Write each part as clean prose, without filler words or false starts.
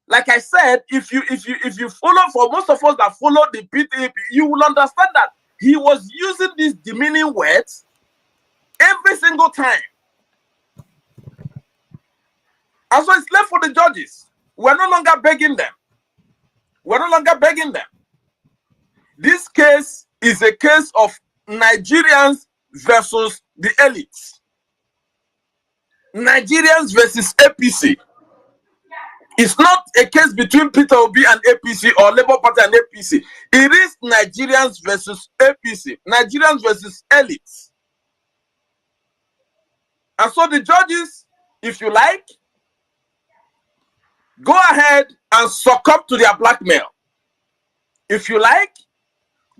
Like I said, if you follow, for most of us that follow the PTP, you will understand that he was using these demeaning words every single time. And so it's left for the judges. We're no longer begging them. We're no longer begging them. This case is a case of Nigerians versus the elites. Nigerians versus APC. It's not a case between Peter Obi and APC or Labour Party and APC. It is Nigerians versus APC. Nigerians versus elites. And so the judges, if you like, go ahead and succumb to their blackmail. If you like,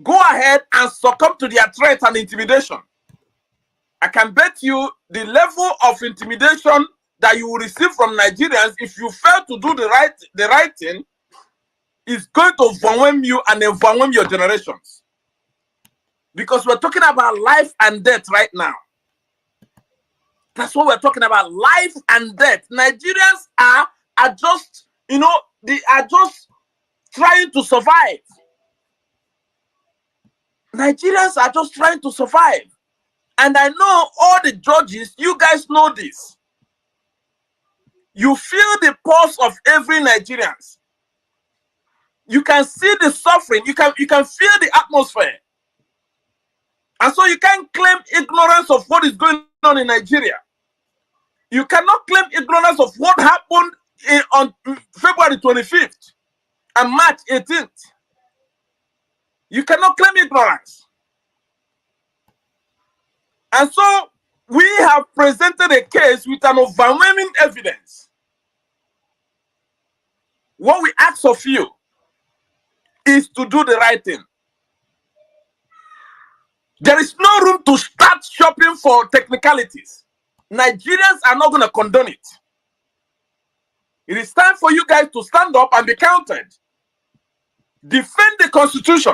go ahead and succumb to their threat and intimidation. I can bet you the level of intimidation that you will receive from Nigerians if you fail to do the right thing is going to overwhelm you and overwhelm your generations. Because we're talking about life and death right now. That's what we're talking about, life and death. Nigerians are just, they are just trying to survive. Nigerians are just trying to survive. And I know all the judges, you guys know this. You feel the pulse of every Nigerian. You can see the suffering. You can feel the atmosphere. And so you can't claim ignorance of what is going on in Nigeria. You cannot claim ignorance of what happened on February 25th and March 18th. You cannot claim ignorance. And so we have presented a case with an overwhelming evidence. What we ask of you is to do the right thing. There is no room to start shopping for technicalities. Nigerians are not going to condone it. It is time for you guys to stand up and be counted. Defend the Constitution.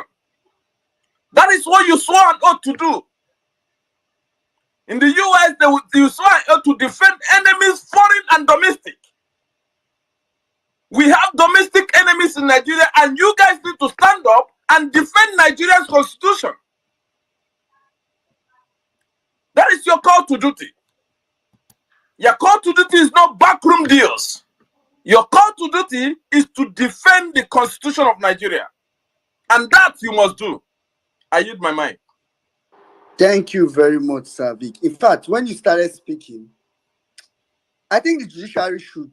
That is what you swore an oath to do. In the US, you swore an oath to defend enemies, foreign and domestic. We have domestic enemies in Nigeria, and you guys need to stand up and defend Nigeria's Constitution. That is your call to duty. Your call to duty is not backroom deals. Your call to duty is to defend the Constitution of Nigeria. And that you must do. I yield my mind. Thank you very much, Civic. In fact, when you started speaking, I think the judiciary should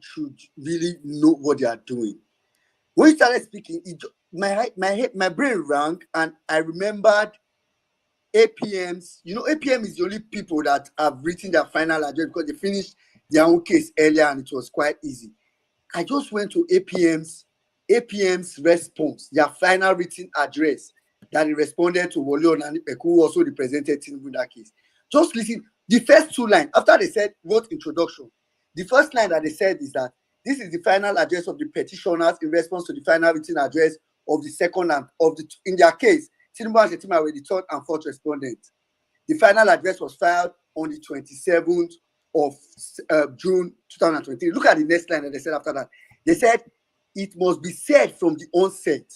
really know what they are doing. When you started speaking, my brain rang, and I remembered APMs. You know, APM is the only people that have written their final address because they finished their own case earlier and it was quite easy. I just went to APM's response, their final written address that they responded to Wole Olanipeku, who also represented Tinubu in that case. Just listen, the first two lines, after they said, wrote introduction, the first line that they said is that this is the final address of the petitioners in response to the final written address of the second and in their case, Tinubu and Shetima were the third and fourth respondents. The final address was filed on the 27th of June 2023. Look at the next line that they said after that. They said, it must be said from the onset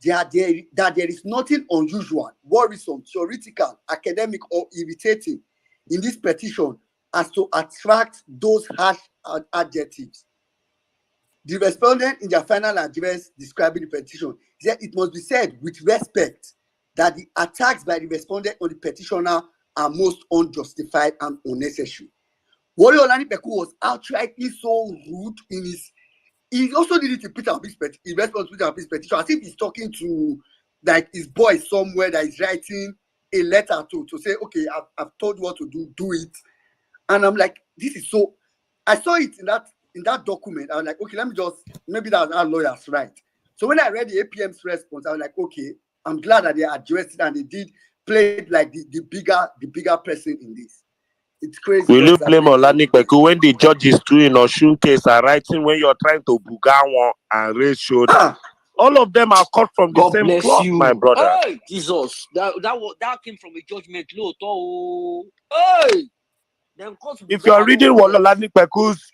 that there is nothing unusual, worrisome, theoretical, academic, or irritating in this petition as to attract those harsh adjectives. The respondent in their final address describing the petition said it must be said with respect that the attacks by the respondent on the petitioner are most unjustified and unnecessary. Wole Olanipeku was outrightly so rude in his. He also did it in Peter Obi's in response to Peter Obi's petition. I think he's talking to like his boy somewhere that is writing a letter to say, okay, I've told you what to do it. And I'm like, this is so. I saw it in that document. I was like, okay, let me just, maybe that's our lawyers right. So when I read the APM's response, I was like, okay, I'm glad that they addressed it and they did play it like the bigger person in this. It's crazy. Will you blame Olanipeku when the judges doing Osun case are writing when you're trying to buga one and raise shoulder? All of them are cut from the same cloth, my brother. Hey, Jesus, that came from a judgment law. Hey, If you're reading Ololani Peku's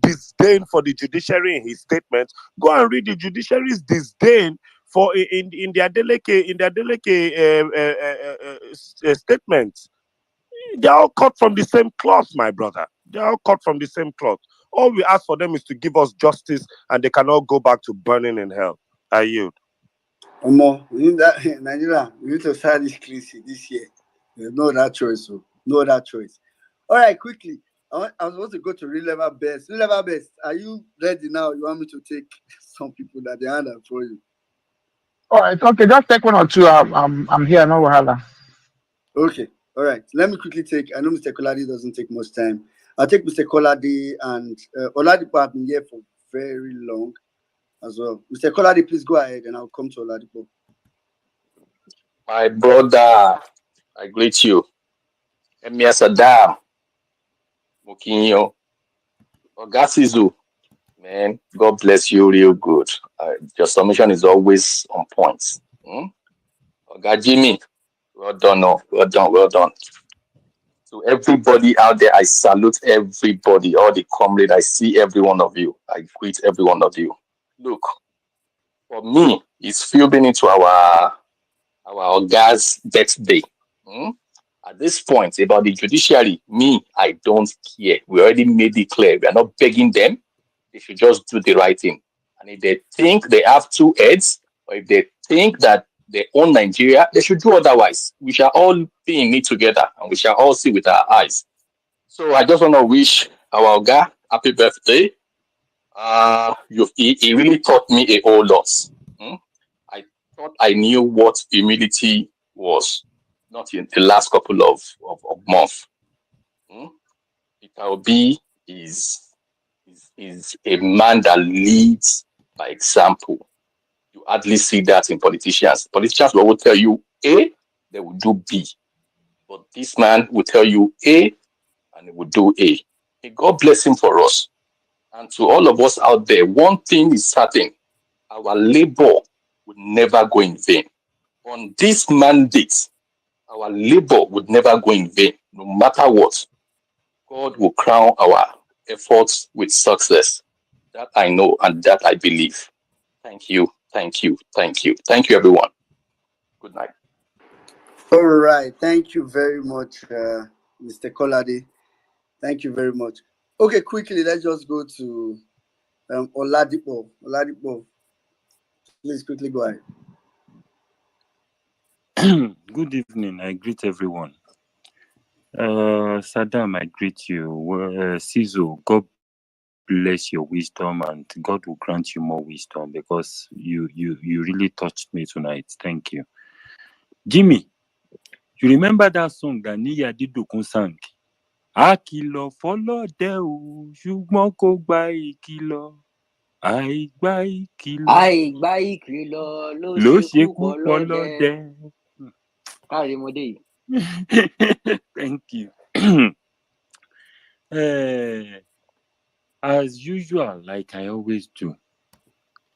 disdain for the judiciary in his statement, go and read the judiciary's disdain for in their delicate statements. They're all cut from the same cloth, my brother. They're all cut from the same cloth. All we ask for them is to give us justice, and they cannot go back to burning in hell. I yield. Omo, we need that Nigeria. We need to start this crazy this year. There's no other choice. So no other choice. All right, quickly. I was supposed to go to Level Best. Level Best, are you ready now? You want me to take some people that they hand for you? All right, okay, just take one or two. I'm here, no wahala. Okay, all right. Let me quickly take. I know Mr. Kolade doesn't take much time. I'll take Mr. Kolade and Oladipo have been here for very long as well. Mr. Kolade, please go ahead and I'll come to Oladipo. My brother, I greet you. Emir Saddam, Mukinyo, Ogasizu, man, God bless you real good. Your submission is always on point. Oga Jimmy, well done, well done. To everybody out there, I salute everybody, all the comrades. I see every one of you. I greet every one of you. Look, for me, it's filming into our Oga's birthday. At this point, about the judiciary, I don't care. We already made it clear. We are not begging them. They should just do the right thing. And if they think they have two heads, or if they think that they own Nigeria, they should do otherwise. We shall all be in it together, and we shall all see with our eyes. So I just want to wish our Oga happy birthday. He really taught me a whole lot. I thought I knew what humility was, not in the last couple of months. Peter Obi is a man that leads by example. You hardly see that in politicians. Politicians will tell you A, they will do B. But this man will tell you A, and he will do A. May God bless him for us. And to all of us out there, one thing is certain. Our labor would never go in vain. On this mandate, our labor would never go in vain. No matter what, God will crown our efforts with success. That I know and that I believe. Thank you, thank you, thank you. Thank you, everyone. Good night. All right. Thank you very much, Mr. Kolade. Thank you very much. Okay, quickly, let's just go to Oladipo. Oladipo, please quickly go ahead. Good evening. I greet everyone. Saddam, I greet you. Sizo, God bless your wisdom, and God will grant you more wisdom because you really touched me tonight. Thank you. Jimmy, you remember that song that Niya Didokun sang? Akilo follow deu, ṣùgbọ́n kò gba ìkìlọ̀. Àìgbà ìkìlọ̀ ló ṣekú pọlọ́dẹ. Thank you. As usual, like I always do,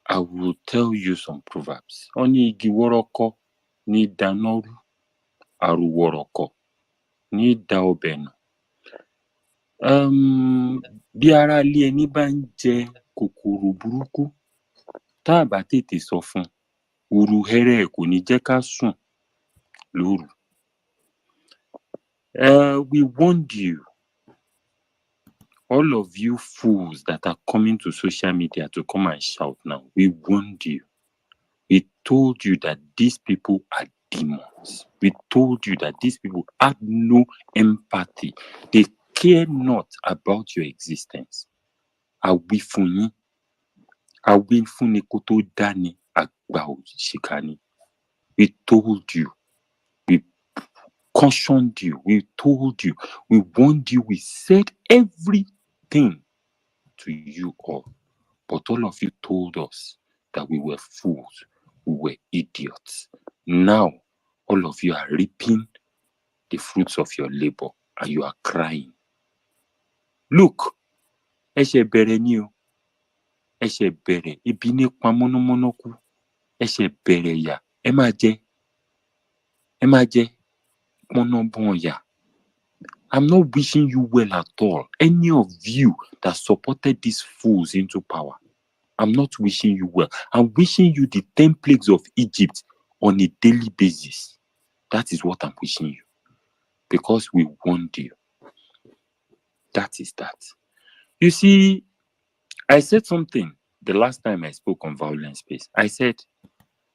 I will tell you some proverbs. Oni igi woroko ni danoru, aru woroko ni da obenu. Bí ara lé ẹni bá ń jẹ kòkòrò burúkú, tá bá tètè sọ fún, òru hẹ́rẹ́ kò ní jẹ́ ká sùn lóru. We warned you, all of you fools that are coming to social media to come and shout now, we warned you. We told you that these people are demons. We told you that these people have no empathy. They care not about your existence. Awifuni, awifuni koto dani agbao shikani. We told you. We cautioned you. We told you. We warned you. We said everything to you all. But all of you told us that we were fools. We were idiots. Now, all of you are reaping the fruits of your labor and you are crying. Look, ẹ̀ṣẹ̀ bẹ̀rẹ̀ ni o. Ẹ̀ṣẹ̀ bẹ̀rẹ̀. Ebi ní pa mọ́nàmọ́ná kú. Ẹ̀ṣẹ̀ bẹ̀rẹ̀ yà. Ẹ máa jẹ. Ẹ máa jẹ. Mọ́nàbọ̀n yà. I'm not wishing you well at all. Any of you that supported these fools into power, I'm not wishing you well. I'm wishing you the 10 plagues of Egypt on a daily basis. That is what I'm wishing you. Because we warned you. That is that. You see, I said something the last time I spoke on Violence Space. I said,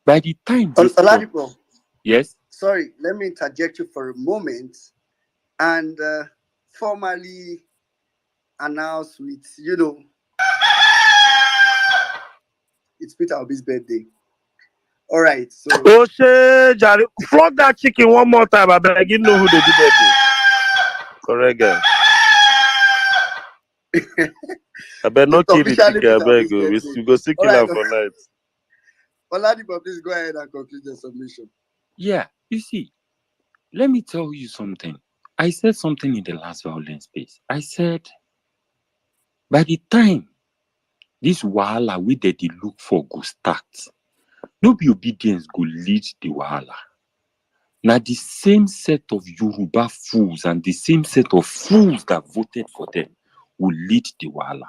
by the time this... Oladipo, yes? sorry, let me interject you for a moment and formally announce with, it's Peter Obi's birthday. All right, so... Oh, shit, Jerry. Flog that chicken one more time. I beg you know who they do birthday. Correct, guy. I bet not kill the chicken. I beg you. We go see kill him for night. Oladipo, please go ahead and conclude the submission. Yeah, you see, let me tell you something. I said something in the last Violence Space. I said, by the time this wahala we did look for go start, no be obedience go lead the wahala. Now the same set of Yoruba fools and the same set of fools that voted for them will lead the wahala.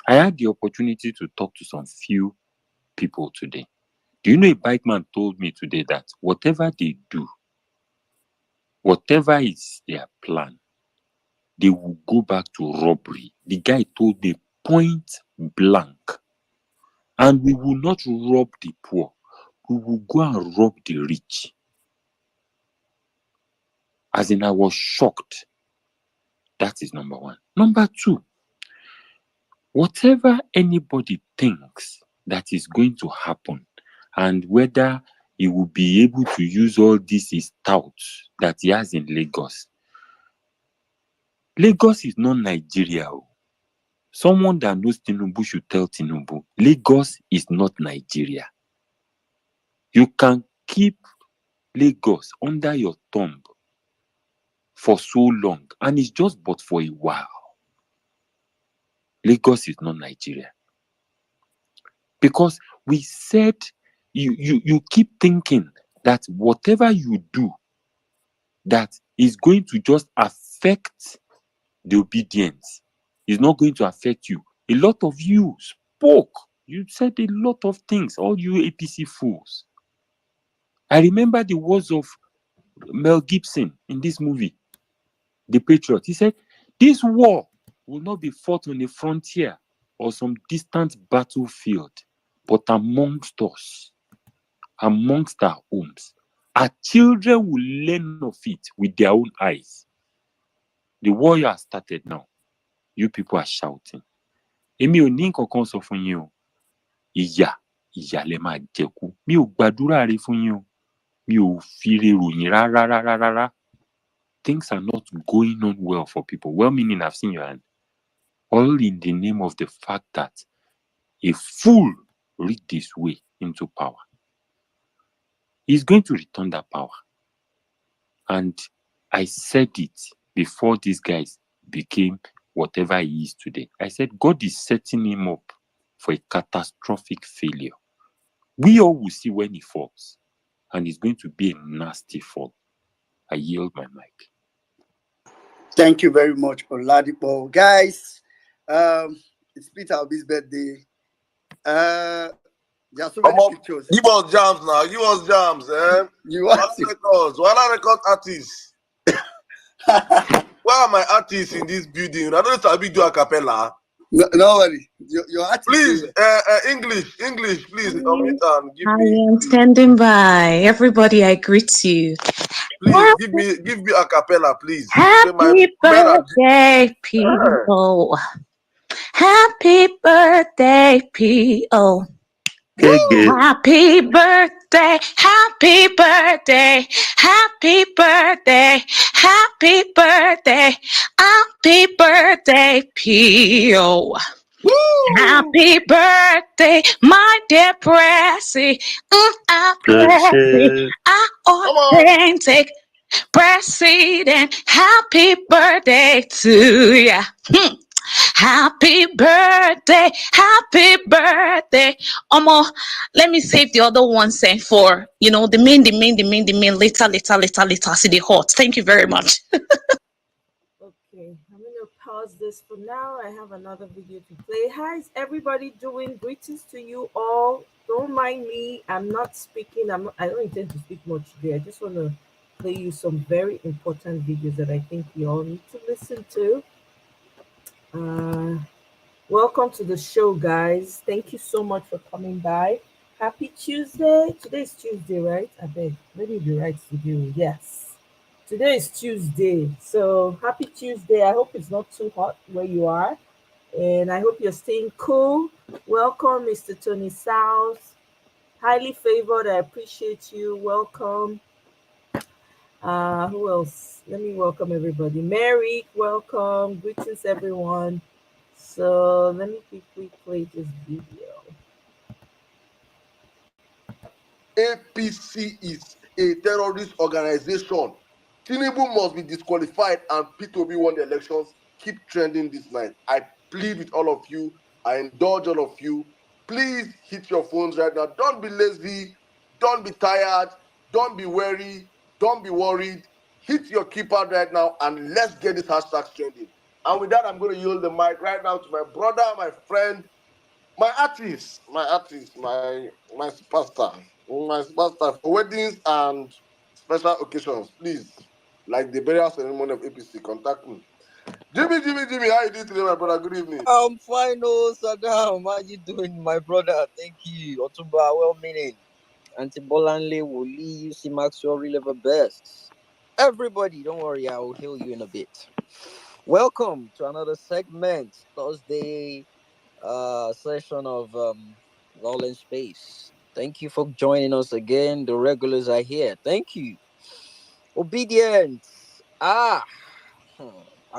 I had the opportunity to talk to some few people today. Do you know a bike man told me today that whatever they do, whatever is their plan, they will go back to robbery. The guy told me point blank. And we will not rob the poor. We will go and rob the rich. As in, I was shocked. That is number one. Number two, whatever anybody thinks that is going to happen, and whether he will be able to use all this his touts that he has in Lagos. Lagos is not Nigeria. Someone that knows Tinubu should tell Tinubu, Lagos is not Nigeria. You can keep Lagos under your thumb for so long, and it's just but for a while. Lagos is not Nigeria. Because we said, you keep thinking that whatever you do, that is going to just affect the obedience, is not going to affect you. A lot of you spoke. You said a lot of things, all you APC fools. I remember the words of Mel Gibson in this movie, The Patriot. He said, this war will not be fought on a frontier or some distant battlefield, but amongst us, amongst our homes. Our children will learn of it with their own eyes. The war has started now. You people are shouting. Èmi ò ní nǹkan sọ fún yín o. Ìyà lẹ máa jẹ̀kú. Mi ò gbàdúrà rere fún yín o. Mi ò fi ire ròyìn rárá. Things are not going on well for people. Well meaning, I've seen your hand. All in the name of the fact that a fool reached this way into power. He's going to return that power. And I said it before these guys became whatever he is today. I said, God is setting him up for a catastrophic failure. We all will see when he falls. And it's going to be a nasty fall. I yield my mic. Thank you very much, Oladipo. Guys, it's Peter Obi's birthday. There are so many pictures. Give us jams now. Give us jams, eh? You want records? Why record artists? Where are my artists in this building? I don't know if do a cappella. No worry. Your artist. Please, English, please. Unmute and give me. I am standing by. Everybody, I greet you. Please give me a cappella, please. Happy birthday, people. Happy birthday, people. Happy birthday, happy birthday, happy birthday, happy birthday, happy birthday, P.O. Happy birthday, my dear Pressy. Authentic president. Happy birthday to ya. Happy birthday, happy birthday. Let me save the other one saying for, the main, later, see the hot. Thank you very much. pause this for now. I have another video to play. Hi, is everybody doing? Greetings to you all. Don't mind me. I'm not speaking. I don't intend to speak much today. I just want to play you some very important videos that I think you all need to listen to. Welcome to the show, guys. Thank you so much for coming by. Happy Tuesday. Today is Tuesday, right? I beg. Let me be right to you. Yes. Today is Tuesday. So happy Tuesday. I hope it's not too hot where you are. And I hope you're staying cool. Welcome, Mr. Tony South. Highly favored. I appreciate you. Welcome. Who else? Let me welcome everybody. Mary, welcome. Greetings, everyone. So let me quickly play this video. APC is a terrorist organization. Tinubu must be disqualified and P2B won the elections. Keep trending this night. I plead with all of you. I indulge all of you. Please hit your phones right now. Don't be lazy. Don't be tired. Don't be weary. Don't be worried. Hit your keypad right now and let's get this hashtag trending. And with that, I'm going to yield the mic right now to my brother, my friend, my artist, my superstar for weddings and special occasions. Please, like the burial ceremony of APC, contact me. Jimmy, how you doing today, my brother? Good evening. I'm fine, oh Saddam. How you doing, my brother? Thank you. Otumba, well meaning. Auntie Bolanle, Woli, UC Maxwell, Reliver Best. Everybody, don't worry, I will heal you in a bit. Welcome to another segment, Thursday session of Roll Space. Thank you for joining us again. The regulars are here. Thank you. Obedience. At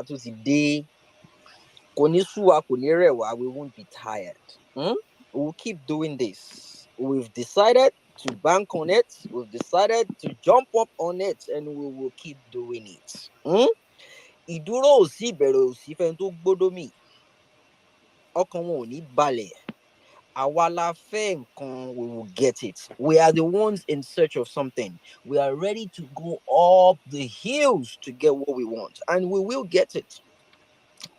today. We won't be tired. We'll keep doing this. We've decided to bank on it. We've decided to jump up on it, and we will keep doing it. Ìdúró ò sí, ìbẹ̀rẹ̀ ò sí fẹ́ni tó gbódó mì. Ọkàn wọn ò ní balẹ̀. Àwa la fẹ́ nǹkan, we will get it. We are the ones in search of something. We are ready to go up the hills to get what we want, and we will get it.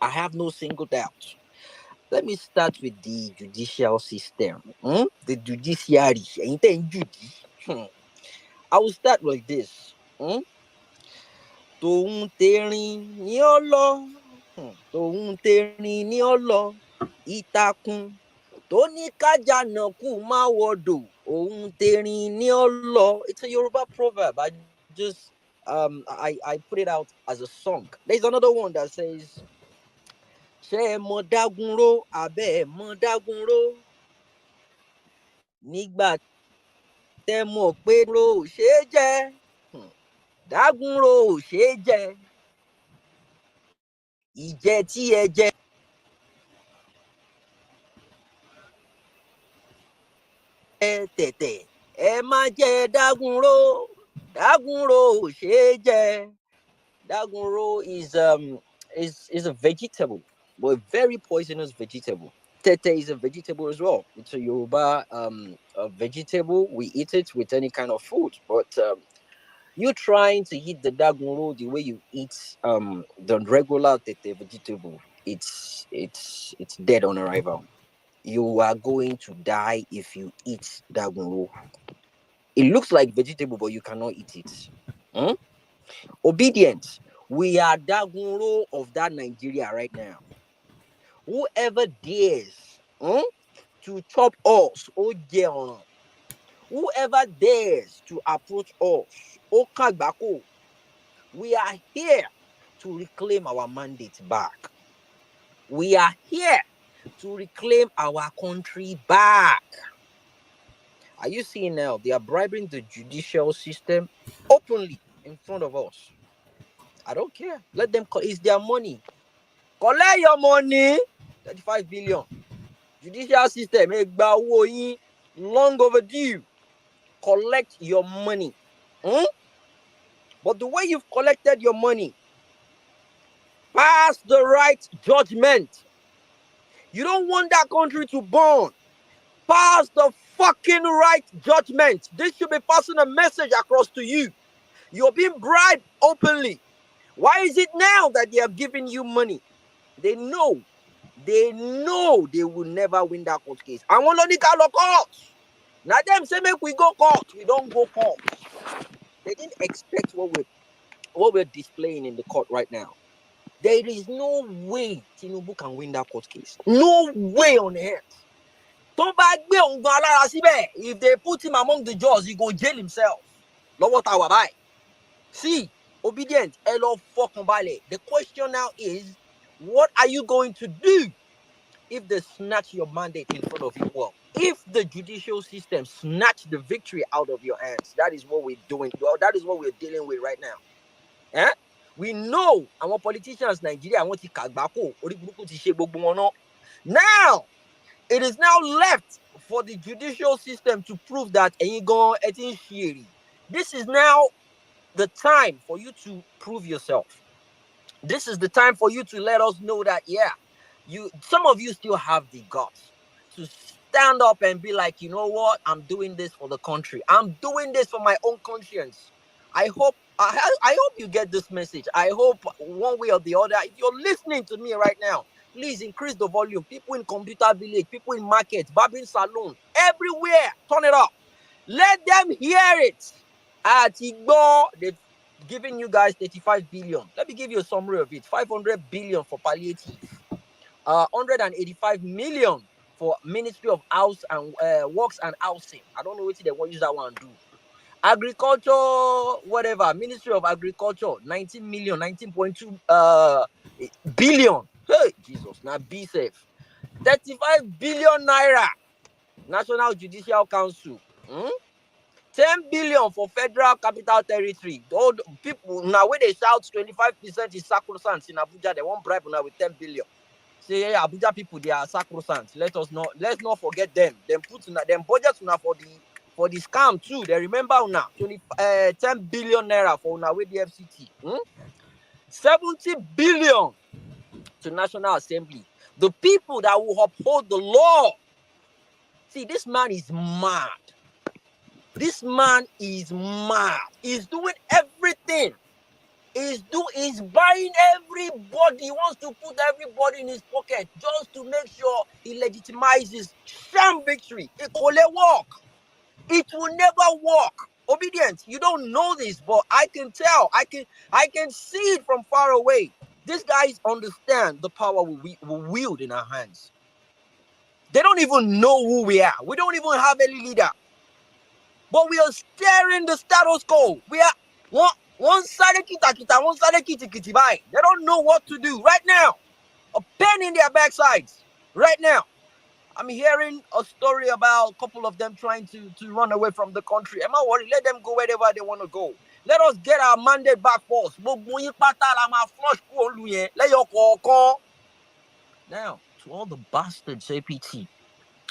I have no single doubt. Let me start with the judicial system. The judiciary. I will start like this. Tòun tẹ̀rín ní ó lọ. Tòun tẹ̀rín ní ó lọ. Ìtàkùn tó ní kájànàkú má wọdò. Òun tẹ̀rín ní ó lọ. It's a Yoruba proverb. I put it out as a song. There's another one that says, ṣé ẹ mọ dágúnró àbẹ́ ẹ mọ dágúnró nígbà tẹ́ mọ̀ pé ro ò ṣeé jẹ dágúnró ò ṣeé jẹ ìjẹ tí ẹ jẹ tẹ̀tẹ̀ ẹ má jẹ dágúnró ò ṣeé jẹ. Dágúnró is a vegetable, but a very poisonous vegetable. Tete is a vegetable as well. It's a Yoruba a vegetable. We eat it with any kind of food. But you trying to eat the dagunro the way you eat the regular tete vegetable, it's dead on arrival. You are going to die if you eat dagunro. It looks like vegetable, but you cannot eat it. Obedience. We are dagunro of that Nigeria right now. Whoever dares to chop us, whoever dares to approach us, we are here to reclaim our mandate back. We are here to reclaim our country back. Are you seeing now? They are bribing the judicial system openly in front of us. I don't care. Let them. It's their money. Collect your money. 35 billion. Judicial system, long overdue. Collect your money. But the way you've collected your money, pass the right judgment. You don't want that country to burn. Pass the fucking right judgment. This should be passing a message across to you. You're being bribed openly. Why is it now that they have given you money? They know they will never win that court case. I want to the court. Now them say make we go court. We don't go court. They didn't expect what we're displaying in the court right now. There is no way Tinubu can win that court case. No way on earth. If they put him among the judges, he go jail himself. See, obedient, the question now is, what are you going to do if they snatch your mandate in front of you? Well, if the judicial system snatch the victory out of your hands, that is what we're doing. Well, that is what we're dealing with right now. Eh? We know our politicians, Nigeria, want to kagbako. Now, it is now left for the judicial system to prove that this is now the time for you to prove yourself. This is the time for you to let us know that, yeah, some of you still have the guts to stand up and be like, you know what, I'm doing this for the country. I'm doing this for my own conscience. I hope you get this message. I hope one way or the other, if you're listening to me right now, please increase the volume. People in computer village, people in markets, barbering salon, everywhere, turn it up. Let them hear it. At Igbo, they've given you guys 35 billion. Let me give you a summary of it. 500 billion for palliative. 185 million for Ministry of House and Works and Housing. I don't know what they want to use that one do. Agriculture, whatever. Ministry of Agriculture, 19 million, 19.2 billion. Hey, Jesus, now be safe. 35 billion naira. National Judicial Council. 10 billion for Federal Capital Territory. All people now when they shout 25% is sacrosanct in Abuja, they won't bribe now with 10 billion. Say, yeah, Abuja people, they are sacrosanct. Let's not forget them. Them put them budgets now for the scam too. They remember now 10 billion naira for now with the FCT. 70 billion to National Assembly. The people that will uphold the law. See, this man is mad. This man is mad. He's doing everything. He's buying everybody. He wants to put everybody in his pocket just to make sure he legitimizes sham victory. It will never work. It will never work. Obedience, you don't know this, but I can tell. I can see it from far away. These guys understand the power we wield in our hands. They don't even know who we are. We don't even have any leader. But we are steering the status quo. We are one side kita, one side kiti bye. They don't know what to do right now. A pen in their backsides right now. I'm hearing a story about a couple of them trying to run away from the country. Am I worried? Let them go wherever they want to go. Let us get our mandate back first. Now, to all the bastards APT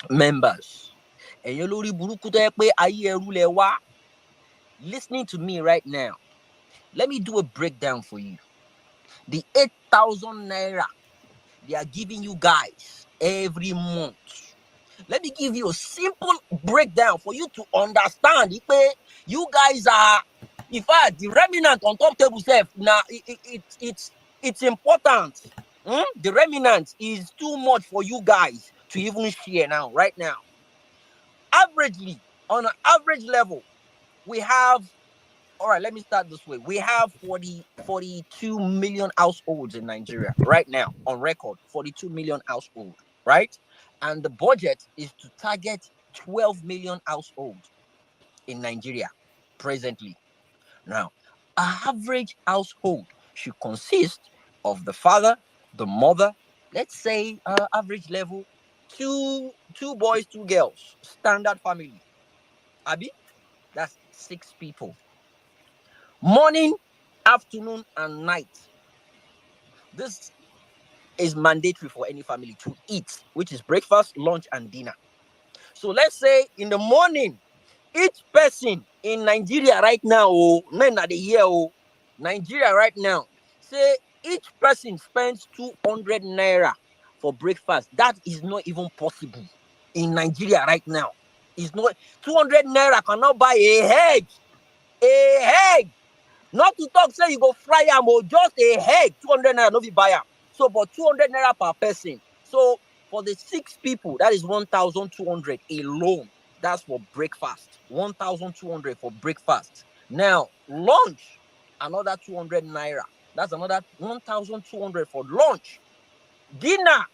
members, listening to me right now, let me do a breakdown for you. The 8,000 naira they are giving you guys every month. Let me give you a simple breakdown for you to understand. You guys are, in fact, the remnant on top table self. Now it's important. The remnant is too much for you guys to even share now, right now. Averagely, on an average level, we have, all right, let me start this way. We have 42 million households in Nigeria right now on record, 42 million households, right? And the budget is to target 12 million households in Nigeria presently. Now, an average household should consist of the father, the mother, let's say average level, two boys, 2 girls, standard family. Abi, that's 6 people. Morning, afternoon, and night. This is mandatory for any family to eat, which is breakfast, lunch, and dinner. So let's say in the morning, each person in Nigeria right now, Nigeria right now, say each person spends 200 naira for breakfast. That is not even possible in Nigeria right now. It's not 200 naira cannot buy a egg. A egg. Not to talk, say you go fry am or just a egg, 200 naira, no be buy am. So, but 200 naira per person. So, for the 6 people, that is 1,200 alone. That's for breakfast. 1,200 for breakfast. Now, lunch, another 200 naira. That's another 1,200 for lunch. Dinner,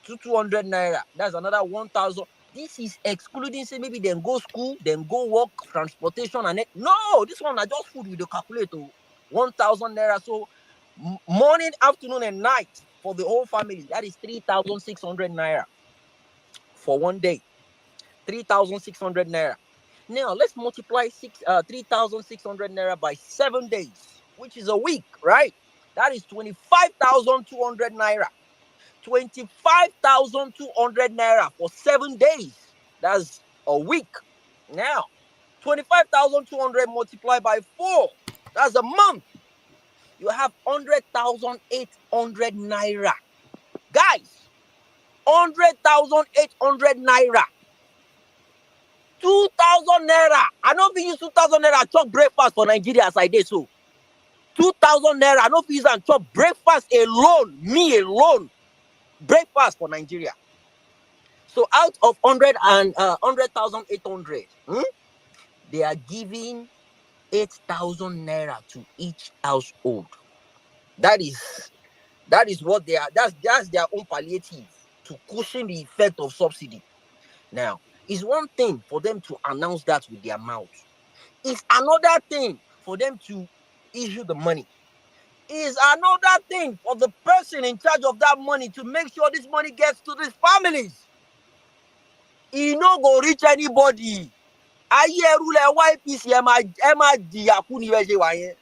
200 naira. That's another 1,000. This is excluding, say, maybe then go school, then go work, transportation, and it. No, this one I just food with the calculator. 1,000 naira. So morning, afternoon, and night for the whole family. That is 3,600 naira for one day. 3,600 naira. Now let's multiply 3,600 naira by 7 days, which is a week, right? That is 25,200 naira. 25,200 naira for 7 days. That's a week. Now, 25,200 multiplied by 4. That's a month. You have 100,800 naira. Guys, 100,800 naira. 2,000 naira. I don't use 2,000 naira chop breakfast for Nigeria as I did so. 2,000 naira. I don't use and chop breakfast alone. Me alone. Breakfast for Nigeria. So out of 100,800, they are giving 8,000 naira to each household. That is what they are. That's their own palliative to cushion the effect of subsidy. Now, it's one thing for them to announce that with their mouth. It's another thing for them to issue the money. It's another thing for the person in charge of that money to make sure this money gets to these families. It no go reach anybody. Ayé rule YPC ẹ máa jìyà kú ni ẹ ṣe wà yẹn.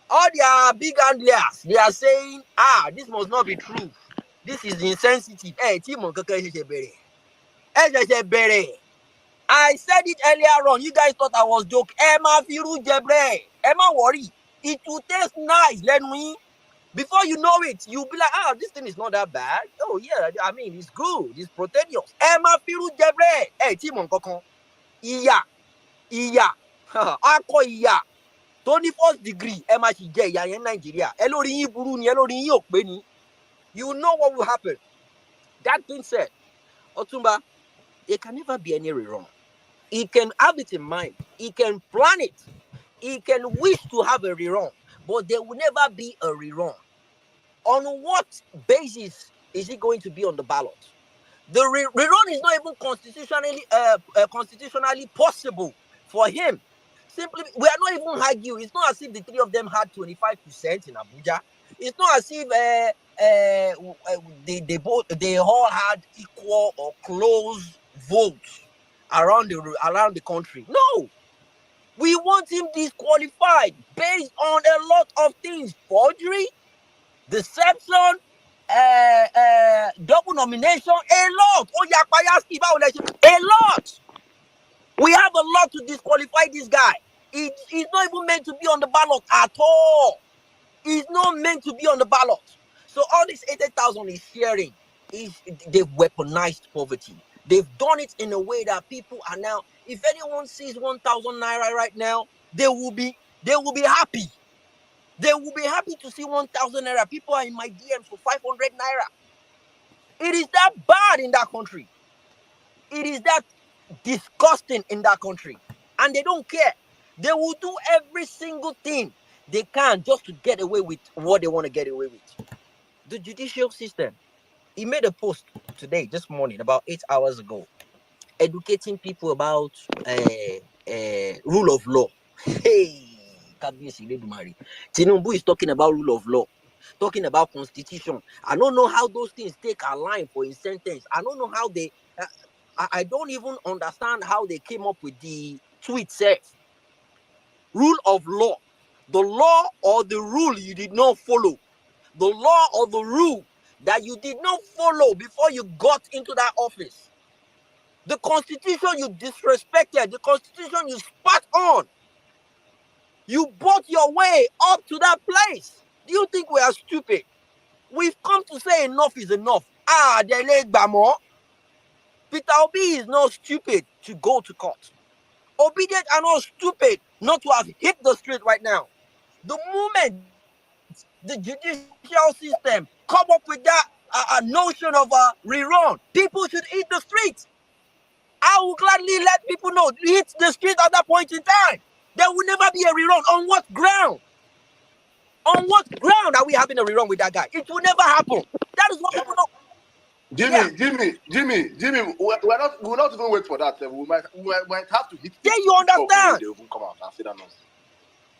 All their big handlers, they are saying, this must not be true. This is insensitive. Tí mọ̀ kankan ṣẹ̀ṣẹ̀ bẹ̀rẹ̀. Ẹ ṣẹ̀ṣẹ̀ bẹ̀rẹ̀. I said it earlier on. You guys thought I was joking. Ẹ máa fi irú jẹ bread. Ẹ má worry. It will taste nice lẹ́nu yín. Before you know it, you'll be like, this thing is not that bad. Oh, yeah, I mean, it's good. It's proteinous. Ẹ máa fi irú jẹ bread. Tí mọ̀ kankan. Ìyà. Akọ ìyà. 21st degree. Ẹ máa ṣì jẹ ìyà yẹn Nàìjíríà. Ẹ lórí yín burú ni, ẹ lórí yín ò pé ni. You know what will happen. That being said, Otumba, there can never be any rerun. He can have it in mind. He can plan it. He can wish to have a rerun. But there will never be a rerun. On what basis is it going to be on the ballot? The rerun is not even constitutionally possible for him. Simply, we are not even arguing. It's not as if the three of them had 25% in Abuja. It's not as if they all had equal or close votes around the country. No, we want him disqualified based on a lot of things: forgery, deception, double nomination, a lot. A lot. We have a lot to disqualify this guy. He's not even meant to be on the ballot at all. He's not meant to be on the ballot. So all this 80,000 is sharing. They've weaponized poverty. They've done it in a way that people are now, if anyone sees 1,000 naira right now, they will be happy. They will be happy to see 1,000 naira. People are in my DMs for 500 naira. It is that bad in that country. It is that disgusting in that country. And they don't care. They will do every single thing they can just to get away with what they want to get away with. The judicial system. He made a post today, this morning, about 8 hours ago, educating people about rule of law. Hey, Tinubu is talking about rule of law, talking about constitution. I don't know how those things take a line for his sentence. I don't know how they. I don't even understand how they came up with the tweet itself. Rule of law, the law or the rule you did not follow, the law or the rule that you did not follow before you got into that office. The constitution you disrespected, the constitution you spat on. You bought your way up to that place. Do you think we are stupid? We've come to say enough is enough. Peter Obi is not stupid to go to court. Obedient are not stupid not to have hit the street right now. The moment the judicial system come up with that notion of rerun. People should hit the streets. I will gladly let people know, hit the street at that point in time. There will never be a rerun. On what ground? On what ground are we having a rerun with that guy? It will never happen. That is what people know. Jimmy, we're not even wait for that. We might have to hit. Then you understand. They even come out and say that nonsense.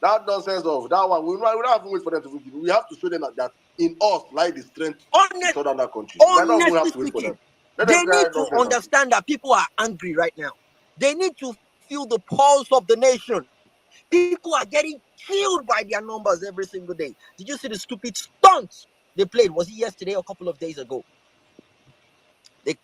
That nonsense of that one. We don't have to wait for them to give. We have to show them that in us lie the strength to shut down that country. Honestly speaking, they need to understand that people are angry right now. They need to feel the pulse of the nation. People are getting killed by their numbers every single day. Did you see the stupid stunts they played? Was it yesterday or a couple of days ago?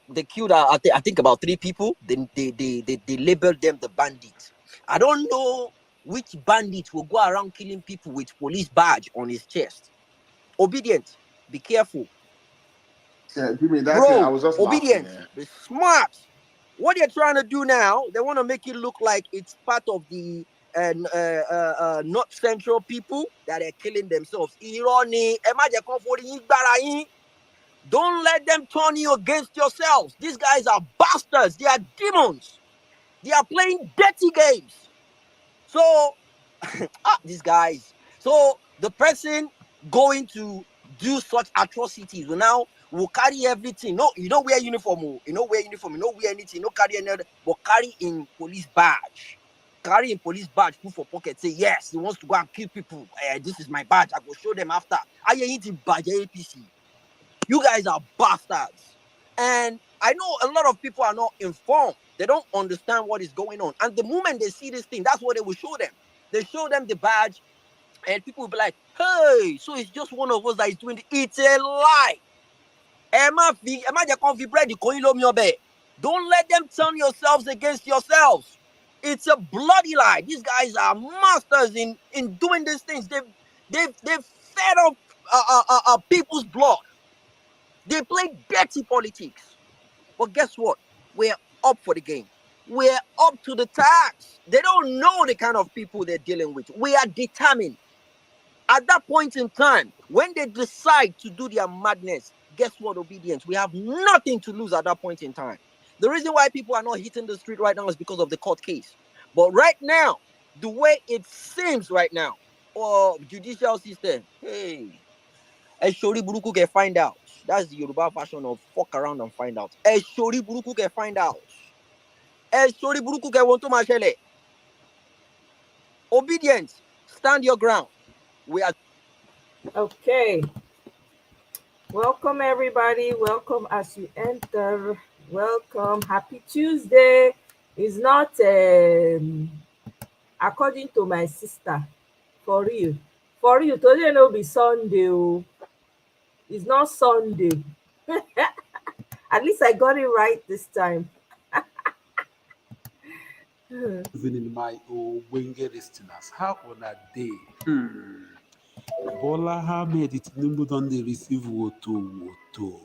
They killed I think about 3 people. Then they labeled them the bandits. I don't know which bandit will go around killing people with police badge on his chest. Obedient, be careful. Yeah, Jimmy, that's Bro, it. I was just obedient, laughing, be smart. What they're trying to do now, they want to make it look like it's part of the North Central people that are killing themselves. Don't let them turn you against yourselves. These guys are bastards. They are demons. They are playing dirty games. So, these guys. So, the person going to do such atrocities will carry everything. No, you don't wear uniform. You don't wear uniform. You don't wear anything. You don't carry another. But carry in police badge. Carry in police badge. Put for pocket. Say, yes, he wants to go and kill people. This is my badge. I will show them after. I ain't in badge APC. You guys are bastards. And I know a lot of people are not informed. They don't understand what is going on. And the moment they see this thing, that's what they will show them. They show them the badge, and people will be like, hey, so it's just one of us that is doing it. It's a lie. Don't let them turn yourselves against yourselves. It's a bloody lie. These guys are masters in doing these things. They've fed up people's blood. They play dirty politics. But guess what? We're up for the game. We're up to the task. They don't know the kind of people they're dealing with. We are determined. At that point in time, when they decide to do their madness, guess what, obedience? We have nothing to lose at that point in time. The reason why people are not hitting the street right now is because of the court case. But right now, the way it seems right now, or judicial system, hey, Shori Buruku can find out. That's the Yoruba version of fuck around and find out. Shori Buruku can find out. Shori Buruku can want to mashele. Obedience, stand your ground. We are Okay. Welcome, everybody. Welcome as you enter. Welcome. Happy Tuesday. It's not, according to my sister, for you. For you, today no be Sunday. It's not Sunday. At least I got it right this time. Even in my Wenge listeners, how on a day? Bola Ahmed Tinubu don dey receive woto.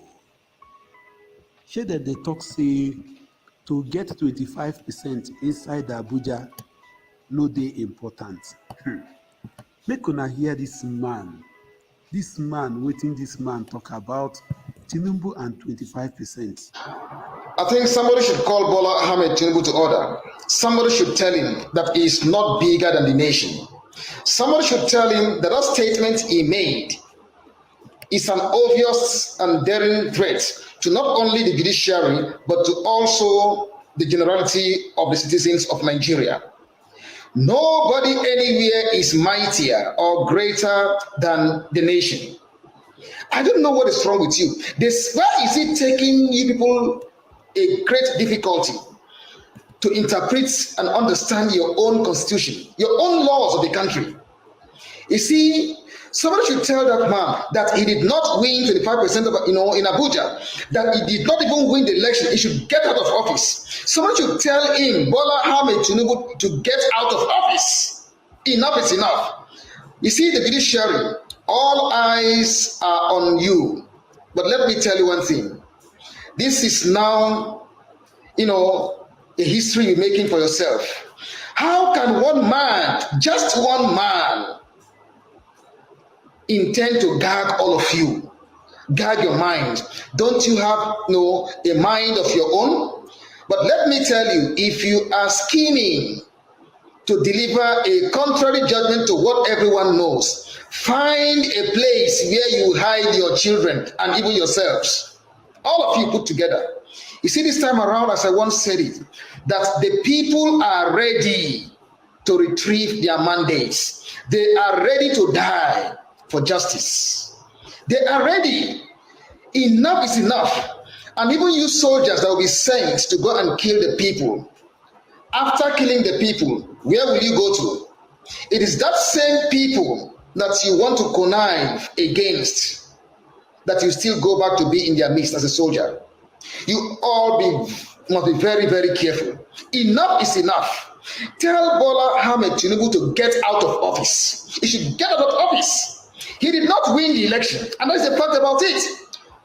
Shey that they talk say to get 25% inside Abuja no dey important. Make una hear this man wetin this man talk about Tinubu and 25%. I think somebody should call Bola Ahmed Tinubu to order. Somebody should tell him that he is not bigger than the nation. Somebody should tell him that statement he made is an obvious and daring threat to not only the judiciary, but to also the generality of the citizens of Nigeria. Nobody anywhere is mightier or greater than the nation. I don't know what is wrong with you. Why is it taking you people a great difficulty to interpret and understand your own constitution, your own laws of the country? You see, somebody should tell that man that he did not win 25% of, in Abuja, that he did not even win the election. He should get out of office. Somebody should tell him, Bola Ahmed Tinubu, to get out of office. Enough is enough. You see, the judiciary, all eyes are on you. But let me tell you one thing. This is now, a history you're making for yourself. How can one man, just one man, intend to gag all of you. Gag your mind. Don't you have a mind of your own? But let me tell you, if you are scheming to deliver a contrary judgment to what everyone knows, find a place where you hide your children and even yourselves. All of you put together. You see, this time around, as I once said it, that the people are ready to retrieve their mandates. They are ready to die for justice. They are ready. Enough is enough. And even you soldiers that will be sent to go and kill the people, after killing the people, where will you go to? It is that same people that you want to connive against that you still go back to be in their midst as a soldier. You all must be very, very careful. Enough is enough. Tell Bola Ahmed Tinubu to get out of office. He should get out of office. He did not win the election, and that's the fact about it.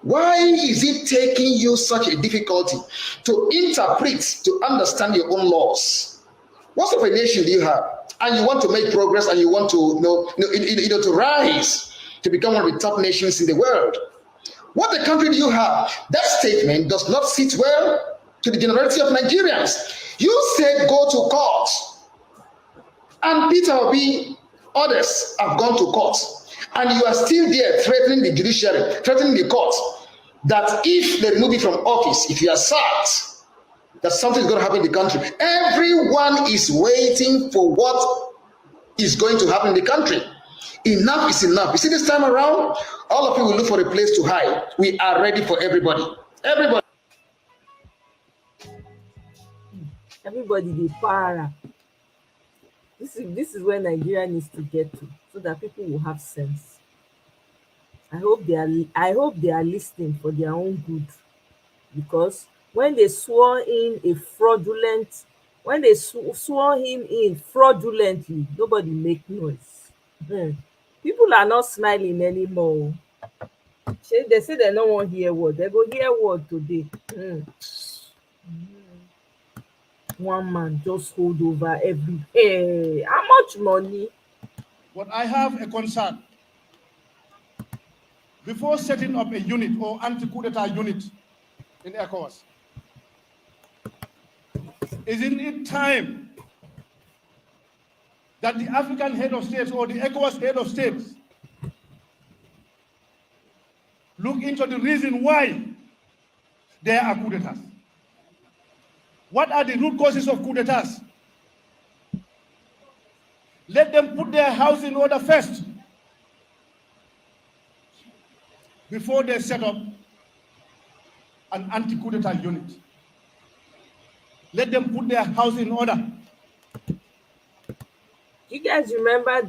Why is it taking you such a difficulty to interpret, to understand your own laws? What sort of a nation do you have? And you want to make progress, and you want to, to rise to become one of the top nations in the world. What the country do you have? That statement does not sit well to the generality of Nigerians. You said go to court, and Peter Obi, others have gone to court, and you are still there threatening the judiciary, threatening the court, that if they remove you from office, if you are sacked, that something is going to happen in the country. Everyone is waiting for what is going to happen in the country. Enough is enough. You see, this time around, all of you will look for a place to hide. We are ready for everybody. Everybody. Everybody dey para. This is where Nigeria needs to get to, so that people will have sense. I hope they are listening for their own good, because when they swore in a fraudulent, when they swore him in fraudulently, nobody make noise. People are not smiling anymore. They say they no wan hear word. They go hear word today. One man just hold over every. Hey, how much money? But I have a concern. Before setting up a unit or anti-coup d'etat unit in Ecowas, isn't it time that the African head of states or the Ecowas head of states look into the reason why there are coup d'etats? What are the root causes of coup d'etats? Let them put their house in order first before they set up an anti-coup d'etat unit. Let them put their house in order. You guys remember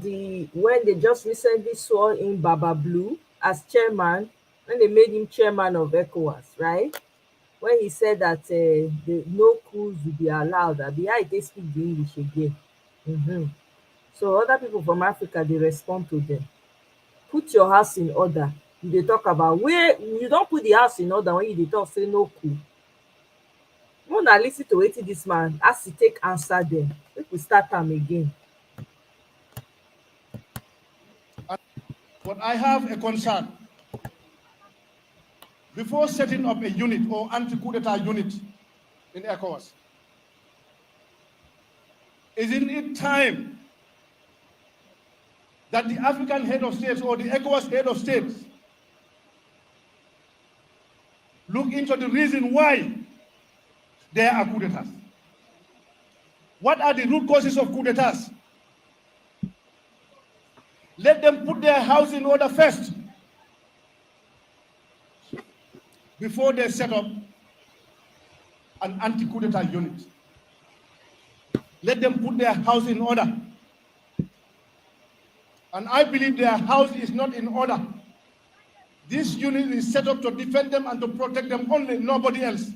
when they just recently swore in Baba Blue as chairman, when they made him chairman of Ecowas, right? When he said that no coups will be allowed, they speak the English again. So other people from Africa, they respond to them. Put your house in order. They talk about where you don't put the house in order when you talk say no coup. Una listen to wetin this man as he take answer them. If we start time again. But I have a concern. Before setting up a unit or anti-coup d'etat unit in Ecowas, isn't it time that the African head of states or the Ecowas head of states look into the reason why there are coup d'etats? What are the root causes of coup d'etats? Let them put their house in order first before they set up an anti-coup d'etat unit. Let them put their house in order. And I believe their house is not in order. This unit is set up to defend them and to protect them only, nobody else.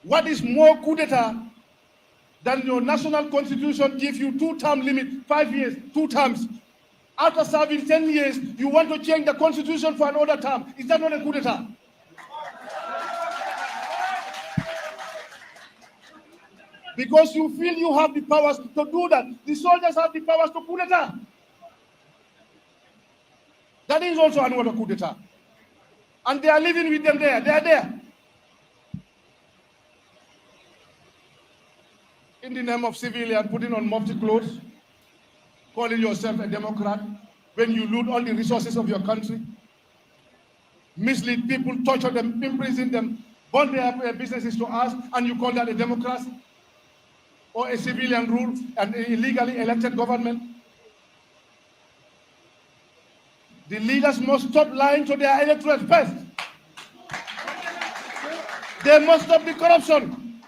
What is more coup d'etat than your national constitution gives you 2-term limit, 5 years, 2 terms. After serving 10 years, you want to change the constitution for another term. Is that not a coup d'etat? because you feel you have the powers to do that. The soldiers have the powers to coup d'etat. That is also another coup d'etat. And they are living with them there. They are there. In the name of civilian, putting on mufti clothes, calling yourself a Democrat, when you loot all the resources of your country, mislead people, torture them, imprison them, burn their businesses to us, and you call that a democracy or a civilian rule and an illegally elected government. The leaders must stop lying to their electorate first. They must stop the corruption.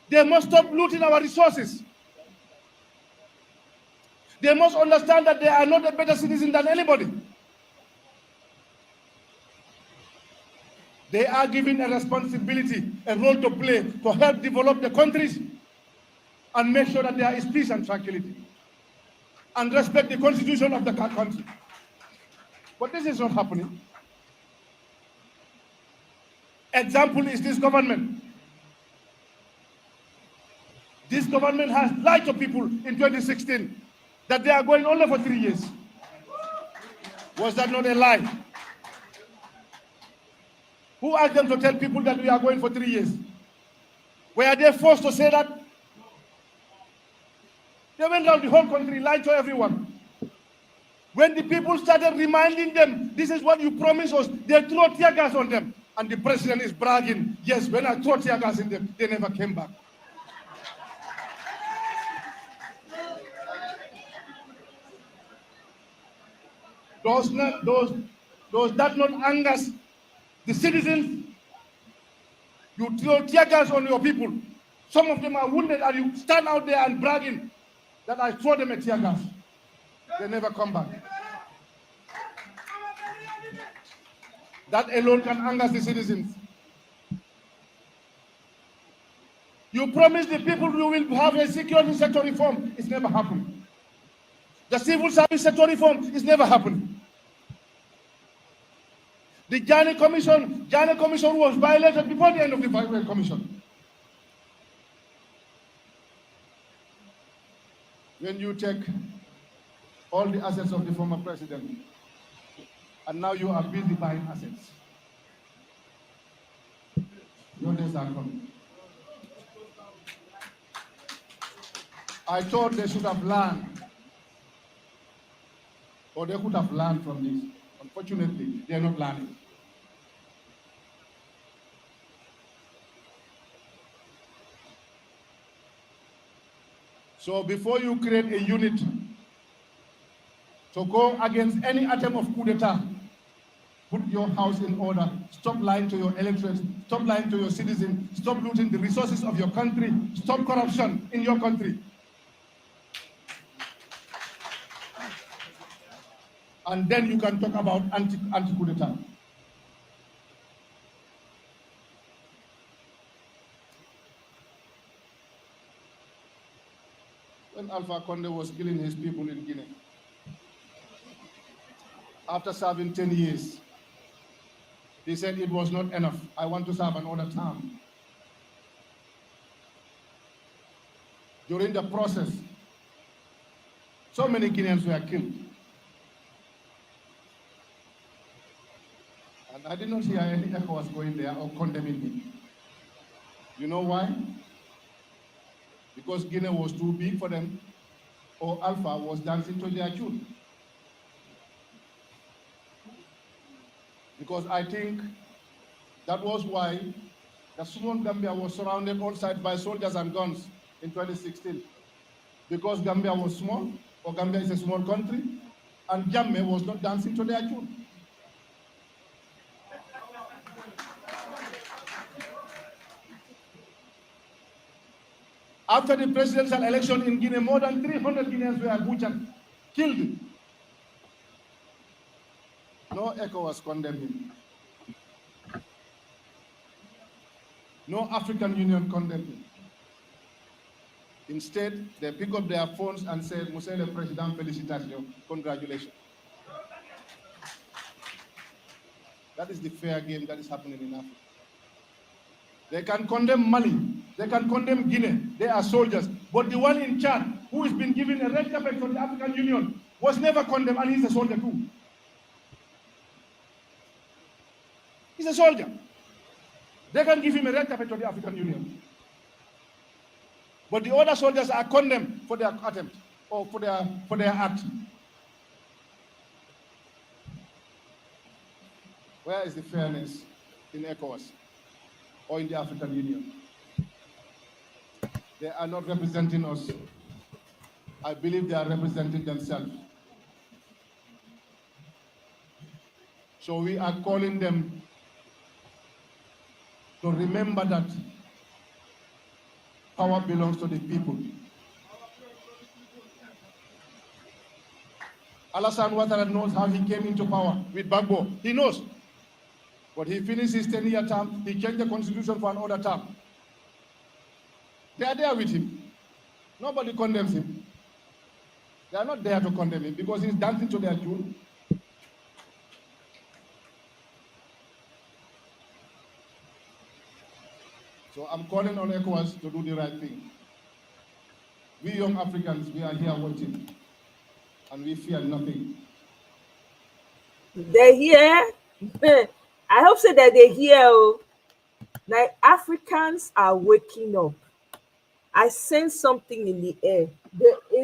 They must stop looting our resources. They must understand that they are not a better citizen than anybody. They are given a responsibility, a role to play to help develop the countries and make sure that there is peace and tranquility and respect the constitution of the country. But this is not happening. Example is this government. This government has lied to people in 2016 that they are going only for 3 years. Was that not a lie? Who asked them to tell people that we are going for 3 years? Were they forced to say that? They went around the whole country, lied to everyone. When the people started reminding them, this is what you promised us, they threw tear gas on them. And the president is bragging, yes, when I threw tear gas in them, they never came back. Does that not anger the citizens? You throw tear gas on your people. Some of them are wounded and you stand out there and bragging that I throw them a tear gas. They never come back. That alone can anger the citizens. You promised the people you will have a security sector reform. It's never happened. The civil service sector reform is never happened. The Jani Commission was violated before the end of the commission. When you take all the assets of the former president, and now you are busy buying assets. Your days are coming. I thought they should have learned, or they could have learned from this. Unfortunately, they are not learning. So before you create a unit to go against any attempt of coup d'etat, put your house in order. Stop lying to your electorate. Stop lying to your citizens. Stop looting the resources of your country. Stop corruption in your country. And then you can talk about anti-coup d'etat. When Alpha Conde was killing his people in Guinea, after serving 10 years, he said it was not enough. I want to serve another term. During the process, so many Guineans were killed. And I did not hear any Ecowas going there or condemning him. You know why? Because Guinea was too big for them, or Alpha was dancing to their tune. Because I think that was why the small Gambia was surrounded all sides by soldiers and guns in 2016. Because Gambia was small, or Gambia is a small country, and Jammeh was not dancing to their tune. After the presidential election in Guinea, more than 300 Guineans were butchered, killed. No Ecowas condemned him. No African Union condemned him. Instead, they pick up their phones and say, Monsieur le Président, félicitations, congratulations. That is the fair game that is happening in Africa. They can condemn Mali They can condemn Guinea. They are soldiers. But the one in Chad, who has been given a red carpet from the African Union, was never condemned, and he's a soldier too. He's a soldier. They can give him a red carpet from the African Union. But the other soldiers are condemned for their attempt or for their act. Where is the fairness in Ecowas or in the African Union? They are not representing us. I believe they are representing themselves. So we are calling them to remember that power belongs to the people. Alassane Ouattara knows how he came into power with Gbagbo. He knows. But he finished his 10-year term. He changed the constitution for another term. They are there with him. Nobody condemns him. They are not there to condemn him because he's dancing to their tune. So I'm calling on Ecowas to do the right thing. We young Africans, we are here waiting, and we fear nothing. They hear. I hope so that they hear. Oh. Now Africans are waking up. I sense something in the air.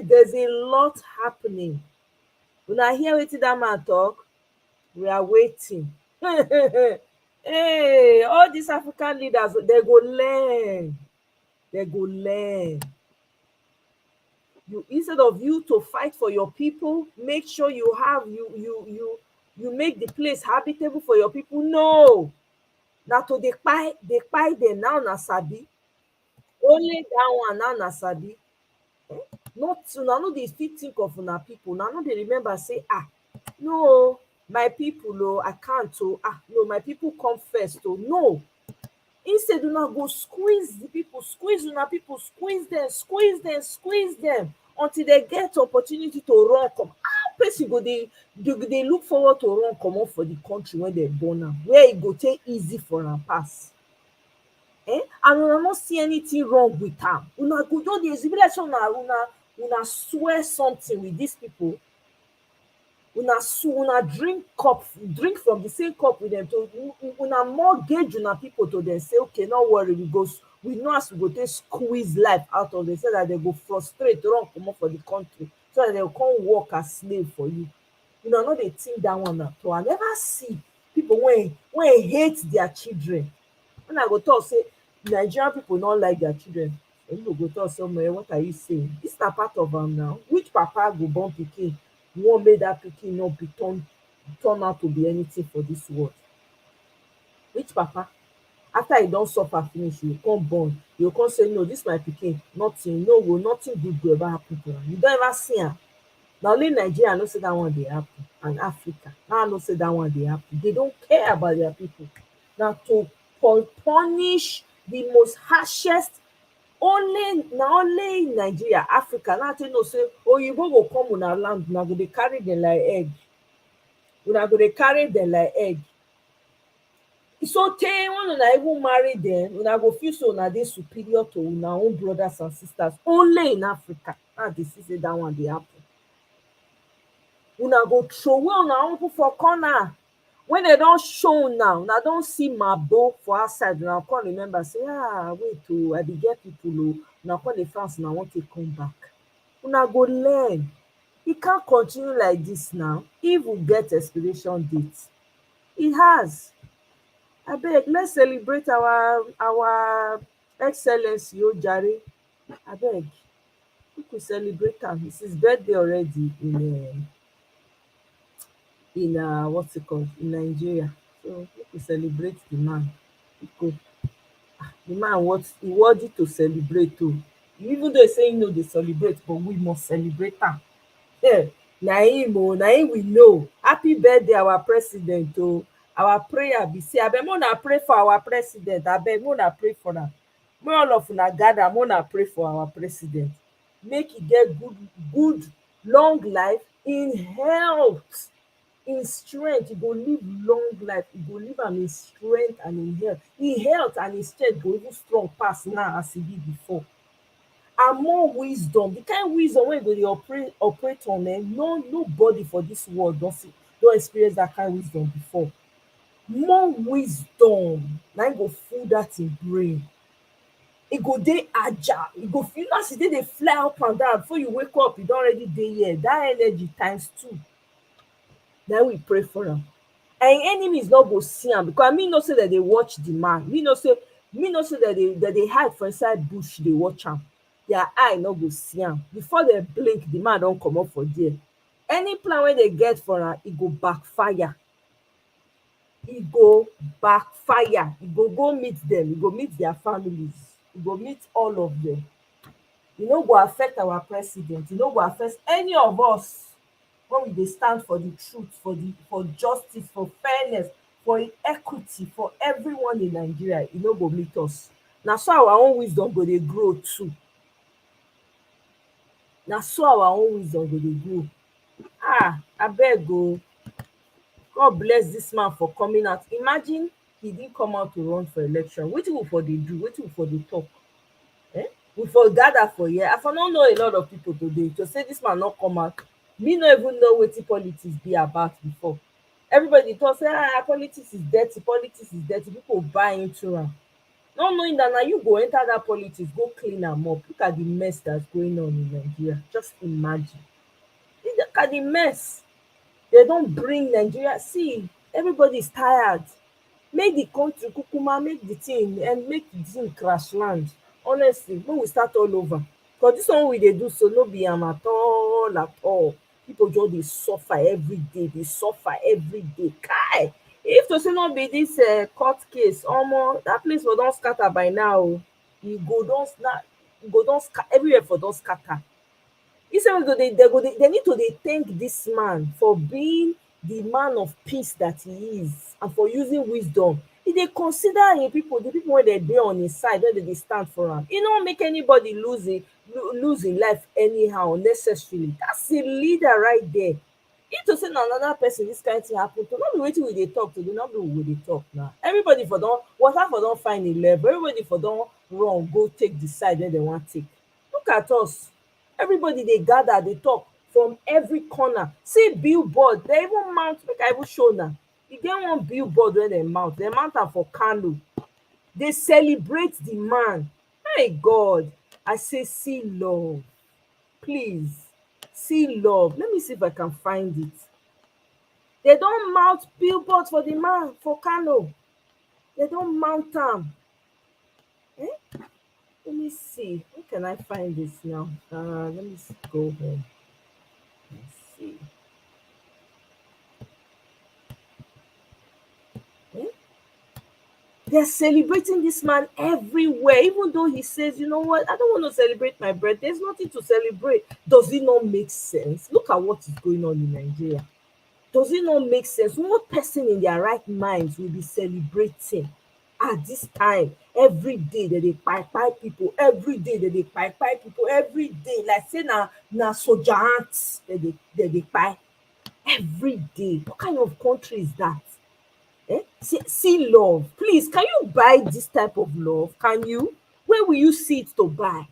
There's a lot happening. When I hear what that man talk, we are waiting. Hey, all these African leaders, they go learn. They go learn. You, instead of you to fight for your people, make sure you have you make the place habitable for your people. No, now to they buy them now na sabi. Only that one now na sabi. Not now no dey fit think of una people. Now no dey remember say no, my people oh, I can't oh, no, my people come first oh. No, instead una go squeeze the people, squeeze una people, squeeze them until they get opportunity to run come. How person go dey look forward to run comot for the country when they born am, where e go take easy for am pass. And una no see anything wrong with am. Una go just dey exhibit like say una swear something with these people. Una drink from the same cup with them. To una mortgage una people to them. Say okay, no worry, we know as we go take squeeze life out of them, so that they go frustrate, run comot for the country, so that they go come work as slave for you. Una no dey think that one at all. I never see people when hate their children. When I go talk say Nigerian people don't like their children, you go talk somewhere, what are you saying? This na part of am now. Which papa go born pikin wan make that pikin not be turn out to be anything for this world? Which papa, after he don suffer finish, you come born, you come say no, this my pikin, nothing good go ever happen to am. You don't ever see am. Na only Nigeria know say that one dey happen, and Africa now know say that one dey happen. They don't care about their people. Na to punish the most harshest. Only in Nigeria, Africa, now tell you know say oyibo go come una land, una go dey carry them like egg. Una go dey carry them like egg. So tey when una even marry them, una go feel so una dey superior to una own brothers and sisters. Only in Africa, now dey see say that one dey happen. Una go throway una own people for corner. When they don show una don see mabo for outside, una come remember say wait oh, I be get people oh, una come dey France, una wan take come back. Una go learn. E can't continue like this now. If we get expiration date, it has. Abeg, let's celebrate our excellency o jare. Abeg, make we celebrate am. It's his birthday already in what's it called, in Nigeria. So make we celebrate the man. Because the man worthy to celebrate too. Even though say no dey celebrate, but we must celebrate am. Na him we know. Happy birthday our president o. Our prayer be say abeg make una pray for our president. Abeg make una pray for am. Make all of una gather, make una pray for our president. Make e get good long life in health. in strength, he go live long life, he go live am in strength and in health and in strength go even strong pass now as e be before. And more wisdom, the kind wisdom wey go dey operate on, nobody for dis world don experience dat kind wisdom before. More wisdom na im go full dat im brain. E go dey agile, e go feel as e dey fly up and down, before you wake up e don already dey here. Dat energy times 2 na we pray for am. And im enemies no go see am, because me know say dem dey watch the man. Me know say dem dey hide for inside bush dey watch am. Their eye no go see am. Before dem blink, the man don comot for there. Any plan wey dem get for am, e go backfire. E go backfire. E go meet dem, e go meet their families, e go meet all of them. E no go affect our president, e no go affect any of us when we dey stand for the truth, for justice, for fairness, for equity, for everyone in Nigeria. E no go meet us. Na so our own wisdom go dey grow too. Na so our own wisdom go dey grow. Abeg o, God bless dis man for coming out. Imagine he didn't come out to run for election. Wetin we for dey do? Wetin we for dey talk? We for gather for here. I for no know a lot of people today to say dis man no come out. Me no even know wetin politics be about before. Everybody talk say politics is dirty, politics is dirty. People buy into am, not knowing that na you go enter that politics, go clean am up. Look at the mess that's going on in Nigeria. Just imagine. Look at the mess. They don bring Nigeria. See, everybody is tired. Make the country kukuma, make the thing, and make the thing crash land. Honestly, when we start all over, because this one we dey do so no be am at all at all. People just dey suffer every day. Dey suffer every day. Kai, if to say no be this court case, omo, that place for don scatter by now o. E go don everywhere for don scatter. Instead they need to dey thank this man for being the man of peace that he is, and for using wisdom. E dey consider the people wey dey on his side, wey dey stand for am. E no make anybody lose im life anyhow unnecessarily. That's a leader right there. If to say na another person dis kind thing happen to, no be wetin we dey talk today, no be we dey talk now. Everybody for don water for don find a level. Everybody for don run go take the side wey dem wan take. Look at us. Everybody dey gather dey talk from every corner. See billboard, they even mount, make I even show una. E get one billboard wey dem mount am for Kano. Dey celebrate the man. My God, I say see love. Please, see love. Let me see if I can find it. They don mount billboard for the man for Kano. They don mount am. Let me see. Where can I find this now? Let me go home. Let's see. They're celebrating this man everywhere, even though he says, you know what, I don't want to celebrate my birthday. There's nothing to celebrate. Does it not make sense? Look at what is going on in Nigeria. Does it not make sense? What person in their right minds will be celebrating at this time? Every day they kpai people. Every day they kpai people. Every day, like say na soldier ants they kpai. Every day. What kind of country is that? See love. Please, can you buy this type of love? Can you? Where will you see it to buy?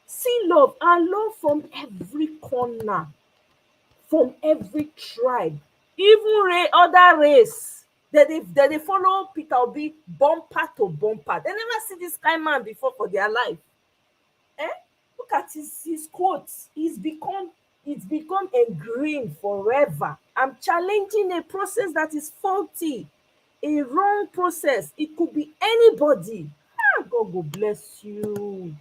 See love, and love from every corner, from every tribe, even other race. They follow Peter Obi bumper to bumper. They never see this kind man before for their life. Look at his quotes. It's become ingrained forever. I'm challenging a process that is faulty, a wrong process. It could be anybody. God will bless you.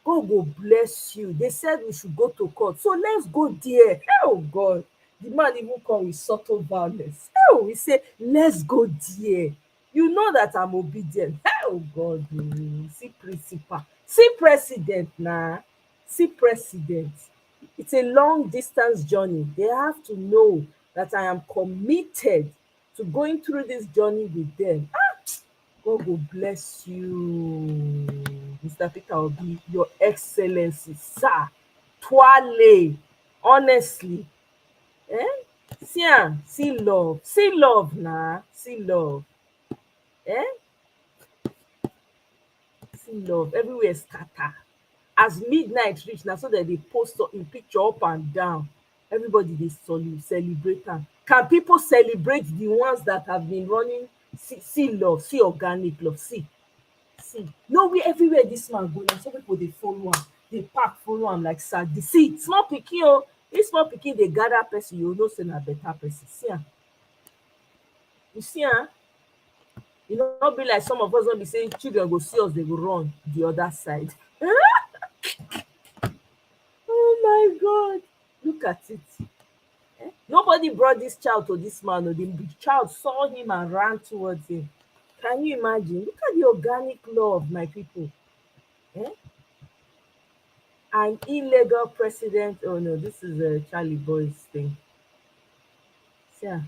God will bless you. They said we should go to court, so let's go there. Oh God, the man even come with subtle violence. We say let's go there. You know that I'm obedient. Oh God, see principal, see president now. See president. It's a long distance journey. They have to know that I am committed to going through this journey with them. God will bless you, Mr. Peter Obi, Your Excellency, sir. Twale, honestly. See love nah, see love. Eh? See love everywhere scatter. As midnight reach na so dem dey post im picture up and down. Everybody dey celebrate am. Can people celebrate the ones that have been running? See love, see organic love, see nowhere everywhere dis man go na so people dey follow am, dey pack follow am like sardine. See small pikin o, if small pikin dey gather person you know say na better person. See am, you see am. E no be like some of us wey be say children go see us, they go run the other side. Oh my God, look at it. Nobody brought this child to this man. The child saw him and ran towards him. Can you imagine? Look at the organic love, my people. Eh? An illegal president. Oh no, this is a Charlie Boy's thing. Yeah.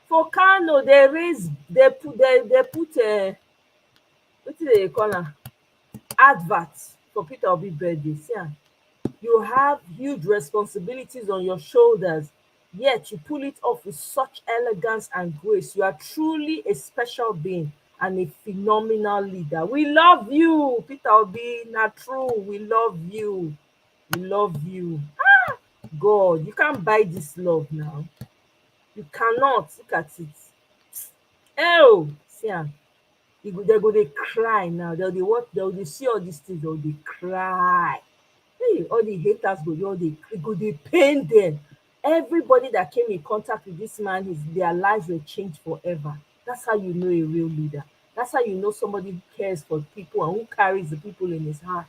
For Kano, they raise, they put what do they call am? Adverts for Peter Obi birthday. Yeah. You have huge responsibilities on your shoulders, yet you pull it off with such elegance and grace. You are truly a special being and a phenomenal leader. We love you, Peter Obi. Not true. We love you. We love you. God, you can't buy this love now. You cannot. Look at it. Oh, see am. They go dey cry now. They'll dey what? They'll dey see all these things. They'll dey cry. Hey, all the haters go dey pain them. Everybody that came in contact with this man, their lives were changed forever. That's how you know a real leader. That's how you know somebody who cares for people and who carries the people in his heart.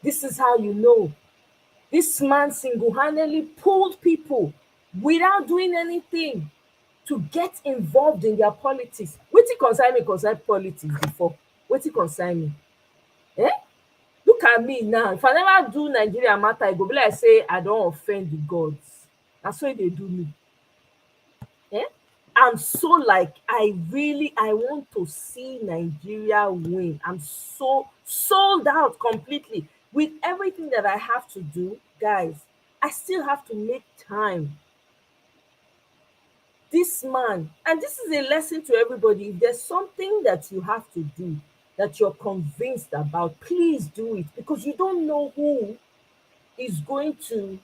This is how you know. This man single-handedly pulled people without doing anything to get involved in their politics. Wetin concern me concern politics before. Wetin concern me? Eh? Look at me now. If I never do Nigeria matter, e go be like say I don offend the gods. Na so e dey do me. Eh? I'm so like I want to see Nigeria win. I'm so sold out completely. With everything that I have to do, guys, I still have to make time. This man, and this is a lesson to everybody. If there's something that you have to do, that you're convinced about, please do it, because you don't know who is going to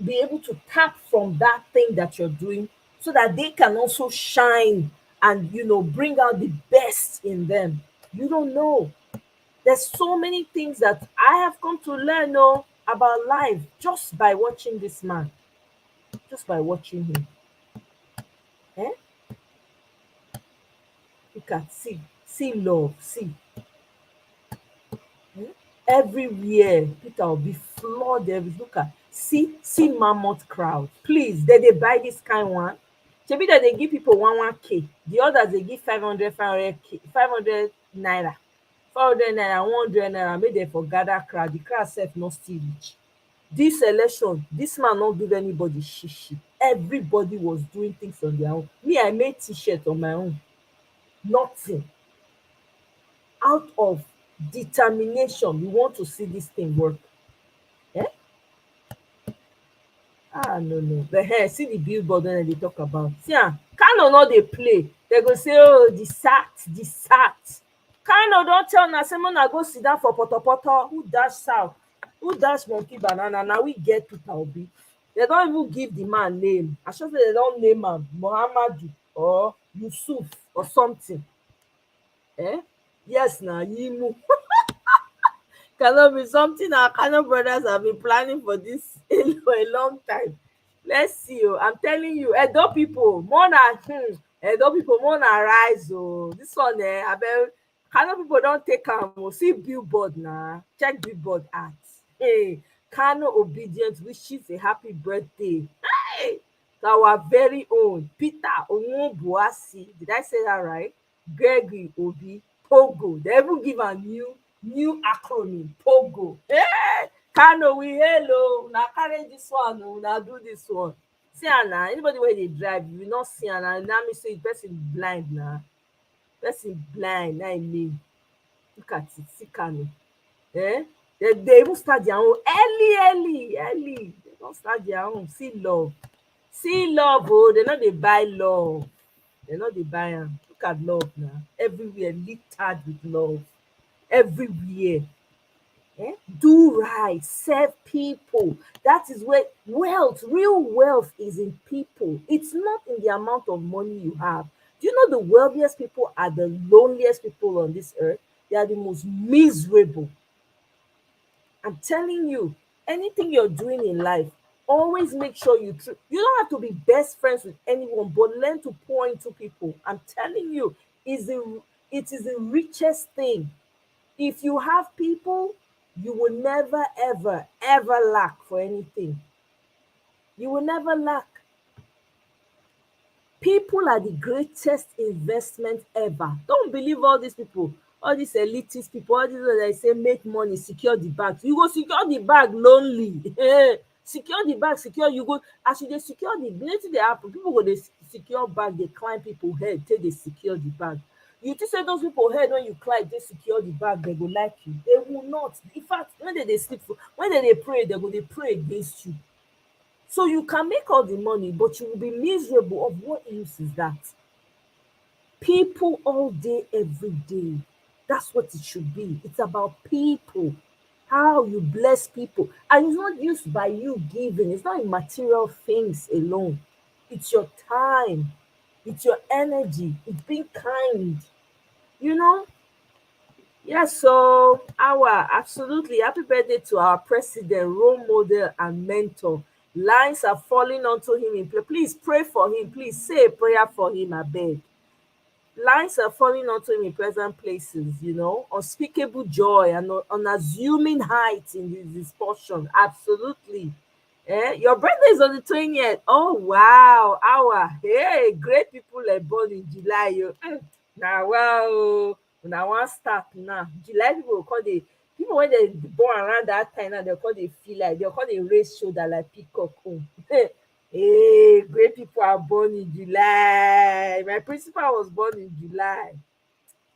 be able to tap from that thing that you're doing so that they can also shine and bring out the best in them. You don't know. There's so many things that I have come to learn about life just by watching this man, just by watching him. Eh? Look at, see love, see. Everywhere Peter will be flood. Look at, see mammoth crowd. Please, they buy this kind one. Shebi that they give people 1k, the others they give 500 500k 500 naira 400 naira 100 naira, make dem for gather crowd. The crowd sef no still reach. This election, this man not give anybody shishi. Everybody was doing things on their own. Me, I made t-shirt on my own. Nothing. Out of determination, we want to see this thing work. Eh? No. But hey, see the billboard wey dem dey talk about. See Kano no dey play. They go say, oh, the sat. Kano don tell una say una go sit down for potopoto. Who dash south? Who dash monkey banana? Now we get Peter Obi. They don't even give the man name. I sure say they don't name am Muhammadu or Yusuf or something. Eh? Yes, na Yimu. Cannot be something our Kano brothers have been planning for this for a long time. Let's see. I'm telling you, Edo people, more na rise. This one, abeg, Kano people don't take am. See billboard now. Check billboard at. Hey, Kano Obedient wishes a happy birthday. Hey, to our very own Peter Onwubuasi. Did I say that right? Gregory Obi Pogo. They even give a new acronym, Pogo. Hey, Kano, we hello. Now carry this one. Now do this one. See now, anybody where they drive, you will not see now. Now me say person blind now. Person blind. Now I mean, look at it. See Kano. Eh? They even start their own early. They don't start their own. See love, oh, they know they buy love. They know they buy am. Look at love now. Everywhere littered with love. Everywhere. Do right, serve people. That is where real wealth is in people. It's not in the amount of money you have. Do you know the wealthiest people are the loneliest people on this earth? They are the most miserable. I'm telling you, anything you're doing in life, always make sure you don't have to be best friends with anyone, but learn to pour into people. I'm telling you, it is the richest thing. If you have people, you will never, ever lack for anything. You will never lack. People are the greatest investment ever. Don't believe all these people, all these elitist people, all these ones that say make money, secure the bag. You go secure the bag lonely. Secure the bag, secure you go. As you dey secure the wetin dey happen, people go dey secure bag, dey climb people head take dey secure the bag. You think say those people head when you climb take secure the bag, they go like you? They will not. In fact, when they dey sleep, when they dey pray, they go dey pray against you. So you can make all the money, but you will be miserable. Of what use is that? People all day, every day. That's what it should be. It's about people. How you bless people. And it's not used by you giving. It's not in material things alone. It's your time. It's your energy. It's being kind. You know? Yes, so absolutely happy birthday to our president, role model, and mentor. Lines are falling onto him in play. Please pray for him. Please say a prayer for him, I beg. Lines are falling onto him in pleasant places, unspeakable joy and unassuming heights in his portion. Absolutely. Your birthday is on the 20th. Oh wow, hey, great people are born in July. Now wow, now one start now. July people call the people when they born around that time now, they call they feel like they call they raise shoulder like peacock. Hey, great people are born in July. My principal was born in July.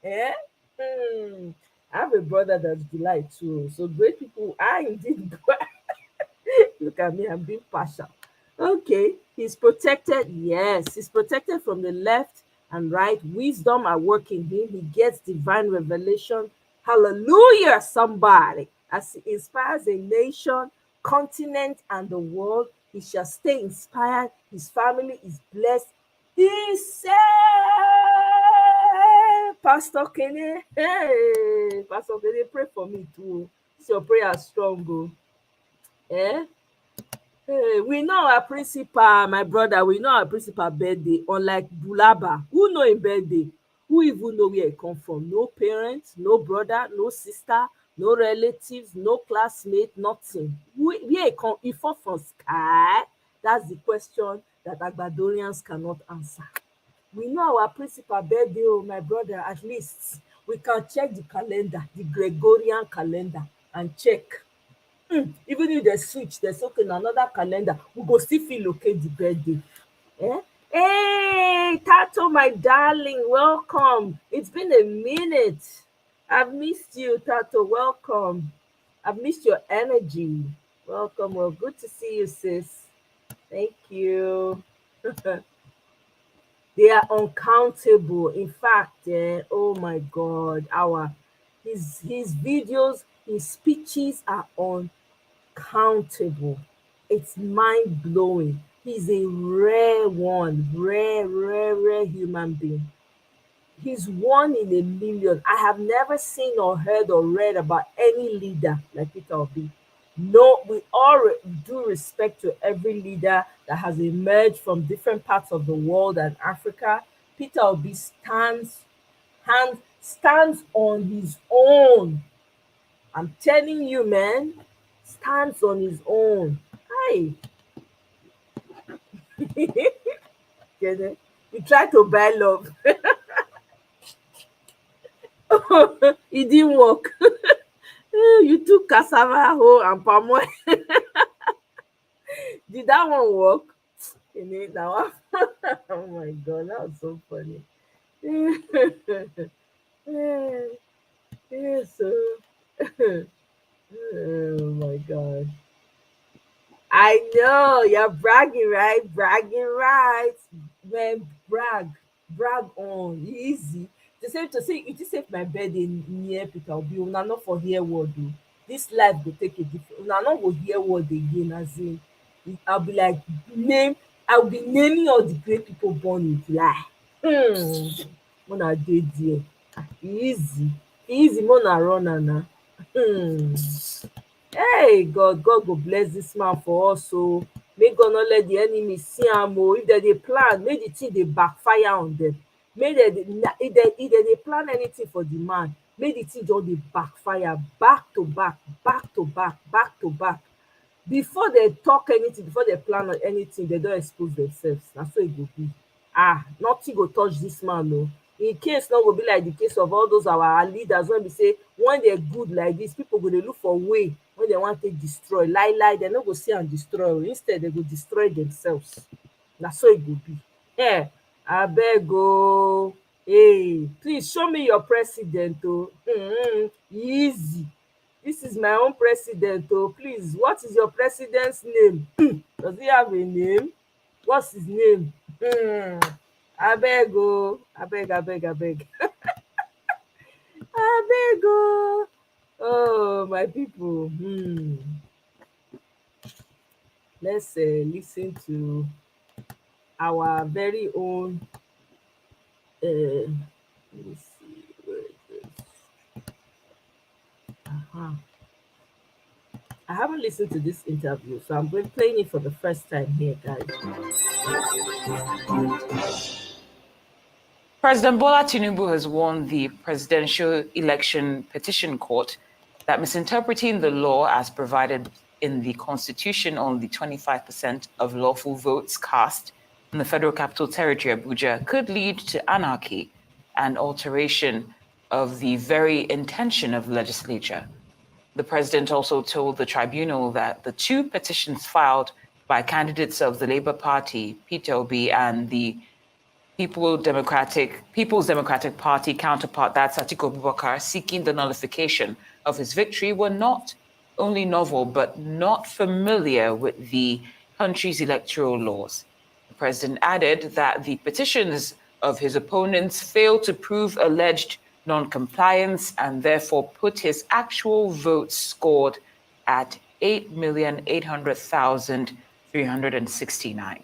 Eh? I have a brother that's July too. So great people are indeed. Look at me, I'm being partial. Okay, he's protected. Yes, he's protected from the left and right. Wisdom are working him. He gets divine revelation. Hallelujah, somebody. As he inspires a nation, continent, and the world, he shall stay inspired. His family is blessed. He said, Pastor Kenny, hey, Pastor Kenny, pray for me too. It's your prayer strong, oh. Eh? Hey, we know our principal, my brother, we know our principal birthday, unlike Bulaba. Who know him birthday? Who even know where he come from? No parents, no brother, no sister, no relatives, no classmate, nothing. Where he come? He fall from sky? That's the question that Agbadonians cannot answer. We know our principal birthday, oh, my brother, at least. We can check the calendar, the Gregorian calendar, and check. Even if they switch, there's okay na another calendar, we go still fit locate the birthday. Hey Tato, my darling, welcome. It's been a minute. I've missed you, Tato. Welcome. I've missed your energy. Welcome. Well, good to see you, sis. Thank you. They are uncountable. In fact, oh my god, his videos, his speeches are uncountable. It's mind blowing. He's a rare one, rare human being. He's one in a million. I have never seen or heard or read about any leader like Peter Obi. No, with all due respect to every leader that has emerged from different parts of the world and Africa, Peter Obi stands on his own. I'm telling you, man, stands on his own. Hi. You try to buy love. It didn't work. You took cassava hoe and palm oil. Did that one work? Now, oh my god, that was so funny. Yeah, so Oh my God. I know you're bragging, right? Bragging, right? Man, brag on, easy. The same to say, it is safe my bed in near Peter Obi. Una not for hear word o. This life go take a different. Una not go hear word again. As in, I'll be like name. I'll be naming all the great people born in July. Mona dey there. Easy. Mona run na. Hmm. Hey God go bless dis man for us o. Make God no let the enemy see am o. If dem dey plan, make the thing dey backfire on dem. Make dem dey if dem dey plan anything for the man, make the thing just dey backfire back to back. Before dem talk anything, before dem plan on anything, dem don expose themselves. Na so e go be. Nothing go touch dis man o. Im case no go be like the case of all those our leaders wey be say when dem good like dis, people go dey look for way wey dem wan take destroy. Lie dem no go see am destroy o. Instead dem go destroy themselves. Na so e go be. Abeg o. Hey, please show me your president o. Easy. Dis is my own president o. Please, what is your president's name? Does he have a name? What's his name? Abeg o. Abeg. Abeg o. Oh, my people. Let's listen to our very own. Let me see. Where is this? I haven't listened to this interview, so I'm going playing it for the first time here, guys. President Bola Tinubu has warned the Presidential Election Petition Court that misinterpreting the law as provided in the Constitution on the 25% of lawful votes cast in the Federal Capital Territory, Abuja, could lead to anarchy and alteration of the very intention of the legislature. The president also told the tribunal that the two petitions filed by candidates of the Labour Party, Peter Obi, and the People's Democratic Party counterpart, that's Atiku Abubakar, seeking the nullification of his victory, were not only novel, but not familiar with the country's electoral laws. The president added that the petitions of his opponents failed to prove alleged non-compliance and therefore put his actual votes scored at 8,800,369.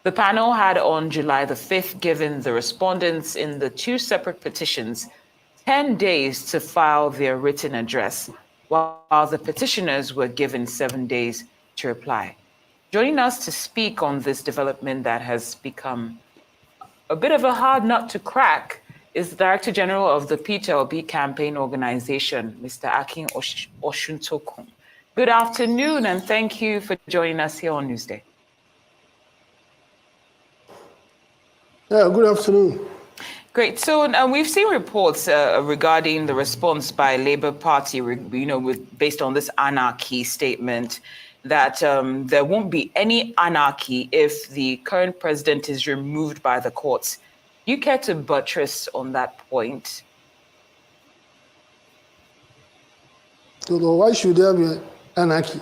The panel had on July the 5th given the respondents in the two separate petitions 10 days to file their written address, while the petitioners were given 7 days to reply. Joining us to speak on this development that has become a bit of a hard nut to crack is the Director General of the Peter Obi Campaign Organization, Mr. Akin Oshuntokun. Good afternoon, and thank you for joining us here on Newsday. Yeah, good afternoon. Great. So we've seen reports regarding the response by Labour Party, based on this anarchy statement, that there won't be any anarchy if the current president is removed by the courts. Do you care to buttress on that point? So why should there be anarchy?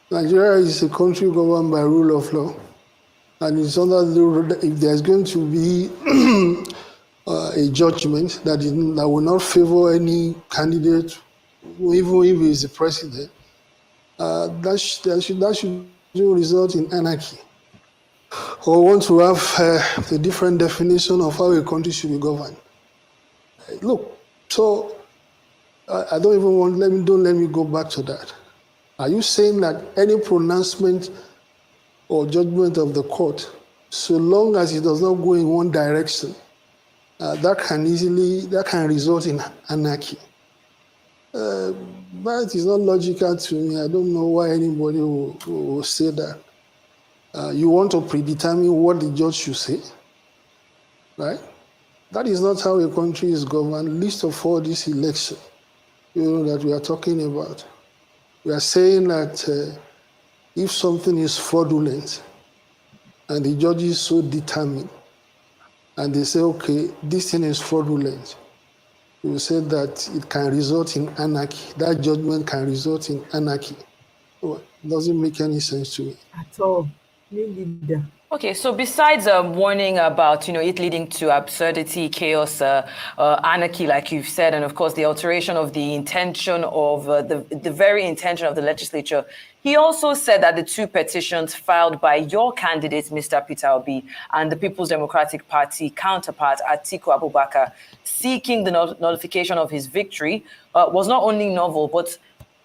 Nigeria is a country governed by rule of law. And it's under the rule that if there's going to be a judgment that will not favor any candidate, even if he's the president, that should result in anarchy. Or want to have a different definition of how a country should be governed. Look, so I don't even want. Don't let me go back to that. Are you saying that any pronouncement or judgment of the court, so long as it does not go in one direction, that can result in anarchy? That is not logical to me. I don't know why anybody will say that. You want to predetermine what the judge should say, right? That is not how a country is governed, least of all this election, that we are talking about. We are saying that if something is fraudulent and the judge is so determined and they say, okay, this thing is fraudulent, you said that it can result in anarchy. That judgment can result in anarchy. Well, it doesn't make any sense to me. At all. New leader. Okay, so besides warning about it leading to absurdity, chaos, anarchy, like you've said, and of course the alteration of the intention of the very intention of the legislature, he also said that the two petitions filed by your candidate, Mr. Peter Obi, and the People's Democratic Party counterpart, Atiku Abubakar, seeking the nullification of his victory, was not only novel, but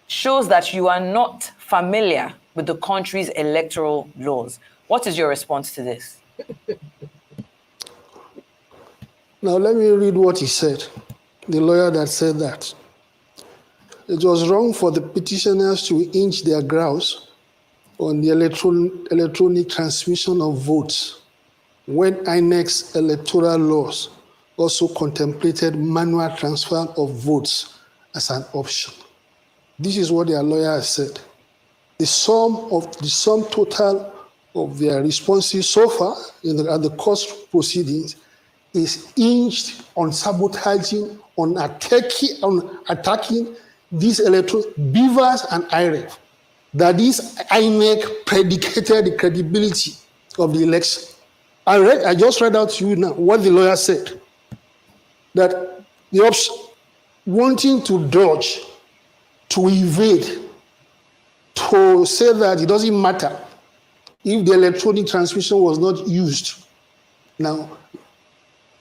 shows that you are not familiar with the country's electoral laws. What is your response to this? Now, let me read what he said, the lawyer that said that. It was wrong for the petitioners to inch their grouse on the electronic transmission of votes when INEC's electoral laws also contemplated manual transfer of votes as an option. This is what their lawyer has said. The sum total of their responses so far at the court proceedings is hinged on sabotaging, on attacking these electoral beavers and IREF. That is, INEC predicated the credibility of the election. I just read out to you now what the lawyer said. That the option wanting to dodge, to evade, to say that it doesn't matter if the electronic transmission was not used. Now,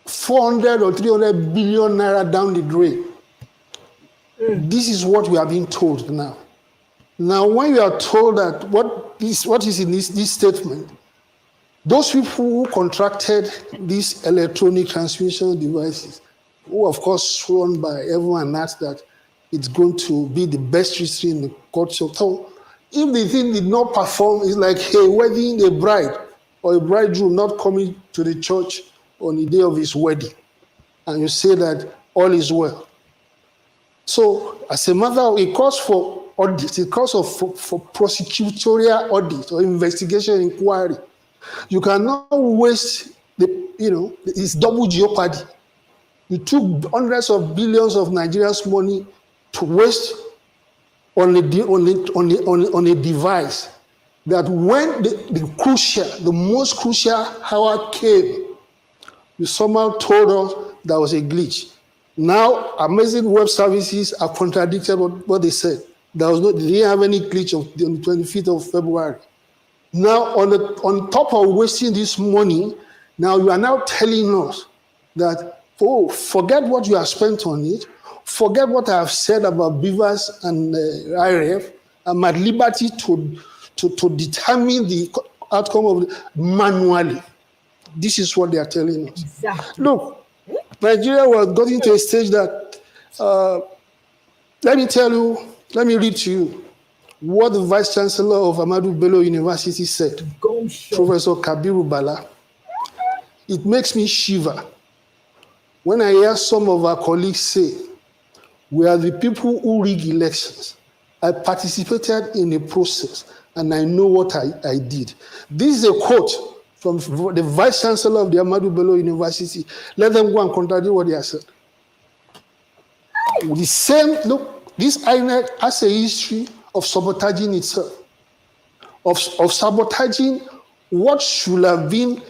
400 or 300 billion naira down the drain. This is what we are being told now. Now, when you are told that what is in this statement, those people who contracted these electronic transmission devices, who of course sworn by everyone else that it's going to be the best history in the courts of law, if the thing did not perform, it's like a wedding, a bride or a bridegroom not coming to the church on the day of his wedding, and you say that all is well. So, as a matter of, it calls for audit, it calls for prosecutorial audit or investigation inquiry. You cannot waste it's double jeopardy. You took hundreds of billions of Nigerians' money to waste on a device that when the most crucial hour came, you somehow told us there was a glitch. Now, amazing web services are contradicted what they said. They didn't have any glitch on the 25th of February. Now, on top of wasting this money, now you are now telling us that, forget what you have spent on it, forget what I have said about beavers and IRF. I'm at liberty to determine the outcome of it manually. This is what they are telling us. Exactly. Look, Nigeria was getting to a stage that, let me read to you what the Vice Chancellor of Ahmadu Bello University said, Professor Kabiru Bala. It makes me shiver when I hear some of our colleagues say, we are the people who rig elections. I participated in the process and I know what I did. This is a quote from the Vice Chancellor of the Ahmadu Bello University. Let them go and contradict what they have said. The same, look, this INEC has a history of sabotaging itself, of sabotaging what should have been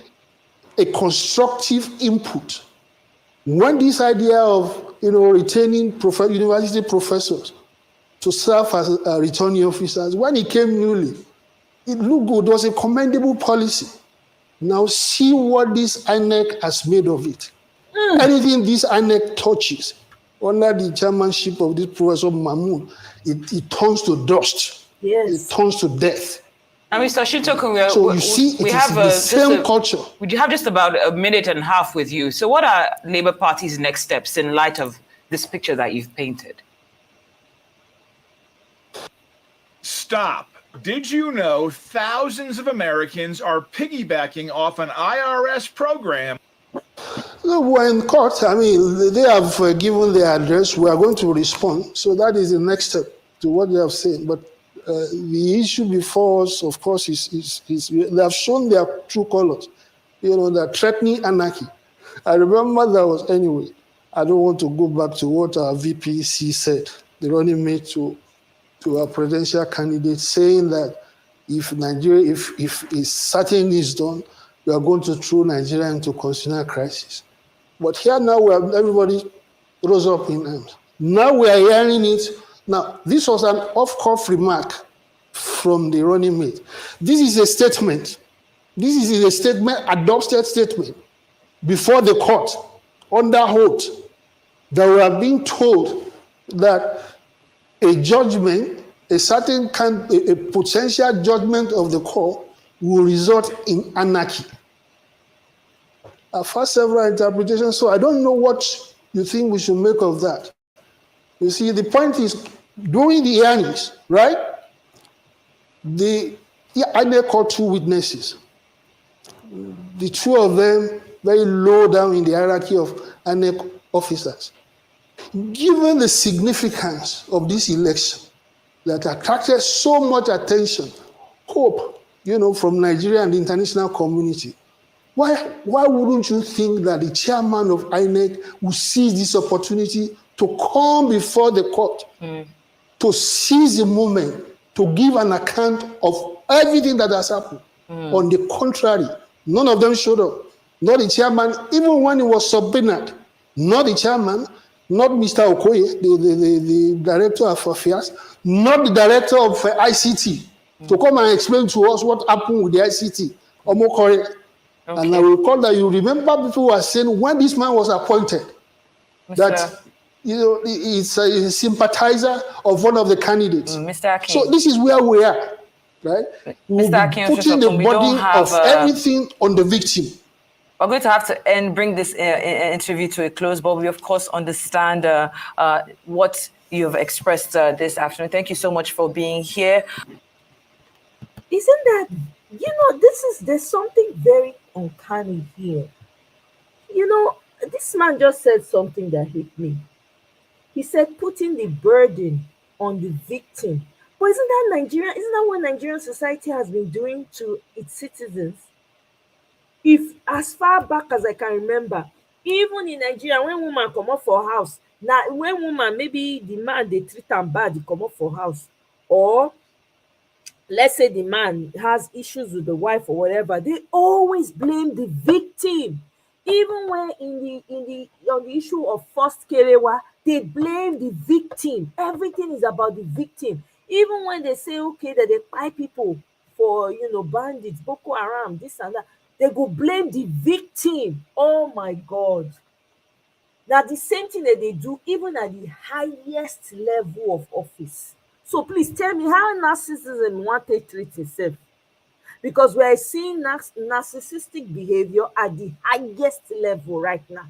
a constructive input. When this idea of retaining university professors to serve as returning officers, when it came newly, it looked good. It was a commendable policy. Now see what this INEC has made of it. Anything this INEC touches under the chairmanship of this Professor Mahmoud, it turns to dust. Yes. It turns to death. And Mr. Shintokun, So you see, it is the same culture. We have just about a minute and a half with you. So what are Labour Party's next steps in light of this picture that you've painted? Stop. Did you know thousands of Americans are piggybacking off an IRS program? No, we're in court. I mean, they have given their address. We are going to respond. So that is the next step to what they have said. But the issue before us, of course, is they have shown their true colors. They're threatening anarchy. I remember there was, anyway, I don't want to go back to what our VPC said, the running mate to our presidential candidate, saying that if Nigeria, if a certain is done, we are going to throw Nigeria into constitutional crisis. But here now, everybody rose up in arms. Now we are hearing it. Now, this was an off-cuff remark from the running mate. This is a statement. This is a statement, adopted statement, before the court, under oath, that we are being told that a judgment, a certain kind, a potential judgment of the court will result in anarchy. I've had several interpretations, so I don't know what you think we should make of that. You see, the point is, during the hearings, right, I called 2 witnesses. The 2 of them very low down in the hierarchy of INEC officers. Given the significance of this election that attracted so much attention, hope, from Nigeria and the international community, why wouldn't you think that the chairman of INEC would seize this opportunity to come before the court, to seize the moment, to give an account of everything that has happened? On the contrary, none of them showed up. Not the chairman, even when he was subpoenaed. Not the chairman, not Mr. Okoye, the director of affairs, not the director of ICT, to come and explain to us what happened with the ICT. Omokore. Okay. And I recall that you remember people were saying when this man was appointed, that he's a sympathizer of one of the candidates. Mr. Akin. So this is where we are, right? We'll be putting the burden of everything on the victim. We're going to have to bring this interview to a close, but we of course understand what you've expressed this afternoon. Thank you so much for being here. Isn't that, there's something very uncanny here. This man just said something that hit me. He said putting the burden on the victim. But isn't that what Nigerian society has been doing to its citizens? If as far back as I can remember, even in Nigeria, when woman come up for house, now when woman, maybe the man they treat am bad, they come up for house, or let's say the man has issues with the wife or whatever, they always blame the victim. Even when on the issue of forced kerewa, they blame the victim. Everything is about the victim. Even when they say, okay, that they buy people for, bandits, Boko Haram, this and that, they go blame the victim. Oh my God. Now, the same thing that they do even at the highest level of office. So please tell me how narcissism want to treat itself. Because we are seeing narcissistic behavior at the highest level right now.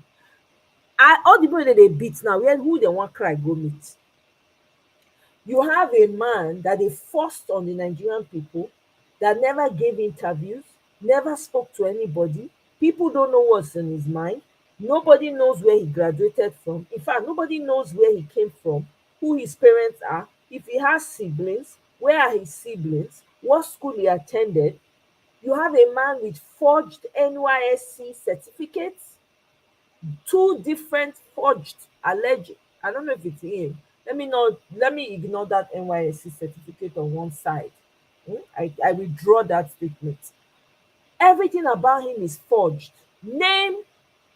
All the people that they beat now, who they want cry go meet. You have a man that they forced on the Nigerian people, that never gave interviews, never spoke to anybody. People don't know what's in his mind. Nobody knows where he graduated from. In fact, nobody knows where he came from, who his parents are, if he has siblings, where are his siblings, what school he attended. You have a man with forged NYSC certificates, 2 different forged alleged. I don't know if it's him. Let me ignore that NYSC certificate on one side. I withdraw that statement. Everything about him is forged. Name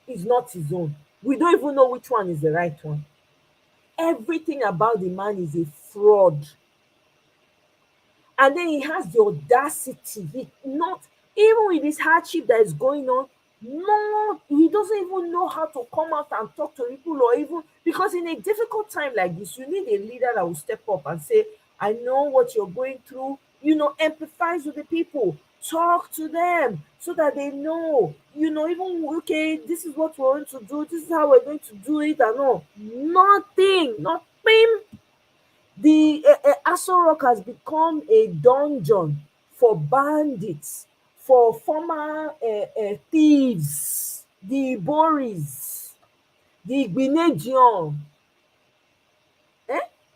is not his own. We don't even know which one is the right one. Everything about the man is a fraud. And then he has the audacity, even with this hardship that is going on, he doesn't even know how to come out and talk to people, or even, because in a difficult time like this, you need a leader that will step up and say, I know what you're going through, empathize with the people, talk to them so that they know, even, okay, this is what we're going to do, this is how we're going to do it, and all. Nothing. The Aso Rock has become a dungeon for bandits, for former thieves, the Boris, the Gbenedion.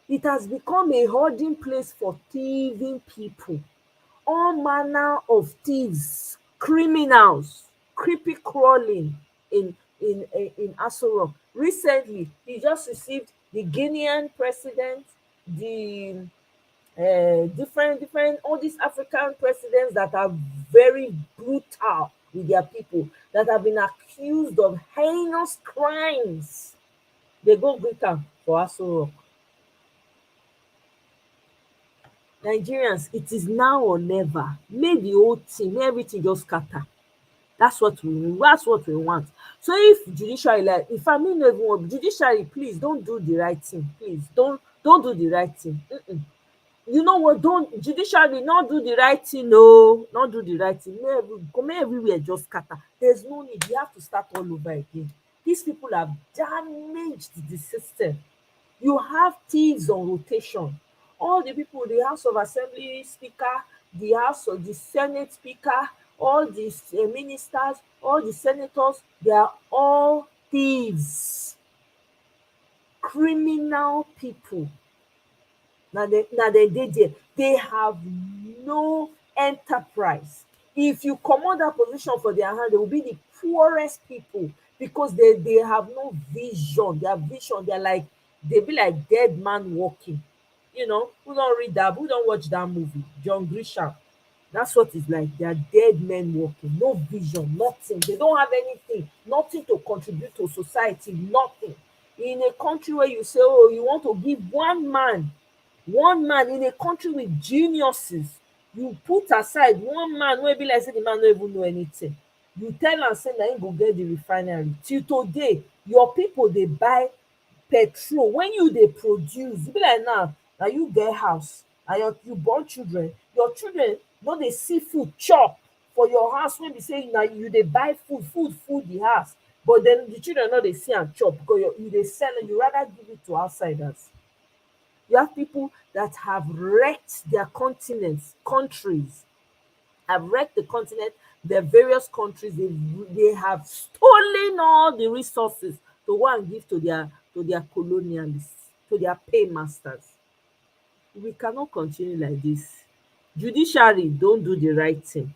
It has become a hoarding place for thieving people. All manner of thieves, criminals, creepy crawling in Aso Rock. Recently, he just received the Guinean president, the different all these African presidents that are very brutal with their people, that have been accused of heinous crimes. They go greet am for Aso Rock. Nigerians, it is now or never. Make the whole thing, make everything just scatter. That's what we want. So if judiciary, like, if I mean everyone, judiciary, please don't do the right thing. Please don't do the right thing. You know what, don't judiciary not do the right thing. No, not do the right thing. Make everywhere just scatter. There's no need. We have to start all over again. These people have damaged the system. You have thieves on rotation. All the people, the House of Assembly speaker, the House of the Senate speaker, all the ministers, all the senators, they are all thieves, criminal people. Na dem dey there. They have no enterprise. If you comot dat position for their hand, they will be the poorest people, because they have no vision. Their vision, they be like dead man walking. Who don read that, who don watch that movie, John Grisham? That's what it's like. They are dead men walking, no vision, nothing. They don't have anything, nothing to contribute to society, nothing. In a country where you say, oh, you want to give one man in a country with geniuses, you put aside one man wey be like say the man no even know anything. You tell am say na him go get the refinery. Till today, your people dey buy petrol when you dey produce. E be like now, na you get house and you born children, your children no dey see food chop for your house, wey be say na you dey buy food full the house, but then the children no dey see am chop because you dey sell it. You rather give it to outsiders. You have people that have wrecked their continents, countries, have wrecked the continent, their various countries. They have stolen all the resources to go and give to their colonialists, to their paymasters. We cannot continue like this. Judiciary don't do the right thing.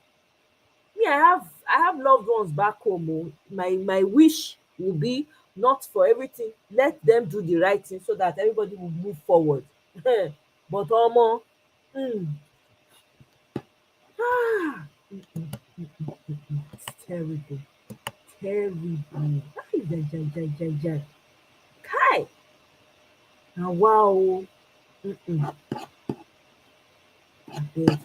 Me, I have loved ones back home. Oh. My wish will be not for everything. Let them do the right thing so that everybody will move forward. But omo, ah, it's terrible, terrible. Ay, jai, jai, jai, jai, jai. Kai, na wow. Abeg.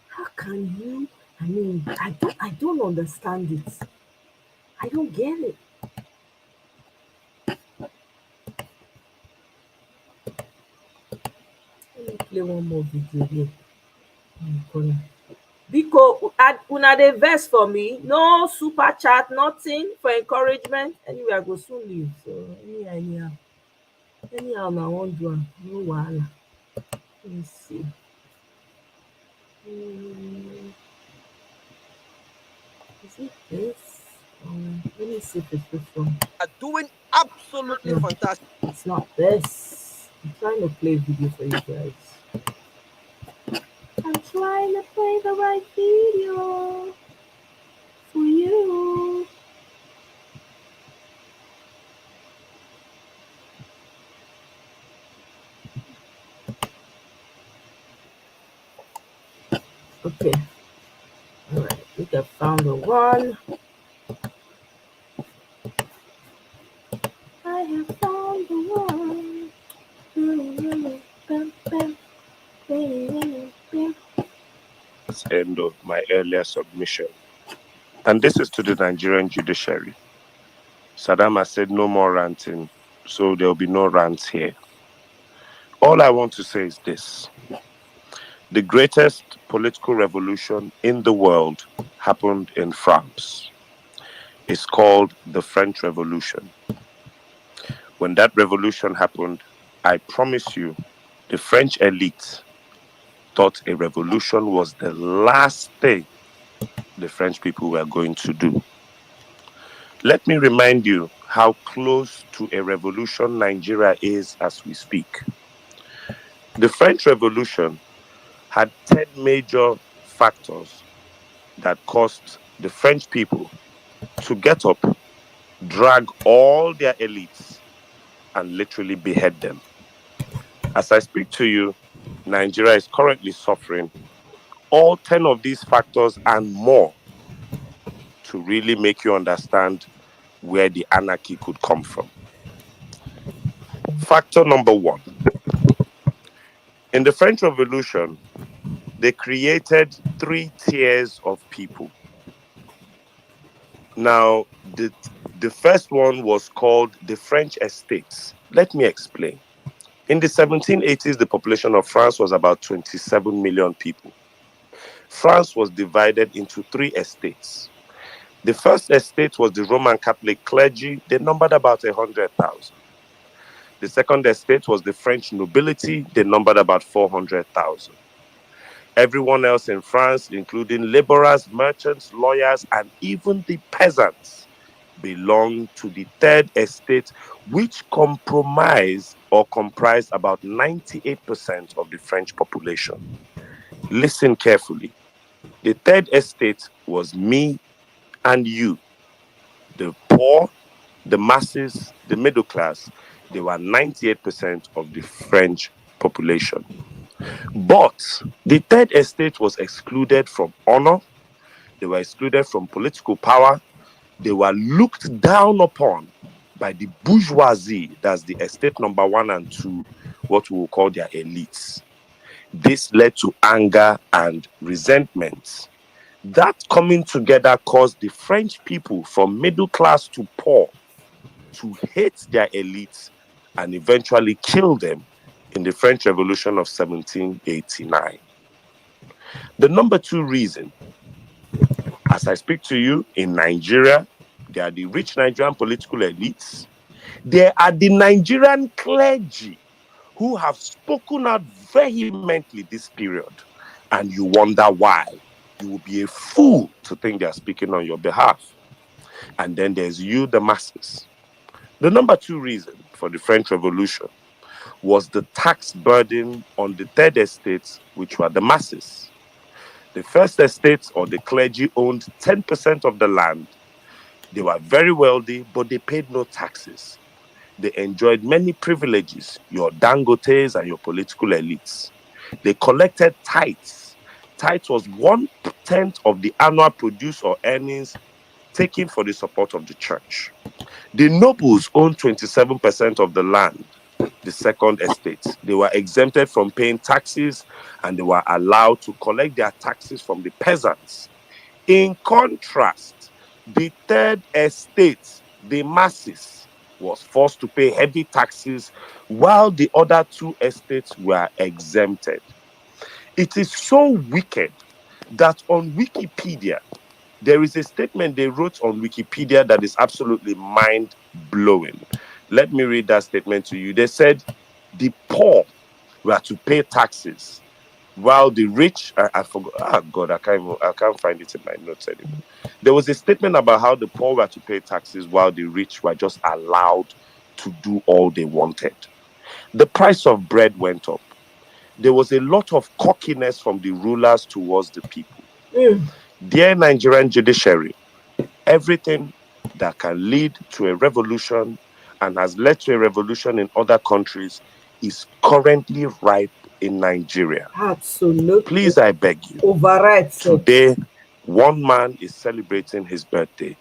How can you? I mean, I don't understand it. I don't get it. Let me play one more video here. Biko, una dey vex for me. No super chat, nothing for encouragement. Anyway, I go soon leave. So anyhow na I wan do am. No wahala. Let me see. Is it this? Let me see if it's this one. Are doing absolutely No, fantastic. it's not this. I'm trying to play video for you guys. I'm trying to play the right video for you. Okay. All right. I think I found the one. I have found the one. That's the end of my earlier submission. And this is to the Nigerian judiciary. Saddam has said no more ranting, so there'll be no rants here. All I want to say is this. The greatest political revolution in the world happened in France. It's called the French Revolution. When that revolution happened, I promise you, the French elite thought a revolution was the last thing the French people were going to do. Let me remind you how close to a revolution Nigeria is as we speak. The French Revolution had 10 major factors that caused the French people to get up, drag all their elites, and literally behead them. As I speak to you, Nigeria is currently suffering all 10 of these factors and more to really make you understand where the anarchy could come from. Factor number one. In the French Revolution, they created 3 tiers of people. Now, the first one was called the French estates. Let me explain. In the 1780s, the population of France was about 27 million people. France was divided into 3 estates. The first estate was the Roman Catholic clergy. They numbered about 100,000. The second estate was the French nobility. They numbered about 400,000. Everyone else in France, including laborers, merchants, lawyers, and even the peasants, belonged to the third estate, which comprised about 98% of the French population. Listen carefully. The third estate was me and you, the poor, the masses, the middle class. They were 98% of the French population. But the third estate was excluded from honor. They were excluded from political power. They were looked down upon by the bourgeoisie. That's the estate number 1 and 2, what we will call their elites. This led to anger and resentment. That coming together caused the French people from middle class to poor to hate their elites and eventually kill them in the French Revolution of 1789. The number 2 reason, as I speak to you, in Nigeria, they are the rich Nigerian political elites. They are the Nigerian clergy who have spoken out vehemently this period. And you wonder why. You will be a fool to think they are speaking on your behalf. And then there's you, the masses. The number 2 reason for the French Revolution was the tax burden on the third estates, which were the masses. The first estate, or the clergy, owned 10% of the land. They were very wealthy, but they paid no taxes. They enjoyed many privileges, your Dangotes and your political elites. They collected tithes. Tithes was 1/10 of the annual produce or earnings taken for the support of the church. The nobles owned 27% of the land, the second estate. They were exempted from paying taxes and they were allowed to collect their taxes from the peasants. In contrast, the third estate, the masses, was forced to pay heavy taxes while the other 2 estates were exempted. It is so wicked that on Wikipedia, there is a statement they wrote on Wikipedia that is absolutely mind-blowing. Let me read that statement to you. They said the poor were to pay taxes while the rich, I forgot, God, I can't find it in my notes anymore. There was a statement about how the poor were to pay taxes while the rich were just allowed to do all they wanted. The price of bread went up. There was a lot of cockiness from the rulers towards the people. Dear Nigerian Judiciary, everything that can lead to a revolution and has led to a revolution in other countries is currently ripe in Nigeria. Absolutely. Please, I beg you. Override. Today, one man is celebrating his birthday.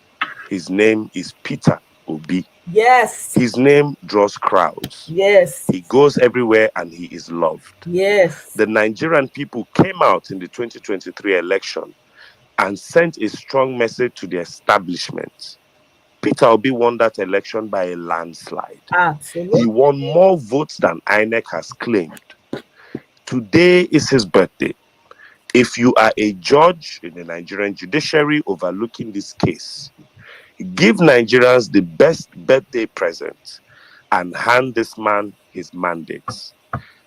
His name is Peter Obi. Yes. His name draws crowds. Yes. He goes everywhere and he is loved. Yes. The Nigerian people came out in the 2023 election and sent a strong message to the establishment. Peter Obi won that election by a landslide. Absolutely. He won more votes than INEC has claimed. Today is his birthday. If you are a judge in the Nigerian judiciary overlooking this case, give Nigerians the best birthday present and hand this man his mandates.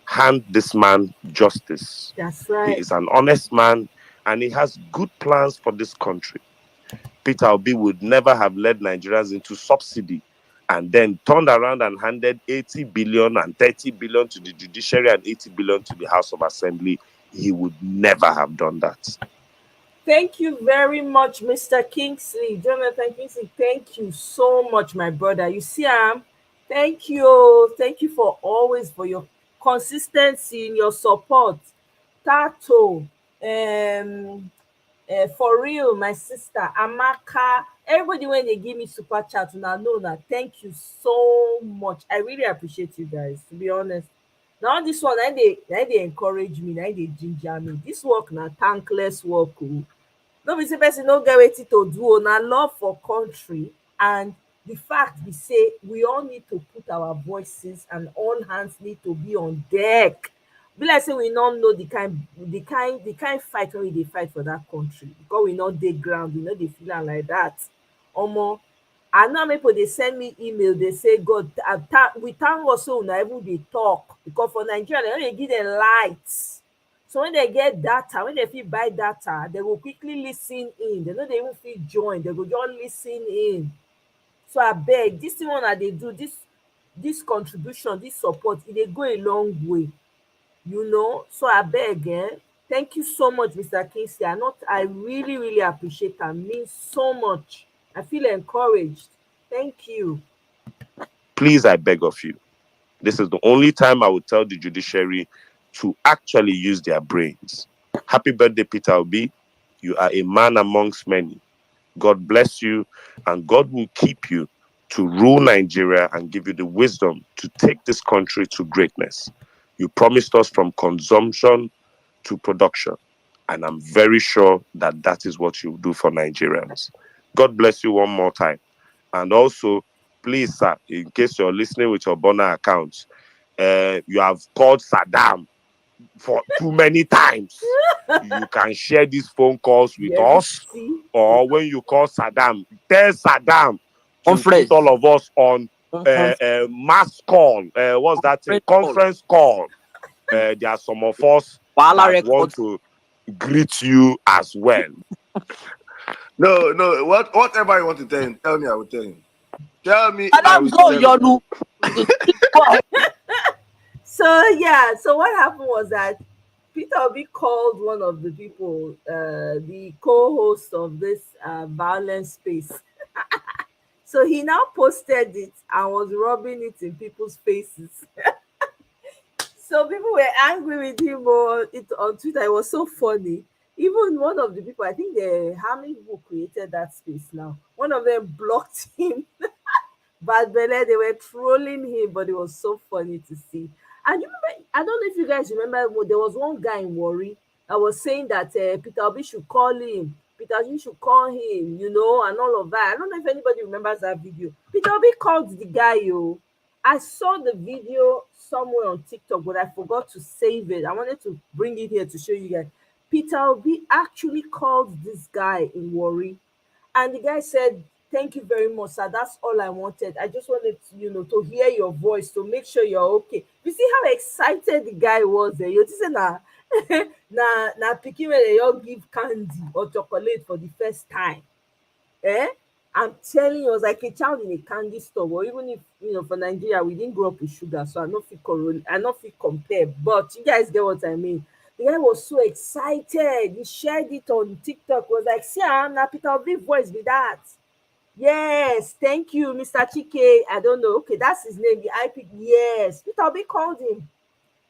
Hand this man justice. That's right. He is an honest man and he has good plans for this country. Peter Obi would never have led Nigerians into subsidy and then turned around and handed 80 billion and 30 billion to the judiciary and 80 billion to the House of Assembly. He would never have done that. Thank you very much, Mr. Kingsley. Jonathan Kingsley, thank you so much, my brother. You see, thank you. Thank you for always for your consistency in your support. Tato, for real, my sister, Amaka, everybody when they give me super chat, now know that. Thank you so much. I really appreciate you guys, to be honest. Now this one, they encourage me, now they ginger me. This work na thankless work. Oh. No be say person no get wetin to do o, na love for country. And the fact be say we all need to put our voices and all hands need to be on deck. Be like say we no know the kind fight wey we dey fight for that country, because we no dey ground, we no dey feel am like that. Omo, I know pipo dey send me email dey say God, we thank God say una even dey talk, because for Nigeria dem no dey give dem light. So when they get data, when they fit buy data, they go quickly lis ten in. They no dey even fit join, they go just lis ten in. So abeg, dis thing una dey do, dis contribution, dis support, e dey go a long way, you know. So abeg, thank you so much, Mr. Kingsley. I really really appreciate am, mean so much. I feel encouraged. Thank you. Please, I beg of you. This is the only time I will tell the judiciary to actually use their brains. Happy birthday, Peter Obi. You are a man amongst many. God bless you, and God will keep you to rule Nigeria and give you the wisdom to take this country to greatness. You promised us from consumption to production, and I'm very sure that that is what you will do for Nigerians. God bless you one more time. And also, please, sir, in case you're listening with your Bona account, you have called Saddam for too many times. You can share these phone calls with us, or when you call Saddam, tell Saddam to put all of us on mass call. What's that thing? Conference call. There are some of us that want to greet you as well. No, whatever you want to tell him, tell me, I will tell him. Tell me, I Adam, will go, tell him. Yonu. So what happened was that Peter Obi called one of the people, the co-host of this violence space. So he now posted it and was rubbing it in people's faces. So people were angry with him on Twitter. It was so funny. Even one of the people, I think how many people created that space now? One of them blocked him. Bad Belle, they were trolling him, but it was so funny to see. And you remember, I don't know if you guys remember, there was one guy in Warri that was saying that Peter Obi should call him. Peter Obi should call him, you know, and all of that. I don't know if anybody remembers that video. Peter Obi called the guy, yo. I saw the video somewhere on TikTok, but I forgot to save it. I wanted to bring it here to show you guys. Peter Obi actually called this guy in Warri, and the guy said, "Thank you very much, sir. That's all I wanted. I just wanted to, to hear your voice, to make sure you're okay." You see how excited the guy was there. You see, na pikin wey dey all give candy or chocolate for the first time. I'm telling you, it was like a child in a candy store. Or even if for Nigeria, we didn't grow up with sugar, so I not fit compare. But you guys get what I mean. The guy was so excited. He shared it on TikTok. Was like, "See, na Peter Obi voice be that." Yes, thank you, Mr. Chike. I don't know. Okay, that's his name. The IP. Yes, Peter Obi called him.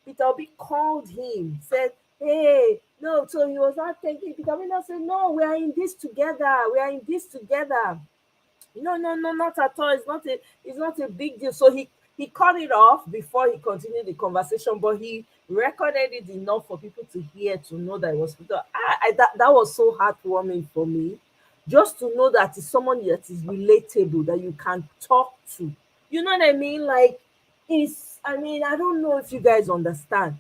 Peter Obi called him. Said, "Hey, no." So he was not thinking. Peter Obi now said, "No, we are in this together. We are in this together." No, not at all. It's not a big deal. So he cut it off before he continued the conversation, but he recorded it enough for people to hear, to know that it was Peter. That was so heartwarming for me, just to know that it's someone that is relatable, that you can talk to. You know what I mean? Like, I don't know if you guys understand.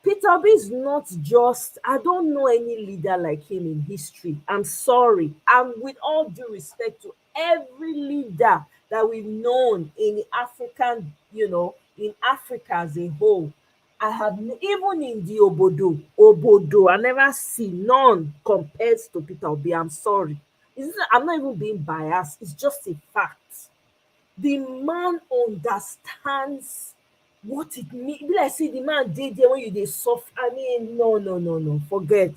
Peter Obi is not just, I don't know any leader like him in history. I'm sorry. And with all due respect to every leader that we've known in the African, in Africa as a whole, even in the Obodo, I never see none compares to Peter Obi. I'm sorry. I'm not even being biased. It's just a fact. The man understands what it means. Be like say the man dey there when you dey suffer. No, forget.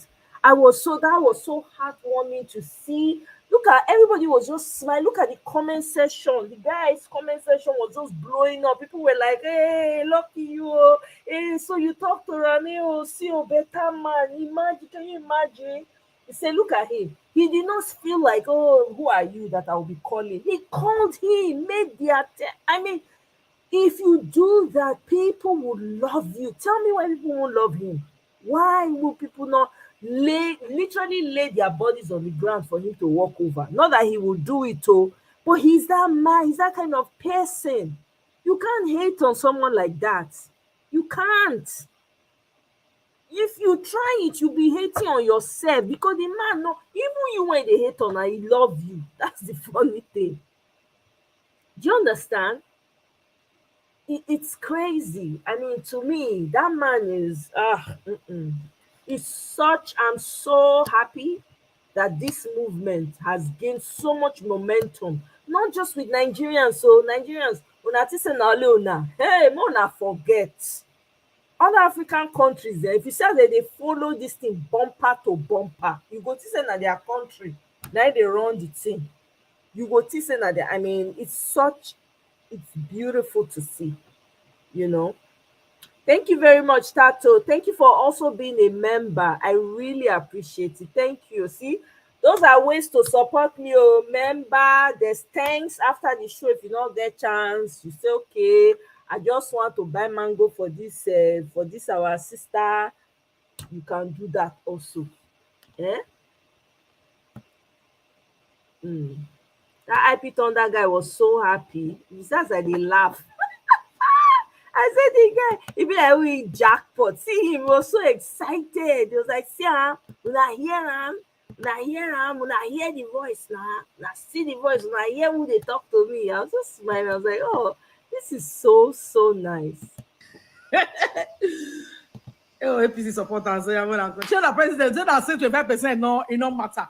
that was so heartwarming to see. Look at everybody was just smiling. Look at the comment section. The guys' comment section was just blowing up. People were like, "Hey, lucky you! Oh. Hey, so you talk to Rani? Oh, see, oh, better man. Imagine, can you imagine?" He said, "Look at him. He did not feel like, oh, who are you that I will be calling?" He called him, made the attempt. I mean, if you do that, people would love you. Tell me why people won't love him. Why will people not literally lay their bodies on the ground for him to walk over? Not that he will do it, oh, but he's that man, he's that kind of person. You can't hate on someone like that. You can't. If you try it, you'll be hating on yourself because the man, no, even you when they hate on, he love you. That's the funny thing. Do you understand? It's crazy. I mean, to me, that man is it's such. I'm so happy that this movement has gained so much momentum, not just with Nigerians. So Nigerians, una think say na only una. Hey, more una forget. Other African countries, if you say that they follow this thing bumper to bumper, you go think say na their country, now they run the thing. You go think say na their. I mean, it's beautiful to see, you know. Thank you very much, Tato. Thank you for also being a member. I really appreciate it. Thank you. See, those are ways to support me. Oh, member, there's thanks after the show. If you don't get chance, you say, okay, I just want to buy mango for this our sister. You can do that also. Eh? That IP Thunder guy was so happy. He starts like they laugh. I said the guy, he be like we jackpot. See him, he was so excited. He was like, see when I hear him, when I hear the voice now, when I see the voice, when I hear who they talk to me. I was just smiling. I was like, oh, this is so nice. Oh, APC supporters, so I'm gonna go. The president, they don't say 25%, no, it don't matter.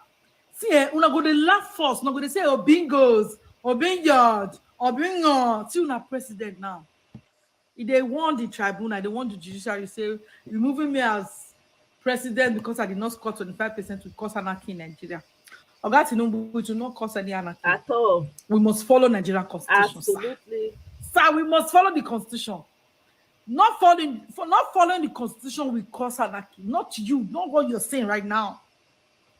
See, una go dey laugh first, no go dey say, oh, bingos, or bingyard, or bingo. See, una president now. If they want the tribunal, they want the judiciary, say, removing me as president because I did not score 25% to cause anarchy in Nigeria. Oga Tinubu, we do not cause any anarchy. At all. We must follow Nigerian constitution. Absolutely. Sir, we must follow the constitution. Not following the constitution will cause anarchy. Not you, not what you're saying right now.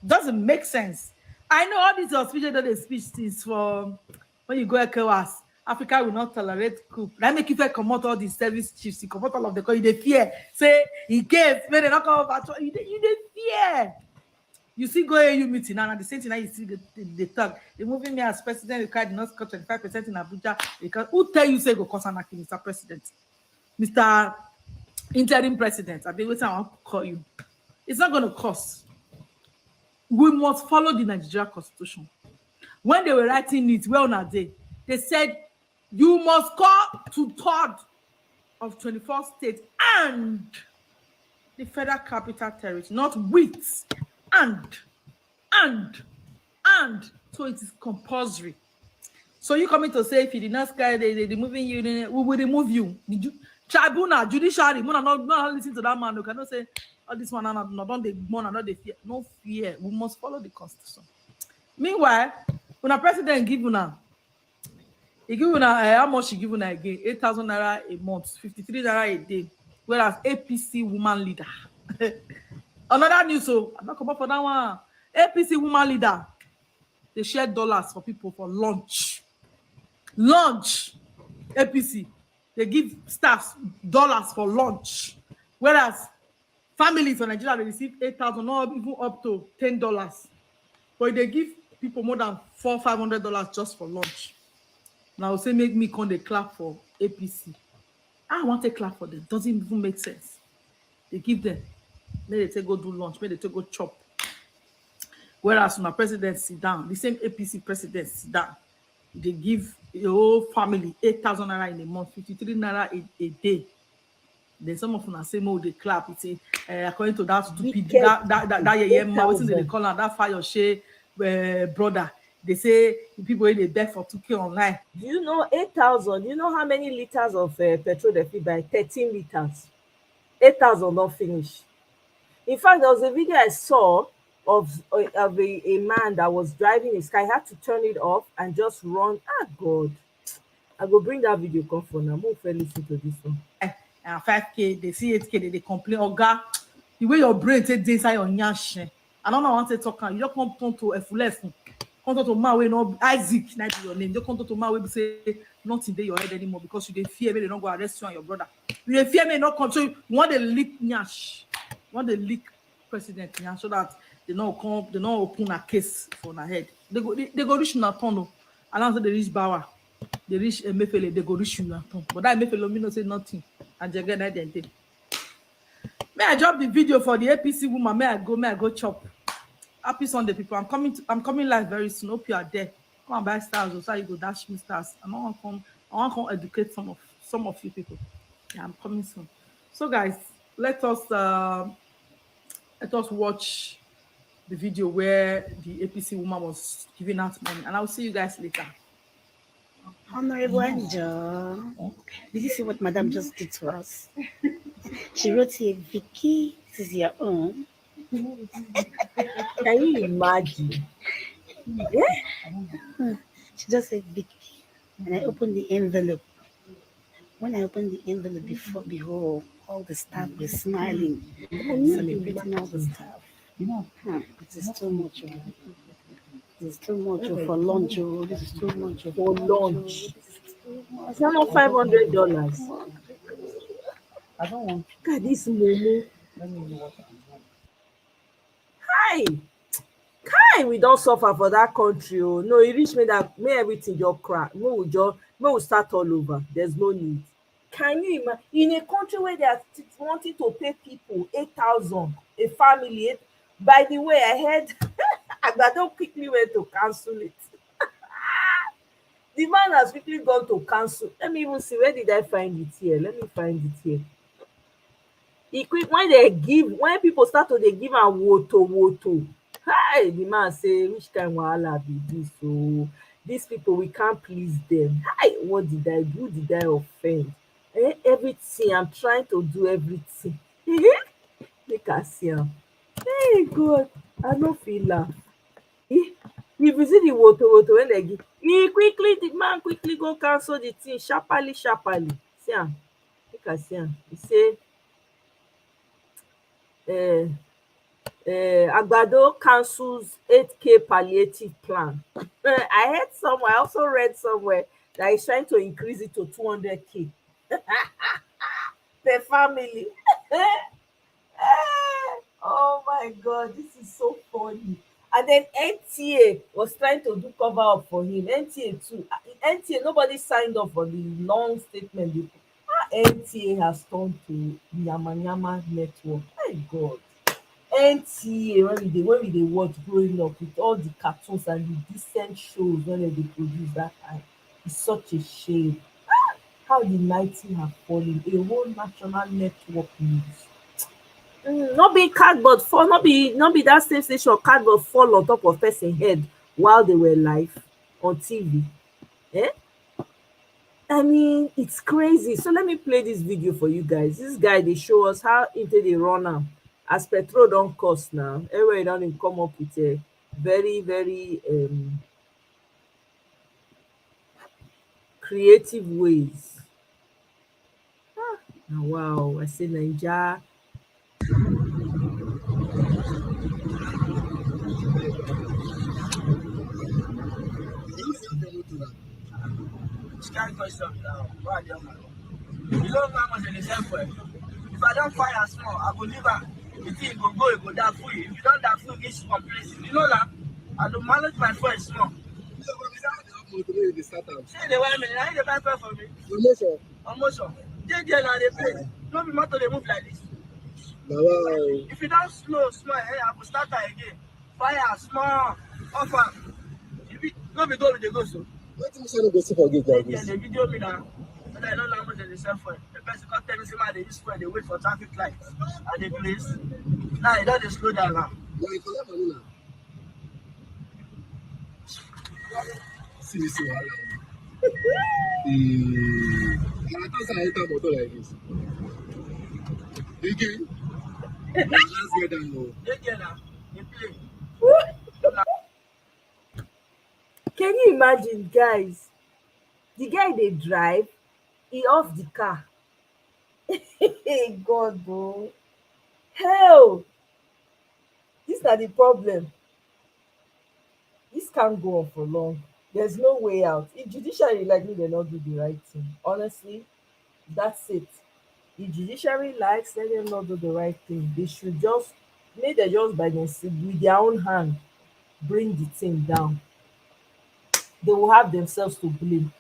Doesn't make sense. I know all these speeches that they speech things for when you go Ecowas. Africa will not tolerate coup. That make you come out all the service chiefs. You come out all of the call. You dey fear. Say in case when they not come over, you dey fear. You see go AU meeting now, and the same thing now you see the talk. They moving me as president required not score 25% in Abuja. Because who tell you say go cause anarchy, Mr. President, Mr. Interim President? I be waiting. I want to call you. It's not going to cost. We must follow the Nigerian constitution. When they were writing it, well, on a day, they said you must call to third of 24 states and the federal capital territory, not with, and. So it is compulsory. So you coming to say if you did not sky, they removing you, we will remove you. Tribunal, judiciary, not listen to that man. You cannot say, oh, this one, no, don't they mourn, not they fear. No fear. We must follow the constitution. Meanwhile, when a president give una, he give una how much he give una again? 8,000 naira a month, 53 naira a day. Whereas APC woman leader. Another news, so I'm not come up for that one. APC woman leader, they share dollars for people for lunch. APC, they give staff dollars for lunch. Whereas families in Nigeria, they receive 8,000, not even up to $10. But they give people more than $400-500 just for lunch. Now, say make me come they clap for APC. I want to clap for them. Doesn't even make sense. They give them. Maybe they take go do lunch. Maybe they take go chop. Whereas my president sit down, the same APC president sit down. They give the whole family 8,000 naira in a month, 53 naira a day. Then some of them say more they clap. It's according to that stupid that they call that fire share brother. They say people they beg for 2K online. Do you know 8,000? Do you know how many liters of petrol they feed by? 13 liters. 8,000 not finish. In fact, there was a video I saw of a man that was driving his car. He had to turn it off and just run. Ah, God. I go bring that video come for now. More listen to this one. And 5K, they see 8K, they complain. Oga, the way your brain take inside your nyash. I don't know what to talk. You don't come turn to a full lesson. Come turn to man wey no Isaac, not your name. You don't come to man wey say nothing in your head anymore because you dey fear me they don't go arrest you and your brother. You dey fear me not come. So you want to leak nyash. You want to leak president nyash so that they don't come, they don't open a case for their head. They go reach na tunnel. And after they reach Bauer. They reach Emefiele, they go reach you. But that Emefiele me no say nothing. And Jege na dem dey. May I drop the video for the APC woman? May I go chop. Happy Sunday, people. I'm coming live very soon. Hope you are there. Come and buy stars, so you go dash me stars. I want to come educate some of you people. Yeah, I'm coming soon. So guys, let us watch the video where the APC woman was giving out money, and I'll see you guys later. Honorable Angel, did you see what Madam just did to us? She wrote here, Vicky, this is your own. Can you imagine? Yeah? She just said Vicky, and I opened the envelope. When I opened the envelope behold, all the staff were smiling, celebrating all the staff. It is too much. This is too much for lunch. This is too much for lunch. It's not $500. I don't want. Look at this momo. Hi, we don't suffer for that country. Oh. No, it reached me that may everything just crack. We start all over. There's no need. Can you imagine in a country where they are wanting to pay people 8,000 a family? By the way, I heard Agbadon quickly went to cancel it. The man has quickly gone to cancel. Let me even see, where did I find it here? Let me find it here. When people start to give a woto. Hi, the man say, which kind of wahala be this? So these people, we can't please them. Hi, what did I do? Who did I offend? Everything. I'm trying to do everything. Make us see. Hey God, I don't feel laugh. If you see the woto when they give, the man quickly go cancel the thing sharply. See am, make I see am. He say, Agbado cancels 8K palliative plan. I also read somewhere that he's trying to increase it to 200K per family. Oh my God, this is so funny. And then NTA was trying to do cover up for him. NTA too. NTA, nobody signed up for the long statement. NTA has turned to Nyama network. My God. NTA, when we watch growing up with all the cartoons and the decent shows when they produce that time, it's such a shame. How the mighty have fallen. A whole national network news. Not be cardboard fall, not be that same station cardboard fall on top of person head while they were live on TV. I mean, it's crazy. So let me play this video for you guys. This guy, they show us how into the run am as petrol don't cost now. Everywhere don't come up with a very, very creative ways. Wow, I say Naija. You don't know how much they sell for it. If I don't fire small, I go leave her. The thing go go down for you. If you don't that food, it's complacent. You know that? I don't manage my phone small. Say the way I mean, I need to buy phone for me. Almost. JJ now they pay. Don't be motor they move like this. If you don't slow, small, I will start her again. Fire small, offer. If you don't be go with the go so. What do you say go see for gate like this? The video me now. I don't know how much they sell for it. The person come tell me say they use for they wait for traffic lights at the place. Now it doesn't slow down now. You collect money now. See this one. I thought I enter motor like this. Again. Can you imagine, guys? The guy they drive, he off the car. Hey God, bro. Hell, this not the problem. This can't go on for long. There's no way out. If judiciary like me, they not do the right thing. Honestly, that's it. If judiciary likes, let them not do the right thing. They should just make they just by themselves with their own hand bring the thing down. They will have themselves to blame.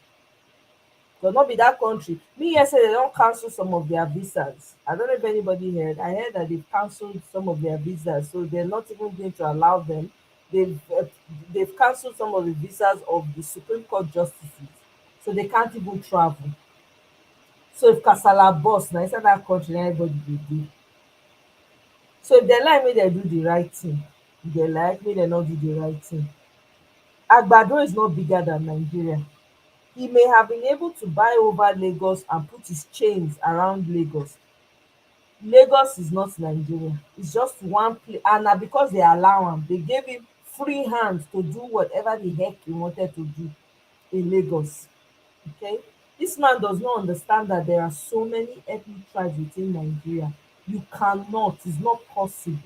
But not be that country. Me yesterday they don't cancel some of their visas. I don't know if anybody heard. I heard that they've cancelled some of their visas, so they're not even going to allow them. They've cancelled some of the visas of the Supreme Court justices, so they can't even travel. So if kasala burst na inside that country, na everybody dey do. So if they like make dem do the right thing, if they like make dem not do the right thing. Agbado is not bigger than Nigeria. He may have been able to buy over Lagos and put his chains around Lagos. Lagos is not Nigeria. It's just one place, and na because they allow am. They gave him free hand to do whatever the heck he wanted to do in Lagos. Okay? This man does not understand that there are so many ethnic tribes within Nigeria. You cannot, it's not possible.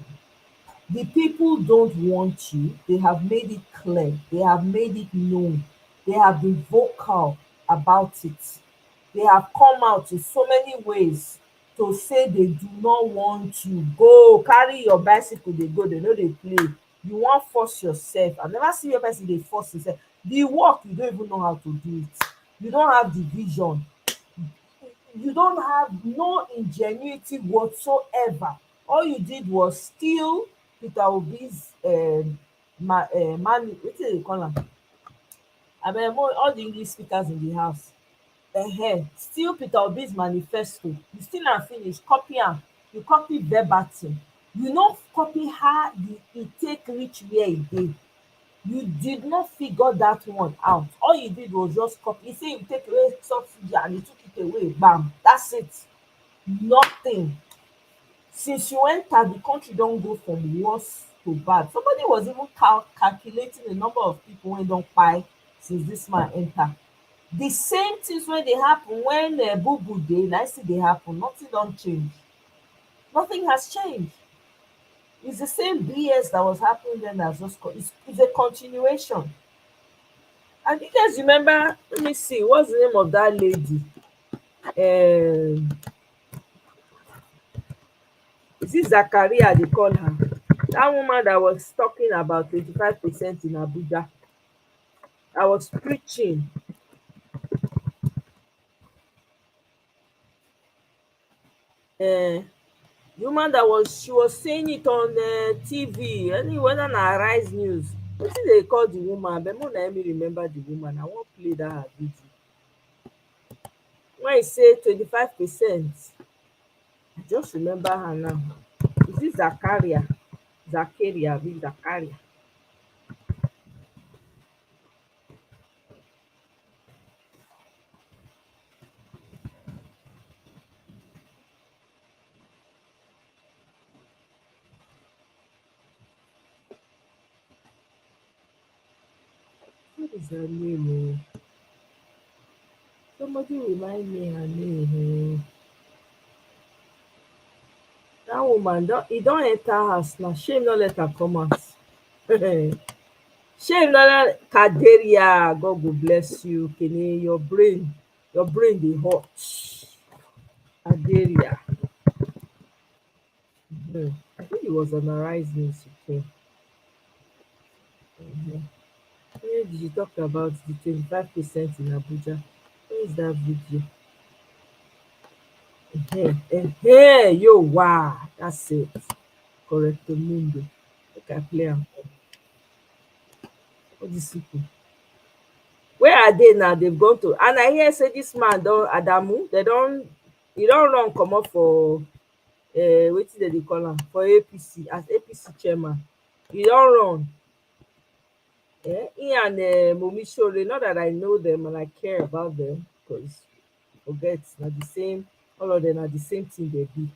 The people don't want you. They have made it clear. They have made it known. They have been vocal about it. They have come out in so many ways to say they do not want you. Go carry your bicycle, they go, they know they play. You wan force yourself. I never see your person dey force yourself. The work, you don't even know how to do it. You don't have the vision. You don't have no ingenuity whatsoever. All you did was steal Peter Obi's wetin dey call am, abeg all the English speakers in the house, steal Peter Obi's manifesto. You steal am finish, copy am. You copy verbatim. You no copy how e take reach where e dey. You did not figure that one out. All you did was just copy. You say you take away subsidy and you took it away, bam, that's it. Nothing. Since you enter, the country don go from worse to bad. Somebody was even calculating the number of people wey don kpai since this man enter. The same things wey dey happen when bubu dey, na still dey happen. Nothing don change. Nothing has changed. It's the same BS that was happening then as just it's a continuation. And you guys remember, let me see, what's the name of that lady? Is it Zakaria they call her? That woman that was talking about 25% in Abuja. I was preaching. The woman that she was saying it on TV, whether na Rise News. Wetin they call the woman? But more let me remember the woman. I won't play that her video. When I say 25%, I just remember her now. Is it Zakaria? Zakaria, big Zakaria. What is her name? Somebody remind me her name. That woman, don't enter house now. Shame not let her come out. Shame not let Kaderia. God go bless you. Kene, your brain dey hot. Kaderia. I think it was on Arise News. Okay. Where did you talk about the 25% in Abuja? Where is that video? Yo, wow, that's it. Correcto mundo. Make I play am. All these people. Where are they now? They've gone to, and I hear say this man don Adamu, he don run comot for wetin dem dey call am, for APC as APC chairman. He don run. He and Momisore, not that I know them and I care about them, because forget na the same, all of them are the same thing they be.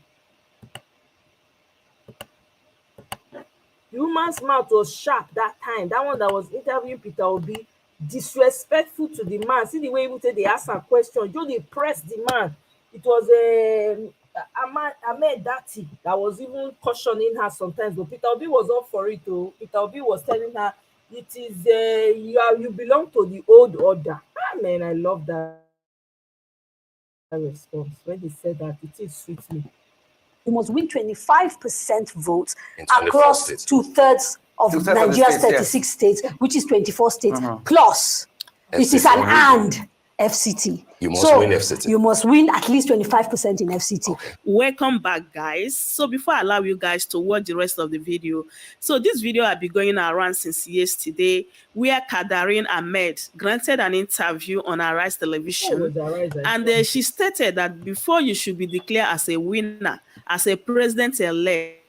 The woman's mouth was sharp that time. That one that was interviewing Peter Obi, disrespectful to the man. See the way even say they ask her question, just they press the man. It was Ahmed Dati that was even cautioning her sometimes, but Peter Obi was up for it too. Peter Obi was telling her, it is you belong to the old order. Ah man, I love that response when he said that. It is sweet me. You must win 25% votes across 2/3 of Nigeria's 36 states, which is 24 states, plus it is an and FCT. You must win FCT. You must win at least 25% in FCT. Okay. Welcome back, guys. So before I allow you guys to watch the rest of the video, so this video has been going around since yesterday, where Kadarin Ahmed granted an interview on Arise Television, and she stated that before you should be declared as a winner, as a president-elect,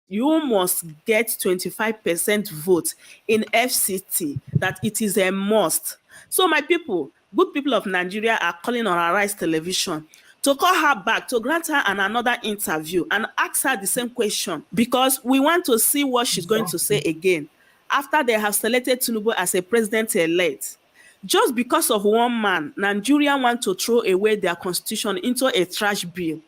you must get 25% vote in FCT, that it is a must. So my people, good people of Nigeria are calling on Arise Television to call her back, to grant her another interview and ask her the same question, because we want to see what she's going to say again after they have selected Tinubu as a president-elect. Just because of one man, Nigeria want to throw away their constitution into a trash bin.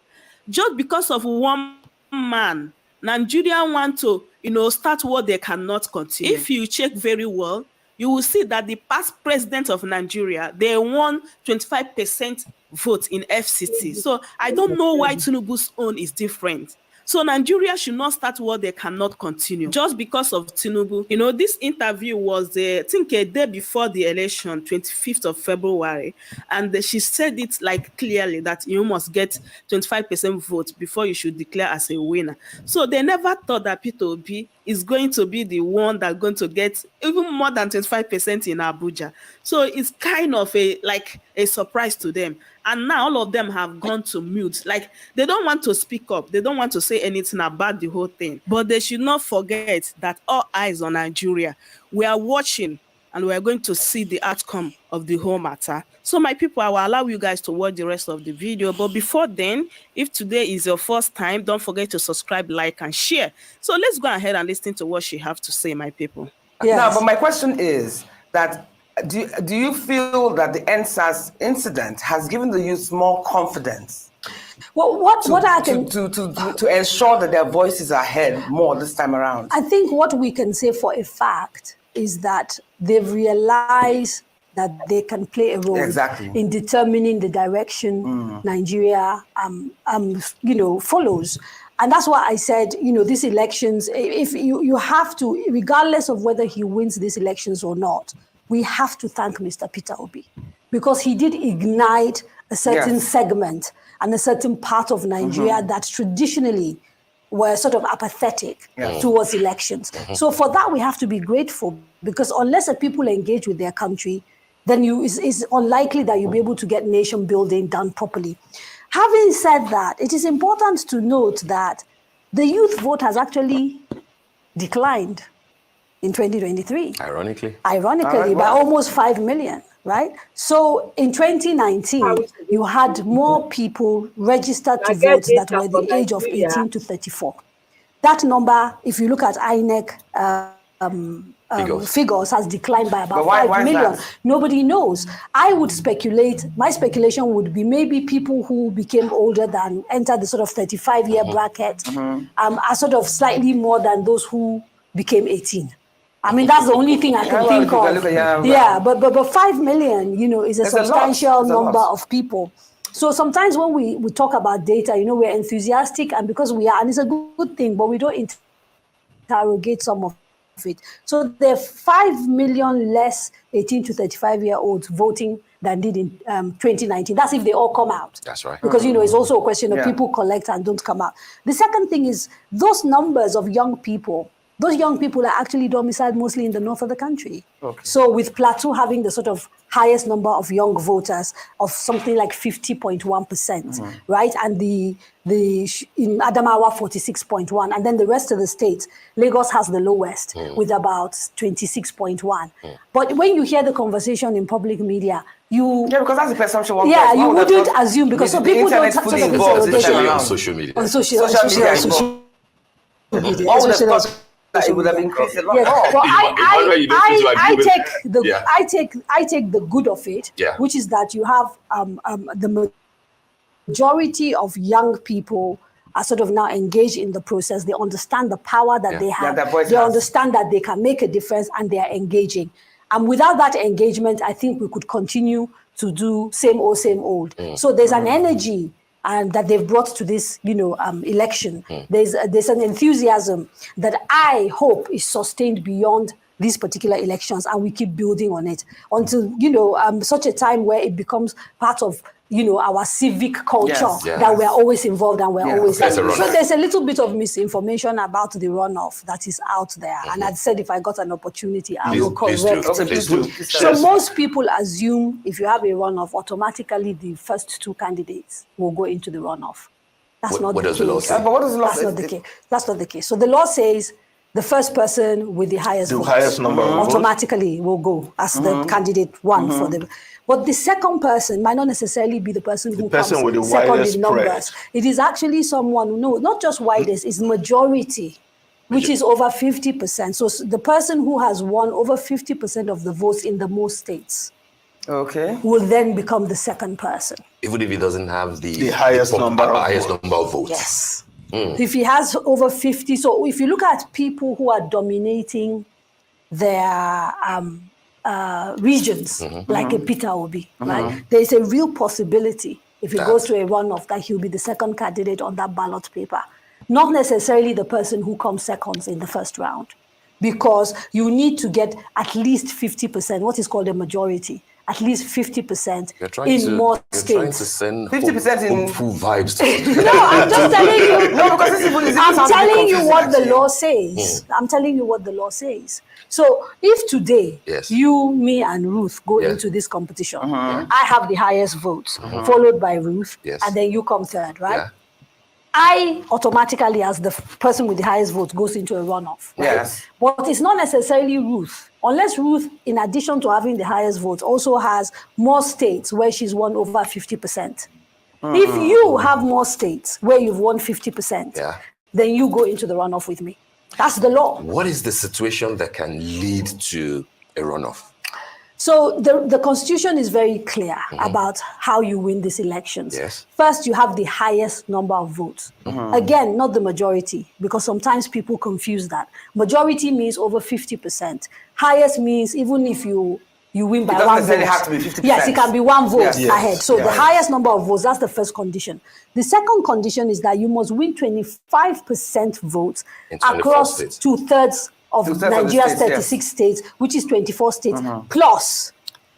Just because of one man, Nigeria want to, start what they cannot continue. If you check very well, you will see that the past president of Nigeria, they won 25% vote in FCT. So I don't know why Tinubu's own is different. So Nigeria should not start what they cannot continue just because of Tinubu. This interview was, I think, a day before the election, 25th of February. And she said it like clearly that you must get 25% vote before you should declare as a winner. So they never thought that Peter Obi is going to be the one that's going to get even more than 25% in Abuja. So it's kind of a surprise to them. And now all of them have gone to mute. Like, they don't want to speak up. They don't want to say anything about the whole thing. But they should not forget that all eyes on Nigeria. We are watching and we are going to see the outcome of the whole matter. So my people, I will allow you guys to watch the rest of the video. But before then, if today is your first time, don't forget to subscribe, like, and share. So let's go ahead and listen to what she has to say, my people. Yes. Now, but my question is that do you feel that the NSAS incident has given the youth more confidence? Well, what I can to ensure that their voices are heard more this time around? I think what we can say for a fact is that they've realized that they can play a role in determining the direction Nigeria follows. And that's why I said, these elections, if you have to, regardless of whether he wins these elections or not, we have to thank Mr. Peter Obi, because he did ignite a certain segment and a certain part of Nigeria that traditionally were sort of apathetic towards elections. So for that, we have to be grateful, because unless the people engage with their country, then it's unlikely that you'll be able to get nation building done properly. Having said that, it is important to note that the youth vote has actually declined in 2023. Ironically, by almost 5 million, right? So in 2019, you had more people registered to vote that were the age of 18 to 34. That number, if you look at INEC figures, has declined by about 5 million. Nobody knows. I would speculate, my speculation would be maybe people who became older than entered the sort of 35-year bracket are sort of slightly more than those who became 18. I mean, that's the only thing I can think of. But 5 million, is a substantial number of people. So sometimes when we talk about data, we're enthusiastic, and because we are, and it's a good thing, but we don't interrogate some of it. So there are 5 million less 18 to 35-year-olds voting than did in 2019. That's if they all come out. That's right. Because, it's also a question of people collect and don't come out. The second thing is those numbers of young people, those young people are actually domiciled mostly in the north of the country. So with Plateau having the sort of highest number of young voters of something like 50.1%, right? And in Adamawa, 46.1%. And then the rest of the states, Lagos has the lowest with about 26.1%. But when you hear the conversation in public media, because that's the perception. You wouldn't assume, because some people don't have especially on social media. On social media. media, One would have especially on thought that it would have increased a lot Yes, more. but Yeah. I take the good of it, Yeah. which is that you have the majority of young people are sort of now engaged in the process. They understand the power that they have. their voice They has. understand that they can make a difference, and they are engaging. And without that engagement, I think we could continue to do same old. So there's an energy and that they've brought to this, election. There's an enthusiasm that I hope is sustained beyond these particular elections, and we keep building on it until such a time where it becomes part of our civic culture that we're always involved and we're always There's a so runoff. there's a little bit of misinformation about the runoff that is out there, and I said if I got an opportunity I will correct it. So most people assume if you have a runoff, automatically the first two candidates will go into the runoff. That's not the case. does the law say? But what does the law That's say? not the case. That's not the case. So the law says the first person with the highest votes highest number of votes? automatically will go as the candidate one for the. But the second person might not necessarily be the person who person comes with the second widest in numbers. It is actually someone, not just widest, it's majority, which is over 50%. So the person who has won over 50% of the votes in the most states will then become the second person. Even if he doesn't have the highest number of votes. Yes. If he has over 50, so if you look at people who are dominating their regions, like a Peter Obi, right? There is a real possibility if he goes to a runoff that he'll be the second candidate on that ballot paper. Not necessarily the person who comes second in the first round, because you need to get at least 50%, what is called a majority, at least 50% in more states. You're trying to send 50% in hopeful vibes. No, I'm just telling you. No, because this I'm telling you what the law says. I'm telling you what the law says. So if today you, me, and Ruth go into this competition, I have the highest votes, followed by Ruth, and then you come third, right? Yeah. I automatically, as the person with the highest votes, goes into a runoff. Right? Yes. But it's not necessarily Ruth, unless Ruth, in addition to having the highest votes, also has more states where she's won over 50%. If you have more states where you've won 50%, then you go into the runoff with me. That's the law. What is the situation that can lead to a runoff? So the Constitution is very clear about how you win these elections. Yes. First, you have the highest number of votes. Again, not the majority, because sometimes people confuse that. Majority means over 50%. Highest means even if you win by one vote. It doesn't necessarily have to be 50%. Yes, it can be one vote ahead. So the highest number of votes, that's the first condition. The second condition is that you must win 25% votes across states. 2/3 of Nigeria's 36 states, which is 24 states, plus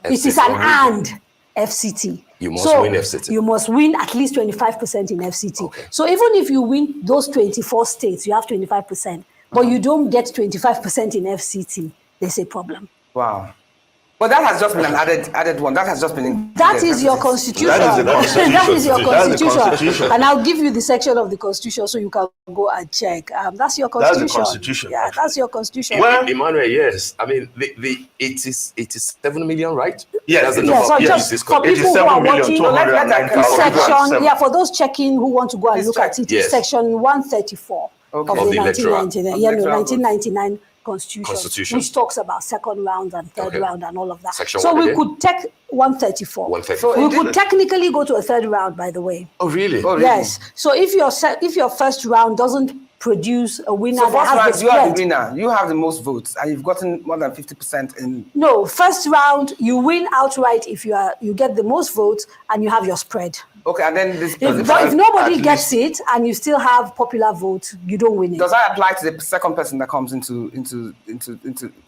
it is an and FCT. You must win FCT. You must win at least 25% in FCT. Okay. So even if you win those 24 states, you have 25%, but you don't get 25% in FCT, there's a problem. Wow. But that has just been an added one. That has just been. That is your constitution. That is the constitution. That is your That's the constitution. constitution. And I'll give you the section of the constitution so you can go and check. That's your constitution. That's the constitution. Yeah, that's your constitution. Well, Emmanuel, yes. I mean, it is 7 million, right? Yes. That's the Yeah, number. so Yes, just it's for people who are watching, the section, 297. for those checking who want to go and look at it, it's section 134 of the 1999 Constitution, which talks about second round and third round and all of that. Section so what we again? could take 134. 134. We could technically go to a third round, by the way. Oh, really? Yes. So if your first round doesn't produce a winner So that first has round, the you are the spread. winner. You have the most votes, and you've gotten more than 50% in. No, first round you win outright if you get the most votes and you have your spread. Okay, and then this. If nobody gets it and you still have popular vote, you don't win it. Does that apply to the second person that comes into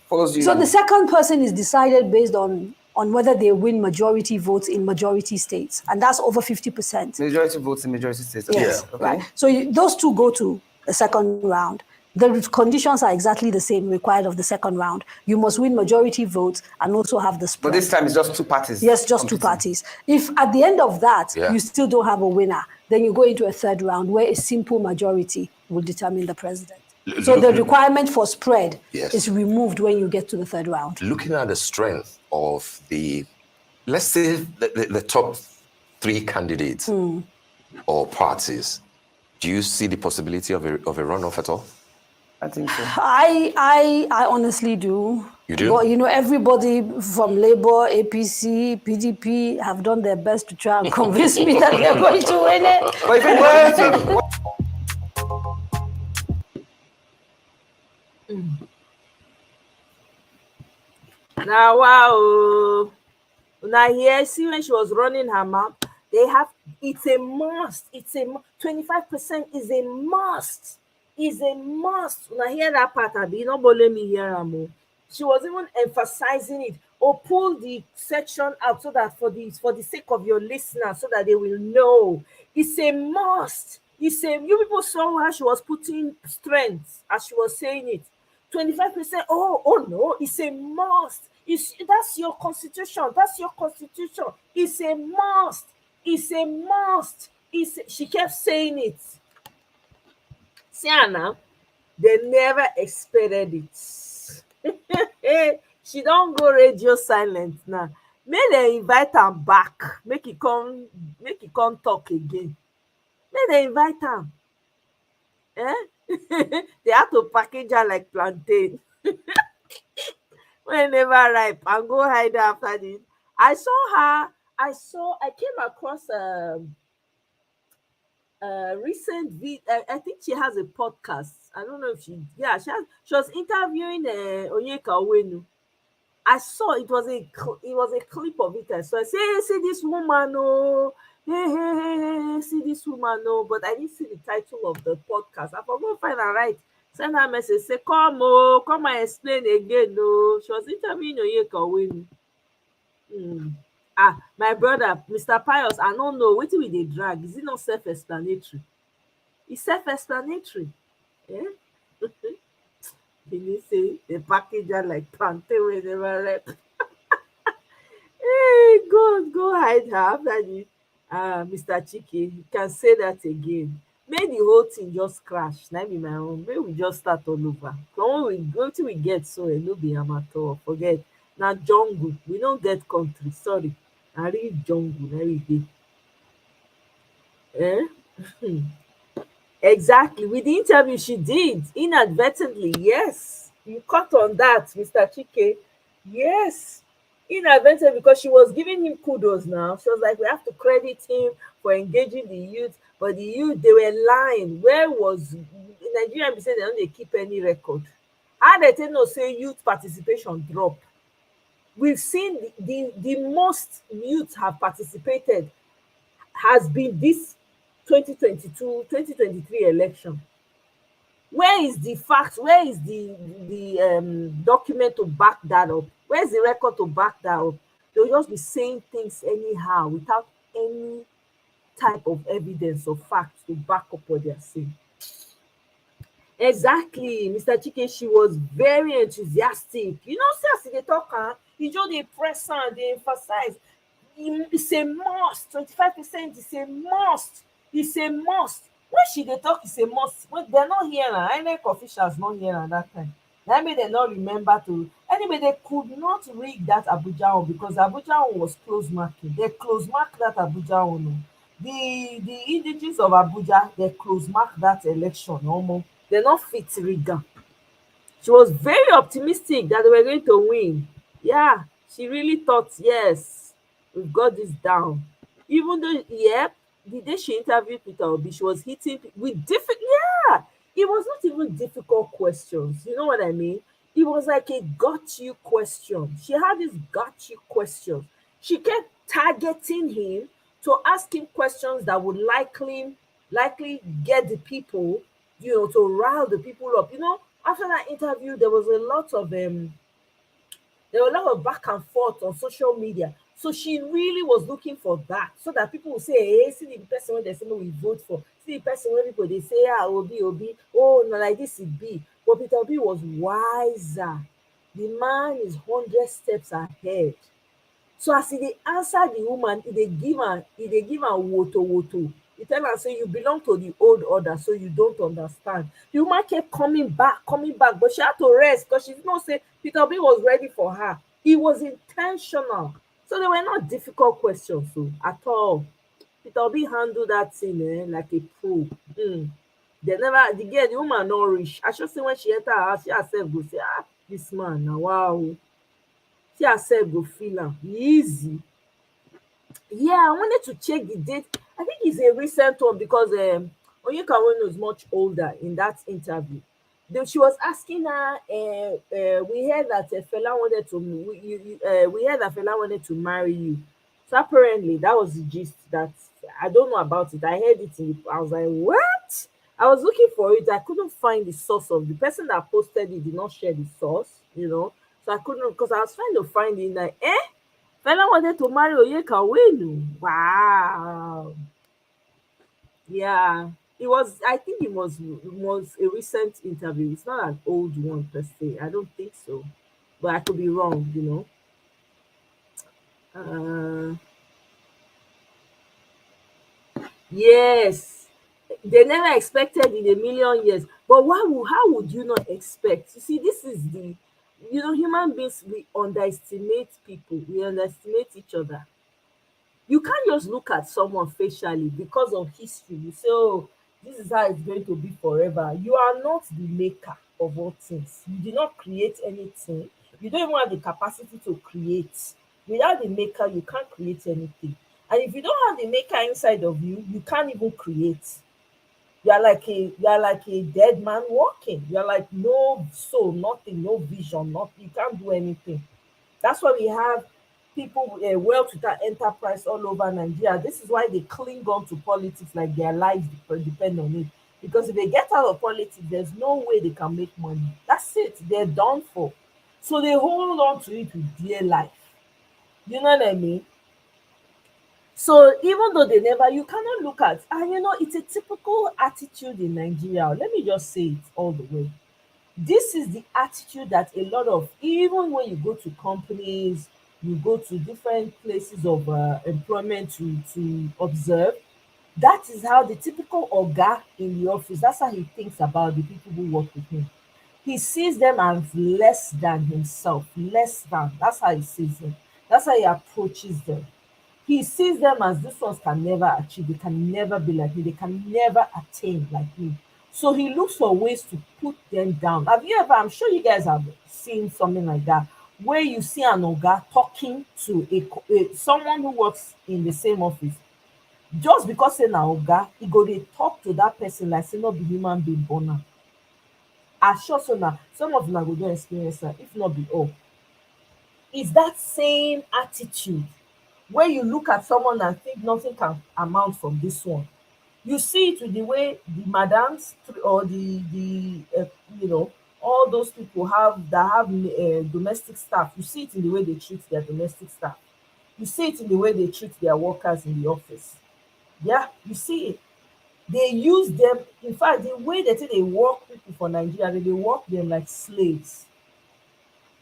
follows you? So the second person is decided based on whether they win majority votes in majority states, and that's over 50%. Majority votes in majority states. Yes, okay. right. So those two go to the second round. The conditions are exactly the same required of the second round. You must win majority votes and also have the spread. But this time it's just two parties. Yes, just two parties. If at the end of that, you still don't have a winner, then you go into a third round where a simple majority will determine the president. So the requirement for spread is removed when you get to the third round. Looking at the strength of let's say the top 3 candidates or parties, do you see the possibility of a runoff at all? I think so. I honestly do. You do? But everybody from Labour, APC, PDP have done their best to try and convince me that they're going to win it. But is it worth it? Now, wow. Now, here, see when she was running her mouth, it's a must. 25% is a must. Is a must. Now, hear that part, Abi. No, but let me hear her more. She was even emphasizing it. Or pull the section out so that for the sake of your listeners, so that they will know. It's a must. You people saw how she was putting strength as she was saying it. 25%. Oh no, it's a must. That's your constitution. It's a must. She kept saying it. See now, they never expected it. She don't go radio silent now. May they invite her back. Make it come talk again. May they invite her. They have to package her like plantain. When never ripe and go hide her after this. I came across recent I think she has a podcast. I don't know if she was interviewing Onyeka Owenu. I saw it was a clip of it. So I say, see this woman, oh, hey, see this woman, oh, but I didn't see the title of the podcast. I forgot to find her right. Send her a message, say, come and explain again. No, she was interviewing Onyeka Owenu. My brother, Mr. Pius, I don't know. What will they drag? Is it not self-explanatory? It's self-explanatory. Yeah. He say the package are like plantain whenever rep. Hey, go hide her after this. Mr. Chike, you can say that again. May the whole thing just crash. Now be my own. May we just start all over. When we go till we get so it no be amateur. Forget. Now jungle. We don't get country. Sorry. I read jungle every day. Exactly. With the interview she did inadvertently, yes. You caught on that, Mr. Chike. Yes. Inadvertently, because she was giving him kudos now. She was like, we have to credit him for engaging the youth. But the youth, they were lying. Where was Nigeria? Be saying they don't keep any record. How they tell no say youth participation drop? We've seen the most youth have participated has been this 2023 election. Where is the fact? Where is the document to back that up? Where's the record to back that up? They'll just be saying things anyhow without any type of evidence or facts to back up what they're saying. Exactly, Mr. Chike, she was very enthusiastic. See, as they talk, you just they press and they emphasize. It's a must. 25% is a must. It's a must. When she dey talk, it's a must. When they're not here now, INEC officials not here at that time. That made them not remember to. Anyway, they could not rig that Abuja one because Abuja one was close marking. They close mark that Abuja one. The indigenous of Abuja, they close mark that election. Almost. They're not fit rigger. She was very optimistic that they were going to win. Yeah, she really thought, yes, we've got this down. Even though, the day she interviewed Peter Obi, she was hitting with difficult, it was not even difficult questions. You know what I mean? It was like a got you question. She had this got you questions. She kept targeting him to ask him questions that would likely get the people, to rile the people up. After that interview, there was a lot of back and forth on social media. So she really was looking for that, so that people will say, hey, see the person when they say we vote for, see the person when people they say, Obi, oh no, like this it be. But Peter Obi was wiser. The man is 100 steps ahead. So as he answer the woman, he give her woto. He tell her, say, you belong to the old order, so you don't understand. The woman kept coming back, but she had to rest because she did not say Peter Obi was ready for her. He was intentional. So they were not difficult questions at all. Peter Obi handled that thing like a pro. They never, the girl, the woman not rich. I just say when she enter her house, she herself go say, ah, this man, now wow. She herself go feel am easy. Yeah, I wanted to check the date. I think it's a recent one because Onyeka Onwenu is much older in that interview. Then she was asking her, we heard that Fela wanted to, we heard that Fela wanted to marry you. So apparently that was the gist that I don't know about it. I heard it I was like, what? I was looking for it. I couldn't find the source of the person that posted it did not share the source, you know. So I couldn't because I was trying to find it like, Fela wanted to marry Onyeka Onwenu. Wow. Yeah. It was, I think it was a recent interview. It's not an old one per se. I don't think so. But I could be wrong, you know. Uh yes. They never expected in a million years. But how would you not expect? You see, this is the, human beings, we underestimate people, we underestimate each other. You can't just look at someone facially because of history. You say, oh, this is how it's going to be forever. You are not the maker of all things. You did not create anything. You don't even have the capacity to create. Without the maker, you can't create anything. And if you don't have the maker inside of you, you can't even create. You are like a dead man walking. You are like no soul, nothing, no vision, nothing. You can't do anything. That's why we have people wealth without enterprise all over Nigeria. This is why they cling on to politics like their lives depend on it. Because if they get out of politics, there's no way they can make money. That's it. They're done for. So they hold on to it with dear life. You know what I mean? So even though they never, you cannot look at, and it's a typical attitude in Nigeria. Let me just say it all the way. This is the attitude that a lot of, even when you go to companies, you go to different places of employment to observe, that is how the typical oga in the office, that's how he thinks about the people who work with him. He sees them as less than himself, less than. That's how he sees them. That's how he approaches them. He sees them as these ones can never achieve, they can never be like me, they can never attain like me. So he looks for ways to put them down. Have you ever, I'm sure you guys have seen something like that, where you see an oga talking to someone who works in the same office. Just because say na oga, he go dey talk to that person like say no be human being born am. I sure so na some of una go don experience am, if not be all. It's that same attitude where you look at someone and think nothing can amount from this one. You see it with the way the madams or the all those people that have domestic staff. You see it in the way they treat their domestic staff. You see it in the way they treat their workers in the office. Yeah, you see it. They use them. In fact, the way they work people for Nigeria, they work them like slaves.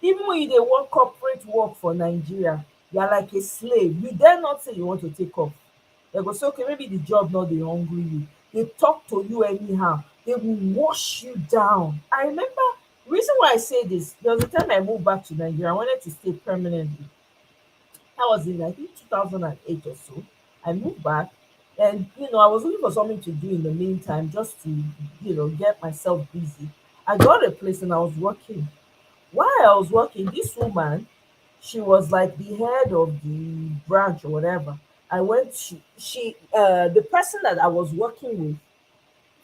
Even when you dey work corporate work for Nigeria, you are like a slave. You dare not say you want to take off. They go say, okay, maybe the job not dey hungry you. They talk to you anyhow. They will wash you down. I remember, reason why I say this, there was a time I moved back to Nigeria. I wanted to stay permanently. That was in, I think, 2008 or so. I moved back and, I was looking for something to do in the meantime just to, get myself busy. I got a place and I was working. While I was working, this woman, she was like the head of the branch or whatever. I went the person that I was working with,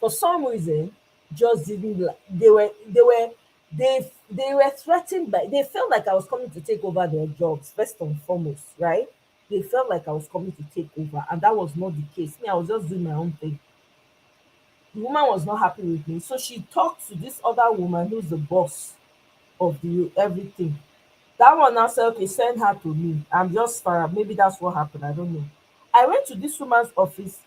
for some reason, just didn't like, they were threatened by, they felt like I was coming to take over their jobs, first and foremost, right? They felt like I was coming to take over, and that was not the case. Me, I was just doing my own thing. The woman was not happy with me, so she talked to this other woman who's the boss of the everything. That one now said, okay, send her to me. I'm just far. Maybe that's what happened. I don't know. I went to this woman's office.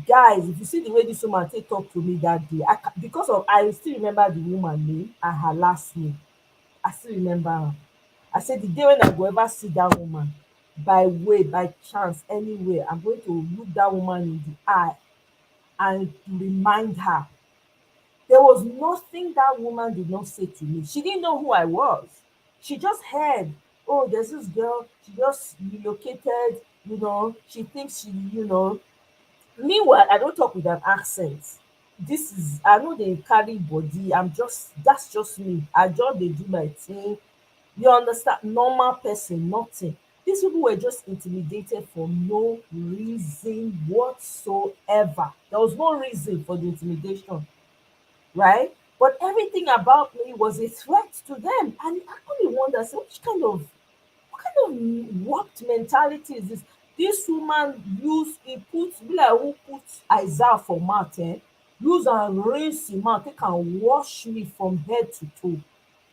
Guys, if you see the way this woman talk to me that day, because of I still remember the woman name and her last name. I still remember her. I said the day when I go ever see that woman, by chance, anywhere, I'm going to look that woman in the eye and remind her. There was nothing that woman did not say to me. She didn't know who I was. She just heard, oh, there's this girl, she just relocated, she thinks she. Meanwhile, I don't talk with an accent. this is, I know they carry body, that's just me, I just dey do my thing, you understand, normal person, nothing. These people were just intimidated for no reason whatsoever. There was no reason for the intimidation, right? But everything about me was a threat to them. And I only wonder, so what kind of warped mentality is this? This woman use, he put, be like who put Isaiah for mouth, use and rinse him mouth, take and wash me from head to toe. Do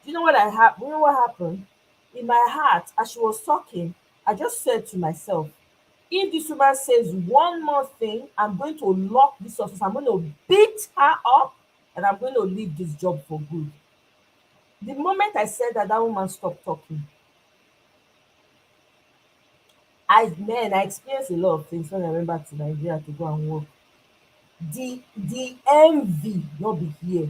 you know what you know what happened? In my heart, as she was talking, I just said to myself, if this woman says one more thing, I'm going to lock this office, I'm going to beat her up, and I'm going to leave this job for good. The moment I said that, that woman stopped talking. I experienced a lot of things when I went back to Nigeria to go and work. The envy not be here.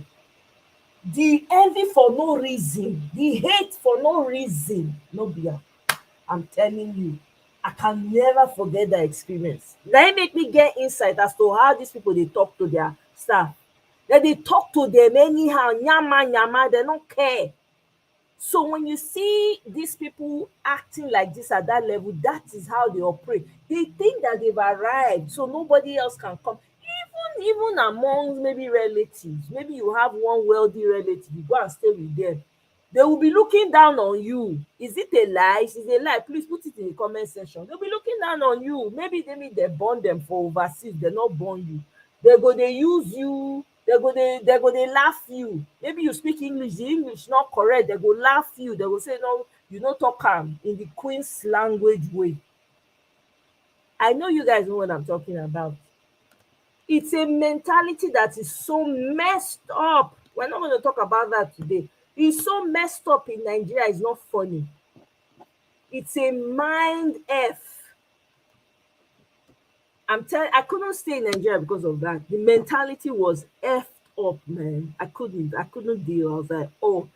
The envy for no reason, the hate for no reason, no be here. I'm telling you, I can never forget that experience. That make me get insight as to how these people they talk to their staff. That they talk to them anyhow, nyama nyama, they don't care. So when you see these people acting like this at that level, that is how they operate. They think that they've arrived, so nobody else can come. Even among maybe relatives, maybe you have one wealthy relative, you go and stay with them, they will be looking down on you. Is it a lie? If it's a lie, please put it in the comment section. They'll be looking down on you. Maybe they born them for overseas, they not born you. They use you, they go they laugh you. Maybe you speak English, the English not correct, they go laugh you, they will say no, you no talk in the Queen's language way. I know you guys know what I'm talking about. It's a mentality that is so messed up. We're not going to talk about that today. It's so messed up in Nigeria, it's not funny. It's a mind F. I couldn't stay in Nigeria because of that. The mentality was effed up, man. I couldn't deal. I was like, oh,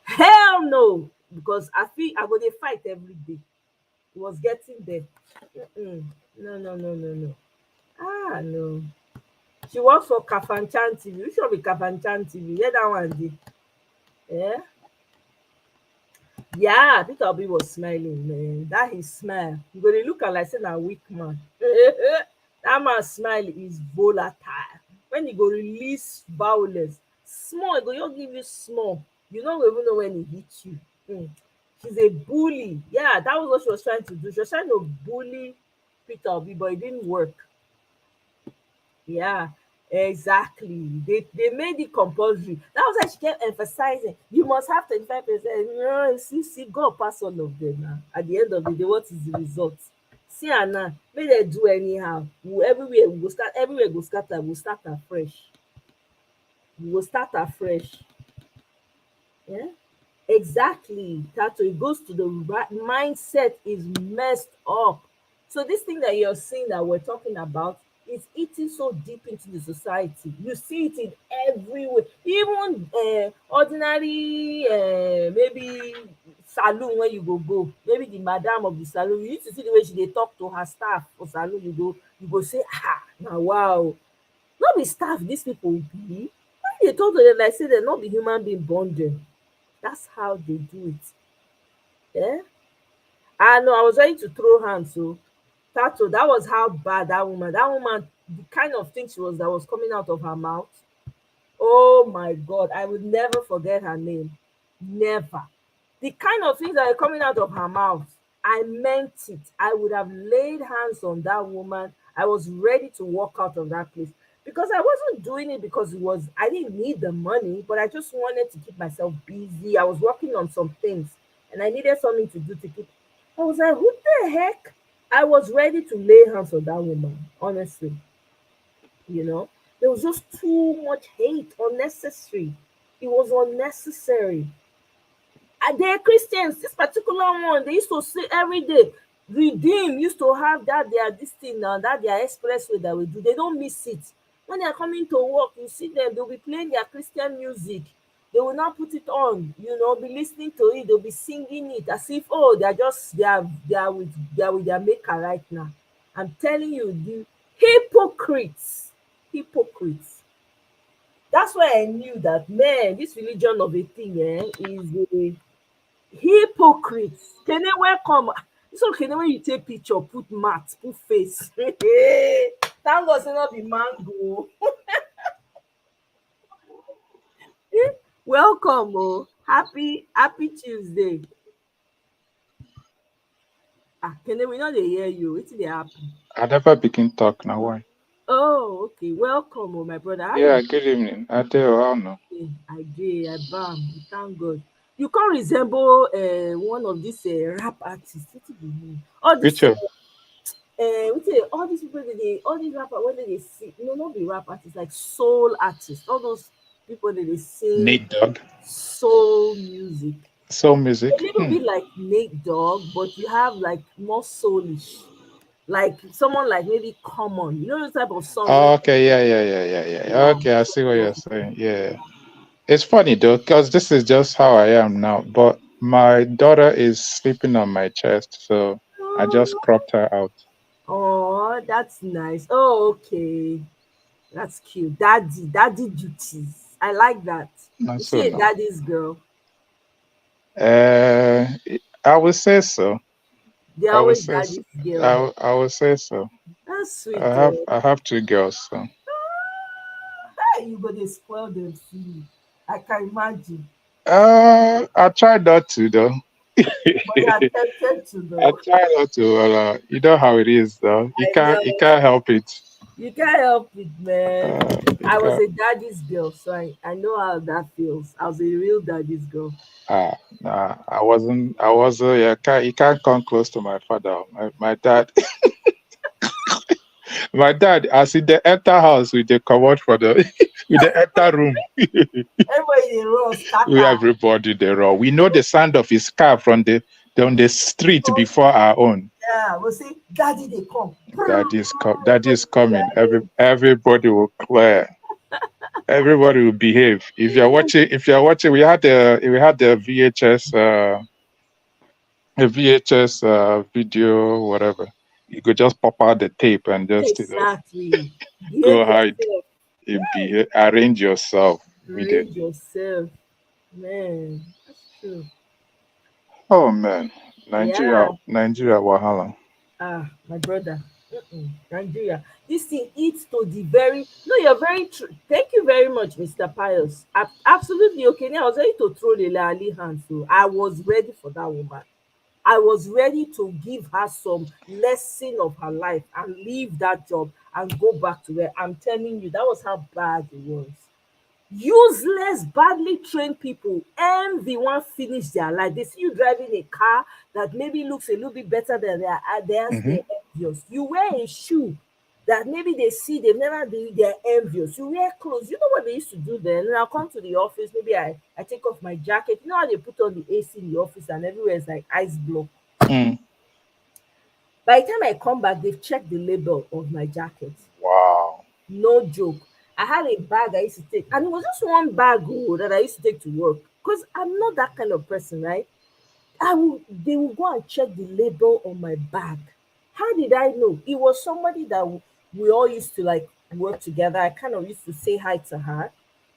hell no. Because I feel I would fight every day. It was getting there. No. No. She works for Kafanchan TV. You should be Kafanchan TV. Yeah, that one did. Yeah. Yeah, Peter Obi was smiling, man. That his smile. You go to look at like saying a weak man. That man's smile is volatile. When he go release violence, small, he go just give you small. You don't even know when he hits you. She's a bully. Yeah, that was what she was trying to do. She was trying to bully Peter Obi, but it didn't work. Yeah, exactly. They made it compulsory. That was why she kept emphasizing you must have 35%. No, see, God pass all of them now. At the end of the day, what is the result? See her now, make dem do anyhow. Everywhere we go start, everywhere go scatter, we go start afresh. We go start afresh. Yeah. Exactly, Tato. It goes to the mindset is messed up. So this thing that you're seeing that we're talking about is eating so deep into the society. You see it in everywhere. Even ordinary, maybe saloon where you go. Maybe the madam of the saloon. You used to see the way she dey talk to her staff for saloon. You go say, now wow. Not be staff. These people be. When they talk to them like say they're not be human being bonding. That's how they do it. Yeah. I know I was ready to throw hands. So Tato, that was how bad that woman, the kind of thing that was coming out of her mouth. Oh my God, I would never forget her name. Never. The kind of things that are coming out of her mouth, I meant it. I would have laid hands on that woman. I was ready to walk out of that place because I wasn't doing it because I didn't need the money, but I just wanted to keep myself busy. I was working on some things and I needed something to do to keep. I was like, who the heck? I was ready to lay hands on that woman, honestly. There was just too much hate, unnecessary. It was unnecessary. And they're Christians. This particular one, they used to say every day, Redeem used to have that this thing now, that their expressway that we do. They don't miss it. When they're coming to work, you see them, they'll be playing their Christian music. They will not put it on, be listening to it, they'll be singing it as if, they are with their maker right now. I'm telling you, the hypocrites. That's why I knew that, man, this religion of a thing is a hypocrite. Can they welcome? So can when you take picture, put mat, put face. Thank God say not be mango. Welcome, oh. Happy Tuesday. Can we not dey hear you? Wetin dey happen? I never begin talk now. Why? Oh, okay. Welcome, oh, my brother. How Yeah, you good evening. I do. I know. doing? I bam. Thank God. You can't resemble one of these rap artists. What do you mean? All Which this of? all these people that they all these rapper when they sing, no, not be rap artists, like soul artists, all those people that they sing Nate Dogg. soul music. Soul A music. little bit like Nate Dogg, but you have like more soulish. Like someone like maybe Common. You know the type of song Oh, when okay. Yeah. yeah, Okay, I see what you're saying. Yeah. It's funny though, because this is just how I am now. But my daughter is sleeping on my chest, so I just cropped her out. oh, that's nice. Oh, okay. That's cute. Daddy duties. I like that. Not You so see a no. daddy's girl. Uh, I would say so. They're I would always say so. daddy's girl. I would say so. That's sweet. I have two girls, so. Hey, you go dey spoil them, see. I can imagine. I try not to though. But you are tempted to I know. try not to. You know how it is though. You I can't. know. You can't help it. You can't help it, man. You I was can't. a daddy's girl, so I know how that feels. I was a real daddy's girl. Nah. I wasn't. I was. You can't come close to my father. My dad. My dad. As he they enter house, we they come out for the. We they enter room. Everybody dey run We scatter. everybody they roll. We know the sound of his car from the on the street before our own. Yeah, we say, daddy they come. That is coming. Everybody will clear. Everybody will behave. If you're watching, we had the VHS video, whatever. You could just pop out the tape and just Exactly. go Behave hide. yourself. Arrange yourself. Arrange yourself. Man, that's true. Oh man, Yeah. Nigeria, wahala. My brother. Nigeria. This thing eats to the very. No, you're very true. Thank you very much, Mr. Pius. Absolutely okay. Now I was ready to throw the Lali hand. So I was ready for that woman. I was ready to give her some lesson of her life and leave that job and go back to where I'm telling you that was how bad it was. Useless, badly trained people envy one finish their life. They see you driving a car that maybe looks a little bit better than theirs, Mm-hmm. they're envious. You wear a shoe that maybe they see they've never done, they're envious. You wear clothes. You know what they used to do then? When I come to the office, maybe I take off my jacket. You know how they put on the AC in the office and everywhere is like ice block. By the time I come back, they've checked the label of my jacket. Wow. No joke. I had a bag I used to take, and it was just one bag that I used to take to work. Because I'm not that kind of person, right? They will go and check the label on my bag. How did I know? It was somebody that we all used to like work together. I kind of used to say hi to her.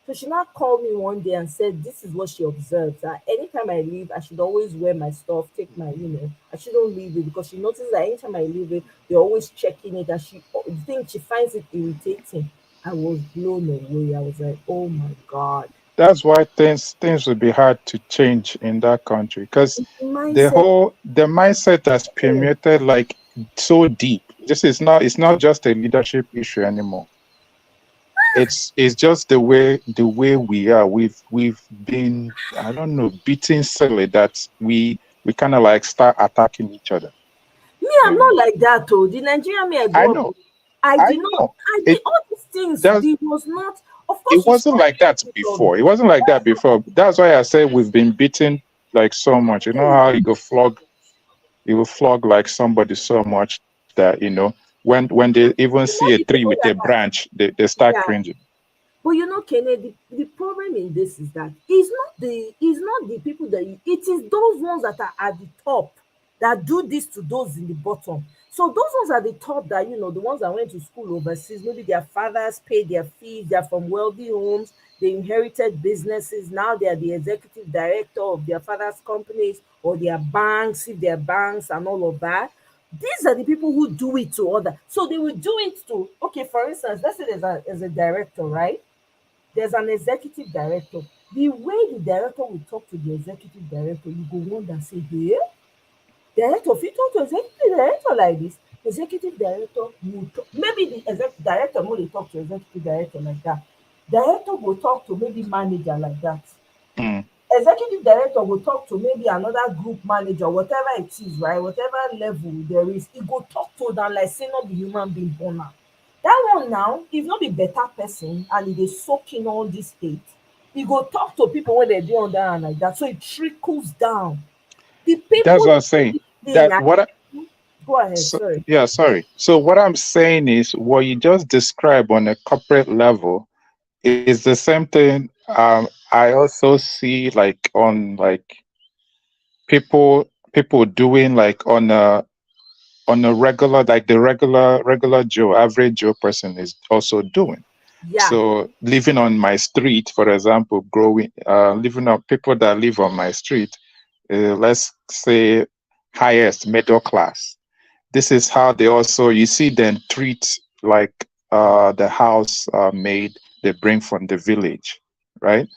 So she now called me one day and said, this is what she observed. That anytime I leave, I should always wear my stuff, take my, I shouldn't leave it because she noticed that anytime I leave it, they're always checking it. And she finds it irritating. I was blown away. I was like, oh my God. That's why things will be hard to change in that country because Mindset. the mindset has permeated like so deep. It's not just a leadership issue anymore. It's just the way we are. We've been, I don't know, beaten silly that we kind of like start attacking each other. Me, I'm not like that. Oh, the Nigerian me I I grew up know. with, I did not. know. I did all these things. It was not. Of course, It wasn't like that before. It wasn't like that before. That's why I say we've been beaten like so much. You know how you will flog like somebody so much that when they even see a tree with a branch, they start cringing. But Kennedy, the problem in this is that it's not the people it is those ones that are at the top that do this to those in the bottom. So those ones are the top that, you know, the ones that went to school overseas, maybe their fathers paid their fees, they're from wealthy homes, they inherited businesses, now they are the executive director of their father's companies or their banks, if they're banks and all of that. These are the people who do it to other. So they will do it to, okay, for instance, let's say there's a director, right? There's an executive director. The way the director will talk to the executive director, you go wonder, say, hey, director fit talk to executive director like this. Executive director will talk, maybe the executive director no dey talk to executive director like that. Director go talk to maybe manager like that. Executive director will talk to maybe another group manager, whatever it is, right? Whatever level there is, he go talk to them like say no be human being born am. That one now, if not be better person and e dey soak in all this hate, e go talk to people wey dey dey under am like that. So it trickles down. The people That's what I'm saying. That what go ahead, so, sorry. yeah, sorry. So what I'm saying is what you just described on a corporate level is the same thing. I also see like on like people doing like on a regular, like the regular Joe, average Joe person is also doing. Yeah. So living on my street, for example, living on people that live on my street, let's say highest middle class. This is how they also, you see them treat like the house maid they bring from the village, right?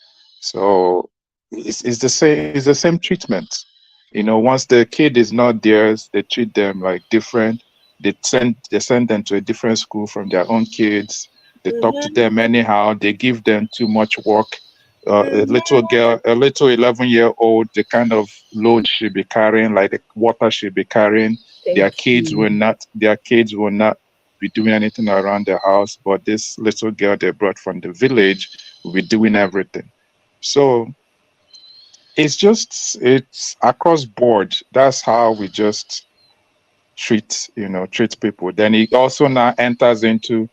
So it's the same treatment. You know, once the kid is not theirs, they treat them like different. They send them to a different school from their own kids. They talk to them anyhow. They give them too much work. A little girl, a little 11-year-old, the kind of load she'll be carrying, like the water she'll be carrying. Their kids will not be doing anything around the house, but this little girl they brought from the village will be doing everything. So it's across board. That's how we just treat people. Then it also now enters into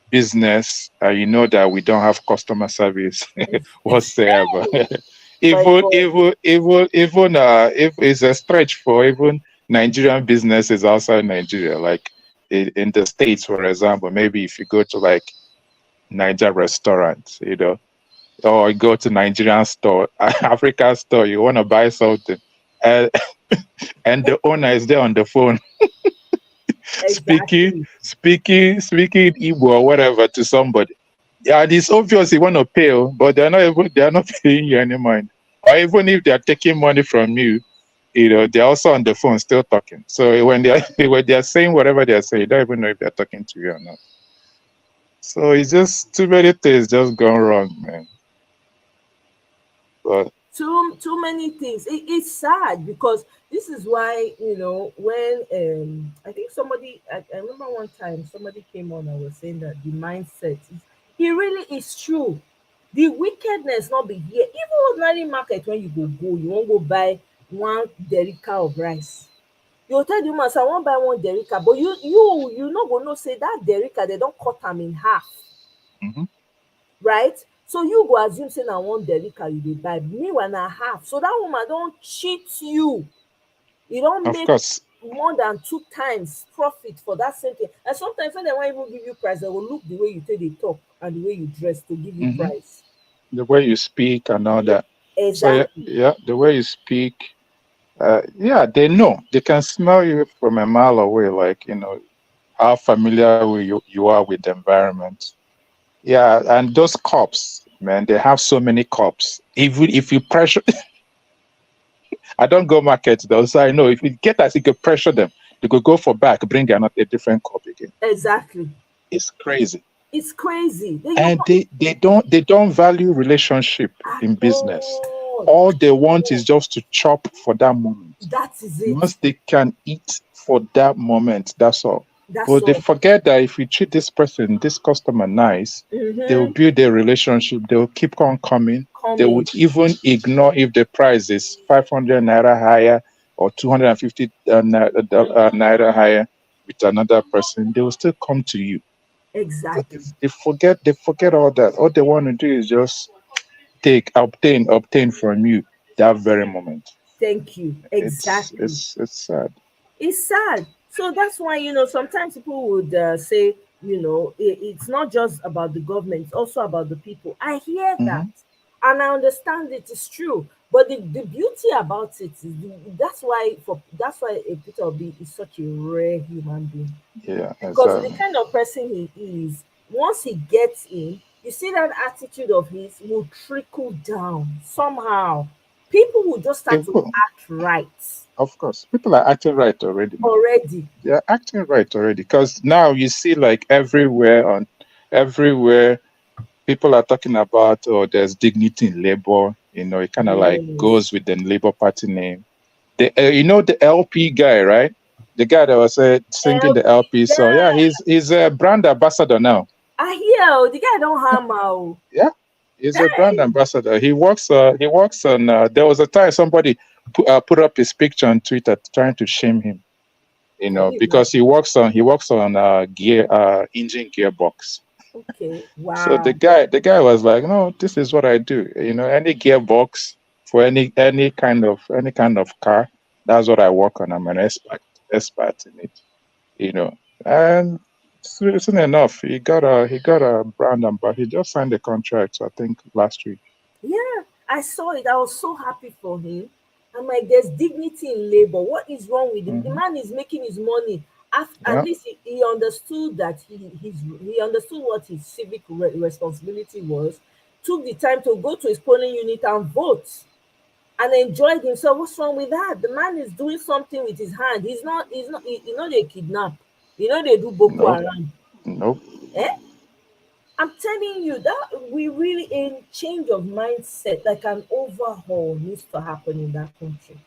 business. You know that we don't have customer service whatsoever. Even if it's a stretch for even Nigerian businesses outside Nigeria, like in the States, for example, maybe if you go to like Niger restaurants, or go to Nigerian store, African store, you want to buy something, and the owner is there on the phone, speaking Igbo or whatever to somebody. Yeah, it's obvious you want to pay, but they're not paying you any money. Or even if they're taking money from you, they're also on the phone still talking. So when they're saying whatever they're saying, you don't even know if they're talking to you or not. So it's just too many things just gone wrong, man. But too many things. It's sad because this is why, when I think I remember one time somebody came on and was saying that the mindset it really is true. The wickedness not be here. Even ordinary market, when you you won't go buy one derica of rice. You tell the woman, say, I won't buy one derica, but you not gonna say that derica they don't cut them in half. Right? So you go assume say na one derica you dey buy, meanwhile na half. So that woman don cheat you. You don't make more than 2 times profit for that same thing. And sometimes when they won't even give you price, they will look the way you take the talk and the way you dress to give you price. The way you speak and all that. Exactly. So yeah, the way you speak, they know. They can smell you from a mile away, like, how familiar you are with the environment. Yeah, and those cops, man, they have so many cops. Even if you pressure, I don't go market though, so I know if you get us, you can pressure them. They could go for back, bring a different cop again. Exactly. It's crazy. It's crazy. And they don't value relationship in business. All they want is just to chop for that moment. That is it. Once they can eat for that moment, that's all. But they all. forget that if you treat this customer nice, they will build a relationship. They will keep on coming. They would even ignore if the price is 500 naira higher or 250 naira higher with another person. They will still come to you. Exactly. They forget all that. All they want to do is just obtain from you that very moment. Thank you. Exactly. It's sad. It's sad. So that's why, sometimes people would say, it's not just about the government, it's also about the people. I hear that, and I understand it is true. But the beauty about it is that's why a Peter Obi is such a rare human being. Yeah, Because the exactly. kind of person he is, once he gets in, you see that attitude of his will trickle down somehow. People will just start It to will. act right Of course, people are acting right already now. already. They are acting right already because now you see like everywhere people are talking about, oh, there's dignity in labor. It kind of like Yes. goes with the Labour Party name. The LP guy, right? The guy that was singing the LP, LP song. Yeah, yeah. he's a brand ambassador now. I hear the guy don't harm out. Yeah, he's a brand Hey, ambassador. He works on. There was a time somebody put up his picture on Twitter trying to shame him. can you Because imagine? he works on engine gearbox. Okay, So the wow. guy was like, no, this is what I do. Any gearbox for any kind of car, that's what I work on. I'm an expert in it. And soon enough, he got a brand ambassador. He just signed a contract, I think, last week. Yeah, I saw it. I was so happy for him. I'm like, there's dignity in labor. What is wrong with him? The Hmm. man is making his money. At Yeah, least he understood that he understood what his civic responsibility was. Took the time to go to his polling unit and vote and enjoyed himself. What's wrong with that? The man is doing something with his hand. He not they kidnap. They do Boko nope, Haram. nope. Eh? I'm telling you that we really a change of mindset, like an overhaul needs to happen in that country.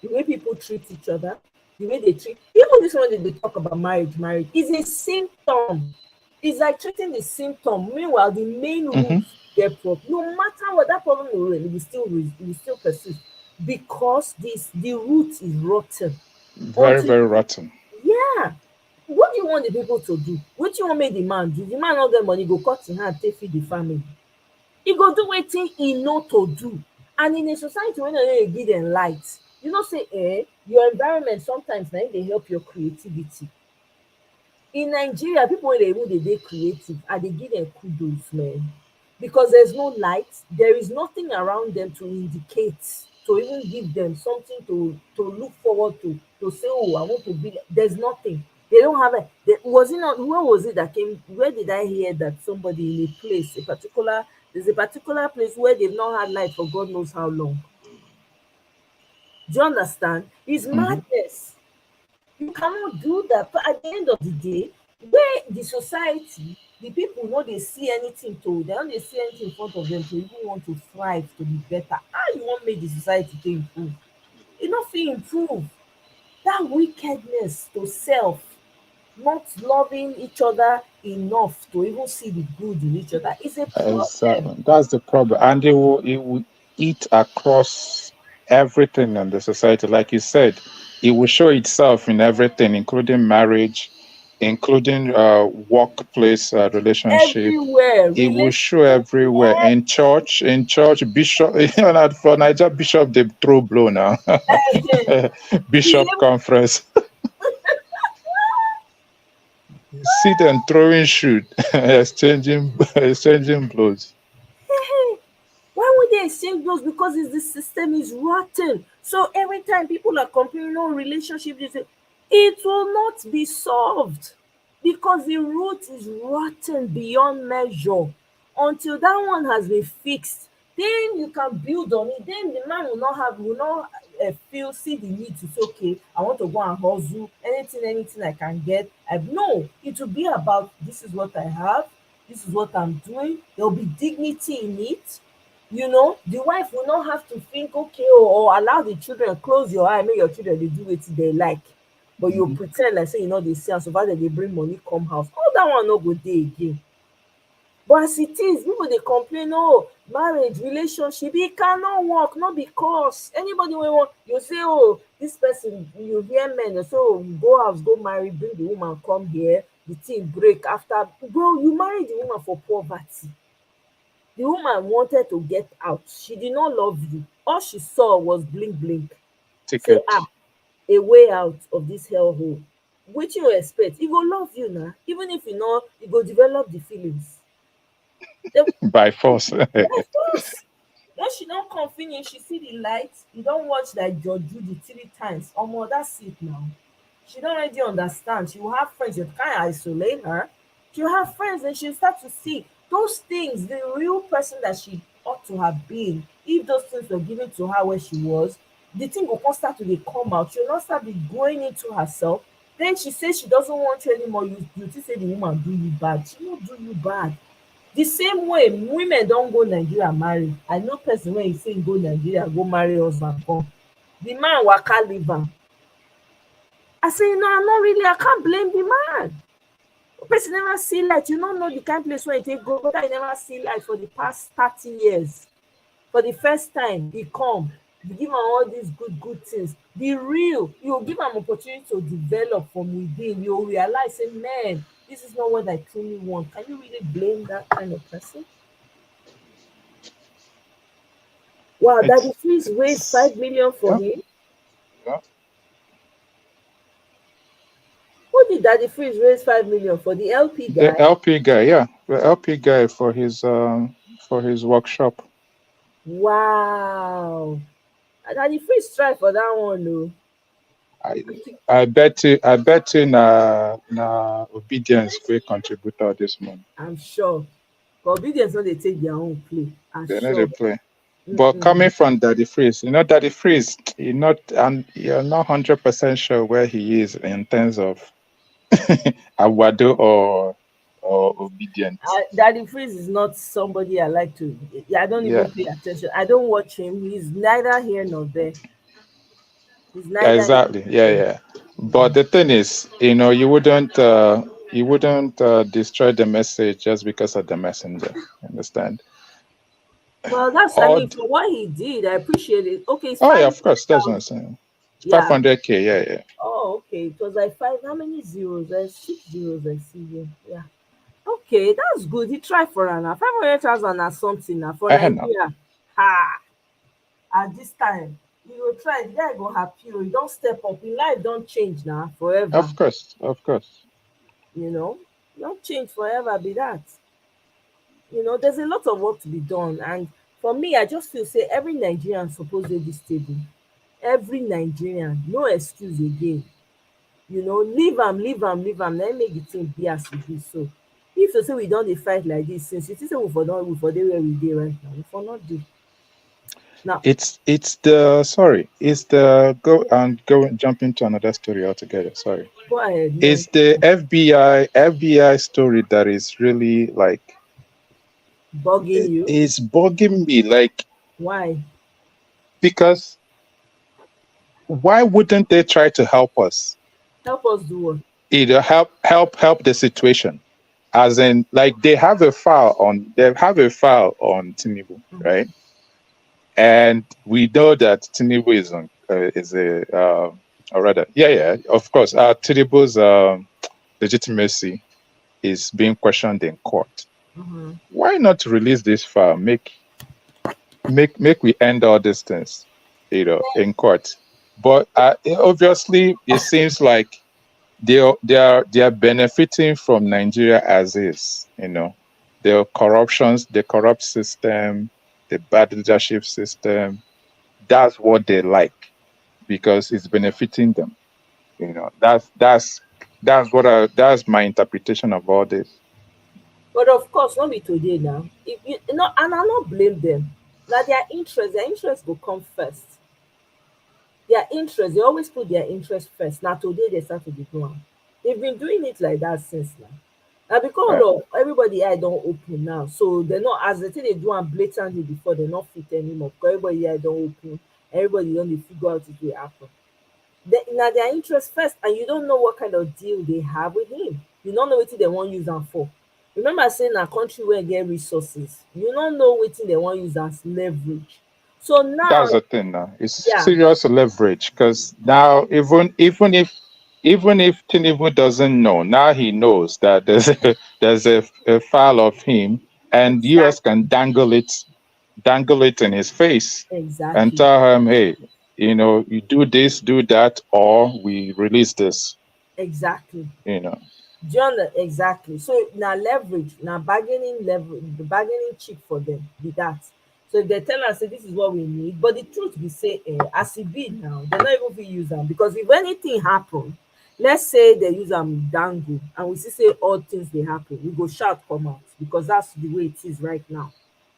The way people treat each other, the way they treat even this one that they talk about marriage is a symptom. It's like treating the symptom. Meanwhile, the main Hmm. root get problem. No matter what that problem will still persist because the root is rotten. Very, Until very rotten. yeah. What do you want the people to do? What you want make the man do? The man no get money, go cut him hand take feed the family. He go do wetin he know to do. And in a society wey no dey give dem light, say your environment sometimes na im dey help your creativity. In Nigeria, people wey dey even dey creative, I dey give dem kudos, man, because there's no light, there is nothing around them to indicate, to even give them something to look forward to say, oh, I want to be. There's nothing. They don't have a. Was it not? Where was it that came? Where did I hear that somebody in a place, there's a particular place where they've not had light for God knows how long. Do you understand? It's Hmm. madness. You cannot do that. But at the end of the day, where the society, the people no dey see anything they no dey see anything in front of them to even want to thrive, to be better. How you want make the society to improve? E no fit improve. That wickedness to self, not loving each other enough to even see the good in each other is a problem. Exactly. That's the problem. And it will eat across everything in the society. Like you said, it will show itself in everything, including marriage, including workplace relationship. Everywhere, It will show relationship, everywhere. In church, bishop, for Niger bishop, they throw blow now. Bishop everywhere. conference. You see them throwing shoot, exchanging blows. Why would they exchange blows? Because the system is rotten. So every time people are comparing relationship, they say it will not be solved because the root is rotten beyond measure. Until that one has been fixed, then you can build on it. Then the man will not see the need to say, okay, I want to go and hustle anything I can get. No, it will be about this is what I have, this is what I'm doing. There will be dignity in it. The wife will not have to think, okay, or allow the children, close your eye, make your children dey do wetin they like, but you Mhm. pretend like say you no dey see am, so far dem dey bring money come house, all that one no go dey again. But as it is, people dey complain, oh, marriage, relationship, e cannot work, not because anybody wey wan, you say, oh, this person, you hear men dey say, oh, go house, go marry, bring the woman come here, the thing break after. Bro, you marry the woman for poverty. The woman wanted to get out. She did not love you. All she saw was blink blink. Say, Ticket. ah, a way out of this hellhole, wetin you expect? He go love you now, even if you know he go develop the feelings. By force. By force. When she don come finish, she see the light, you don watch like Judge Judy 3 times. Omo, that's it now. She don already understand. She will have friends. You can't isolate her. She will have friends and she'll start to see those things, the real person that she ought to have been. If those things were given to her where she was, the thing will come start to dey come out. She will not start be going into herself. Then she says she doesn't want you anymore. You think say the woman do you bad. She no do you bad. The same way women don go Nigeria marry. I know person wey he say he go Nigeria go marry husband come. The man waka leave am. I say no, I'm not really, I can't blame the man. Person never see light. You don't know the kind place where he take go, but I never see light for the past 30 years. For the first time, he come, you give am all these good things. The real, you give am opportunity to develop from within. You realize, say, man, this is not what I truly want. Can you really blame that kind of person? Wow, Daddy Freeze raised 5 million for him. Yeah. Who did Daddy Freeze raise 5 million for? The LP guy? The LP guy, yeah. The LP guy for his workshop. Wow. Daddy Freeze try for that one, though. I bet you na Obedience great contributor this month. I'm sure. But Obedience no dey take their own play. They know they play. But coming from Daddy Freeze, Daddy Freeze, you're not 100% sure where he is in terms of Awado or Obedience. Daddy Freeze is not somebody I like to. I don't even pay attention. I don't watch him. He's neither here nor there. He's neither Exactly. Yeah. But the thing is, you wouldn't destroy the message just because of the messenger. Understand? Well, that's I mean, for what he did, I appreciate it. Okay, it's yeah, of course, that's what I'm saying. 500K, yeah. Oh, okay. It was like 5. How many zeros? There's 6 zeros I see here. Yeah. Okay, that's good. He tried for her now. 500,000 or something now for Nigeria. Ha! At this time, you go try. The guy go happy. You don't step up. In life don't change now forever. Of course. Don't change forever. Be that. There's a lot of work to be done, and for me, I just feel say every Nigerian supposed to be stable. Every Nigerian, no excuse again. Leave am. Then make the thing be as it is. So, if you say we don't fight like this since you think say we for dey where we dey right now, we for not do. Now it's the jump into another story altogether. Sorry. Go ahead. It's the FBI story that is really like bugging you. It's bugging me. Like, why? Because why wouldn't they try to help us? Help us do what? Either help the situation. As in, like, they have a file on Tinubu, right? And we know that Tinubu of course, Tinubu's legitimacy is being questioned in court. Mm-hmm. Why not release this file? Make we end all these things, in court. But obviously, it seems like they are benefiting from Nigeria as is. The corruptions, the corrupt system, the bad leadership system. That's what they like because it's benefiting them. That's my interpretation of all this. But of course, not be today now. And I not blame them. Now their interest will come first. Their interest, they always put their interest first. Now today they start to be doing. They've been doing it like that since now. Now because of everybody eye don't open now. So they're not, as they think they do and blatantly before, they're not fit anymore. Because everybody eye don't open. Everybody don't figure out it will happen. Now their interest first, and you don't know what kind of deal they have with him. You don't know what they want to use them for. Remember saying a country where get resources, you don't know what they want to use as leverage. So now that's the thing now. It's serious leverage because now even if Tinubu doesn't know, now he knows that there's a file of him, and US can dangle it in his face and tell him, hey, you know, you do this, do that, or we release this, Exactly. you know. Exactly. So now leverage, now bargaining leverage, the bargaining chip for them be that. So if they tell us say this is what we need, but the truth be say, as it be now, they're not even fit use them because if anything happen, let's say they use them dango and we see say all things they happen, we go shout come out because that's the way it is right now,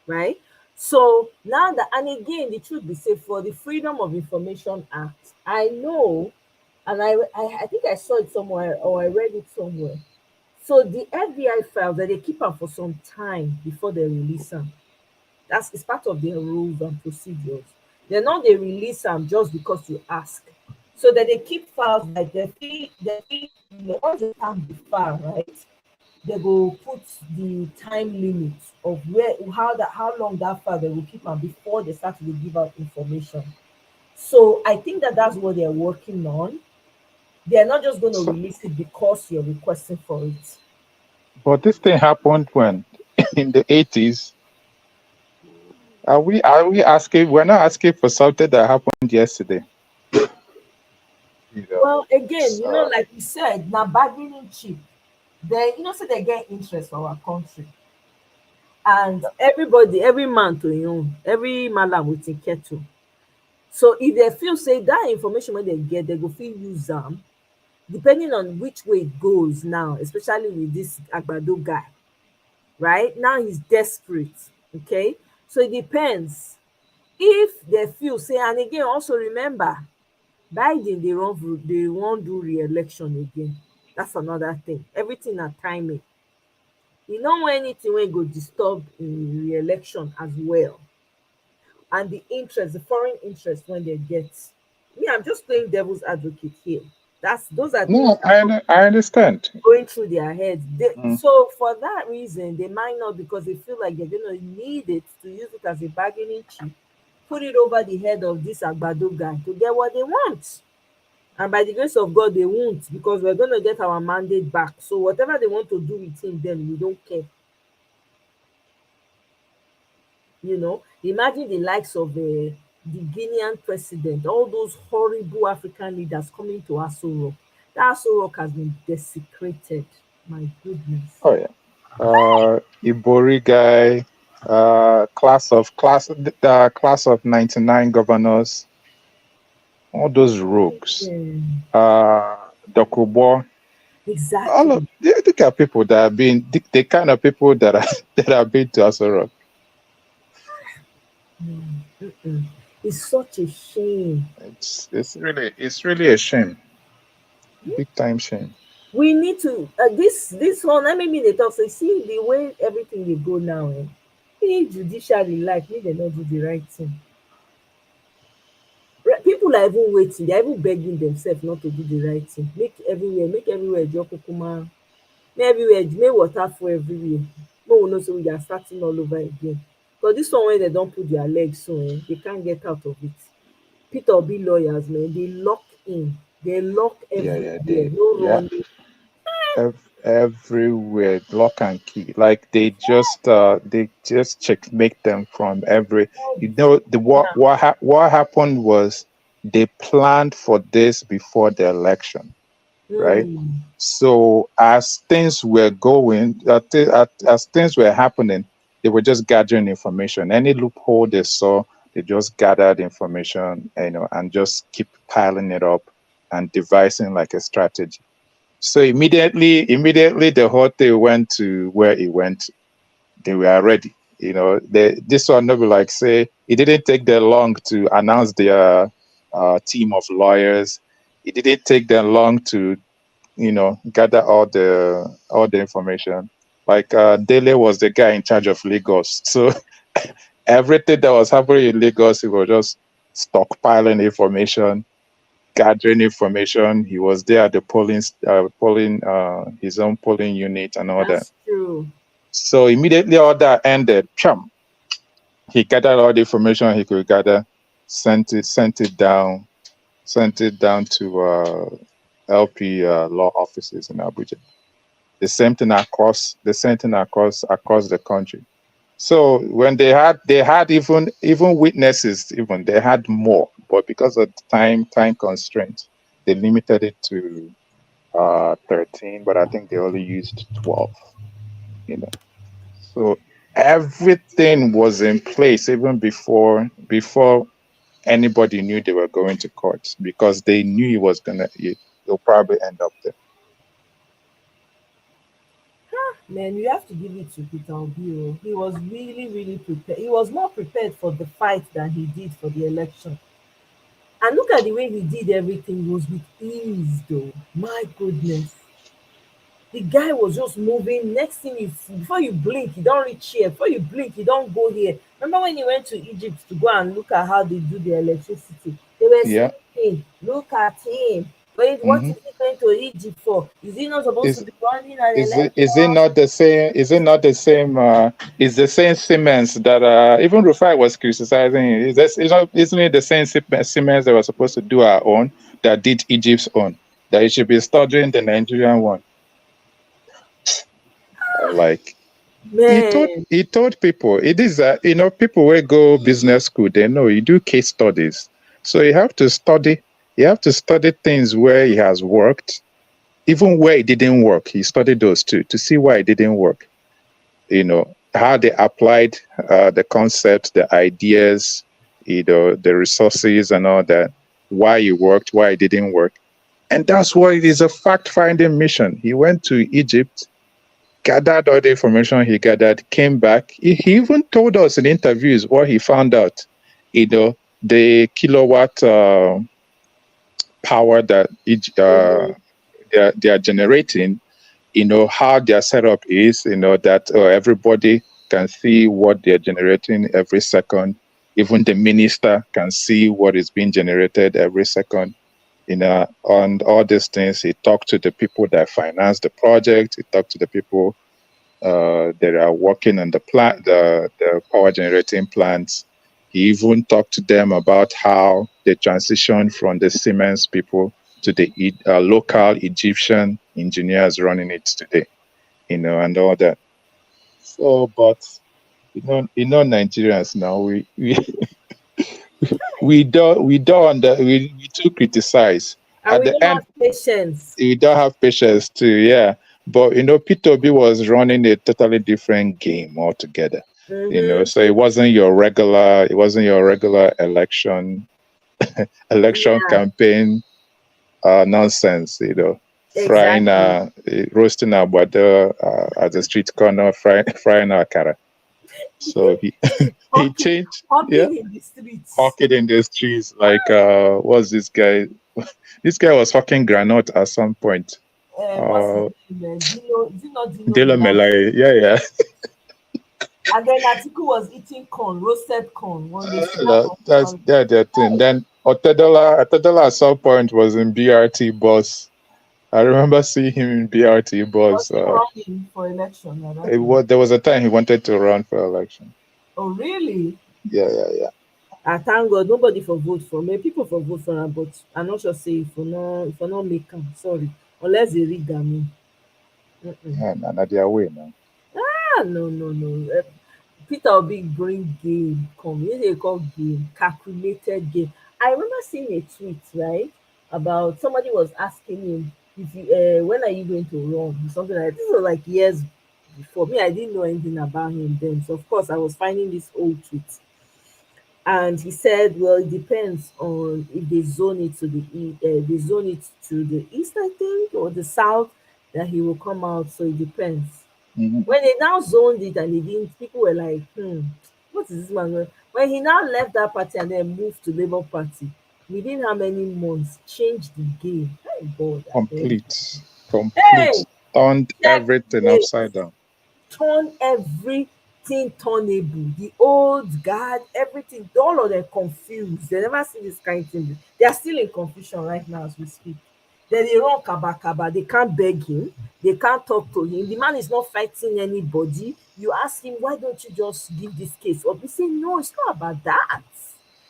right? So now that and again, the truth be say for the Freedom of Information Act, I know and I think I saw it somewhere or I read it somewhere. So the FBI files that they keep them for some time before they release them. That's it's part of their rules and procedures. They're not they release them just because you ask. So that they keep files like once the time be far, right? They will put the time limit of how long that file they will keep them before they start to give out information. So I think that that's what they're working on. They're not just going to release it because you're requesting for it. But this thing happened when in the 80s. Are we asking? We're not asking for something that happened yesterday. You know, Well, again, so like you said, now bargaining chip. They, so they get interest for our country, and everybody, every man to him own, every malam with a kettle. So if they feel say that information when they get, they go feel use them, depending on which way it goes now, especially with this Agbado guy, right? Now he's desperate. Okay, so it depends. If they feel say, and again, also remember, Biden they won't do re-election again. That's another thing. Everything at timing. You know when anything when go disturb in re-election as well. And the interest, the foreign interest when they get. Me, I'm just playing devil's advocate here. Those are things no, I understand. going through their heads. Mm. So for that reason, they might not because they feel like they're gonna need it to use it as a bargaining chip, put it over the head of this Agbado guy to get what they want. And by the grace of God, they won't because we're gonna get our mandate back. So whatever they want to do with him, then we don't care. Imagine the likes of the Guinean president, all those horrible African leaders coming to Aso Rock. That Aso Rock has been desecrated. My goodness. Oh yeah. Ibori guy, the class of 99 governors, all those rogues. Dokubo. Exactly. All of the kind of people that have been the kind of people that have been to Aso Rock. It's such a shame. It's really a shame. Big time shame. We need to this one. I mean, they talk. So see the way everything they go now. Judiciary like me, they not do the right thing. People are even waiting. They're even begging themselves not to do the right thing. Make everywhere jokokuma. Make water for everywhere. No one knows we are starting all over again. Because this one when they don't put their legs so they can't get out of it. Peter Obi lawyers, man, they lock in. They lock everywhere. No running. Everywhere, lock and key. Like they just checkmate them from every. What happened was they planned for this before the election, right? So as things were going, as things were happening, they were just gathering information. Any loophole they saw, they just gathered information, and just keep piling it up and devising like a strategy. So immediately the whole thing went to where it went. They were ready. This one will be like say it didn't take them long to announce their team of lawyers. It didn't take them long to gather all the information. Like Dele was the guy in charge of Lagos, so everything that was happening in Lagos, he was just stockpiling information, gathering information. He was there at the polling his own polling unit and all That's that. true. So immediately all that ended, he gathered all the information he could gather, sent it down to LP law offices in Abuja. The same thing across the country. So when they had even witnesses, even they had more, but because of time constraints, they limited it to 13. But I think they only used 12. You know, so everything was in place even before anybody knew they were going to court, because they knew it'll probably end up there. Man, you have to give it to Peter Obi. Oh. He was really, really prepared. He was more prepared for the fight than he did for the election. And look at the way he did everything. It was with ease, though. My goodness. The guy was just moving. Next thing you see, before you blink, you don't reach here. Before you blink, you don't go here. Remember when he went to Egypt to go and look at how they do the electricity? They were Yeah. sleeping. Look at him. What is he going to Egypt for? Is he not supposed to be running an election? Is it not the same? Is it not the same? Is the same Siemens that even Rufai was criticizing? Isn't it the same Siemens that was supposed to do our own that did Egypt's own? That it should be studying the Nigerian one. Like Man. he told people it is people who go business school, they know you do case studies. So you have to study things where he has worked, even where it didn't work. He studied those too to see why it didn't work. How they applied the concepts, the ideas, the resources and all that, why it worked, why it didn't work. And that's why it is a fact-finding mission. He went to Egypt, gathered all the information he gathered, came back. He even told us in interviews what he found out. The kilowatt power that they are generating, how their setup is, that everybody can see what they're generating every second. Even the minister can see what is being generated every second. On all these things, he talked to the people that finance the project. He talked to the people that are working on the power generating plants. He even talked to them about how they transitioned from the Siemens people to the local Egyptian engineers running it today, and all that. So, but Nigerians now, we too criticize. And At we the don't end, have patience. we don't have patience too, yeah. But Peter Obi was running a totally different game altogether. So it wasn't your regular election campaign nonsense, frying roasting agbado at the street corner, frying akara. So he changed, Hawking in the streets. hawking in the streets, like what's this guy? This guy was hawking granite at some point. What's his name? Dino Dilo Melai, yeah. And then Atiku was eating corn, roasted corn. That's their thing. Then Otedola at some point was in BRT bus. I remember seeing him in BRT bus. Was he running for election? There was a time he wanted to run for election. Oh, really? Yeah. I thank God nobody for vote for me. People for vote for him, but I'm not sure say if I not make him. Sorry, unless they rig me. Yeah, not their way now. No. Peter Obi bring game come. They call game calculated game. I remember seeing a tweet right about somebody was asking him if you, when are you going to run, something like this. Was like years before me. I didn't know anything about him then, so of course I was finding this old tweet. And he said, well, it depends on if they zone it to the east, I think, or the south, that he will come out. So it depends. Mm-hmm. When they now zoned it and he didn't, people were like, what is this man doing? When he now left that party and then moved to Labour Party, within how many months changed the game? Thank God. Complete. Hey, Turned everything upside down. Turn everything turnable. The old guard, everything, all of them confused. They never see this kind of thing. They are still in confusion right now as we speak. Then they run kaba. They can't beg him. They can't talk to him. The man is not fighting anybody. You ask him, why don't you just give this case up? He say, no, it's not about that.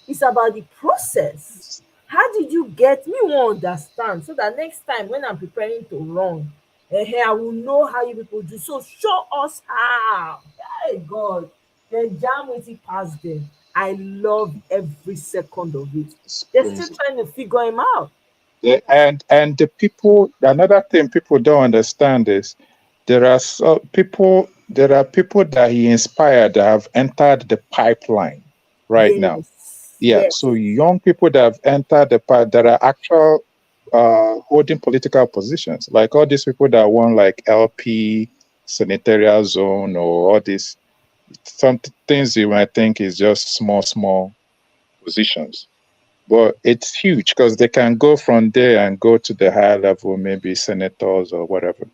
It's about the process. How did you get me? Won't understand. So that next time when I'm preparing to run, I will know how you people do. So show us how. Hey God. Then jam wetin pass them. I love every second of it. It's They're still crazy. trying to figure him out. Yeah, and the people, another thing people don't understand is there are people that he inspired that have entered the pipeline right now. Yes, Yeah, yes. so young people that have entered the pipe that are actual holding political positions, like all these people that won like LP, senatorial zone, or all these some things you might think is just small positions. But it's huge because they can go from there and go to the higher level, maybe senators or whatever.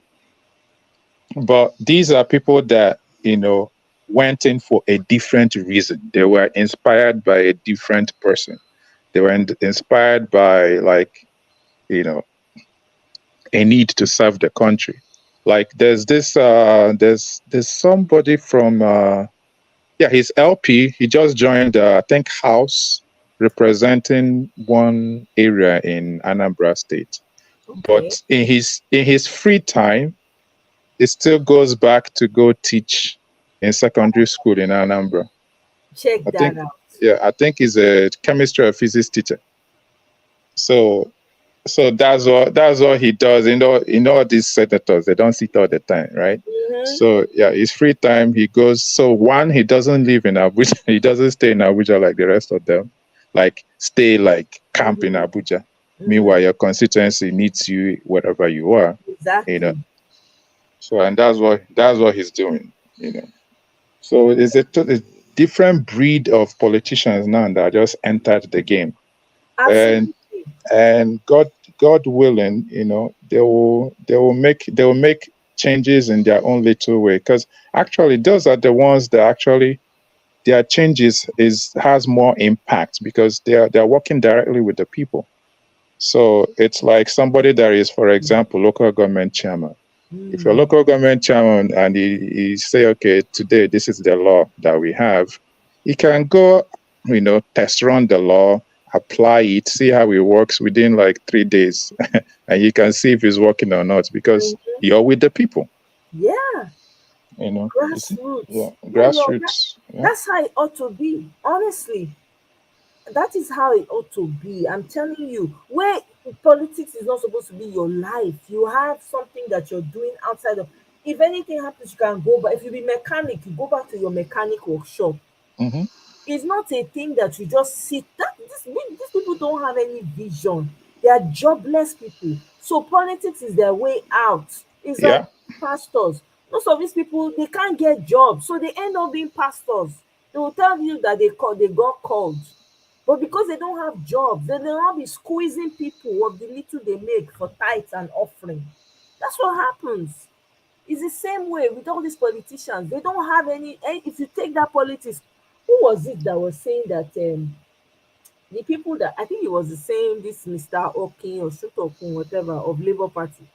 But these are people that, went in for a different reason. They were inspired by a different person. They were inspired by, like, a need to serve the country. Like there's somebody from, he's LP. He just joined, I think, House, representing one area in Anambra State. Okay. But in his free time, he still goes back to go teach in secondary school in Anambra. Check that out. Yeah, I think he's a chemistry or physics teacher. So that's what he does. All these senators, they don't sit all the time, right? So yeah, his free time he goes. So one, he doesn't live in Abuja. He doesn't stay in Abuja like the rest of them. Like stay like camp in Abuja. Meanwhile, your constituency needs you wherever you are. Exactly. So and that's what he's doing. So it's a different breed of politicians now that just entered the game. Absolutely. And God willing, they will make changes in their own little way. Because actually, those are the ones that actually their changes has more impact because they're working directly with the people. So it's like somebody that is, for example, local government chairman. If you're local government chairman and he say, okay, today this is the law that we have, he can go, test run the law, apply it, see how it works within like 3 days, and you can see if it's working or not because you're with the people. Yeah. Grassroots. Yeah, Grassroots. That's how it ought to be. Honestly, that is how it ought to be. I'm telling you, where politics is not supposed to be your life. You have something that you're doing outside of. If anything happens, you can go back. If you be mechanic, you go back to your mechanic workshop. Mm-hmm. It's not a thing that you just sit. These people don't have any vision. They are jobless people. So politics is their way out. It's like pastors. Most of these people, they can't get jobs, so they end up being pastors. They will tell you that they got called, but because they don't have jobs, then they'll not be squeezing people of the little they make for tithes and offering. That's what happens. It's the same way with all these politicians. They don't have any. If you take that politics, who was it that was saying that the people that I think it was the same, this Mr. Okin or Shutokun, whatever, of Labour Party.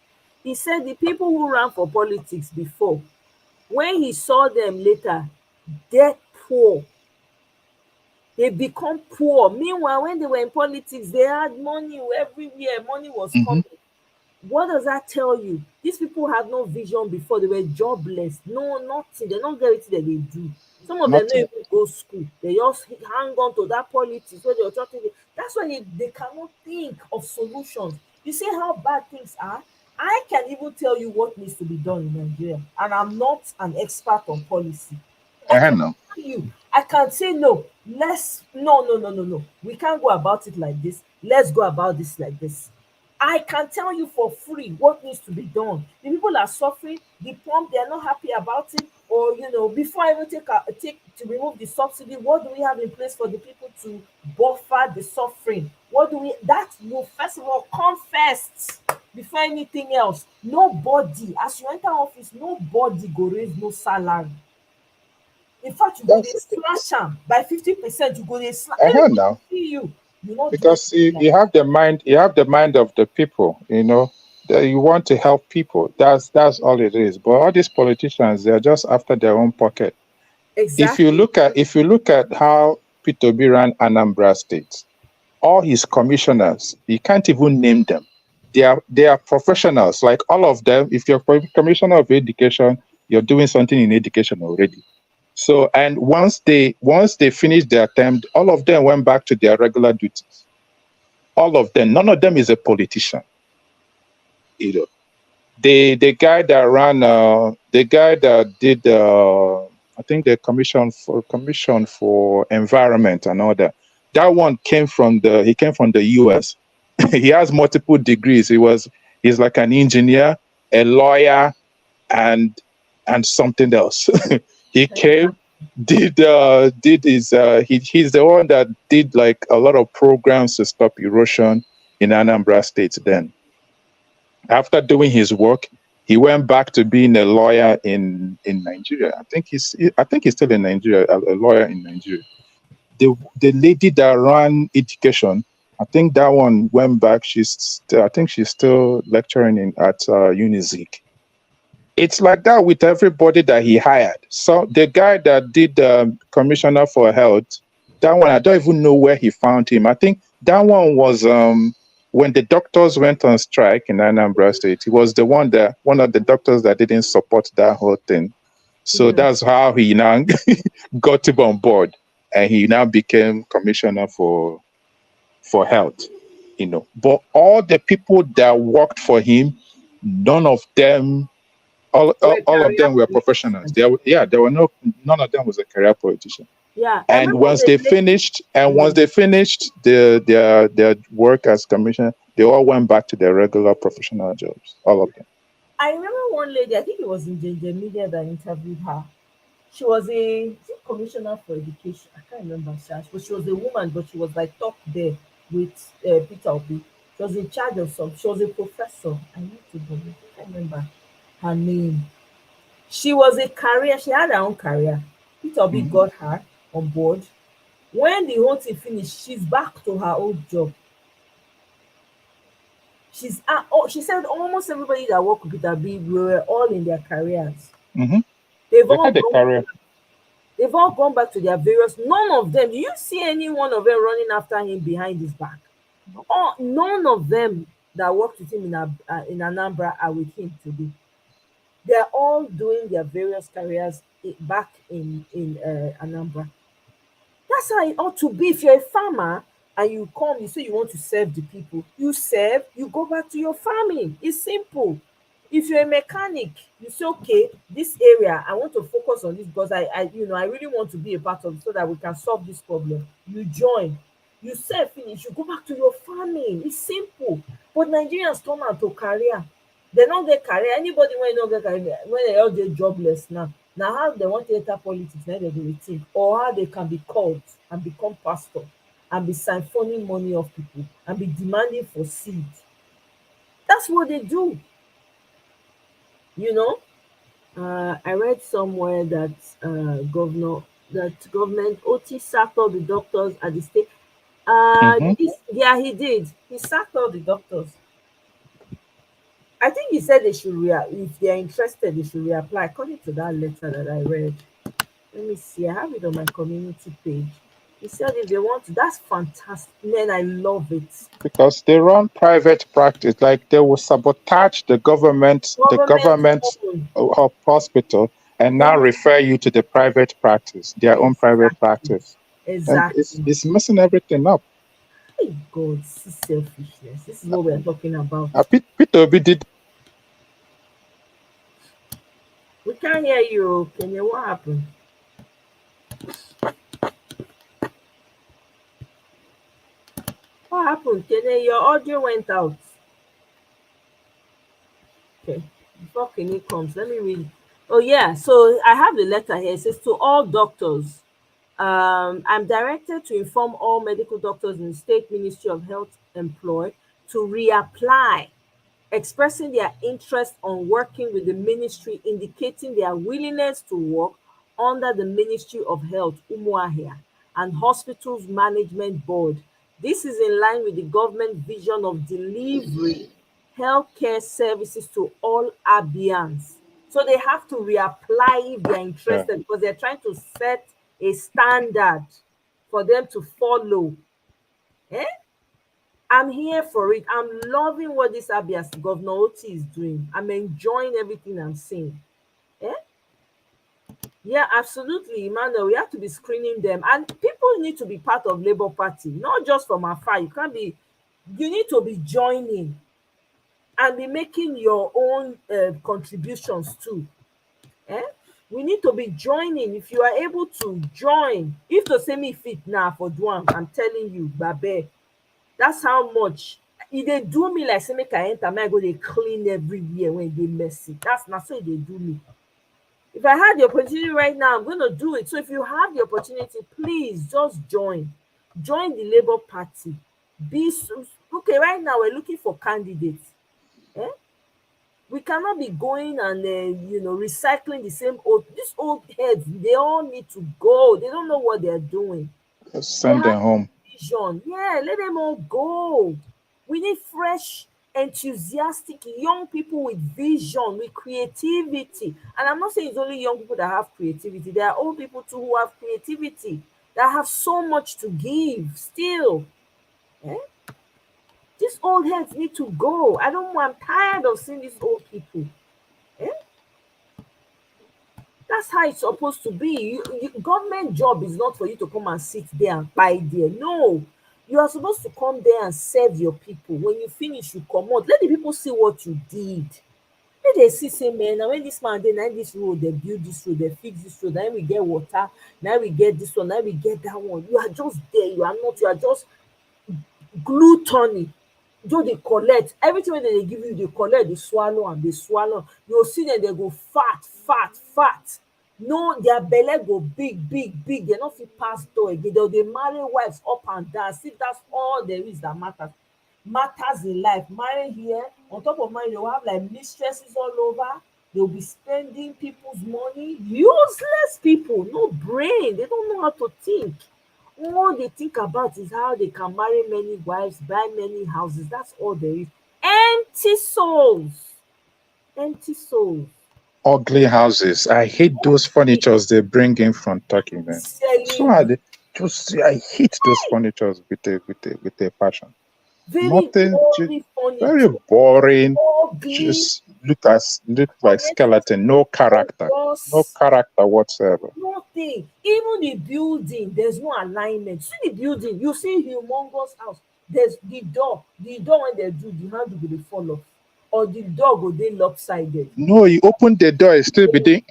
He said the people who ran for politics before, when he saw them later, they're poor. They become poor. Meanwhile, when they were in politics, they had money everywhere. Money was coming. What does that tell you? These people had no vision before. They were jobless. No, nothing. They don't get it that they do. Some of them don't even go to school. They just hang on to that politics where they're talking. That's why they cannot think of solutions. You see how bad things are? I can even tell you what needs to be done in Nigeria. And I'm not an expert on policy. I can say no. No. We can't go about it like this. Let's go about this like this. I can tell you for free what needs to be done. The people are suffering, the pump, they are not happy about it. Or, before I even take to remove the subsidy, what do we have in place for the people to buffer the suffering? That will first of all come first before anything else. Nobody, as you enter office, nobody go raise no salary. In fact, you go dey slash am by 50%. You go dey slash. Now. You because you have the mind of the people, that you want to help people. That's all it is. But all these politicians, they're just after their own pocket. Exactly. If you look at how Peter Obi ran Anambra State, all his commissioners, you can't even name them. They are professionals, like all of them. If you're commissioner of education, you're doing something in education already. So, and once they finished their term, all of them went back to their regular duties. All of them. None of them is a politician. You know, the guy that ran, the guy that did, I think the commission for environment and all that. That one came from the US. He has multiple degrees. He's like an engineer, a lawyer, and something else. He came, did his he's the one that did like a lot of programs to stop erosion in Anambra State. Then after doing his work, he went back to being a lawyer in Nigeria. I think he's still in Nigeria, a lawyer in Nigeria. The lady that ran education, I think that one went back. I think she's still lecturing at Unizik. It's like that with everybody that he hired. So the guy that did commissioner for health, that one I don't even know where he found him. I think that one was when the doctors went on strike in Anambra State. He was one of the doctors that didn't support that whole thing. So that's how he now got him on board, and he now became commissioner for health. You know, but all the people that worked for him, none of them. All of them were professionals. There were none of them was a career politician. Yeah. And once they finished their work as commissioner, they all went back to their regular professional jobs. All of them. I remember one lady, I think it was in the media that interviewed her. She was a commissioner for education. I can't remember, but she was a woman, but she was like top there with Peter Obi. She was in charge of some. She was a professor. I need to go. I can't remember her name. She was a career. She had her own career. Peter Obi got her on board. When the whole thing finished, she's back to her old job. She said almost everybody that worked with Peter Obi were all in their careers. Mm-hmm. They've all gone back to their various. None of them. Do you see any one of them running after him behind his back? None of them that worked with him in Anambra are with him today. They're all doing their various careers back in Anambra. That's how it ought to be. If you're a farmer and you come, you say you want to serve the people, you serve, you go back to your farming. It's simple. If you're a mechanic, you say, okay, this area, I want to focus on this because I really want to be a part of it so that we can solve this problem. You join, you serve, finish, you go back to your farming. It's simple. But Nigerians turn out to career. They don't get career. Anybody when they don't get career, when they all get jobless now how they want to enter politics, now they will think, or how they can be called and become pastor and be siphoning money off people and be demanding for seed. That's what they do. You know, I read somewhere that government OT sacked all the doctors at the state. Yeah, he did. He sacked all the doctors. I think he said they should if they are interested, they should reapply according to that letter that I read. Let me see. I have it on my community page. He said if they want to, that's fantastic. Man, I love it. Because they run private practice, like they will sabotage the government hospital and now refer you to the private practice, their own private practice. Exactly. And it's messing everything up. Hey God, this is selfishness. This is what we're talking about. Peter Obi did. We can't hear you, Kenya. What happened? What happened, Kenya? Your audio went out. Okay, before Kenya comes, let me read. Oh yeah, so I have the letter here. It says to all doctors, I'm directed to inform all medical doctors in the State Ministry of Health employed to reapply, expressing their interest on working with the ministry, indicating their willingness to work under the Ministry of Health, Umuahia, and Hospitals Management Board. This is in line with the government vision of delivering healthcare services to all Abians. So they have to reapply if they're interested because they're trying to set a standard for them to follow. I'm here for it. I'm loving what this Abia's Governor Oti is doing. I'm enjoying everything I'm seeing. Yeah, absolutely, Emmanuel. We have to be screening them, and people need to be part of Labour Party, not just from afar. You can't be. You need to be joining and be making your own contributions too. Eh? We need to be joining. If you are able to join, if to say me fit now for do am, I'm telling you, babe, that's how much e dey do me. Like say make I enter, make I go dey clean everywhere when e dey messy. That's na so e dey do me. If I had the opportunity right now, I'm going to do it. So if you have the opportunity, please just join. Join the Labour Party. Okay, right now we're looking for candidates. Eh? We cannot be going and recycling the same these old heads. They all need to go. They don't know what they're doing. Just send them home. Vision. Yeah, let them all go. We need fresh, enthusiastic young people with vision, with creativity. And I'm not saying it's only young people that have creativity. There are old people too who have creativity, that have so much to give still. Eh? These old heads need to go. I'm tired of seeing these old people. Eh? That's how it's supposed to be. Government job is not for you to come and sit there and buy there. No, you are supposed to come there and serve your people. When you finish, you come out. Let the people see what you did. Let they see, say, man, now when this man dey, now this road, they build this road, they fix this road, now we get water, now we get this one, now we get that one. You are just there. You are not. You are just gluttony. Just dey collect everything wey dem dey give you, dey collect, dey swallow am, dey swallow. You go see dem, dey go fat. No, their belle go big. Dem no fit pass door again. Dem dey marry wives up and down. See, that's all there is that matters in life. Marry here, on top of marriage, they will have like mistresses all over. They'll be spending people's money. Useless people, no brain. They don't know how to think. All they think about is how they can marry many wives, buy many houses. That's all there is. Empty souls. Ugly houses. I hate those furnitures they bring in from Turkey, man. So I hate those furnitures with a passion. Nothing, very boring. Just look like skeleton. No character whatsoever. Nothing. Even the building, there's no alignment. See the building, you see humongous house. There's the door when they do, the handle will dey fall off, or the door go dey lopsided. No, you open the door, it still be doing.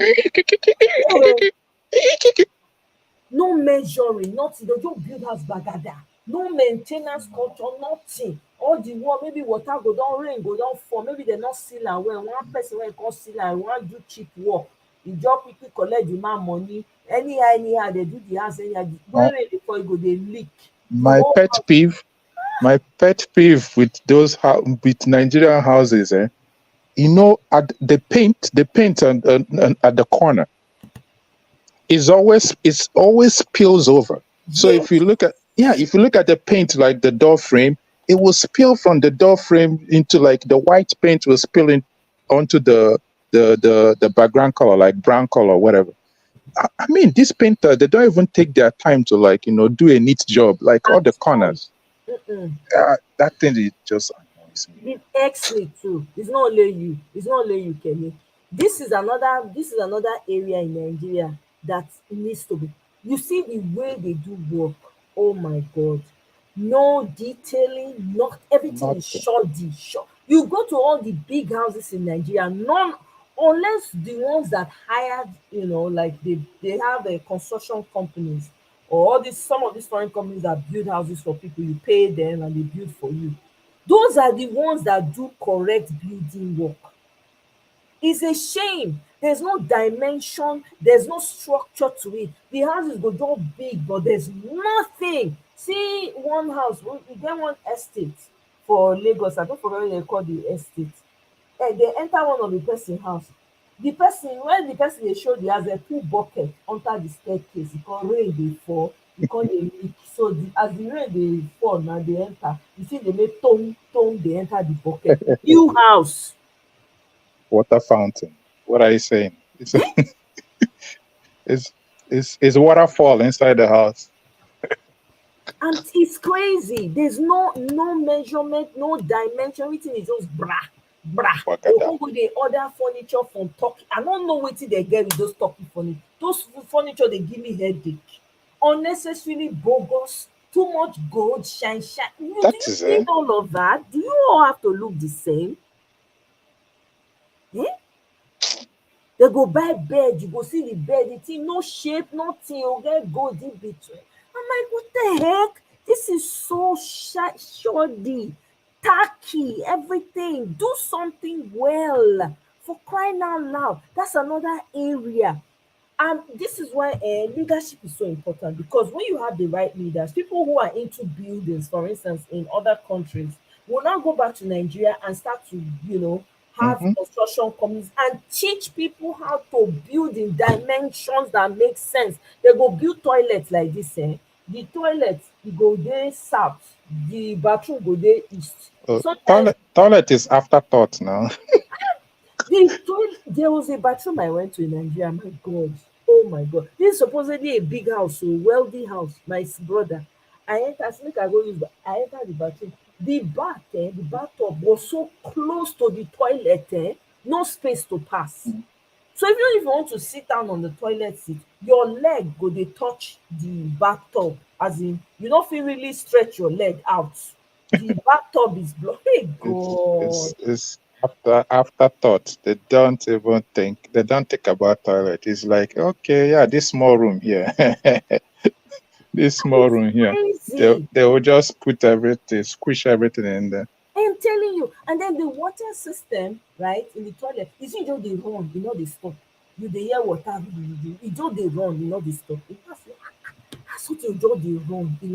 No measuring, nothing. They just build house gbagada. No maintenance culture, nothing. All the wall, maybe water go down, rain go down fall, maybe they not seal am well. One person wey come seal am, wan do cheap work, e just quickly collect the man money. Anyhow they do the house anyhow. When rain dey fall, e go dey leak. My pet peeve with those with Nigerian houses, at the paint at the corner is always spills over. So yes. if you look at the paint, like the door frame, it will spill from the door frame into, like, the white paint will spill in onto the background color, like brown color or whatever. I mean, this painter, they don't even take their time to, like, do a neat job, like all the corners. That thing is just annoys me. It irks me too. It's not only you, Kenny. This is another area in Nigeria that needs to be. You see the way they do work. Oh my God. No detailing, not everything is shoddy. You go to all the big houses in Nigeria, none, unless the ones that hired, like they have a construction companies, or some of these foreign companies that build houses for people. You pay them and they build for you. Those are the ones that do correct building work. It's a shame. There's no dimension, there's no structure to it. The houses go down big, but there's nothing. See one house, we get one estate for Lagos. I don't forget what they call the estate. They enter one of the person house. When the person dey show the house, they put bucket under the staircase because rain dey fall, because dey leak. So as the rain dey fall, now they enter. You see, they make tone, they enter the bucket. New house. Water fountain. What are you saying? It's waterfall inside the house. And it's crazy. There's no measurement, no dimension. Everything is just blah. Brah. They won't go dey order furniture from Turkey. I don't know wetin they get with those Turkey furniture. Those furniture they give me headache. Unnecessarily bogus, too much gold, shine. Do you need all of that? Do you all have to look the same? Eh? They go buy bed, you go see the bed, the thing no shape, nothing, you get gold in between. I'm like, what the heck? This is so shoddy, tacky, everything. Do something well, for crying out loud. That's another area. And this is why leadership is so important, because when you have the right leaders, people who are into buildings, for instance, in other countries, will now go back to Nigeria and start to, have construction companies and teach people how to build in dimensions that make sense. They go build toilets like this, eh? The toilet go there south, the bathroom go there east. Toilet is afterthought now. There was a bathroom I went to in Nigeria. My God, oh my God! This is supposedly a big house, a wealthy house. My brother, I enter, make I go use. I enter the bathroom. The bath, the bathtub was so close to the toilet, no space to pass. So even if you want to sit down on the toilet seat, your leg go dey touch the bathtub, as in you no fit really stretch your leg out. The bathtub is blocked. Hey God. It's afterthought. They don't even think. They don't think about toilet. It's like, okay, yeah, this small room here. This small room here. They will just put everything, squish everything in there. I'm telling you. And then the water system, right, in the toilet, you see, they run, they stop. You dey hear water, you just they run, they stop. That's what you just they run, I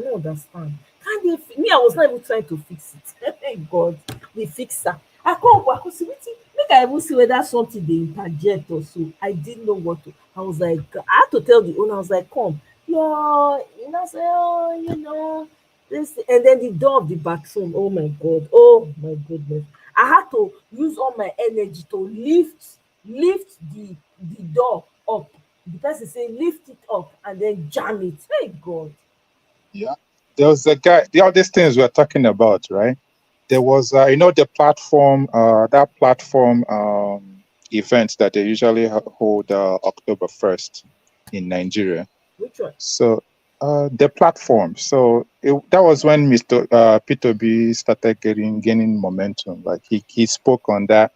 don't understand. Can't they? Me, I was not even trying to fix it. Thank God, the fixer. I could see wetin, make I even see whether something they interject or so. I didn't know what to. I was like, I had to tell the owner, I was like, come, say, oh, this, and then the door of the bathroom. Oh my God, oh my goodness. I had to use all my energy to lift the door up. The person say lift it up and then jam it. Hey God. Yeah. There was a guy, all these things we're talking about, right? There was, the platform, that platform event that they usually hold October 1st in Nigeria. Which one? So, the platform. So, that was when Mr. P2B started gaining momentum. Like, he spoke on that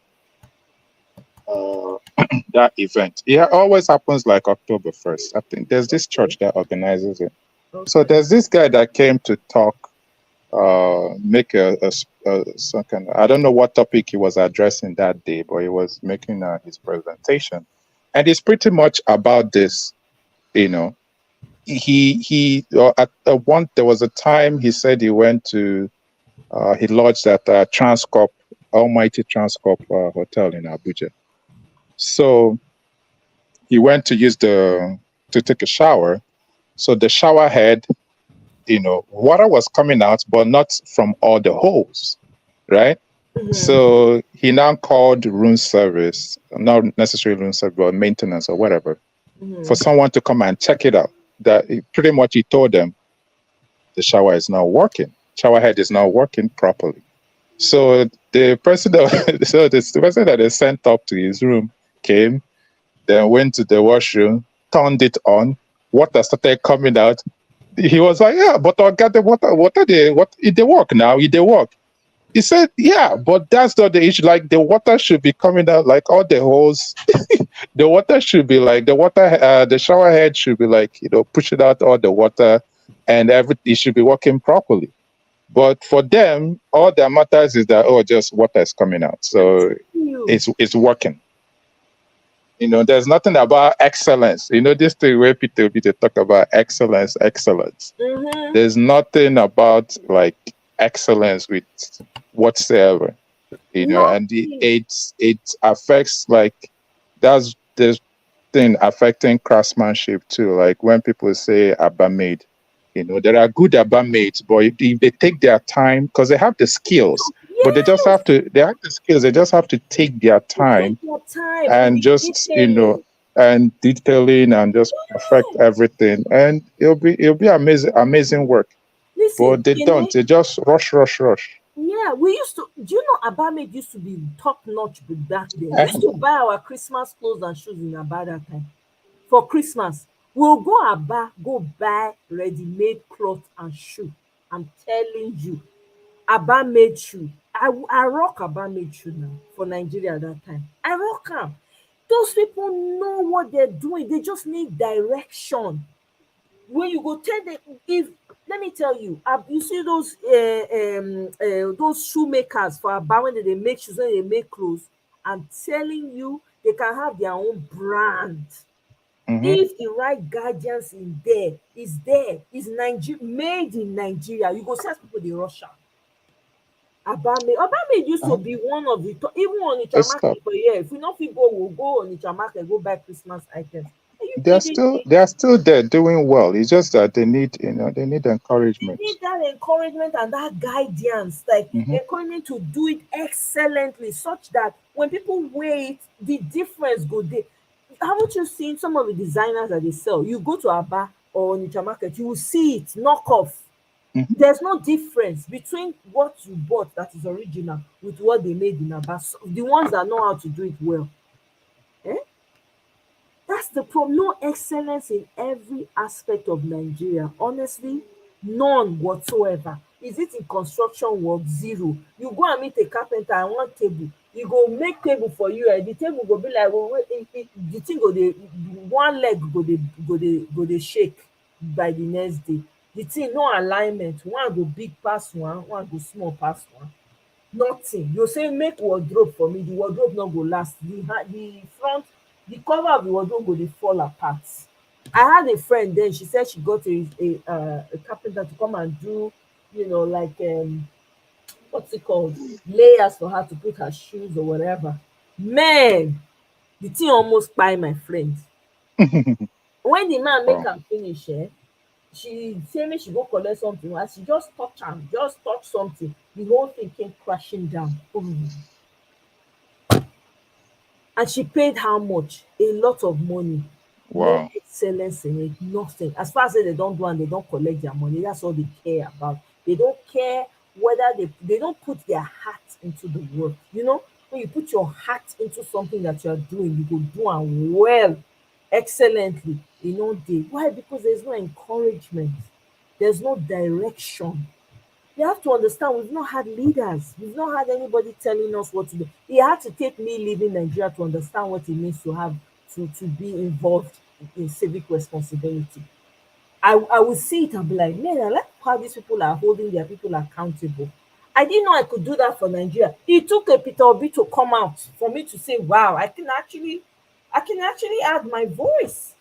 that event. It always happens like October 1st. I think there's this church that organizes it. Okay. So there's this guy that came to talk, make some kind of, I don't know what topic he was addressing that day, but he was making his presentation, and it's pretty much about this. He at one, there was a time he said he went to, he lodged at Transcorp, Almighty Transcorp Hotel in Abuja. So he went to take a shower. So the shower head, water was coming out, but not from all the holes, right? Mm-hmm. So he now called room service, not necessarily room service, but maintenance or whatever, for someone to come and check it out. Pretty much he told them the shower is not working. Shower head is not working properly. So the person the person that they sent up to his room came, then went to the washroom, turned it on, water started coming out. He was like, yeah, but I got the water they work now, they work. He said, yeah, but that's not the issue. Like, the water should be coming out, like all the holes. The water should be like, the shower head should be like, pushing out all the water, and everything should be working properly. But for them, all that matters is that, just water is coming out. So it's working. There's nothing about excellence. This thing where people they talk about excellence. Mm-hmm. There's nothing about like excellence with whatsoever. And it affects, like, that's the thing affecting craftsmanship too. Like when people say Abba made, there are good Abba maids, but if they take their time, because they have the skills, but they have the skills, they just have to take their time and just, and detailing and just perfect everything. And it'll be amazing work. Listen, but they don't, they just rush. Yeah, Yeah, we used to. Do you know Abamid used to be top notch back then? We used to buy our Christmas clothes and shoes in Aba that time. For Christmas, we'll go Aba, go buy ready-made cloth and shoe. I'm telling you, Aba made shoe. I rock Aba made shoe now for Nigeria at that time. I rock am. Those people know what they're doing. They just need direction. When you go tell them, if let me tell you, you see those shoemakers for Aba when they make shoes, when they make clothes. I'm telling you, they can have their own brand. If the right guardians in there, is Nigeria made in Nigeria, you go see as people dey rush am. Abame used to be one of the top, even Onitsha market for here. If we no fit go, we'll go Onitsha market, go buy Christmas items. Are you kidding me? They are still there doing well. It's just that they need encouragement. They need that encouragement and that guidance, like encouragement to do it excellently, such that when people wear it, the difference go there. Haven't you seen some of the designers that they sell? You go to Aba or Onitsha market, you will see it knock off. There's no difference between what you bought that is original with what they made in Aba. So the ones that know how to do it well. That's the problem. No excellence in every aspect of Nigeria. Honestly, none whatsoever. Is it in construction work? Zero. You go and meet a carpenter and one table. You go make table for you. The table go be like, well, the thing go dey, one leg go dey shake by the next day. The thing no alignment. One go big pass one go small pass one. Nothing. You say make wardrobe for me, the wardrobe no go last. The front, the cover of the wardrobe go dey fall apart. I had a friend then, she said she got a carpenter to come and do, like what's it called? Layers for her to put her shoes or whatever. Man, the thing almost kpai my friend. When the man make am finish, she say make she go collect something. As she just touch something, the whole thing came crashing down. And she paid how much? A lot of money. No excellence in it, nothing. As far as they don't do and they don't collect their money, that's all they care about. They don't care whether they don't put their heart into the work. When you put your heart into something that you are doing, you go do am well, excellently. Why? Because there's no encouragement, there's no direction. You have to understand, we've not had leaders. We've not had anybody telling us what to do. It had to take me leaving Nigeria to understand what it means to have to be involved in civic responsibility. I would see it and be like, man, I like how these people are holding their people accountable. I didn't know I could do that for Nigeria. It took a Peter Obi to come out for me to say, wow, I can actually add my voice.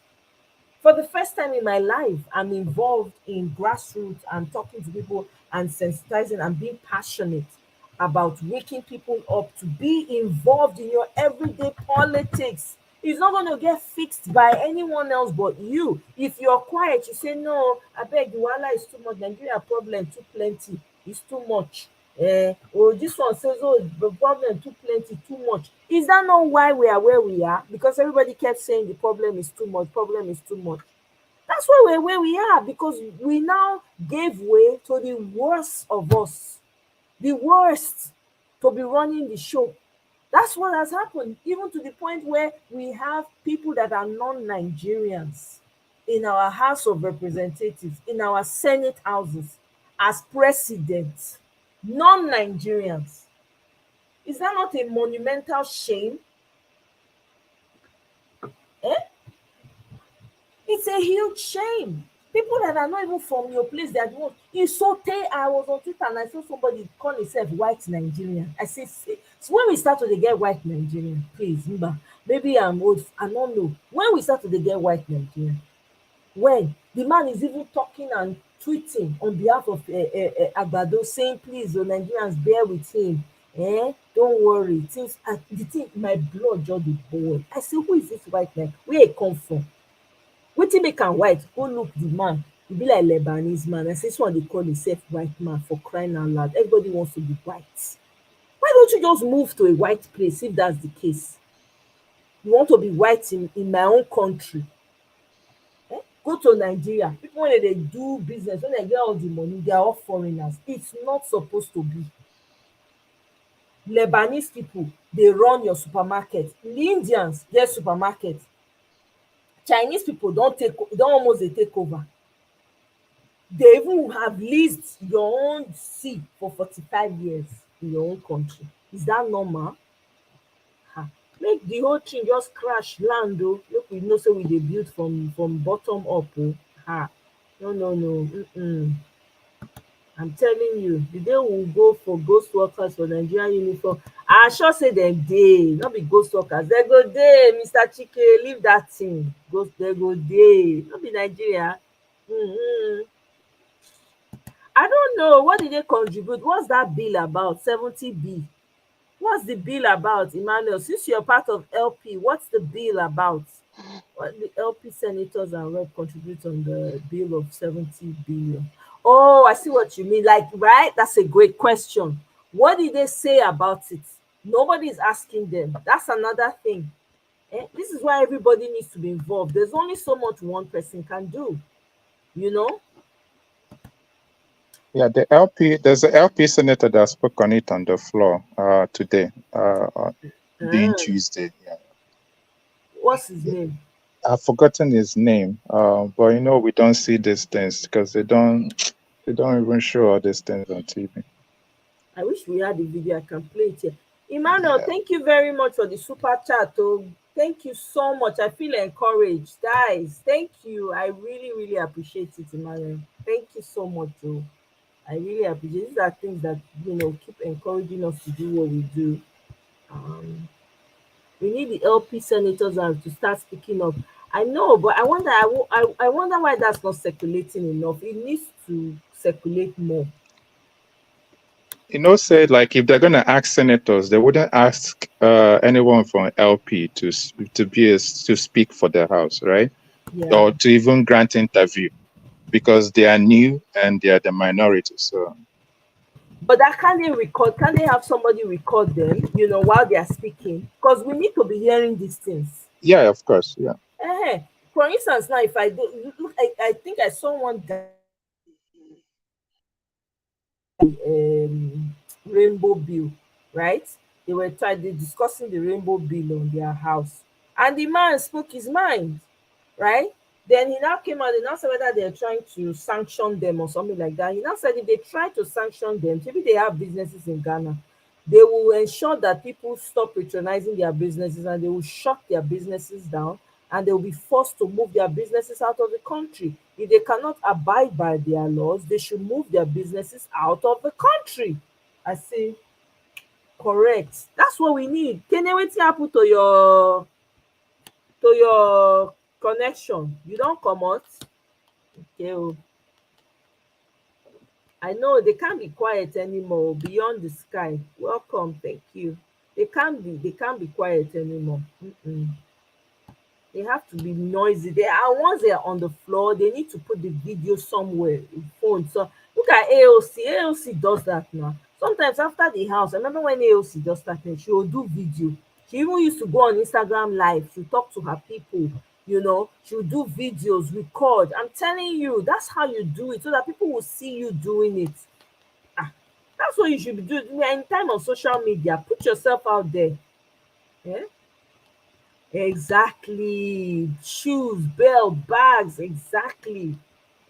For the first time in my life, I'm involved in grassroots and talking to people and sensitizing and being passionate about waking people up to be involved in your everyday politics. It's not going to get fixed by anyone else but you. If you're quiet, you say, no, I beg, the wahala is too much. Nigeria problem too plenty. It's too much. Or this one says, oh, the problem too plenty, too much. Is that not why we are where we are? Because everybody kept saying the problem is too much, problem is too much. That's why we're where we are, because we now gave way to the worst of us, the worst, to be running the show. That's what has happened, even to the point where we have people that are non-Nigerians in our House of Representatives, in our Senate houses, as presidents, non-Nigerians. Is that not a monumental shame? It's a huge shame. People that are not even from your place, they are the ones. It's so I was on Twitter and I saw somebody call himself white Nigerian. I say, so when we start to get white Nigerian, please, Mba, maybe I'm old, I don't know. When we start to get white Nigerian, when the man is even talking and tweeting on behalf of Agbado, saying, please, the Nigerians, bear with him. Don't worry. My blood just dey boil. I say, who is this white man? Where he come from? Wetin make am white? Go look the man. He be like Lebanese man. I say, this one dey call himself white man, for crying out loud. Everybody wants to be white. Why don't you just move to a white place if that's the case? You want to be white in my own country. Go to Nigeria. People, when they do business, when they get all the money, they are all foreigners. It's not supposed to be. Lebanese people, they run your supermarket. The Indians get supermarket. Chinese people don't almost dey take over. They even have leased your own sea for 45 years in your own country. Is that normal? Make the whole thing just crash land o. Make we know say we dey build from bottom up o. No. I'm telling you, the day we go for ghost workers for Nigerian uniform, I sure say dem dey, no be ghost workers. Dem go dey, Mr. Chike, leave that thing. Dem go dey, no be Nigeria. I don't know, what did they contribute? What's that bill about? 70B. What's the bill about, Emmanuel? Since you're part of LP, what's the bill about? What the LP senators and rep contribute on the bill of 70 billion? Oh, I see what you mean. Like, right? That's a great question. What did they say about it? Nobody is asking them. That's another thing. This is why everybody needs to be involved. There's only so much one person can do, you know? Yeah, there's an LP senator that spoke on it on the floor today, being Tuesday. Yeah. What's his name? I've forgotten his name, but you know we don't see these things because they don't even show all these things on TV. I wish we had the video. I can play it here. Emmanuel, thank you very much for the super chat. Oh, thank you so much. I feel encouraged, guys. Thank you. I really, really appreciate it, Emmanuel. Thank you so much, Joe. I really appreciate. These are things that keep encouraging us to do what we do. We need the LP senators to start speaking up. I know, but I wonder why that's not circulating enough. It needs to circulate more. You know, say like if they're gonna ask senators, they wouldn't ask anyone from LP to speak for their house, right? Yeah. Or to even grant interview, because they are new and they are the minority. So. But that can they record? Can they have somebody record them? While they are speaking, because we need to be hearing these things. Yeah, of course. Yeah. For instance, now if I do look, I think I saw one rainbow bill, right? They were discussing the rainbow bill on their house, and the man spoke his mind, right? Then he now came out and now said whether they're trying to sanction them or something like that. He now said if they try to sanction them, maybe they have businesses in Ghana, they will ensure that people stop patronizing their businesses and they will shut their businesses down and they will be forced to move their businesses out of the country. If they cannot abide by their laws, they should move their businesses out of the country. I say, correct. That's what we need. Can you wait to happen to your connection? You don't come out. Okay. I know they can't be quiet anymore. Beyond the sky. Welcome. Thank you. They can't be quiet anymore. They have to be noisy. Once they're on the floor, they need to put the video somewhere in phone. So look at AOC. AOC does that now. Sometimes after the house, I remember when AOC just started, she will do video. She even used to go on Instagram live to talk to her people. She'll do videos, record. I'm telling you, that's how you do it, so that people will see you doing it. That's what you should be doing. In time of social media, put yourself out there. Yeah. Exactly. Shoes, belt, bags, exactly.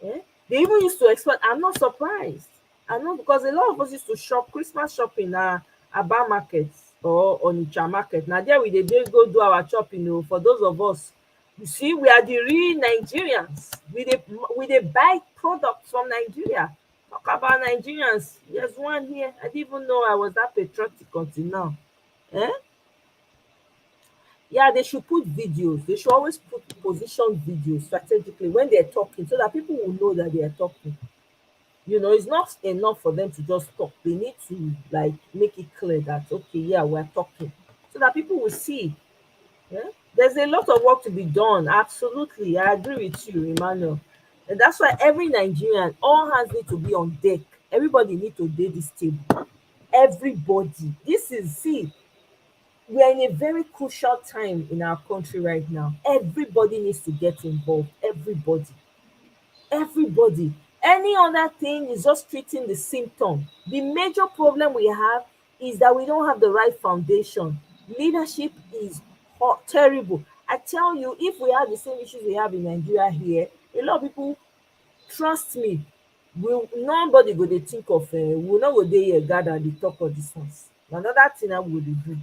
Yeah. They even used to expect. I'm not surprised. I know, because a lot of us used to shop Christmas shopping at Aba markets or Onitsha market. Now there we go do our shopping. For those of us, you see, we are the real Nigerians. We dey buy products from Nigeria. Talk about Nigerians. There's one here. I didn't even know I was that patriotic until now. Yeah, they should put videos. They should always put position videos strategically when they're talking, so that people will know that they are talking. It's not enough for them to just talk. They need to make it clear that, okay, yeah, we're talking, so that people will see. Yeah? There's a lot of work to be done. Absolutely. I agree with you, Emmanuel. And that's why every Nigerian, all hands need to be on deck. Everybody need to do this table. Everybody. We are in a very crucial time in our country right now. Everybody needs to get involved. Everybody. Any other thing is just treating the symptom. The major problem we have is that we don't have the right foundation. Leadership is terrible. I tell you, if we have the same issues we have in Nigeria here, a lot of people, trust me, nobody go dey think of we no go dey here gather dey talk all these things. Another thing I we go dey do.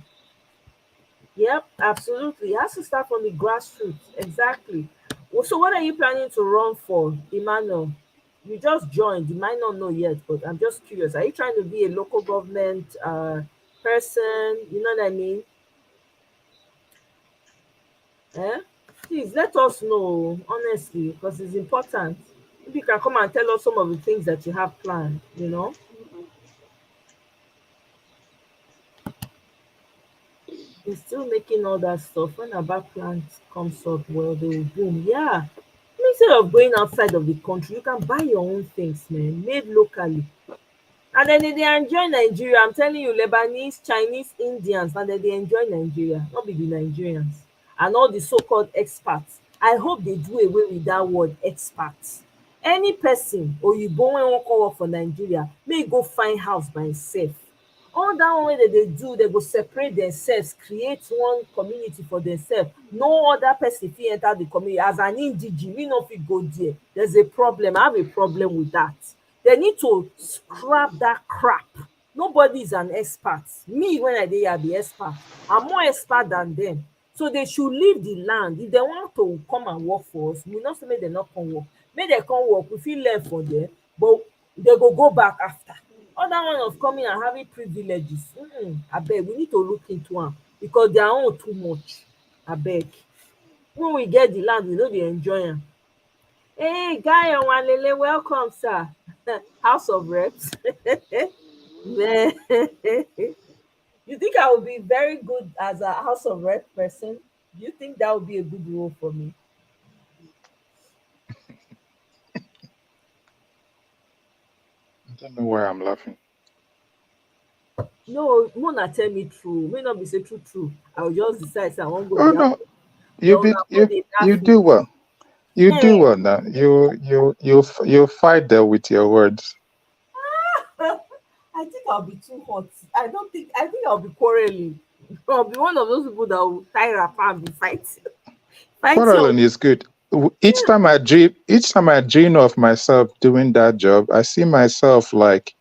Yep, absolutely. It has to start from the grassroots. Exactly. Well, so what are you planning to run for, Emmanuel? You just joined. You might not know yet, but I'm just curious. Are you trying to be a local government person? You know what I mean? Eh? Please let us know, honestly, because it's important. Maybe you can come and tell us some of the things that you have planned, you know? They're still making all that stuff. When a back plant comes up, well, they will boom. Yeah. Instead of going outside of the country, you can buy your own things, man, made locally. And then they enjoy Nigeria. I'm telling you, Lebanese, Chinese, Indians, and then they enjoy Nigeria, not be the Nigerians. And all the so-called expats. I hope they do away with that word expats. Any person or you go and walk over for Nigeria, may go find house by himself. All that one wey they do, they go separate themselves, create one community for themselves. No other person fit enter the community. As an indigene, we no fit go there. There's a problem. I have a problem with that. They need to scrap that crap. Nobody is an expert. Me, when I dey here, I be expert. I'm more expert than them. So they should leave the land. If they want to come and work for us, we not say make dem not come work. Make dem come work, we fit learn for them, but they go back after. Other one of coming and having privileges, abeg, we need to look into am because their own too much. Abeg, when we get the land, we no dey enjoy am. Hey, Guy Onwalele, welcome, sir. House of Reps. Man, you think I would be very good as a House of Rep person? Do you think that would be a good role for me? I don't know why I'm laughing. No, Mona tell me true. May not be say true. I will just decide say I won't go. Oh no, you do well. You do well now. You fight there with your words. I think I'll be too hot. I think I'll be quarreling. I'll be one of those people that will tie wrapper and be fighting. Quarreling is good. Each time I dream of myself doing that job, I see myself like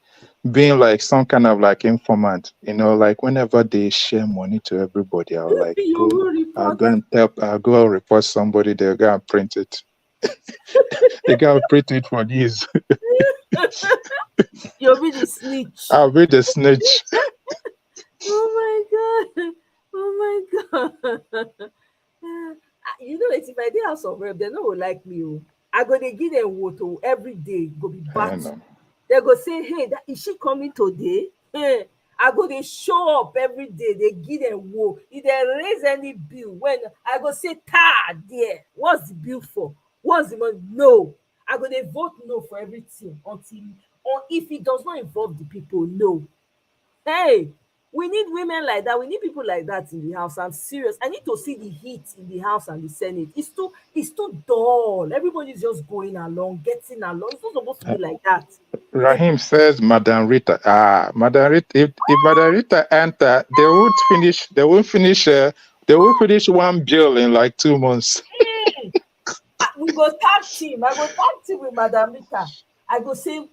being like some kind of like informant, like whenever they share money to everybody, I'll like I'll go and report somebody, they'll go and print it. They go and print it for these. You'll be the snitch. I'll be the snitch. Oh my god. Oh my god. You know that if I did House of Rep, they no go like me. I go dey give them water every day, go be back. They go say, hey, is she coming today? Hey, I go dey show up every day. They give them woe. If they raise any bill, when I go say, there, what's the bill for? What's the money? No. I go dey vote no for everything if it does not involve the people. No. Hey, we need women like that. We need people like that in the house. I'm serious. I need to see the heat in the house and the Senate. It's too dull. Everybody's just going along, getting along. It's not supposed to be like that. Rahim says, Madam Rita. Madam Rita. If Madam Rita enter, they won't finish one bill in like 2 months. We go tag team. I go tag team with Madam Rita. I go say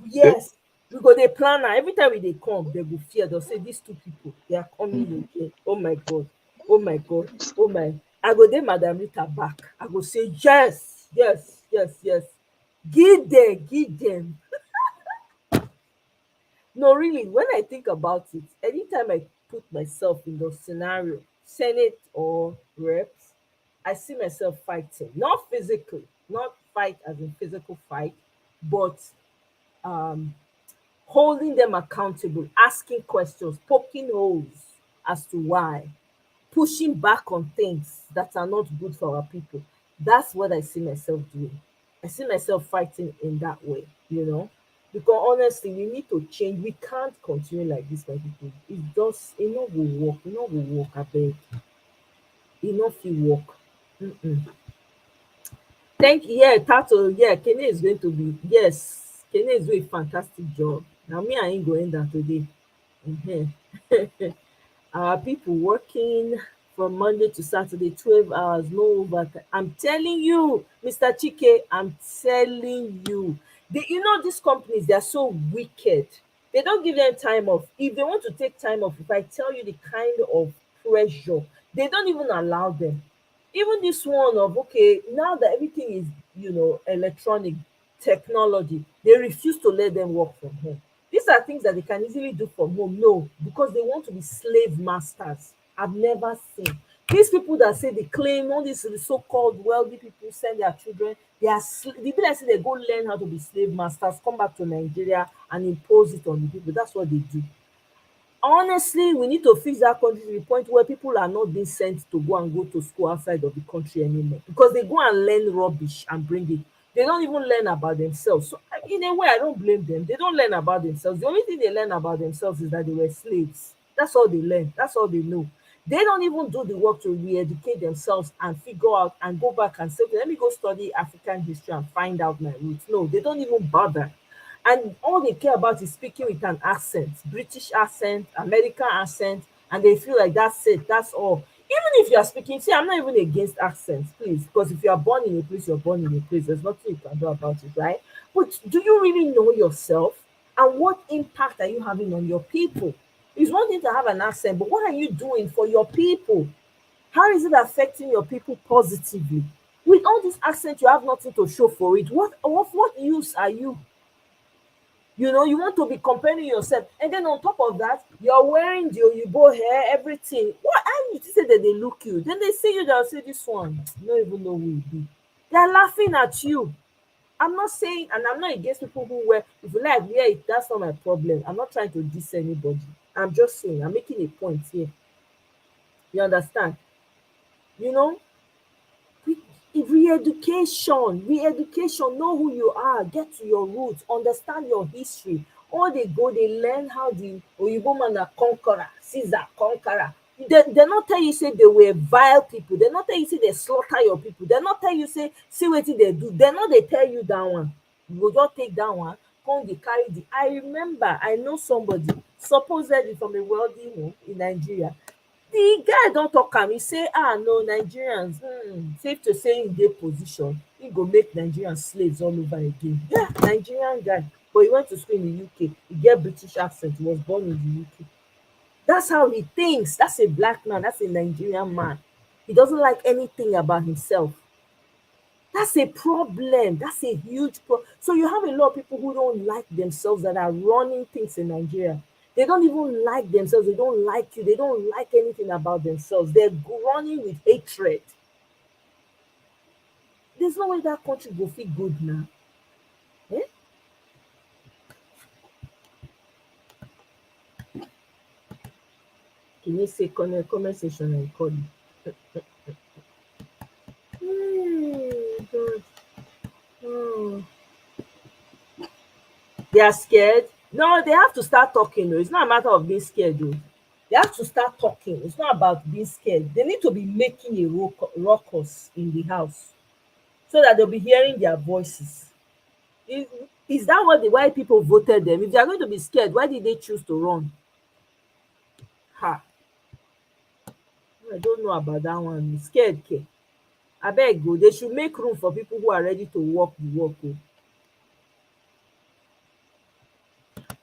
yes. We go dey plan now. Every time they come, they go fear. They'll say these two people, they are coming again. Oh my god. Oh my god. Oh my. I go dey Madam Rita back. I go say yes. Give them. No, really, when I think about it, anytime I put myself in those scenario, Senate or reps, I see myself fighting. Not physically, not fight as in physical fight, but holding them accountable, asking questions, poking holes as to why, pushing back on things that are not good for our people. That's what I see myself doing. I see myself fighting in that way, because honestly, we need to change. We can't continue like this, my people. It not will work, I beg. It not feel work. Tato, Kene is going to be, yes, Kene is doing a fantastic job. Now me, I ain't going down today. Our people working from Monday to Saturday, 12 hours, no overtime. I'm telling you, Mr. Chike, I'm telling you. You know, these companies, they're so wicked. They don't give them time off. If they want to take time off, if I tell you the kind of pressure, they don't even allow them. Even this one of, okay, now that everything is, electronic technology, they refuse to let them work from home. These are things that they can easily do from home. No, because they want to be slave masters. I've never seen these people that say they claim all these so-called wealthy people send their children. They be like say they go learn how to be slave masters, come back to Nigeria and impose it on the people. That's what they do. Honestly, we need to fix that country to the point where people are not being sent to go to school outside of the country anymore, because they go and learn rubbish and bring it. They don't even learn about themselves. So in a way, I don't blame them. They don't learn about themselves. The only thing they learn about themselves is that they were slaves. That's all they learn. That's all they know. They don't even do the work to re-educate themselves and figure out and go back and say, okay, let me go study African history and find out my roots. No, they don't even bother. And all they care about is speaking with an accent, British accent, American accent, and they feel like that's it, that's all. Even if you are speaking, see, I'm not even against accents, please, because if you are born in a place, you're born in a place. There's nothing you can do about it, right? But do you really know yourself? And what impact are you having on your people? It's one thing to have an accent, but what are you doing for your people? How is it affecting your people positively? With all this accent, you have nothing to show for it. What use are you? You want to be comparing yourself, and then on top of that, you're wearing the Oyibo hair, everything. What? And you say that they look you, then they see you, they'll say this one, don't even know who it be. They're laughing at you. I'm not saying, and I'm not against people who wear, if you like, wear it, that's not my problem. I'm not trying to diss anybody. I'm just saying, I'm making a point here. You understand? You know, re-education, know who you are, get to your roots, understand your history. All they go, they learn how the Oyibo man na conqueror, Caesar conqueror. They not tell you say they were vile people. They not tell you say they slaughter your people. They not tell you say see wetin they do. They not they tell you that one. You go just take that one, come dey carry the. I remember, I know somebody supposedly from a wealthy home in Nigeria. The guy don talk am, he say no, Nigerians, safe to say in dey position, he go make Nigerians slaves all over again. Yeah, Nigerian guy, but he went to school in the UK, he get British accent, he was born in the UK. That's how he thinks. That's a black man, that's a Nigerian man. He doesn't like anything about himself. That's a problem. That's a huge problem. So you have a lot of people who don't like themselves that are running things in Nigeria. They don't even like themselves. They don't like you. They don't like anything about themselves. They're running with hatred. There's no way that country will feel good now. Eh? Can you say comment section and call you? God. Oh. They are scared. No, they have to start talking. It's not a matter of being scared, though. They have to start talking. It's not about being scared. They need to be making a ruckus in the house so that they'll be hearing their voices. Is that why people voted them? If they are going to be scared, why did they choose to run? I don't know about that one. Scared, okay. Abeg go. They should make room for people who are ready to walk the walk.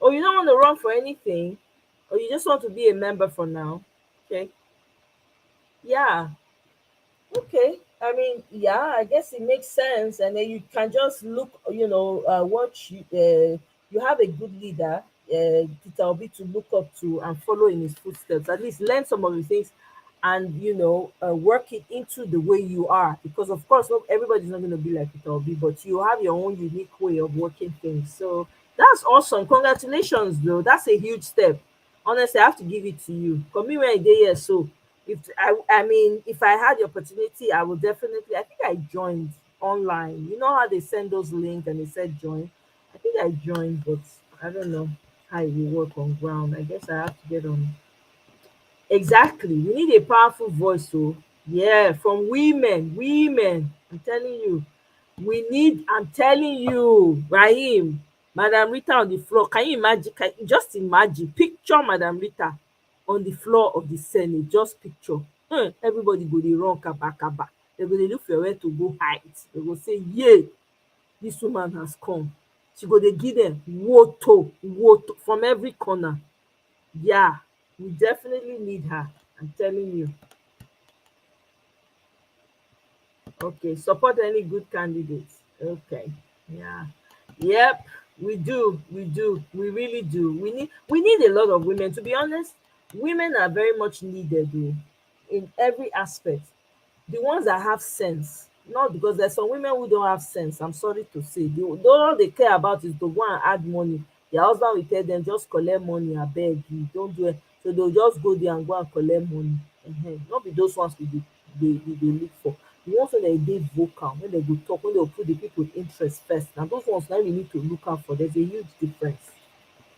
Oh, you don't want to run for anything? Or you just want to be a member for now? Okay. Yeah. Okay. I mean, yeah, I guess it makes sense. And then you can just look, watch, you have a good leader, Peter Obi, to look up to and follow in his footsteps. At least learn some of the things and, work it into the way you are. Because, of course, not everybody's not going to be like Peter Obi, but you have your own unique way of working things. So that's awesome. Congratulations, though. That's a huge step. Honestly, I have to give it to you. For me, when I did here, so if I had the opportunity, I would definitely. I think I joined online. You know how they send those links and they said join. I think I joined, but I don't know how it will work on ground. I guess I have to get on. Exactly. We need a powerful voice, so yeah, from women. I'm telling you, we need. I'm telling you, Rahim. Madam Rita on the floor. Can you imagine? Just imagine, picture Madam Rita on the floor of the Senate. Just picture. Everybody go dey run kaba kaba. They go dey look for where to go hide. They go say, "Yay, this woman has come." She go dey give them woto from every corner. Yeah, we definitely need her. I'm telling you. Okay, support any good candidates. Okay, yeah, yep, we do, we really do. We need a lot of women. To be honest, women are very much needed though, in every aspect. The ones that have sense, not because there's some women who don't have sense. I'm sorry to say, all they care about is to go and add money. Their husband will tell them, just collect money, abeg you, don't do it. So they'll just go there and go and collect money. Not be those ones they look for. The ones wey dem dey vocal, when they go talk, when they go put the people interest first. Na those ones na we need to look out for. There's a huge difference,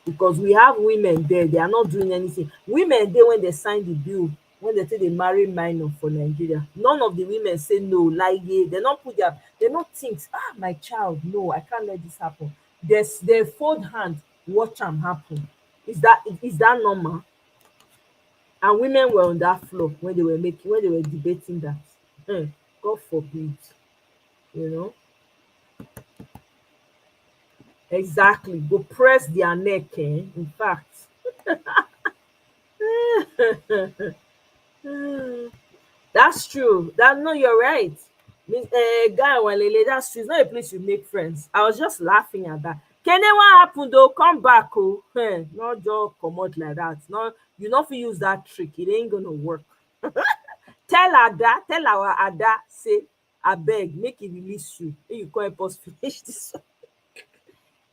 because we have women there, they are not doing anything. Women there, when they sign the bill, when they say they marry minor for Nigeria, none of the women say no, like they not put their, they not think, my child, no, I can't let this happen. They fold hand, watch am happen. Is that normal? And women were on that floor when they were debating that. God forbid, you know. Exactly, go press their neck, in fact. That's true. No, you're right. Guy Walele, that's true. It's not a place you make friends. I was just laughing at that. Kene, what happened though? Come back, oh. Not just come out like that. No, you not fit use that trick. It ain't gonna work. Tell our Ada, say, abeg, make it release you. Make you come help us finish this one.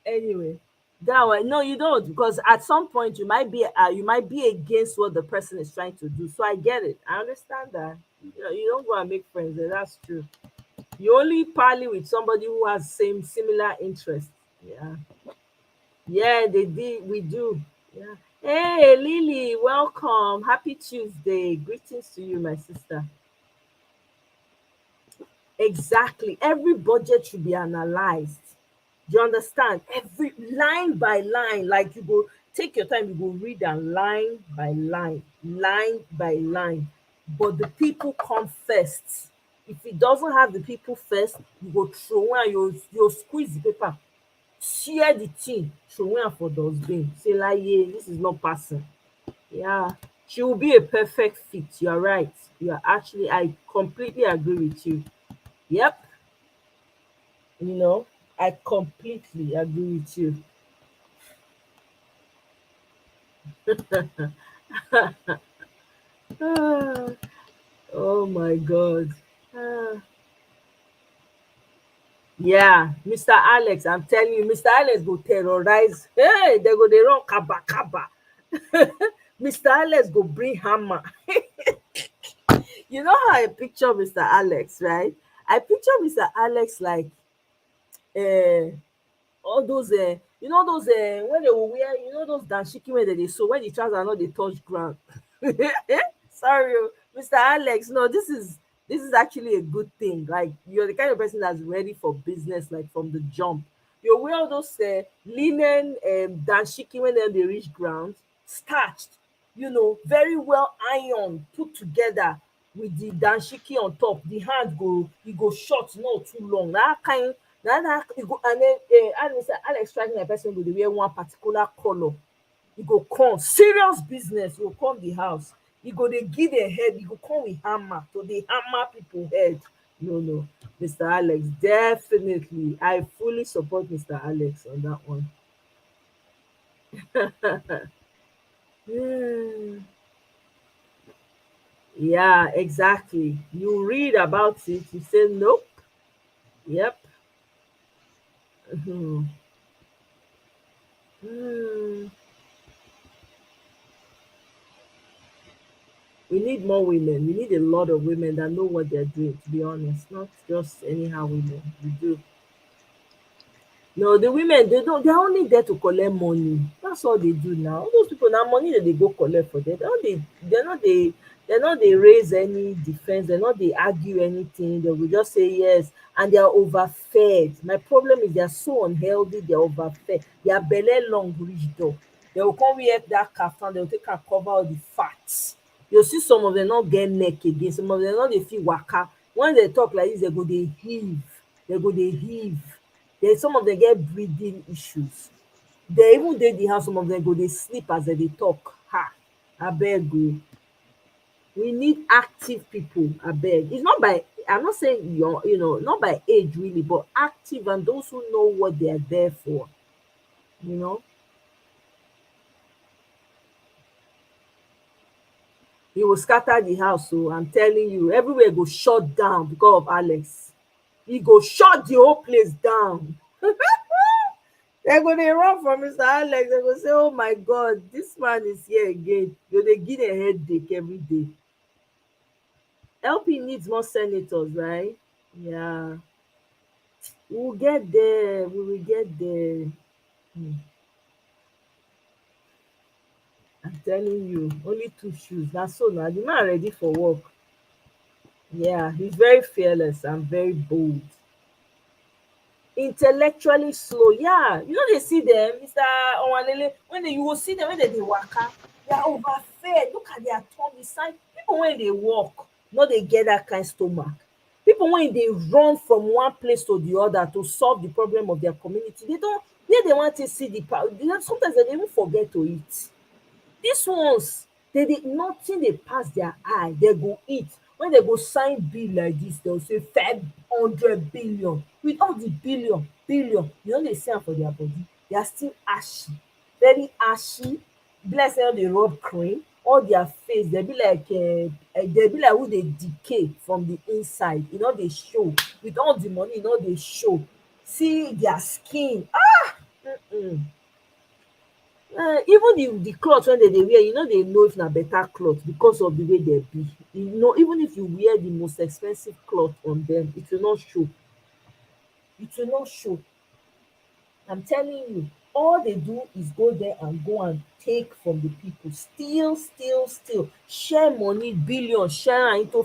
Anyway, that one, no, you don't, because at some point you might be against what the person is trying to do. So I get it. I understand that. You don't go and make friends. That's true. You only parley with somebody who has similar interests. Yeah. Yeah, they did. We do. Yeah. Hey, Lily, welcome. Happy Tuesday. Greetings to you, my sister. Exactly. Every budget should be analyzed. You understand? Every line by line, like you go take your time, you go read am line by line by line. But the people come first. If it doesn't have the people first, you go throw am, you squeeze the paper, share the thing, throw am for dustbin. Say like, yeah, this is not passing. Yeah, she will be a perfect fit. You're right. I completely agree with you. Yep. I completely agree with you. Oh my God. Ah. Yeah, Mr. Alex, I'm telling you, Mr. Alex go terrorize. Hey, they go dey run kaba kaba. Mr. Alex go bring hammer. You know how I picture Mr. Alex, right? I picture Mr. Alex like all those those when they will wear, those dashiki when they sew, when the trousers no dey touch ground. Sorry, Mr. Alex, no, this is actually a good thing. Like, you're the kind of person that's ready for business, like from the jump. You wear all those linen dashiki when they reach ground, starched, very well ironed, put together with the dashiki on top. The hand go short, not too long. That kind. That you go, and then Alex striking a person go dey wear one particular color. You go come serious business. You go come the house. You go dey give the head. You go come with hammer to dey hammer people head. No, Mr. Alex, definitely. I fully support Mr. Alex on that one. Yeah, exactly. You read about it, you say nope. Yep. Mhm. We need more women. We need a lot of women that know what they're doing, to be honest. Not just anyhow women. We do. No, the women, they're only there to collect money. That's all they do now. All those people now, money that they go collect for them. They're not They're not they raise any defense, they're not they argue anything, they will just say yes, and they are overfed. My problem is they are so unhealthy, they're overfed. Their belly long reach door. They will come wear that kaftan, they will take and cover all the fats. You'll see some of them not get neck again, some of them not they feel waka. When they talk like this, they go they heave, they go they heave. Then some of them get breathing issues. They even dey the house, some of them go they sleep as they talk. Ha! Abeg o. We need active people, abeg. It's not by, I'm not saying you're, not by age really, but active and those who know what they are there for. You know, he will scatter the house. So I'm telling you, everywhere go shut down because of Alex. He go shut the whole place down. They go dey run from Mr. Alex. They go say, "Oh my God, this man is here again." They give a headache every day. LP needs more senators, right? Yeah. We will get there. We will get there. I'm telling you, only two shoes. That's so now. The man ready for work. Yeah, he's very fearless and very bold. Intellectually slow. Yeah, they see them, Mr. Owanlele, when you will see them when they waka, they are overfed. Look at their tummy sign. People when they walk, they get that kind stomach. People when they run from one place to the other to solve the problem of their community, they don't, where they want to see the power. Sometimes they even forget to eat. These ones, nothing dey pass their eye, they go eat. When they go sign bill like this, they'll say 500 billion. With all the billion, they see am for their body. They are still ashy, very ashy. Bless them, they rub cream. All their face, they be like who they decay from the inside. They show. With all the money, they show. See their skin. Mm-mm. Even the cloth wey dem dey wear, dey know if na better cloth because of the way dem be. Even if you wear the most expensive cloth on them, it will not show. It will not show. I'm telling you, all they do is go there and go and take from the people, steal, share money, billions, share am into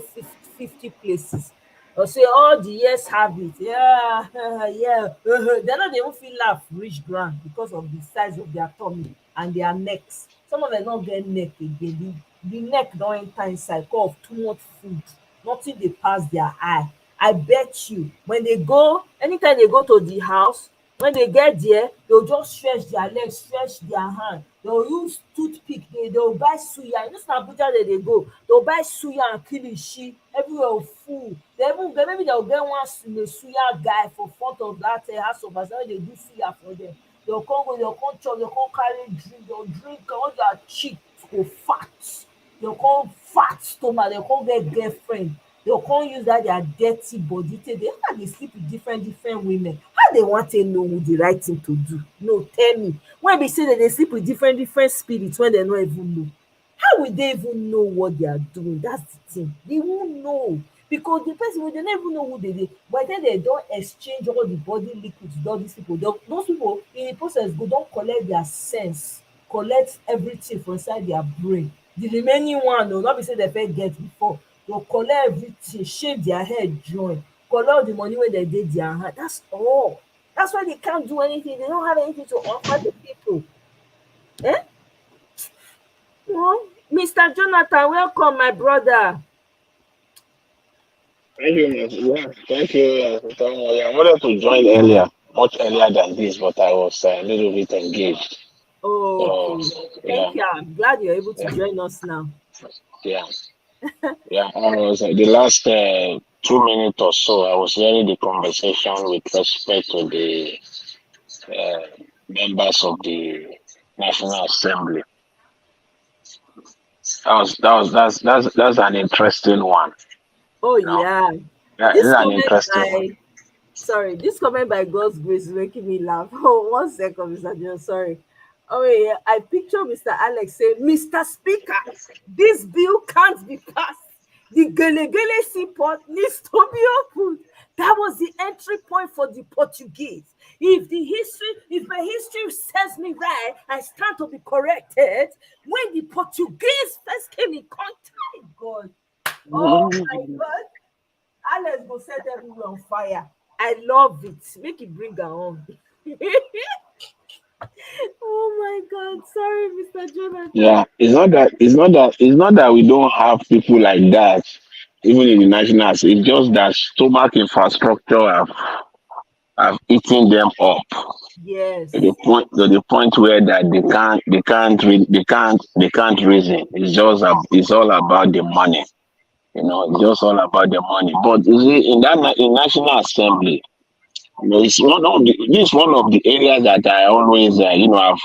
50 places. Or say all the years have it. Yeah, yeah. They're not even feel laugh reach ground because of the size of their tummy and their necks. Some of them don't get neck again. The neck don't enter inside because of too much food. Nothing they pass their eye. I bet you when they go, anytime they go to the house, when they get there, they'll just stretch their legs, stretch their hand. They'll use toothpick. They'll buy suya. You know, Abuja they go. They'll buy suya and kilishi. Everywhere will full. Maybe they'll get one suya guy for front of that house of assembly. They do suya for them. They'll come chop, they'll come carry drink. They'll drink all their cheeks go fat. They'll come fat stomach. They'll come get girlfriend. They'll come use that their dirty body. They sleep with different women. How they want to know who the right thing to do? No, tell me. When they say that they sleep with different spirits when they don't even know, how will they even know what they are doing? That's the thing. They won't know because the person they never know who they dey. By the time they don't exchange all the body liquids with all these people, those people in the process go don collect their sense, collect everything from inside their brain. The remaining one, not be say they first get before. They'll collect everything, shave their head, join, collect all the money when they did their hand. That's all. That's why they can't do anything. They don't have anything to offer the people. Eh? Mr. Jonathan, welcome, my brother. Thank you, miss. Yeah, thank you. I wanted to join earlier, much earlier than this, but I was a little bit engaged. Okay. So, Thank you. I'm glad you're able to yeah, join us now. yeah. I was the last 2 minutes or so. I was hearing the conversation with respect to the members of the National Assembly. That's an interesting one. Oh, You know, yeah. yeah, it's This an comment interesting one. this comment by God's grace is making me laugh. Oh, 1 second, Mr. John. Sorry. Oh, yeah. I picture Mr. Alex saying, Mr. Speaker, this bill can't be passed. The Gelegele seaport needs to be opened. That was the entry point for the Portuguese. If my history serves me right, I stand to be corrected. When the Portuguese first came in contact, God, oh my God, Alex go set everywhere on fire. I love it. Make it bring her on. Oh my God! Sorry, Mr. Jonathan. Yeah, it's not that we don't have people like that, even in the nationals. It's just that stomach infrastructure have eaten them up Yes. to the point where that they can't reason. It's all about the money. It's just all about the money. But you see, in National Assembly, it's this is one of the areas that I always I've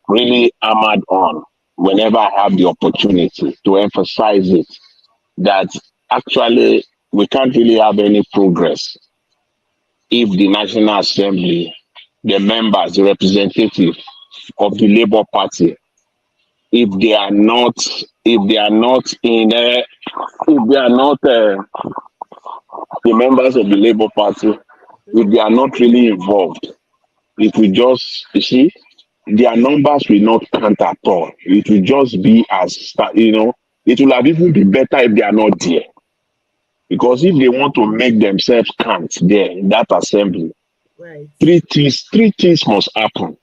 really hammered on whenever I have the opportunity to emphasize it, that actually we can't really have any progress if the National Assembly, the members, the representatives of the Labour Party, if they are not the members of the Labour Party, if they are not really involved, it will just, you see, their numbers will not count at all. It will just be it will have even be better if they are not there. Because if they want to make themselves count there in that assembly, right, three things must happen.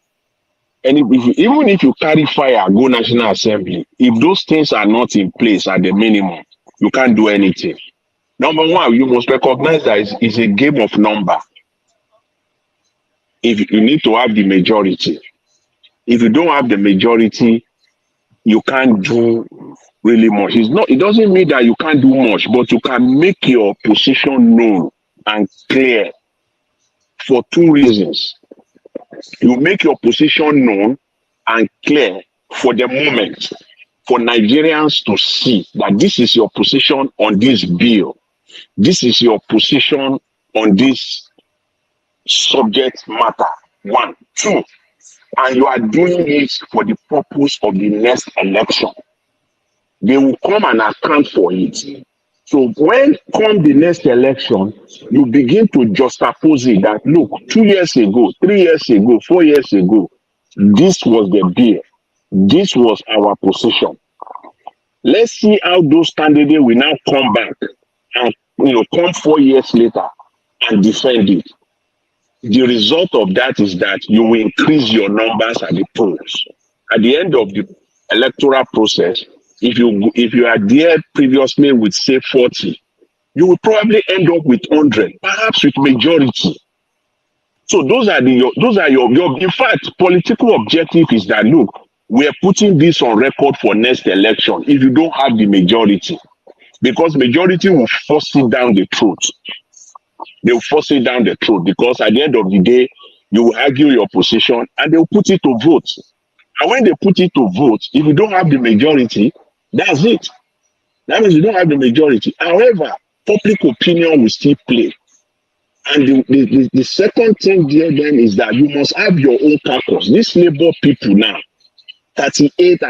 And even if you carry fire, go National Assembly, if those things are not in place at the minimum, you can't do anything. Number one, you must recognize that it's a game of number. If you need to have the majority, if you don't have the majority, you can't do really much. It doesn't mean that you can't do much, but you can make your position known and clear for two reasons. You make your position known and clear for the moment, for Nigerians to see that this is your position on this bill. This is your position on this subject matter. 1, 2. And you are doing it for the purpose of the next election. They will come and account for it. So when come the next election, you begin to juxtapose it that, look, 2 years ago, 3 years ago, 4 years ago, this was the bill. This was our position. Let's see how those candidates will now come back and come 4 years later and defend it. The result of that is that you will increase your numbers at the polls. At the end of the electoral process, if you are there previously with say 40, you will probably end up with 100, perhaps with majority. So those are your in fact, political objective is that, look, we are putting this on record for next election if you don't have the majority, because majority will force it down the throat. They will force it down the throat because at the end of the day, you will argue your position and they will put it to vote. And when they put it to vote, if you don't have the majority, that's it. That means you don't have the majority. However, public opinion will still play. And the second thing there then is that you must have your own caucus. These Labour people now, 38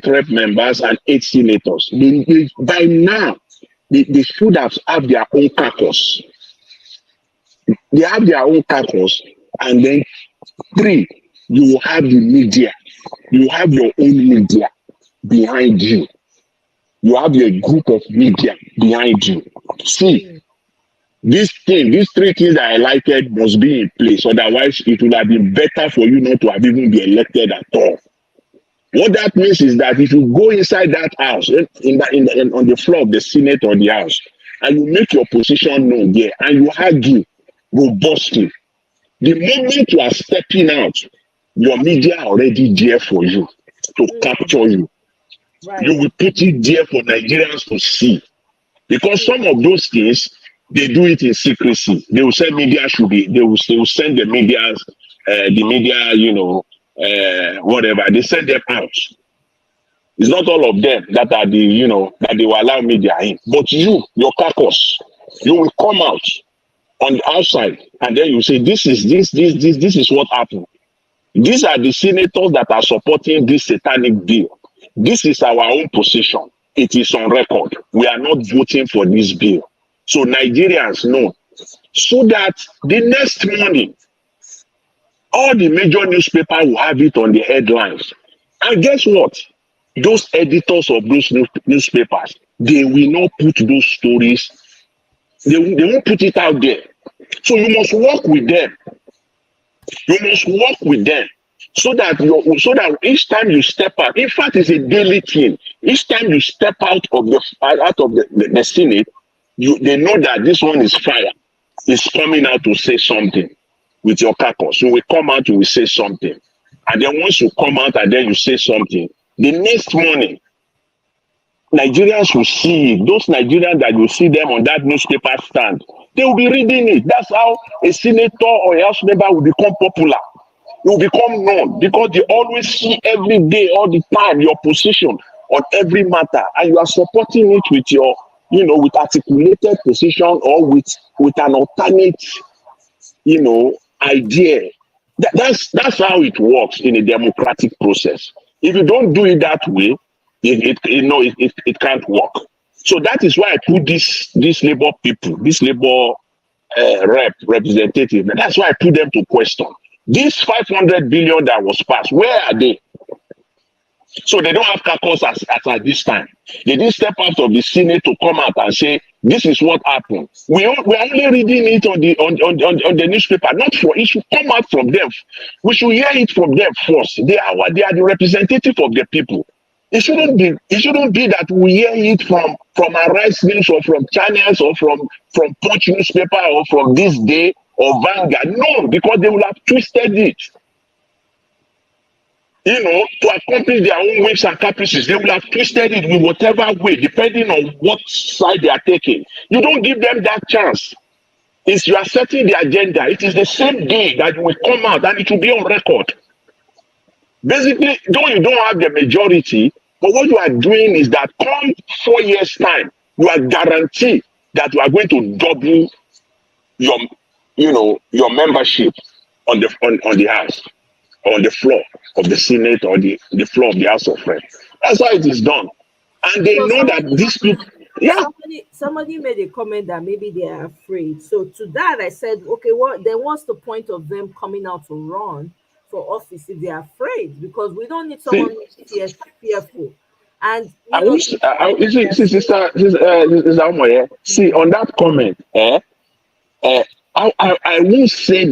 rep members and 8 senators. By now, they should have their own caucus. They have their own caucus, and then 3, you will have the media. You have your own media behind you. You have a group of media behind you. See, these 3 things that I highlighted must be in place. Otherwise, it would have been better for you not to have even been elected at all. What that means is that if you go inside that house, on the floor of the Senate or the House, and you make your position known there, and you argue robustly, the moment you are stepping out, your media are already there for you to capture you. Right. You will put it there for Nigerians to see. Because some of those things, they do it in secrecy. They will say media they will send the media, whatever, they send them out. It's not all of them that are that they will allow media in. But you, your caucus, you will come out on the outside and then you say, this is what happened. These are the senators that are supporting this satanic bill. this is our own position. It is on record. We are not voting for this bill. So Nigerians know. So that the next morning, all the major newspapers will have it on the headlines. And guess what? Those editors of those newspapers, they will not put those stories, they won't put it out there. So you must work with them. You must work with them so that each time you step out, in fact, it's a daily thing. Each time you step out of the Senate, they know that this one is fire. It's coming out to say something with your caucus. You will come out, you will say something. And then once you come out and then you say something, the next morning, Nigerians will see it. Those Nigerians that you see them on that newspaper stand, they will be reading it. That's how a senator or a house member will become popular. It will become known because they always see every day, all the time, your position on every matter, and you are supporting it with your, with articulated position or with an alternate, idea. That's how it works in a democratic process. If you don't do it that way, it can't work. So that is why I put this labor people, this labor representative. That's why I put them to question. This 500 billion that was passed, where are they? So they don't have caucus at this time. They didn't step out of the Senate to come out and say, this is what happened. We are only reading it on the newspaper, not for it should come out from them. We should hear it from them first. They are the representative of the people. It shouldn't be that we hear it from Arise News or from channels or from Punch newspaper or from This Day or Vanguard. No, because they will have twisted it. To accomplish their own whims and caprices, they will have twisted it in whatever way, depending on what side they are taking. You don't give them that chance. You are setting the agenda. It is the same day that you will come out and it will be on record. Basically, though you don't have the majority, but what you are doing is that come 4 years' time, you are guaranteed that you are going to double your membership on the House, on the floor of the Senate or the floor of the House of Reps. That's how it is done. And they know that these people, Somebody made a comment that maybe they are afraid. So to that, I said, okay, then what's the point of them coming out to run for office if they are afraid? Because we don't need someone who's fearful. And see on that comment, I won't say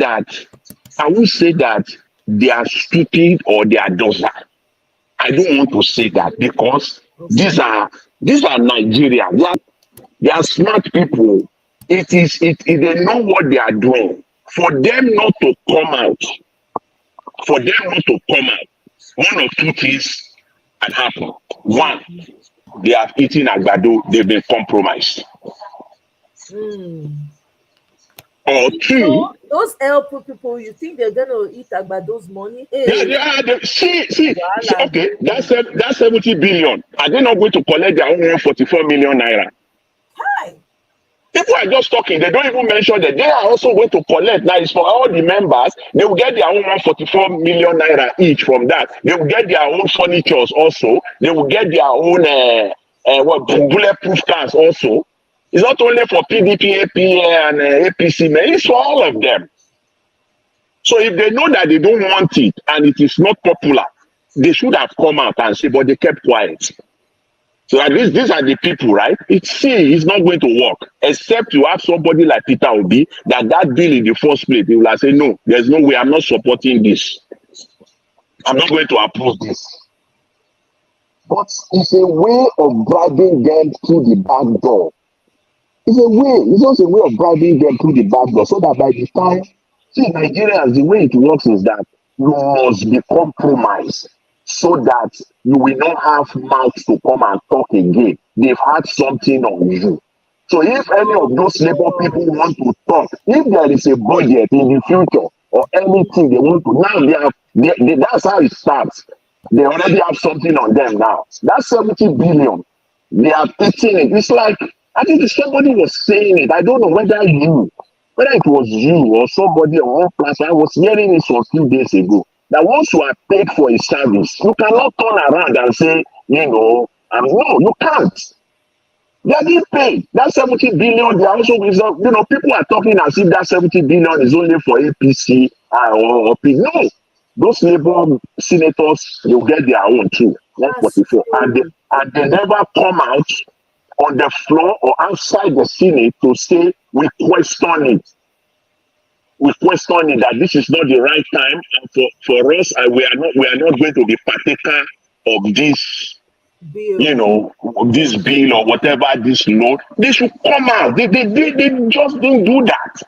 that they are stupid or they are docile. I don't want to say that because these are Nigerians. They are smart people. They know what they are doing. For them not to come out, one of two things had happened. One, they have eaten Agbado, they've been compromised. Or two, those helpful people, you think they're gonna eat Agbado's money? Okay, that's 70 billion. Are they not going to collect their own 144 million naira? Hi. People are just talking, they don't even mention that they are also going to collect. Now it's for all the members, they will get their own 144 million naira each from that. They will get their own furnitures also. They will get their own bulletproof cars also. It's not only for PDP, APA, and APC, man. It's for all of them. So if they know that they don't want it and it is not popular, they should have come out and say, but they kept quiet. So at least these are the people, right? It's not going to work, except you have somebody like Peter Obi, that bill in the first place, he will say, no, there's no way, I'm not supporting this. I'm not going to approve this. But it's a way of driving them through the back door. It's just a way of driving them through the back door so that by the time, Nigerians, the way it works is that you must be compromised so that you will not have mouths to come and talk again. They've had something on you. So if any of those labor people want to talk, if there is a budget in the future or anything they want to, now that's how it starts. They already have something on them now. That's 70 billion. They are eating it. It's like, I think somebody was saying it. I don't know whether it was you or somebody on one platform. I was hearing it a few days ago. That once you are paid for a service, you cannot turn around and say no, you can't. They are getting paid. That 70 billion, they are also, people are talking as if that 70 billion is only for APC or P. No, those Labour senators, they'll get their own too, 144. And they never come out on the floor or outside the Senate to say, we question it. We question it that this is not the right time, and for us, we are not going to be partaker of this bill. This bill or whatever, this law. They should come out. They just didn't do that.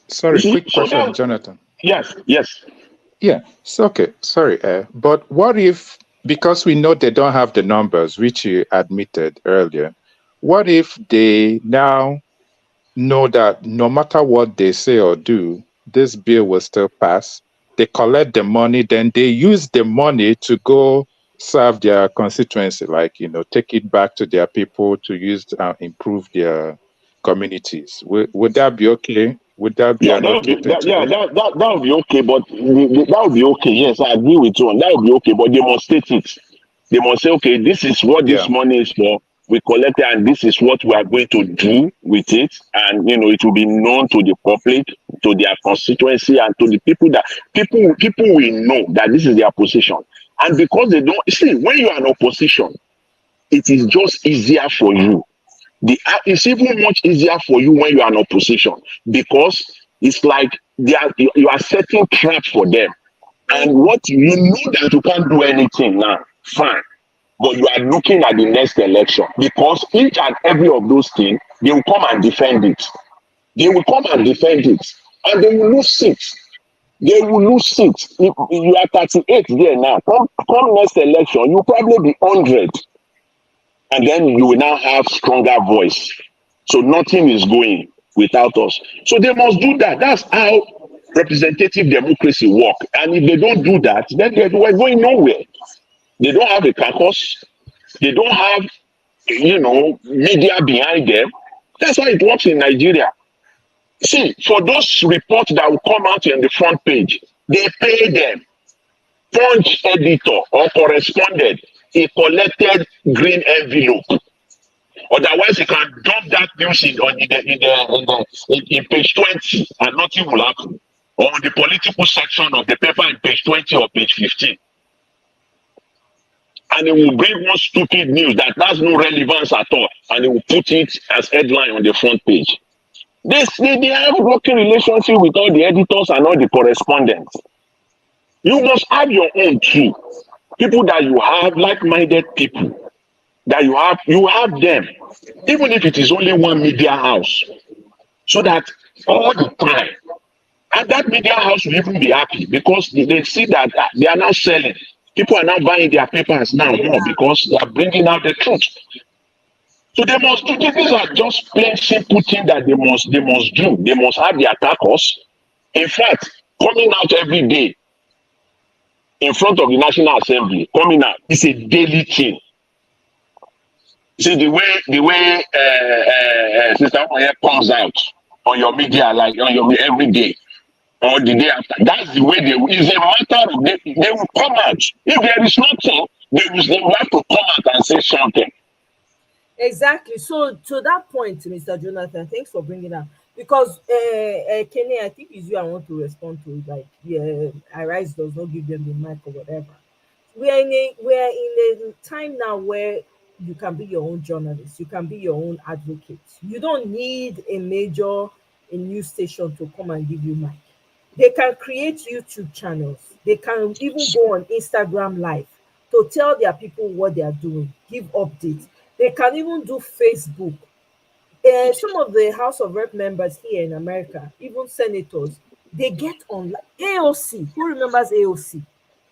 Sorry, quick question, Jonathan. Yes. Yeah, it's okay. Sorry, but what if, because we know they don't have the numbers, which you admitted earlier, what if they now know that no matter what they say or do, this bill will still pass? They collect the money, then they use the money to go serve their constituency, like, take it back to their people to use to improve their communities. Would that be okay? Would that be that would be okay, but that would be okay. Yes, I agree with you. That would be okay, but they must state it. They must say, okay, this is what this money is for. We collect it, and this is what we are going to do with it. And it will be known to the public, to their constituency, and to the people will know that this is their position. And because they don't see, when you are in opposition, it is just easier for you. It's even much easier for you when you are in opposition, because it's like you are setting traps for them. And what you know that you can't do anything now, fine. But you are looking at the next election, because each and every of those things, they will come and defend it. And they will lose seats. If you are 38 there now, come next election, you'll probably be 100. And then you will now have stronger voice. So nothing is going without us. So they must do that. That's how representative democracy works. And if they don't do that, then we're going nowhere. They don't have a caucus. They don't have, media behind them. That's how it works in Nigeria. See, for those reports that will come out in the front page, they pay them. Punch editor or correspondent, he collected green envelope. Otherwise, he can dump that news in page 20 and nothing will happen. Or on the political section of the paper in page 20 or page 15. And he will bring one stupid news that has no relevance at all, and he will put it as headline on the front page. They have a working relationship with all the editors and all the correspondents. You must have your own too. People that you have, like-minded people that you have them, even if it is only one media house, so that all the time, and that media house will even be happy because they see that they are now selling. People are now buying their papers now more because they are bringing out the truth. So they must do. These are just plain simple things that they must do. They must have their caucus. In fact, coming out every day in front of the National Assembly, coming out is a daily thing. See the way Sister Omoye comes out on your media, like on your every day or the day after. That's the way it's a matter of they will come out. If there is nothing, they will have to come out and say something. Exactly. So to that point, Mr. Jonathan, thanks for bringing that. Because Kenny, I think it's you I want to respond to. Like, Arise does not give them the mic or whatever. We are in a time now where you can be your own journalist, you can be your own advocate. You don't need a news station to come and give you mic. They can create YouTube channels. They can even go on Instagram Live to tell their people what they are doing, give updates. They can even do Facebook. Some of the House of Rep members here in America, even senators, they get on AOC. Who remembers AOC?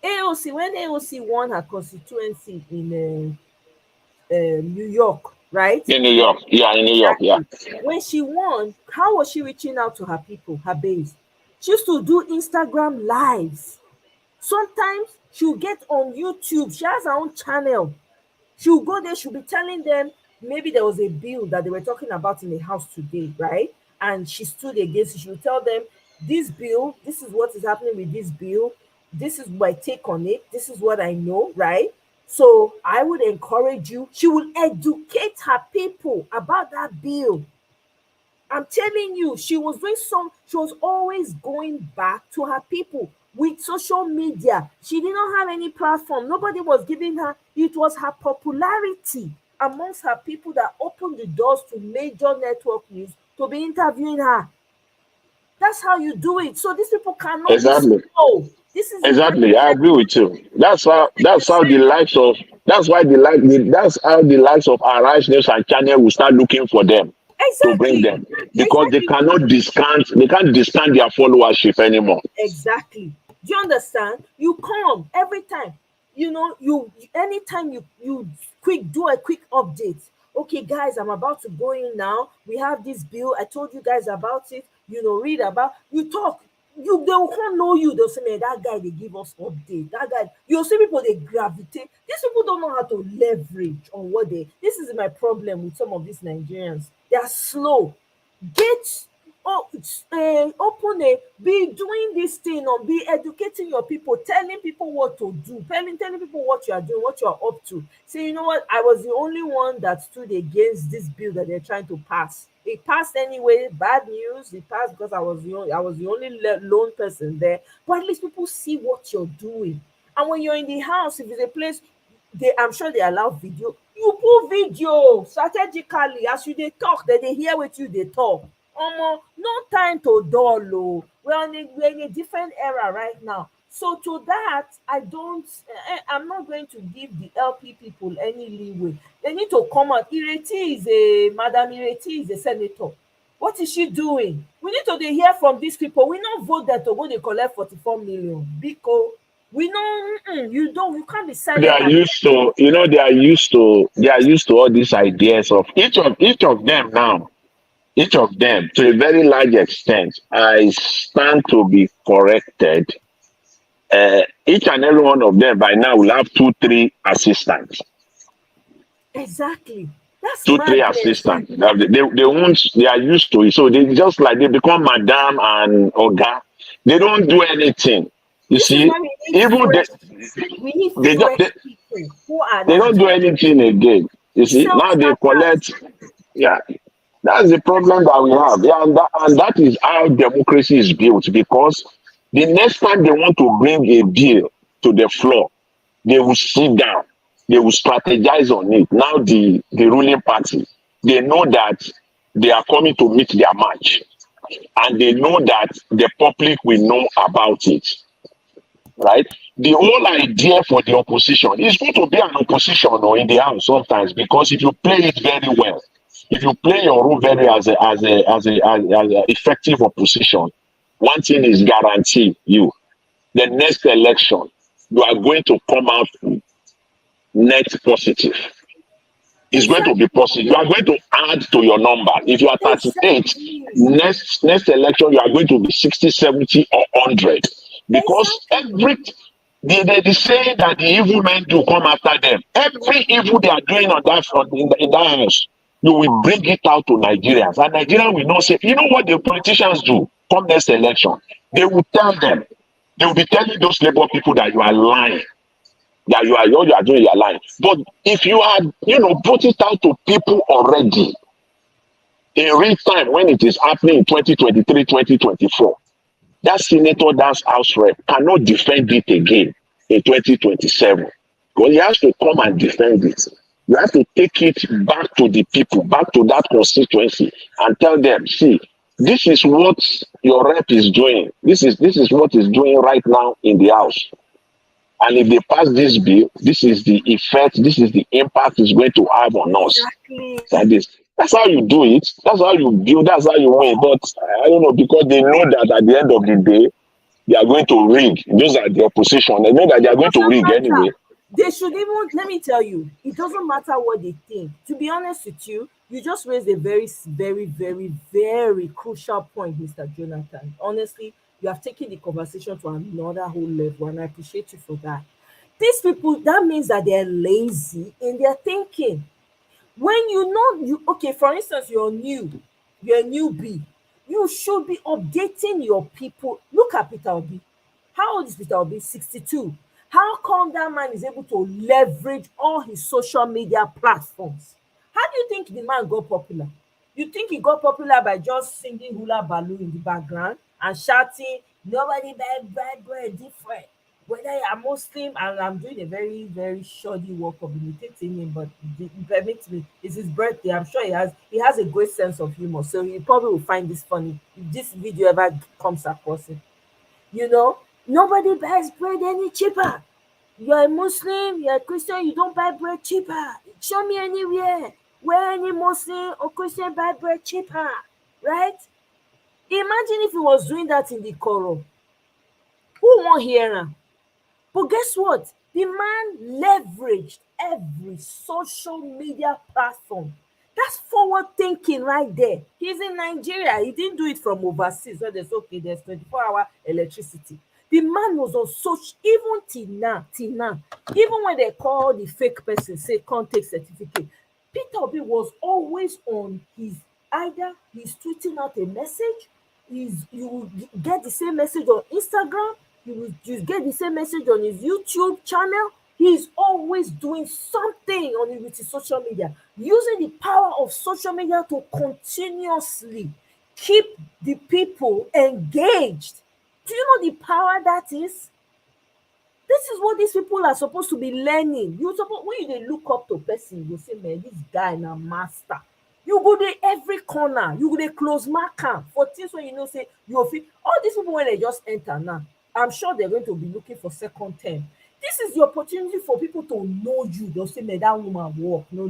AOC, when AOC won her constituency in New York, right? In New York, yeah. When she won, how was she reaching out to her people, her base? She used to do Instagram lives. Sometimes she'll get on YouTube. She has her own channel. She'll go there, she'll be telling them, maybe there was a bill that they were talking about in the house today, right? And she stood against it. She'll tell them, this bill, this is what is happening with this bill. This is my take on it. This is what I know, right? So I would encourage you, she will educate her people about that bill. I'm telling you, she was always going back to her people with social media. She did not have any platform. Nobody was giving her. It was her popularity amongst her people that opened the doors to major network news to be interviewing her. That's how you do it. So these people cannot be Exactly. slow. This is the kind Exactly. of I agree with you. That's how the likes of that's how the likes of Arise News and Channel will start looking for them to bring exactly, them because they can't discount their followership anymore. exactly. Do you understand? You come every time. You anytime you do a quick update. Okay, guys, I'm about to go in now. We have this bill. I told you guys about it. Read about. You talk. They will not know you. They'll say, man, that guy they give us update. That guy. You'll see people they gravitate. These people don't know how to leverage on what they. This is my problem with some of these Nigerians. They are slow. Get open be doing this thing or be educating your people, telling people what to do, telling people what you are doing, what you are up to. Say, you know what, I was the only one that stood against this bill that they're trying to pass. It passed anyway. Bad news. It passed because I was the only lone person there. But at least people see what you're doing. And when you're in the house, if it's a place I'm sure they allow video, you put video strategically as you they talk, that they hear what you they talk. No time to dull. We're in a different era right now. So to that, I'm not going to give the LP people any leeway. They need to come out. Madam Ireti is a senator. What is she doing? We need to hear from these people. We not vote that to go they collect 44 million because we know you can't be They silent. are used to, they are used to all these ideas of each of them now. Each of them, to a very large extent, I stand to be corrected. Each and every one of them by now will have 2, 3 assistants. Exactly. That's 2, 3 madness. assistants. They won't. They are used to it, so they just like they become madam and oga. They don't do anything. You This is see, why we need even we need they, don't- fresh people who are they like don't do anything again. You see, now they self-starters. collect. Yeah, that's the problem that we have. Yeah, and that is how democracy is built. Because the next time they want to bring a bill to the floor, they will sit down, they will strategize on it. Now the ruling party, they know that they are coming to meet their match, and they know that the public will know about it. Right? The whole idea for the opposition is good to be an opposition or in the house sometimes, because if you play it very well, if you play your role very as a effective opposition, one thing is guaranteed you: the next election you are going to come out net positive. It's going to be positive. You are going to add to your number. If you are 38, next election you are going to be 60, 70, or 100. Because they say that the evil men do come after them. Every evil they are doing in that house, you will bring it out to Nigerians. And Nigerians will not say, you know what the politicians do come next election? They will tell them, they will be telling those labor people that you are lying, that what you are doing, you are lying. But if you are, put it out to people already in real time when it is happening in 2023, 2024, that senator, that house rep cannot defend it again in 2027. Because he has to come and defend it. You have to take it back to the people, back to that constituency, and tell them, see, this is what your rep is doing. This is what is doing right now in the house. And if they pass this bill, this is the effect, this is the impact it's going to have on us. Like this. That's how you do it. That's how you build. That's how you win. But I don't know, because they know that at the end of the day, they are going to rig. Those are the opposition. They know that they are going to rig anyway. They should even, let me tell you, it doesn't matter what they think. To be honest with you, you just raised a very, very, very, very crucial point, Mr. Jonathan. Honestly, you have taken the conversation to another whole level, and I appreciate you for that. These people, that means that they're lazy in their thinking. When for instance, you're a newbie, you should be updating your people. Look at Peter Obi. How old is Peter Obi? 62. How come that man is able to leverage all his social media platforms? How do you think the man got popular? You think he got popular by just singing hula baloo in the background and shouting, nobody buy bread different? Whether you are Muslim, and I'm doing a very, very shoddy work of imitating him, but permit me, it's his birthday. I'm sure he has a great sense of humor. So he probably will find this funny if this video ever comes across him. You know, nobody buys bread any cheaper. You're a Muslim, you're a Christian, you don't buy bread cheaper. Show me anywhere where any Muslim or Christian buy bread cheaper, right? Imagine if he was doing that in the Koro. Who won't hear him? But guess what? The man leveraged every social media platform. That's forward thinking right there. He's in Nigeria. He didn't do it from overseas where there's 24-hour electricity. The man was on social, even till now, even when they call the fake person, say, can't take certificate, Peter Obi was always on either he's tweeting out a message, you will get the same message on Instagram, you get the same message on his YouTube channel. He's always doing something with his social media, using the power of social media to continuously keep the people engaged. Do you know the power that is? This is what these people are supposed to be learning. When you look up to a person, you say, man, this guy na master. You go there every corner, you go there close marker for things when you know say you feel. All these people when they just enter now, I'm sure they're going to be looking for second term. This is the opportunity for people to know you. They'll say, man, that woman walk. No.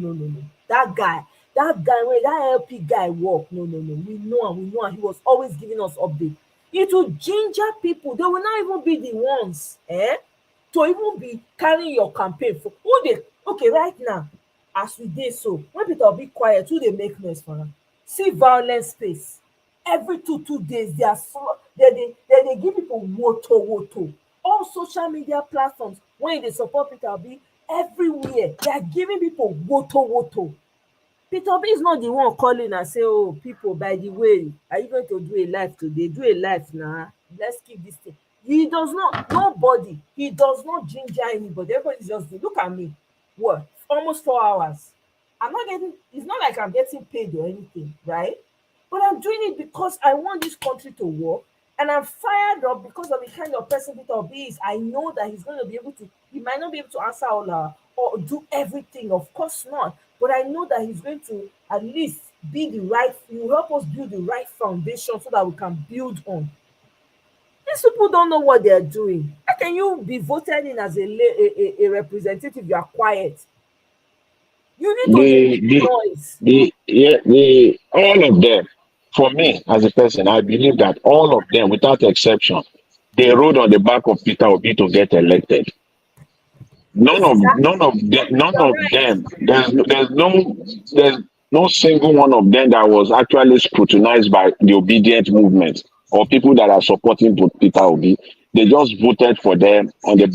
That guy, that LP guy walk. No. We know him. He was always giving us updates. It will ginger people. They will not even be the ones, to even be carrying your campaign for who they. Okay, right now, as we did so, when people be quiet, who they make noise for them? See violent space. Every two days, they give people woto. All social media platforms, when they support Peter Obi, everywhere, they are giving people woto. Peter Obi is not the one calling and say, oh, people, by the way, are you going to do a live today? Do a live now. Let's keep this thing. He does not ginger anybody. Everybody's just, look at me. What? Almost 4 hours. It's not like I'm getting paid or anything, right? But I'm doing it because I want this country to work. And I'm fired up because of the kind of person Peter Obi is. I know that he might not be able to answer all or do everything. Of course not. But I know that he's going to at least he will help us build the right foundation so that we can build on. These people don't know what they're doing. How can you be voted in as a representative? You are quiet. You need to make noise. All of them, for me as a person, I believe that all of them, without exception, they rode on the back of Peter Obi to get elected. None of them. There's no single one of them that was actually scrutinized by the obedient movement or people that are supporting Peter Obi. They just voted for them on the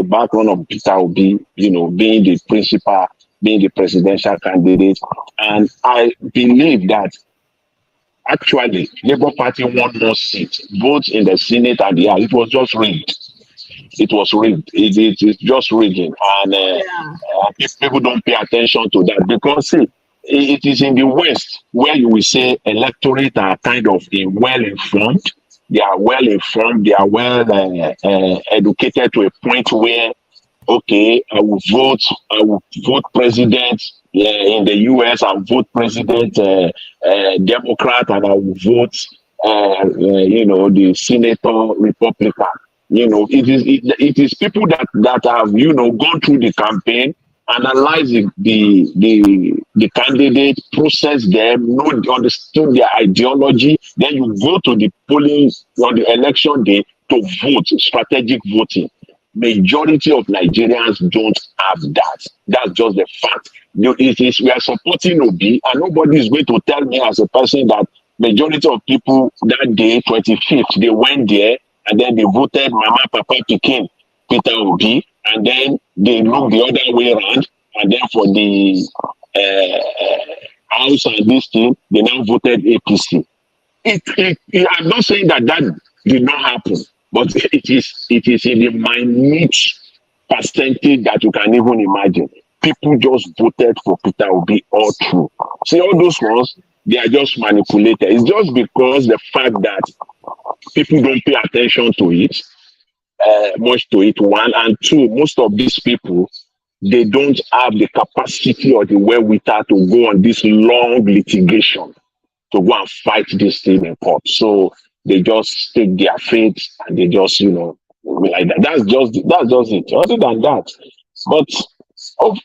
background of Peter Obi, being the principal, being the presidential candidate. And I believe that actually Labour Party won more seats, both in the Senate and the House. It was just rigged. It was rigged. It's just rigging. And people don't pay attention to that because, see, it is in the West where you will say electorate are kind of well-informed. They are well-informed. They are well educated to a point where, okay, I will vote president in the US. I'll vote president Democrat, and I will vote, the senator Republican. It is people that have gone through the campaign, analyze the candidate, process them, understood their ideology. Then you go to the polling on the election day to vote, strategic voting. Majority of Nigerians don't have that. That's just the fact. We are supporting Obi, and nobody is going to tell me as a person that majority of people that day, 25th, they went there and then they voted Mama, Papa, Pikin, Peter Obi, and then they look the other way around, and then for the House and this thing, they now voted APC. I'm not saying that did not happen, but it is in the minute percentage that you can even imagine. People just voted for Peter Obi all through. See, all those ones, they are just manipulated. It's just because the fact that people don't pay attention to it, much to it, one, and two, most of these people, they don't have the capacity or the wherewithal to go on this long litigation, to go and fight this thing in court. So they just take their faith and they just, like that. That's just it. Other than that, but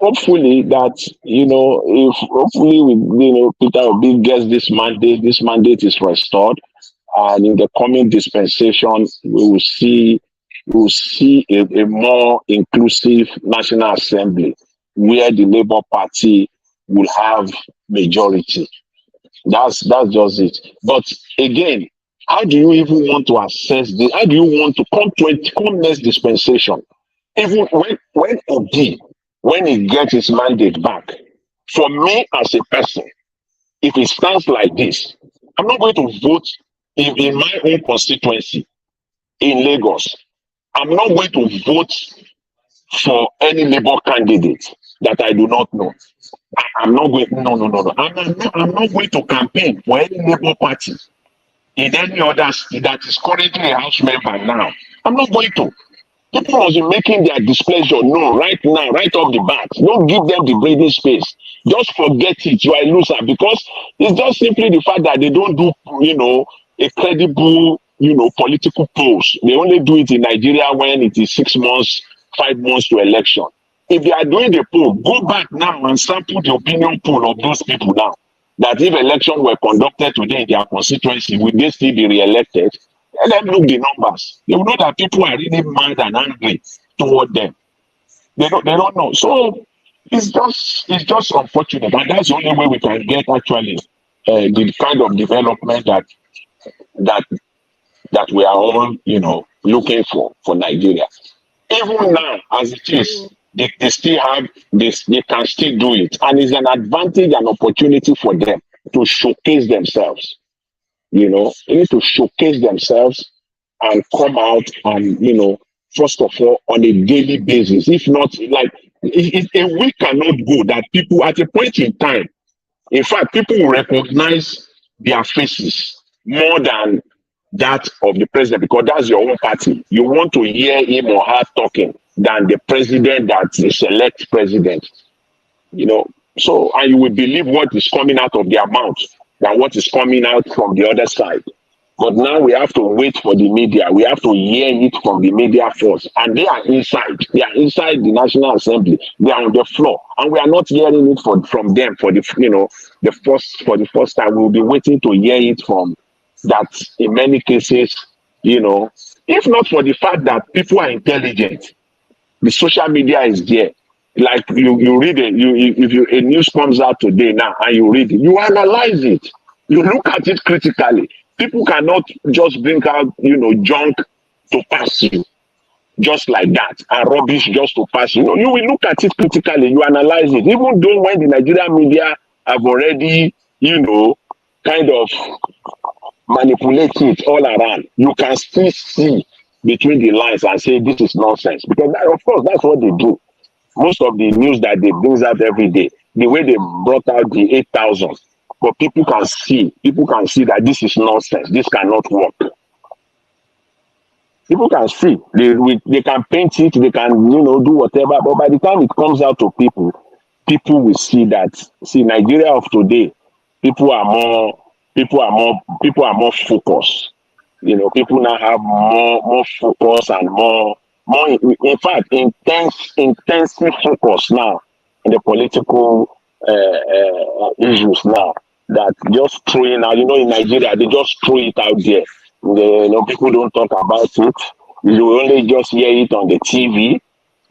hopefully that, if hopefully Peter Obi gets this mandate is restored, and in the coming dispensation we will see a more inclusive National Assembly where the Labour Party will have majority. That's just it. But again, how do you even want to assess this? How do you want to come next dispensation? Even when Obi, when he gets his mandate back, for me as a person, if it stands like this, I'm not going to vote in my own constituency in Lagos. I'm not going to vote for any Labour candidate that I do not know. I'm not going. No. I'm not going to campaign for any Labour party in any other state that is currently a House member now. I'm not going to. People must be making their displeasure known right now, right off the bat. Don't give them the breathing space. Just forget it. You are a loser, because it's just simply the fact that they don't do, a credible, political polls. They only do it in Nigeria when it is 6 months, 5 months to election. If they are doing the poll, go back now and sample the opinion poll of those people now. That if elections were conducted today in their constituency, would they still be re-elected? Let them look the numbers. They will know that people are really mad and angry toward them. They don't know. So it's just unfortunate, and that's the only way we can get actually the kind of development that we are all looking for Nigeria. Even now, as it is, they still have this. They can still do it, and it's an advantage and opportunity for them to showcase themselves. They need to showcase themselves and come out and, first of all, on a daily basis. If not, like, a week cannot go that people at a point in time, in fact, people will recognize their faces more than that of the president, because that's your own party. You want to hear him or her talking than the president that is elect president. So, and you will believe what is coming out of their mouth than what is coming out from the other side. But now we have to wait for the media. We have to hear it from the media first. And they are inside. They are inside the National Assembly. They are on the floor. And we are not hearing it from them for the first time. We will be waiting to hear it from that in many cases, if not for the fact that people are intelligent, the social media is there. Like you read it, if a news comes out today now and you read it, you analyze it, you look at it critically. People cannot just bring out, junk to pass you, just like that, and rubbish just to pass you. You will look at it critically, you analyze it. Even though when the Nigerian media have already, kind of manipulate it all around, you can still see between the lines and say this is nonsense. Because of course that's what they do. Most of the news that they brings out every day, the way they brought out the 8,000, but people can see that this is nonsense. This cannot work. People can see. They can paint it. They can do whatever. But by the time it comes out to people will see that. See, Nigeria of today, people are more focused. People now have more focus and more, in fact, intensely focused now in the political issues now. That just throwing out, in Nigeria, they just throw it out there. People don't talk about it. You only just hear it on the TV.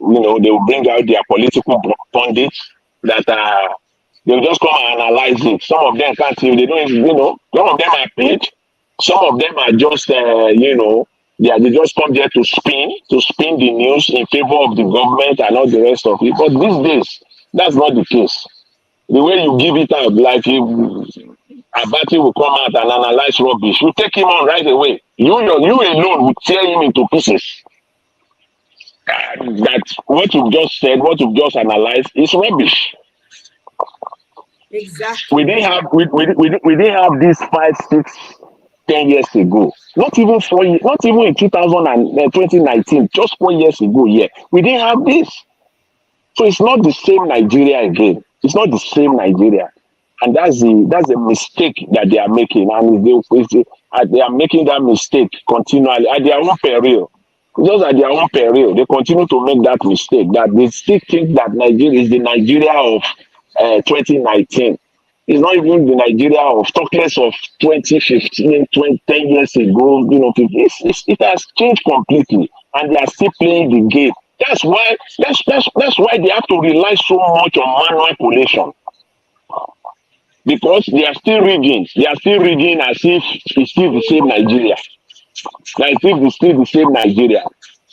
They will bring out their political pundits that they'll just come and analyze it. Some of them can't even, they don't even, some of them are paid. Some of them are just, they just come there to spin the news in favor of the government and all the rest of it. But these days, that's not the case. The way you give it out, like Abati will come out and analyze rubbish. You take him on right away. You alone will tear him into pieces. That what you've just said, what you've just analyzed is rubbish. Exactly. We didn't have this 5, 6, 10 years ago. Not even 4 years, not even in 2019, just 4 years ago, yeah. We didn't have this. So it's not the same Nigeria again. It's not the same Nigeria. And that's a mistake that they are making. And they are making that mistake continually at their own peril. Just at their own peril, they continue to make that mistake. That they still think that Nigeria is the Nigeria of 2019. It's not even the Nigeria of talkless of 2015, 10 years ago. It has changed completely, and they are still playing the game. That's why they have to rely so much on manual collation, because they are still rigging. They are still rigging as if it's still the same Nigeria. Like if it's still the same Nigeria.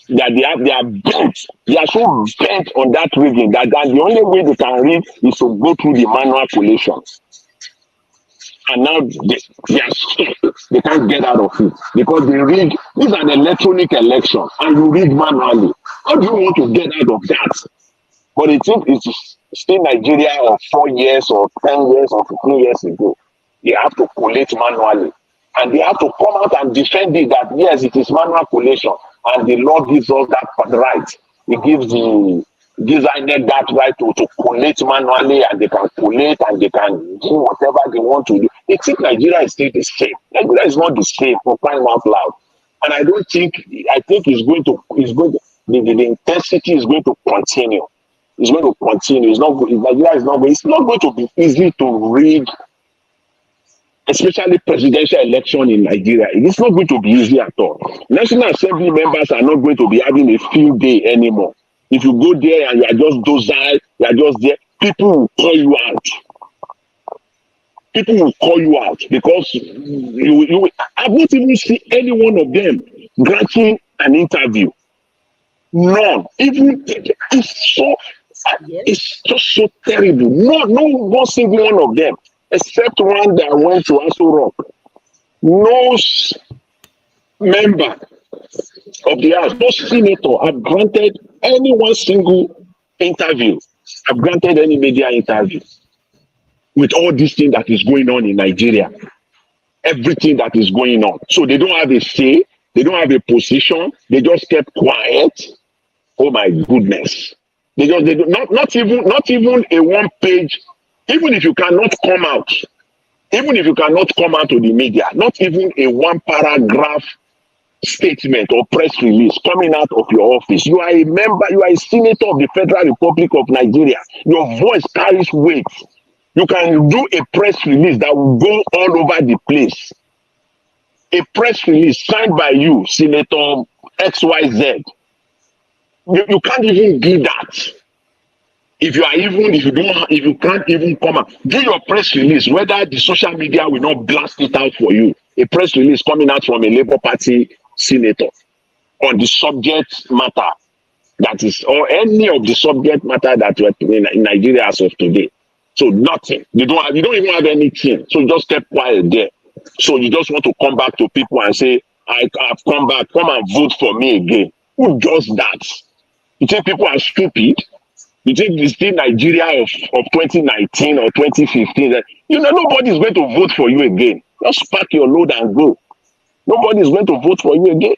That they are bent. They are so bent on that rigging that the only way they can rig is to go through the manual collations. And now they are stuck. They can't get out of it because they rig. This is an electronic election, and you rig manually. How do you want to get out of that? But it is still Nigeria of 4 years or 10 years or 15 years ago. They have to collate manually. And they have to come out and defend it that yes, it is manual collation, and the law gives us that right. It gives INEC that right to collate manually, and they can collate and they can do whatever they want to do. They think Nigeria is still the same. Nigeria is not the same, for crying out loud. And I think the intensity is going to continue. It's going to continue. Nigeria is not going to be easy to read. Especially presidential election in Nigeria, it's not going to be easy at all. National Assembly members are not going to be having a field day anymore. If you go there and you are just docile, you are just there, people will call you out. People will call you out because I've not even seen any one of them granting an interview. None. Even it's just so terrible. No single one of them. Except one that went to Aso Rock. No member of the House, no senator have granted any one single interview, have granted any media interview with all this thing that is going on in Nigeria. Everything that is going on. So they don't have a say, they don't have a position, they just kept quiet. Oh my goodness. They do not even a 1 page. Even if you cannot come out to the media, not even a 1 paragraph statement or press release coming out of your office. You are a member, you are a senator of the Federal Republic of Nigeria. Your voice carries weight. You can do a press release that will go all over the place. A press release signed by you, Senator XYZ. You can't even do that. If you can't even come out, do your press release, whether the social media will not blast it out for you. A press release coming out from a Labour Party senator on the subject matter that is, or any of the subject matter that we're in Nigeria as of today. So nothing. You don't even have anything. So you just kept quiet there. So you just want to come back to people and say, I've come back, come and vote for me again. Who does that? You think people are stupid? You think it's still Nigeria of 2019 or 2015? Nobody is going to vote for you again. Just pack your load and go. Nobody is going to vote for you again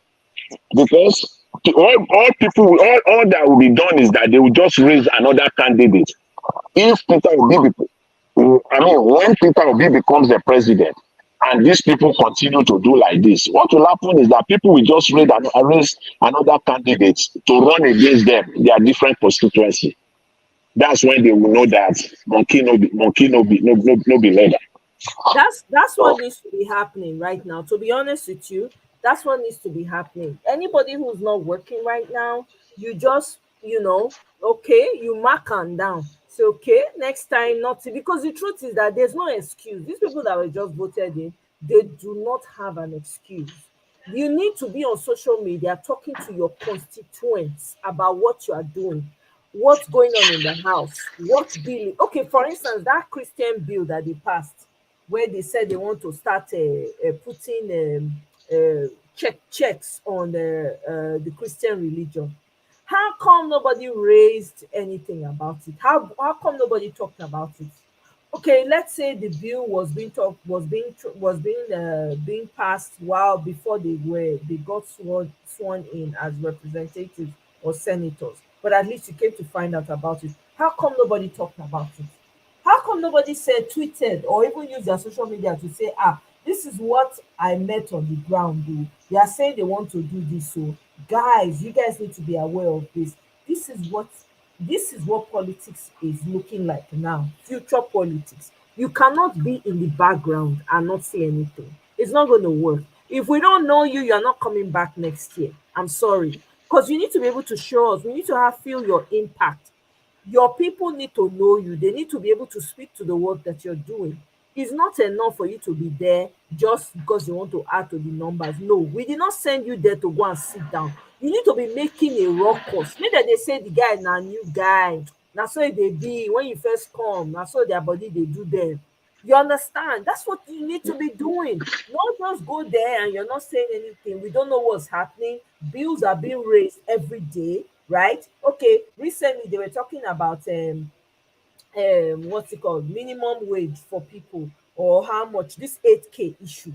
because all that will be done is that they will just raise another candidate. If Peter Obi, when Peter Obi becomes the president, and these people continue to do like this, what will happen is that people will just raise another candidate to run against them, their different constituency. That's when they will know that monkey no be leather. That's what needs to be happening right now. To be honest with you, that's what needs to be happening. Anybody who's not working right now, you just, okay, you mark them down. Say, okay, next time not to, because the truth is that there's no excuse. These people that were just voted in, they do not have an excuse. You need to be on social media talking to your constituents about what you are doing, what's going on in the house, what bill. Okay, for instance, that Christian bill that they passed, where they said they want to start putting checks on the Christian religion. How come nobody raised anything about it? How come nobody talked about it? Okay, let's say the bill was being talked being passed while before they got sworn in as representatives or senators, but at least you came to find out about it. How come nobody talked about it? How come nobody said, tweeted, or even used their social media to say, this is what I met on the ground, though. They are saying they want to do this, so guys, you guys need to be aware of this. This is what politics is looking like now. Future politics. You cannot be in the background and not say anything. It's not going to work. If we don't know you, you're not coming back next year. I'm sorry. Because you need to be able to show us. We need to feel your impact. Your people need to know you. They need to be able to speak to the work that you're doing. It's not enough for you to be there just because you want to add to the numbers. No, we did not send you there to go and sit down. You need to be making a ruckus. Maybe they say the guy na new guy. Na so they be when you first come. Na so their body they do them. You understand? That's what you need to be doing. Not just go there and you're not saying anything. We don't know what's happening. Bills are being raised every day, right? Okay, recently they were talking about what's it called, minimum wage for people, or how much, this 8K issue.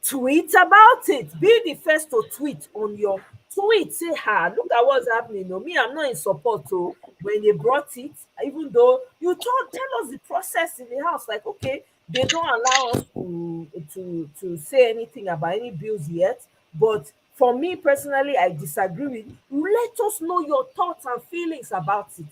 Tweet about it. Be the first to tweet on your tweet. Say, look at what's happening. No, me, I'm not in support. So when they brought it, even though you tell us the process in the house, like, okay, they don't allow us to say anything about any bills yet. But for me personally, I disagree with. Let us know your thoughts and feelings about it.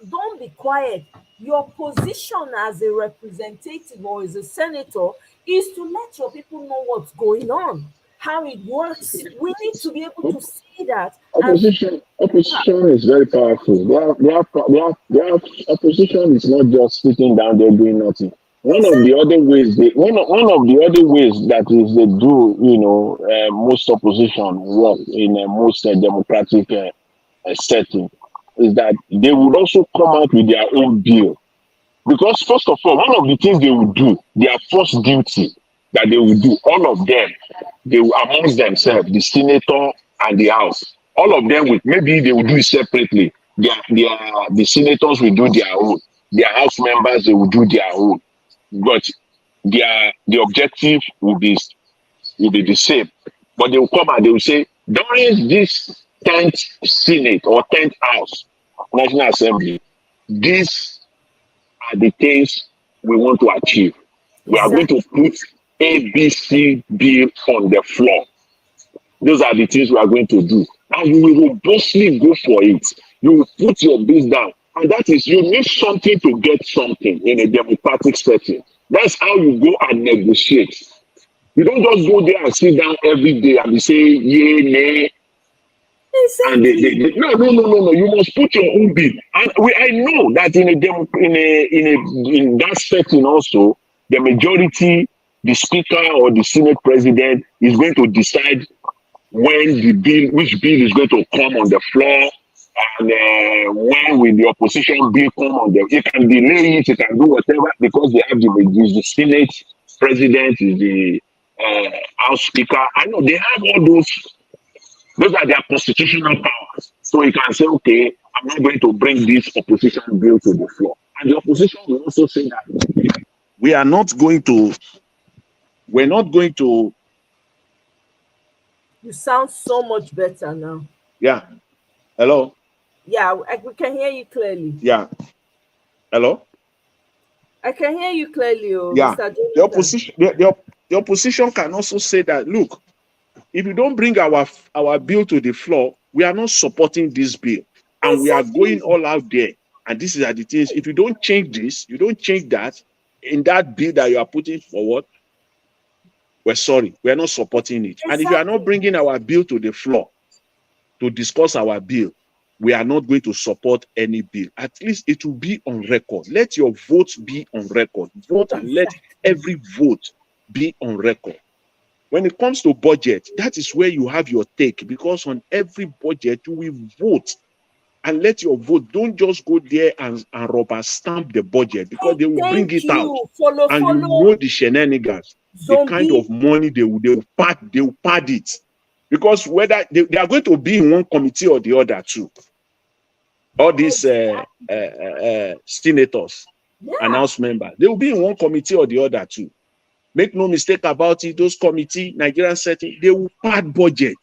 Don't be quiet. Your position as a representative or as a senator is to let your people know what's going on, how it works. We need to be able to see that. Opposition is very powerful. Their opposition is not just sitting down there doing nothing. One of the other ways that is they do, most opposition work in a most democratic setting is that they would also come out with their own bill. Because first of all, one of the things they will do, their first duty that they will do, all of them, they will amongst themselves, the senator and the house, all of them will, maybe they will do it separately. The senators will do their own. Their house members, they will do their own. But the objective will be the same. But they will come and they will say, during this 10th Senate or 10th House, National Assembly, these are the things we want to achieve. We are going to put ABC bill on the floor. Those are the things we are going to do. And you will robustly go for it. You will put your bills down. And that is, you need something to get something in a democratic setting. That's how you go and negotiate. You don't just go there and sit down every day and say, yay, nay. And no. You must put your own bill. And I know that in that setting also, the majority, the speaker or the Senate president is going to decide which bill is going to come on the floor, and when will the opposition bill come on the. You can delay it, you can do whatever, because they have the Senate president, is the House Speaker. I know they have all those. Those are their constitutional powers. So you can say, okay, I'm not going to bring this opposition bill to the floor. And the opposition will also say that we're not going to. You sound so much better now. Yeah. Hello? Yeah, we can hear you clearly. Yeah. Hello? I can hear you clearly, yeah. Mr. The opposition can also say that, look, if you don't bring our bill to the floor, we are not supporting this bill. And we are going all out there. And this is the things. If you don't change this, you don't change that in that bill that you are putting forward, we're sorry, we're not supporting it. And if you are not bringing our bill to the floor to discuss our bill, we are not going to support any bill. At least it will be on record. Let your votes be on record. Vote and let every vote be on record. When it comes to budget, that is where you have your take, because on every budget you will vote and let your vote. Don't just go there and rubber stamp the budget, because they will bring it out. And you know the shenanigans, the kind of money they will pad it. Because whether they are going to be in one committee or the other too. All these senators and House members, they will be in one committee or the other too. Make no mistake about it, those committee, Nigerian setting, they will pad budget.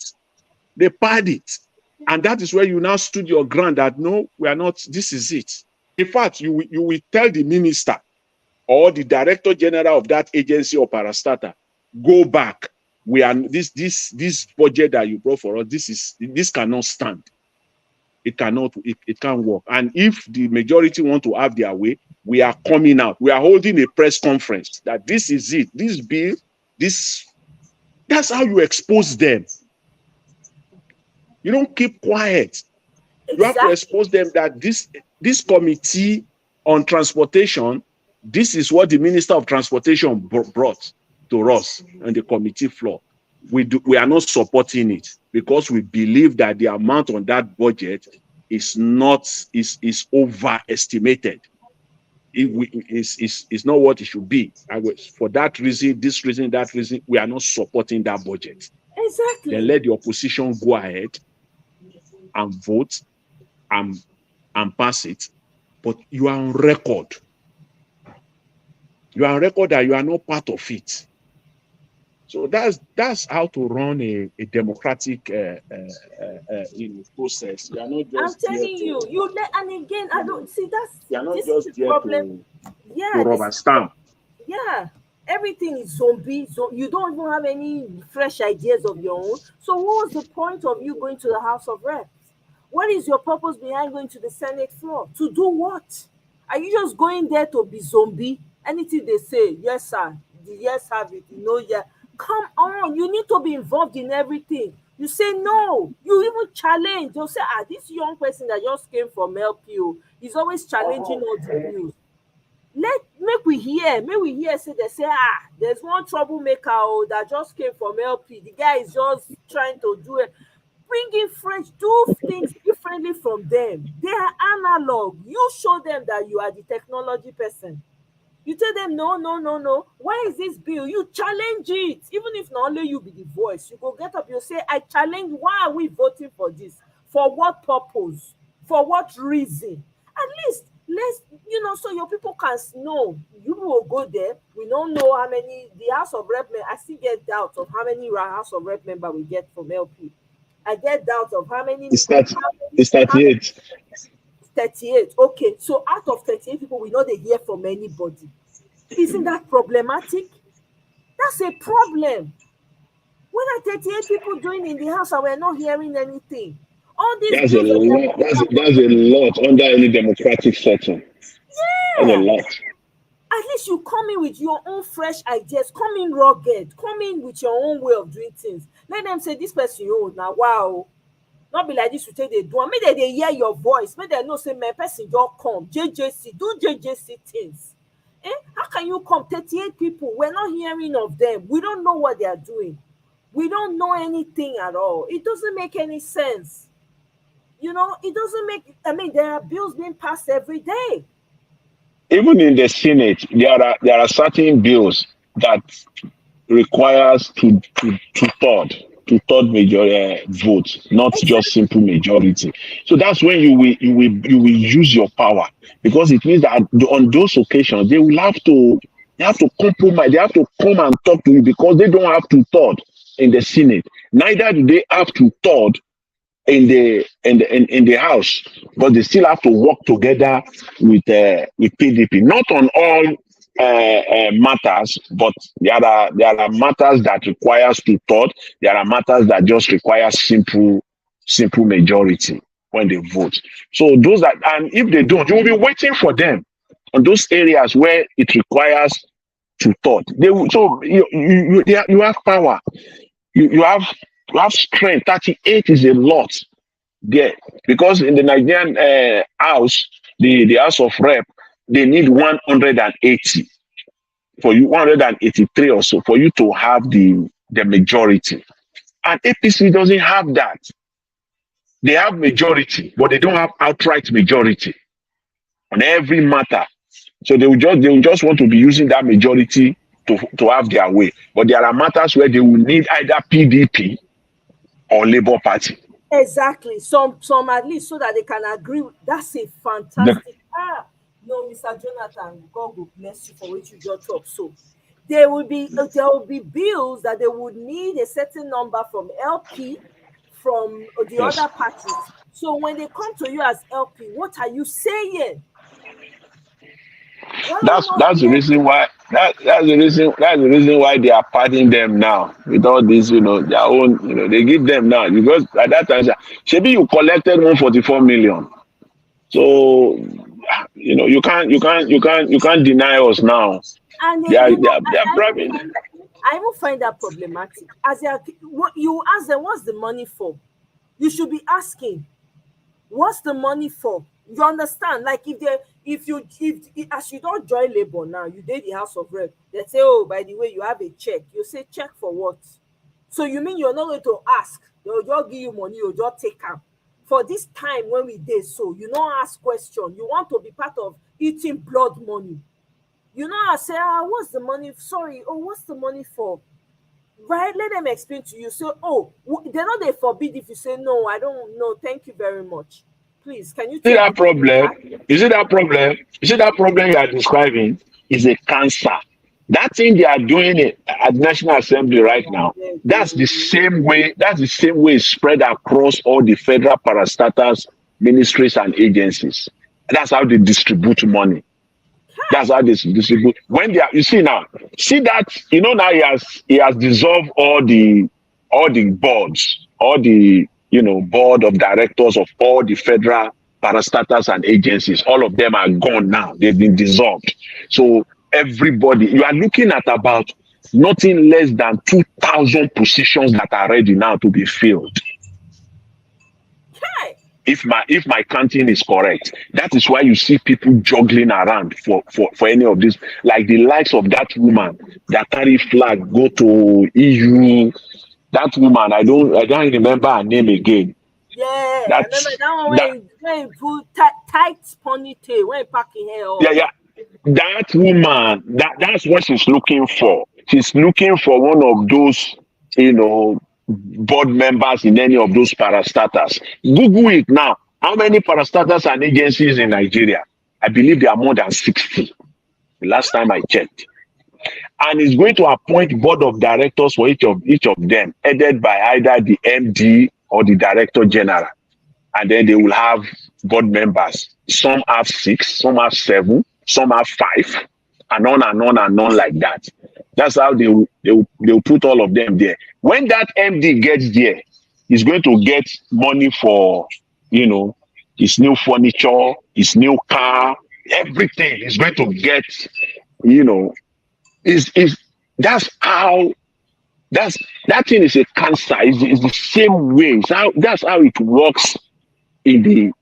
They pad it. And that is where you now stood your ground that no, we are not, this is it. In fact, you will tell the minister or the director general of that agency or parastatal, go back. We are this budget that you brought for us, this cannot stand. It cannot, it can't work. And if the majority want to have their way, we are coming out. We are holding a press conference that this is it. This bill, that's how you expose them. You don't keep quiet. You have to expose them that this committee on transportation, this is what the Minister of Transportation brought to us on the committee floor. We are not supporting it because we believe that the amount on that budget is overestimated. It's not what it should be. For that reason, this reason, that reason, we are not supporting that budget. Exactly. Then let the opposition go ahead and vote and pass it. But you are on record. You are on record that you are not part of it. So that's how to run a democratic process. You are not just. I'm telling you, and again, I don't see that's. You are not this just is the problem. to rubber stamp. Yeah, everything is zombie. So you don't even have any fresh ideas of your own. So what was the point of you going to the House of Reps? What is your purpose behind going to the Senate floor? To do what? Are you just going there to be zombie? Anything they say, yes, sir. The yes have it. Yeah. Come on, you need to be involved in everything. You say no, you even challenge. You'll say, this young person that just came from LPO, he's always challenging all the bills. Make we hear say they say, there's one troublemaker that just came from LP. The guy is just trying to do it. Bring in fresh, do things differently from them. They are analog. You show them that you are the technology person. You tell them, no. Why is this bill? You challenge it. Even if not only you be the voice, you go get up, you say, I challenge, why are we voting for this? For what purpose? For what reason? At least, let's, so your people can know. You will go there. We don't know how many, the House of Rep, I still get doubts of how many House of Rep member we get from LP. I get doubts of how many. It's 38. 38. Okay, so out of 38 people, we know they hear from anybody. Isn't that problematic? That's a problem. When are 38 people doing in the house and we're not hearing anything? All these that's a lot under any democratic setting. Yeah. That's a lot. At least you come in with your own fresh ideas, come in rugged, come in with your own way of doing things. Let them say this person, now wow. Not be like this, you take they do. Maybe they hear your voice. Maybe they know, say, my person don't come. JJC, do JJC things. How can you come? 38 people, we're not hearing of them. We don't know what they are doing. We don't know anything at all. It doesn't make any sense. It doesn't make, there are bills being passed every day. Even in the Senate, there are certain bills that requires two-third majority vote, not just simple majority. So that's when you will use your power, because it means that on those occasions they have to compromise. They have to come and talk to you because they don't have two-third in the Senate. Neither do they have two-third in the House, but they still have to work together with PDP. Not on all matters, but there are matters that requires two-third. There are matters that just require simple majority when they vote. So and if they don't, you will be waiting for them on those areas where it requires two-third. So you have power. You have strength. 38 is a lot there, because in the Nigerian House, the House of Rep, they need 180 for you, 183 or so for you to have the majority. And APC doesn't have that. They have majority, but they don't have outright majority on every matter. So they will just want to be using that majority to have their way. But there are matters where they will need either PDP or Labour Party. Exactly. Some at least so that they can agree. That's a fantastic. No, Mr. Jonathan, God will bless you for what you just talk. So there will be bills that they would need a certain number from LP, from the Yes. other parties. So when they come to you as LP, what are you saying? That's the reason why that's the reason why they are pardoning them now with all this, their own, they give them now, because at that time, maybe you collected 144 million. So you can't deny us now. And They are I private. even find that problematic. As you ask them, what's the money for? You should be asking, what's the money for? You understand? Like if as you don't join Labour now, you did the House of Rep. They say, oh, by the way, you have a check. You say, check for what? So you mean you're not going to ask? They'll just give you money, you'll just take out. For this time when we did so, you don't ask question. You want to be part of eating blood money. You know, I say, what's the money? Sorry, what's the money for? Right? Let them explain to you. So, they're not, they forbid if you say, no, I don't know, thank you very much. Please, can you See that problem? You see that problem? You see that problem you are describing is a cancer. That thing they are doing it at National Assembly right now, that's the same way it's spread across all the federal parastatals, ministries, and agencies. That's how they distribute money. That's how they distribute. When they are, you see that now he has dissolved all the boards, all the board of directors of all the federal parastatals and agencies. All of them are gone now. They've been dissolved. So everybody, you are looking at about nothing less than 2,000 positions that are ready now to be filled. If my counting is correct, that is why you see people juggling around for any of this, like the likes of that woman that carry flag go to EU. That woman, I don't remember her name again. Yeah, I remember that one when he put tight ponytail, when he packing hair off. Yeah. That woman, that's what she's looking for. She's looking for one of those, board members in any of those parastatals. Google it now. How many parastatals and agencies in Nigeria? I believe there are more than 60. The last time I checked. And it's going to appoint board of directors for each of them, headed by either the MD or the Director General. And then they will have board members. Some have 6, some have 7, some have 5, and on and on and on like that. That's how they will put all of them there. When that MD gets there, he's going to get money for, his new furniture, his new car, everything. He's going to get, that thing is a cancer. It's the same way. That's how it works within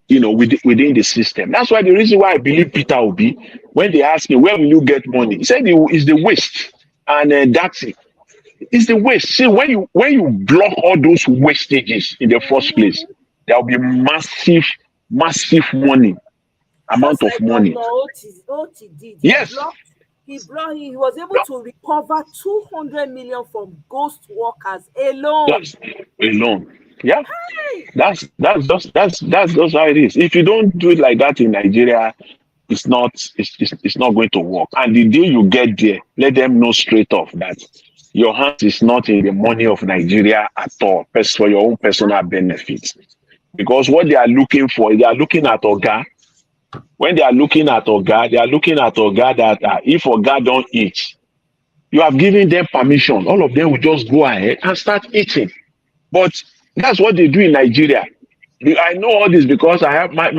the system. That's why the reason why I believe Peter Obi, when they ask him, where will you get money? He said it's the waste. And that's it. It's the waste. See, when you block all those wastages in the first place, there will be massive amount of money. Yes. He was able to recover 200 million from ghost workers alone. Yeah. That's just how it is. If you don't do it like that in Nigeria, it's not going to work. And the day you get there, let them know straight off that your hand is not in the money of Nigeria at all, for your own personal benefits. Because what they are looking for, they are looking at Oga. When they are looking at Oga, that if Oga don't eat, you have given them permission. All of them will just go ahead and start eating. But that's what they do in Nigeria. I know all this because I have my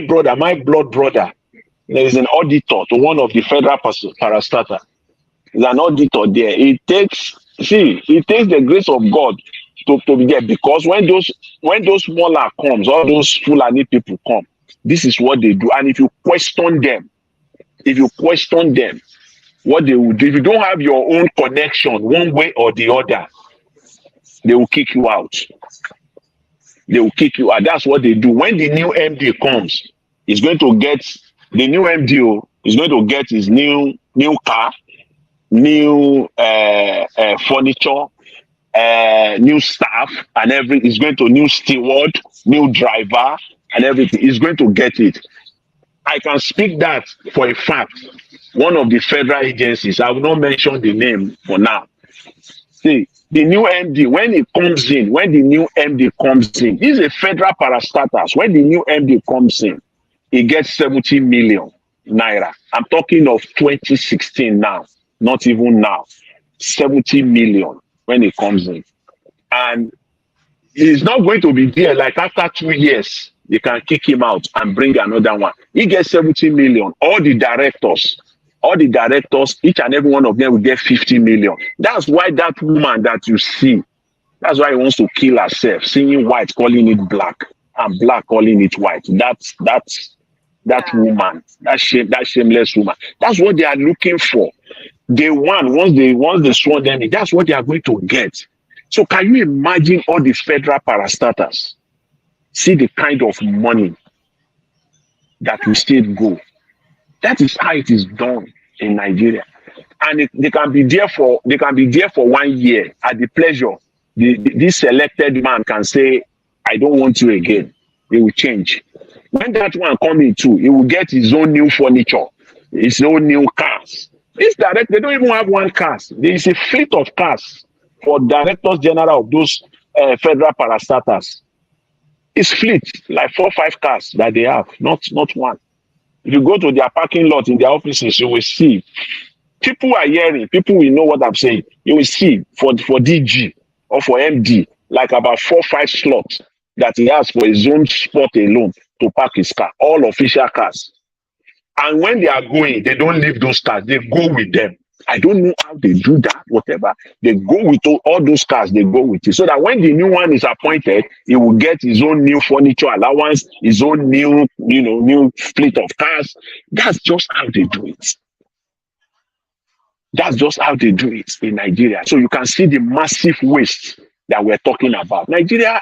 brother, my blood brother. There is an auditor to one of the federal parastatals. There's an auditor there. It takes the grace of God to be there, because when those smaller comes, all those Fulani people come, this is what they do. And if you question them, what they will do, if you don't have your own connection one way or the other, they will kick you out. they will kick you out. That's what they do. When the new MD comes, he's going to get the new MD is going to get his new car, new furniture, new staff, and he's going to new steward, new driver, and everything. He's going to get it. I can speak that for a fact. One of the federal agencies, I will not mention the name for now. See, the new MD, when the new MD comes in, this is a federal parastatus. When the new MD comes in, he gets 70 million naira. I'm talking of 2016 now, not even now. 70 million when he comes in. And he's not going to be there like after 2 years, they can kick him out and bring another one. He gets 70 million. All the directors, each and every one of them will get 50 million. That's why that woman that you see, that's why he wants to kill herself, seeing white, calling it black, and black calling it white. That woman, that shameless woman. That's what they are looking for. Day one, once they sworn them in, that's what they are going to get. So can you imagine all the federal parastatals? See the kind of money that we still go. That is how it is done in Nigeria. And they can be there for 1 year at the pleasure. This selected man can say, I don't want you again. They will change. When that one comes in too, he will get his own new furniture, his own new cars. This director, they don't even have one car. There is a fleet of cars for directors general of those federal parastatals. It's fleet, like 4 or 5 cars that they have, not one. If you go to their parking lot in their offices, you will see. People are hearing, people will know what I'm saying. You will see for DG or for MD, like about 4 or 5 slots that he has for his own spot alone to park his car, all official cars. And when they are going, they don't leave those cars, they go with them. I don't know how they do that, whatever. They go with all those cars, they go with it. So that when the new one is appointed, he will get his own new furniture allowance, his own new fleet of cars. That's just how they do it. That's just how they do it in Nigeria. So you can see the massive waste that we're talking about. Nigeria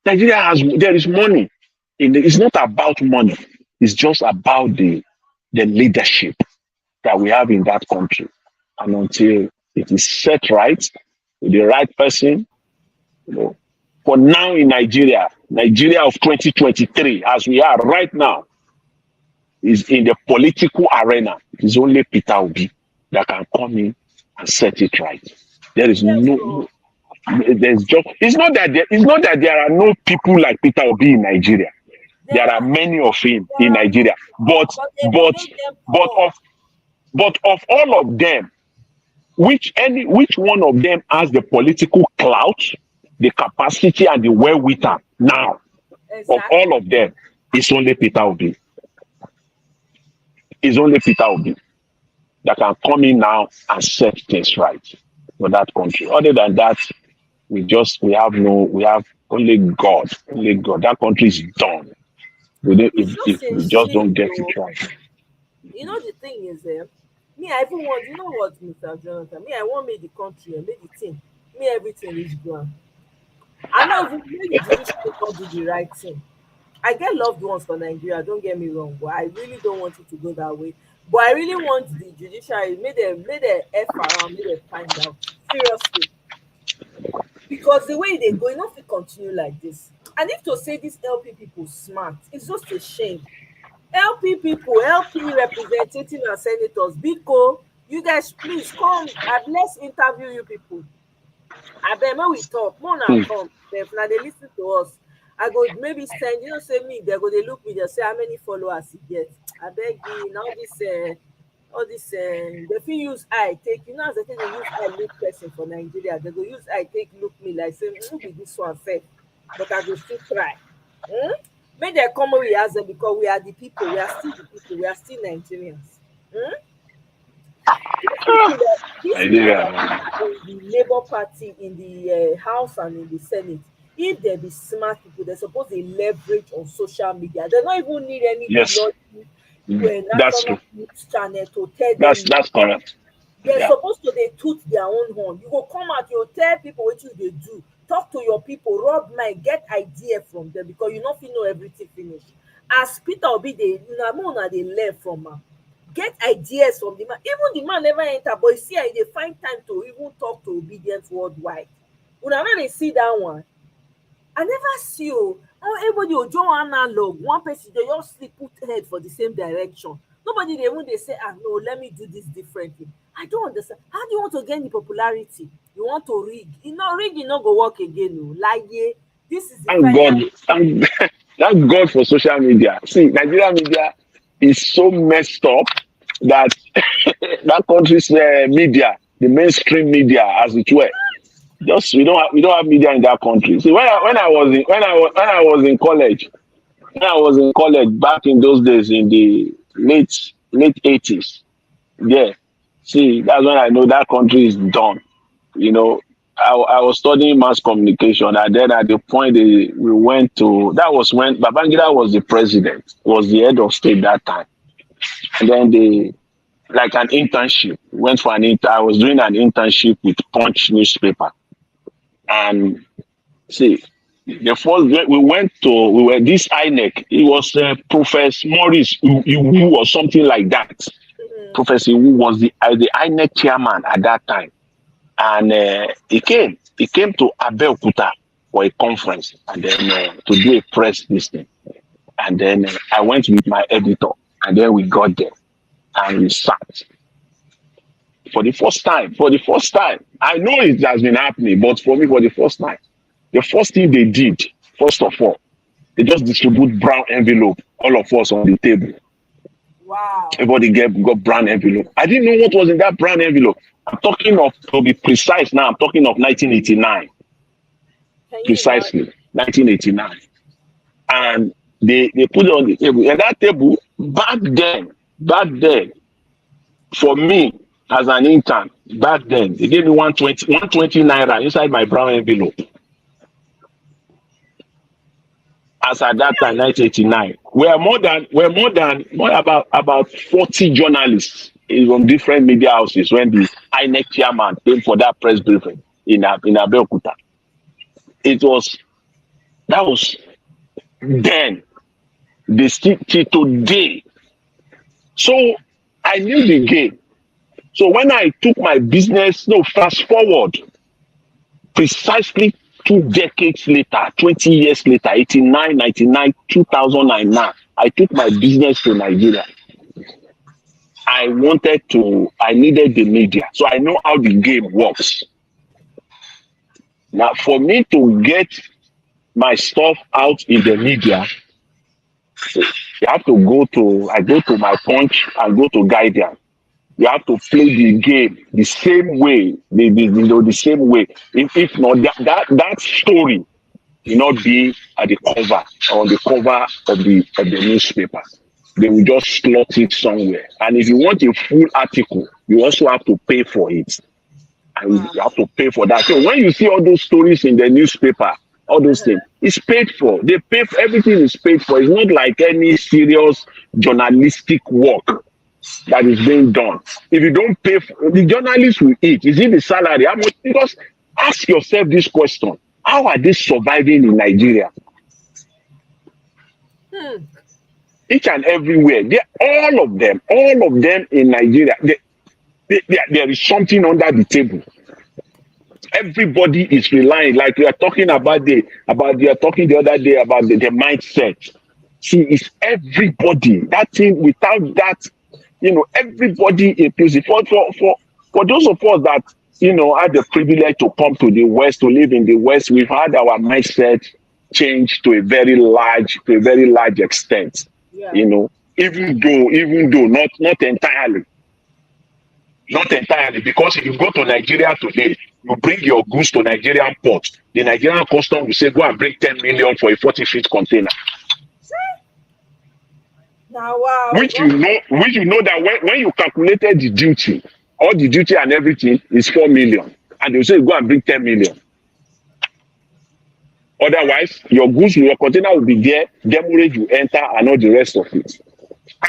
there is money. It's not about money. It's just about the leadership that we have in that country. And until it is set right with the right person, for now in Nigeria of 2023, as we are right now, is in the political arena. It is only Peter Obi that can come in and set it right. There is it's not that there are no people like Peter Obi in Nigeria. There are many of him in Nigeria, but of all of them, which one of them has the political clout, the capacity, and the wherewithal now? Exactly. Of all of them, it's only Peter Obi. It's only Peter Obi that can come in now and set things right for that country. Other than that, we have only God. Only God. That country is done. If we just don't get it right. You know, the thing is, me, I even want, you know what, Mr. Jonathan? Me, I want me the country and make the team. Me, everything is ground. I know if the judicial do the right thing. I get loved ones for Nigeria, don't get me wrong, but I really don't want it to go that way. But I really want the judiciary, may they F around, may they find out. Seriously. Because the way they go, you know, if we continue like this. And if to say these LP people smart, it's just a shame. LP people, LP representatives and senators, Biko, you guys please come and let's interview you people. I bet when we talk, more now come. If now they listen to us, I go maybe send, say me, they go, they look me, they say how many followers he get. I beg you, now this they feel use eye take, as they use eye look person for Nigeria, they go use eye take look me like say, who be this one fair? But I go still try. Make them come we as them because we are the people, we are still the people, we are still Nigerians. These people in the Labour Party in the House and in the Senate, if they be smart people, they're supposed to leverage on social media. They don't even need any that's true. News channel to tell them. That's correct. They're supposed to they toot their own horn. You go come out, you tell people what you they do. talk to your people, rub mind, get idea from them, because you no fit know everything finish. As Peter Obi dey, una dey learn from am, get ideas from the man. Even the man never enter, but you see how he dey find time to even talk to Obedience Worldwide. Una no dey see that one. I never see o how everybody go join analog, one person dey just sleep put head for the same direction. Nobody dey even dey say, no, let me do this differently. I don't understand. How do you want to gain the popularity? You want to rig? Rig, no go work again o. Like, this is the Thank God. Thank God for social media. See, Nigerian media is so messed up that that country's media, the mainstream media, as it were, just we don't have media in that country. See, when I was in college back in those days, in the late 80s, yeah. See, that's when I know that country is done. You know, I was studying mass communication, and then at the point we went to, that was when Babangida was the president, was the head of state that time. And then like an internship, went for I was doing an internship with Punch newspaper. And see, the first we were this INEC, it was Professor Morris Iwu or something like that. Professor Iwu was the INEC chairman at that time. And he came to Abeokuta for a conference, and then to do a press listing. And then I went with my editor, and then we got there and we sat. For the first time, I know it has been happening, but for me, for the first time, the first thing they did, first of all, they just distribute brown envelope, all of us on the table. Wow. Everybody got brown envelope. I didn't know what was in that brown envelope. I'm talking of, to be precise now, I'm talking of 1989. Precisely, 1989. And they put it on the table. And that table, back then, for me, as an intern, back then, they gave me 120 naira inside my brown envelope. As at that time, 1989, we're about 40 journalists from different media houses when the INEC chairman came for that press briefing in Abeokuta. That was then, till today. So I knew the game. So when I took my business, fast forward, precisely 2 decades later, 20 years later, 89, 99, 2009, I took my business to Nigeria. I needed the media. So I know how the game works. Now, for me to get my stuff out in the media, you have to I go to my Punch, I go to Guardian. You have to play the game the same way, the same way. If not, that story will not be at the cover or on the cover of the newspaper. They will just slot it somewhere. And if you want a full article, you also have to pay for it. And you have to pay for that. So when you see all those stories in the newspaper, all those things, it's paid for. They pay for everything is paid for. It's not like any serious journalistic work that is being done. If you don't pay for, the journalists will eat. Is it the salary? How much? Because ask yourself this question: how are they surviving in Nigeria? Each and everywhere, all of them in Nigeria, there is something under the table. Everybody is relying, like we are talking about the other day about the mindset. See, it's everybody. That thing, without that, everybody inclusive. For those of us that had the privilege to come to the West, to live in the West, we've had our mindset change to a very large extent. Yeah. Even though not entirely. Not entirely, because if you go to Nigeria today, you bring your goods to Nigerian port, the Nigerian custom will say, go and bring 10 million for a 40-feet container. Now, wow. Which you know that when you calculated the duty, all the duty and everything is 4 million. And they say, go and bring 10 million. Otherwise, your goods, your container will be there, demurrage you enter, and all the rest of it.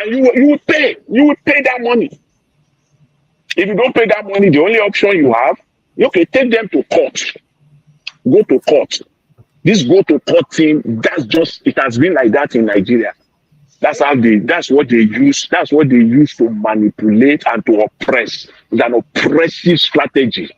And you will pay that money. If you don't pay that money, the only option you have, take them to court. go to court. This go to court thing, it has been like that in Nigeria. That's what they use to manipulate and to oppress. It's an oppressive strategy.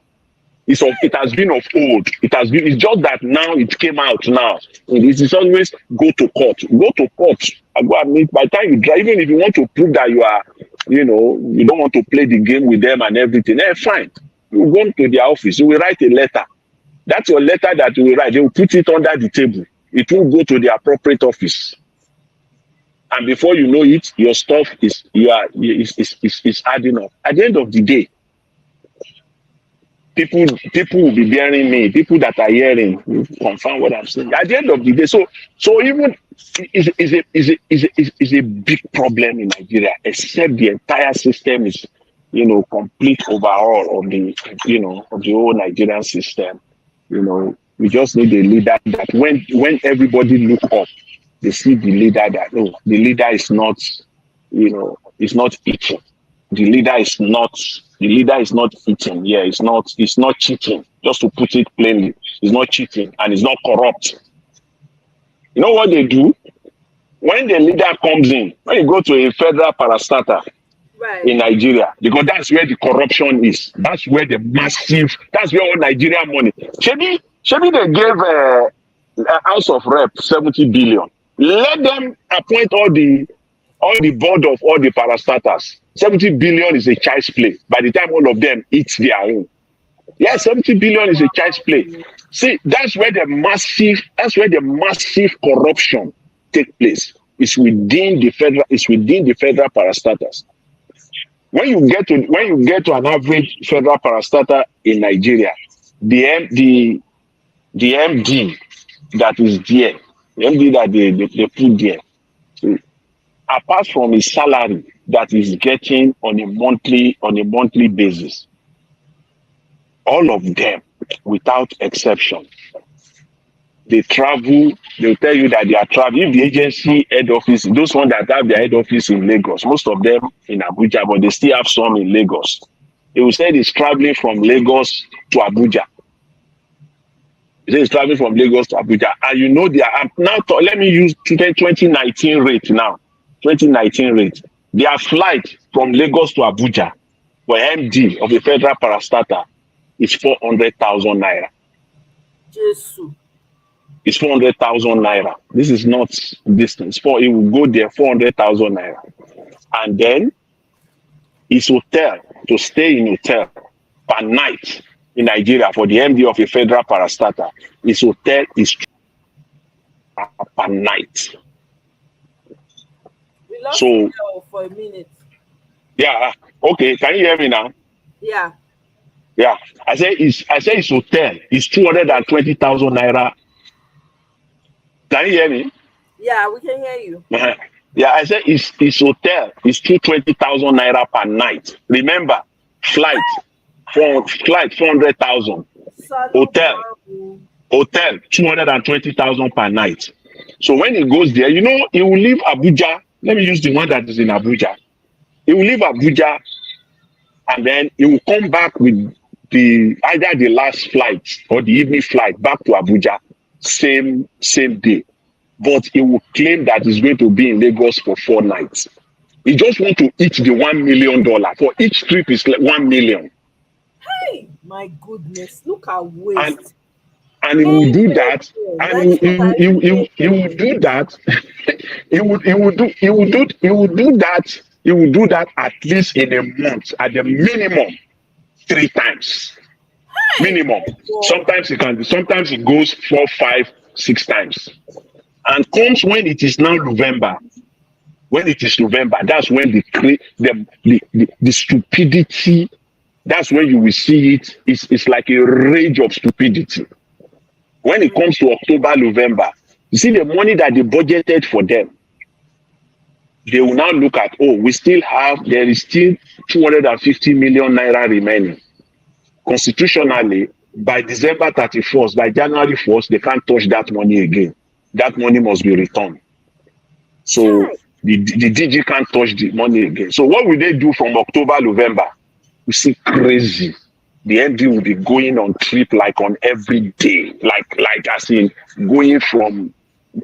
It has been of old. It's just that now it came out now. It is always go to court. Go to court. By the time you drive, even if you want to prove that you are, you don't want to play the game with them and everything, fine. You go to their office, you will write a letter. That's your letter that you will write. They will put it under the table. It will go to the appropriate office. And before you know it, your stuff is adding up. At the end of the day, people will be bearing me. People that are hearing will confirm what I'm saying. At the end of the day, so even is a big problem in Nigeria, except the entire system is, complete overhaul of the whole Nigerian system. We just need a leader that when everybody look up, they see the leader that the leader is not, is not eating. The leader is not eating. Yeah, it's not cheating. Just to put it plainly, it's not cheating and it's not corrupt. You know what they do? When the leader comes in, when you go to a federal parastatal in Nigeria, because that's where the corruption is. That's where that's where all Nigerian money. Shege they gave House of Rep 70 billion. Let them appoint all the board of all the parastatals. 70 billion is a child's play. By the time all of them eat their own. Yeah, 70 billion is a child's play. See, that's where the massive corruption take place. It's within the federal parastatals. When you get to an average federal parastatal in Nigeria, the MD that is there, the MD that they put there, so, apart from his salary that he's getting on a monthly basis, all of them, without exception, they travel. They'll tell you that they are traveling. If the agency head office, those ones that have their head office in Lagos, most of them in Abuja, but they still have some in Lagos. They will say it's traveling from Lagos to Abuja. It's traveling from Lagos to Abuja. And they are now. Let me use 2019 rate now. 2019 rate. Their flight from Lagos to Abuja for MD of the federal parastatal is 400,000 naira. Jesus. It's 400,000 naira. This is not distance. It will go there 400,000 naira. And then his hotel, to stay in hotel per night in Nigeria for the MD of a federal parastatal, his hotel is per night. We lost so you for a minute. Yeah. Okay. Can you hear me now? Yeah. Yeah. I say his hotel is 220,000 naira. Can you hear me? Yeah, we can hear you. Yeah, I said his hotel is 220,000 naira per night. Remember, flight 400,000. Hotel 220,000 per night. So when he goes there, he will leave Abuja. Let me use the one that is in Abuja. He will leave Abuja, and then he will come back with either the last flight or the evening flight back to Abuja. Same day, but he will claim that he's going to be in Lagos for 4 nights. He just want to eat the $1 million for each trip is like 1 million. Hey, my goodness! Look at waste. And he will do that. And he will do that. He will do that at least in a month, at the minimum 3 times. Minimum. Sometimes it goes 4, 5, 6 times. And comes when it is now November. When it is November, that's when the stupidity, that's when you will see it. It's like a rage of stupidity. When it comes to October, November, you see the money that they budgeted for them. They will now look at, there is still 250 million naira remaining. Constitutionally, by December 31st, by January 1st, they can't touch that money again. That money must be returned. So the DG can't touch the money again. So what will they do from October, November? You see crazy. the MD will be going on trip like on every day, like as in going from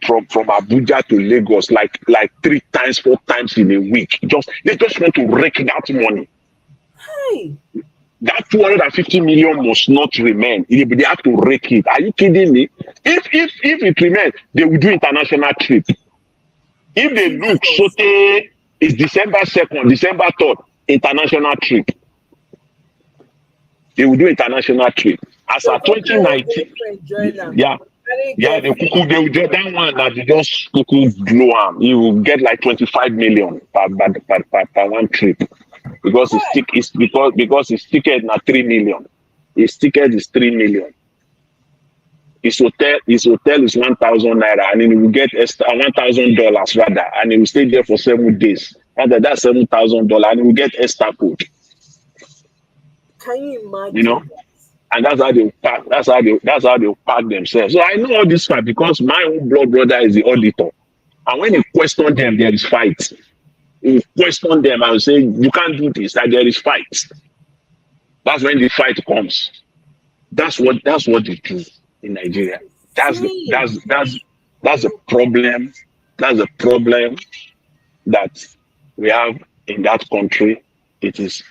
Abuja to Lagos like 3 times, 4 times in a week. They just want to rake that money. Hey. That 250 million must not remain. They have to rake it. Are you kidding me? If it remains, they will do international trip. If they look, Sote is December 2nd, December 3rd, international trip. They will do international trip. As So at 2019, yeah, they will do that one that they just blow on. You will get like 25 million per one trip. Because his ticket na 3 million. His ticket is 3 million. His hotel is 1,000 naira, and he will get $1,000 rather, and he will stay there for 7 days. And that's $7,000, and he will get extra code. Can you imagine? You know, and that's how they pack. That's how they pack themselves. So I know all this fact because my own blood brother is the auditor, and when you question them, there is fight. You question them, I will say you can't do this. That there is fight. That's when the fight comes. That's what they do in Nigeria. That's the problem. That's the problem that we have in that country. It is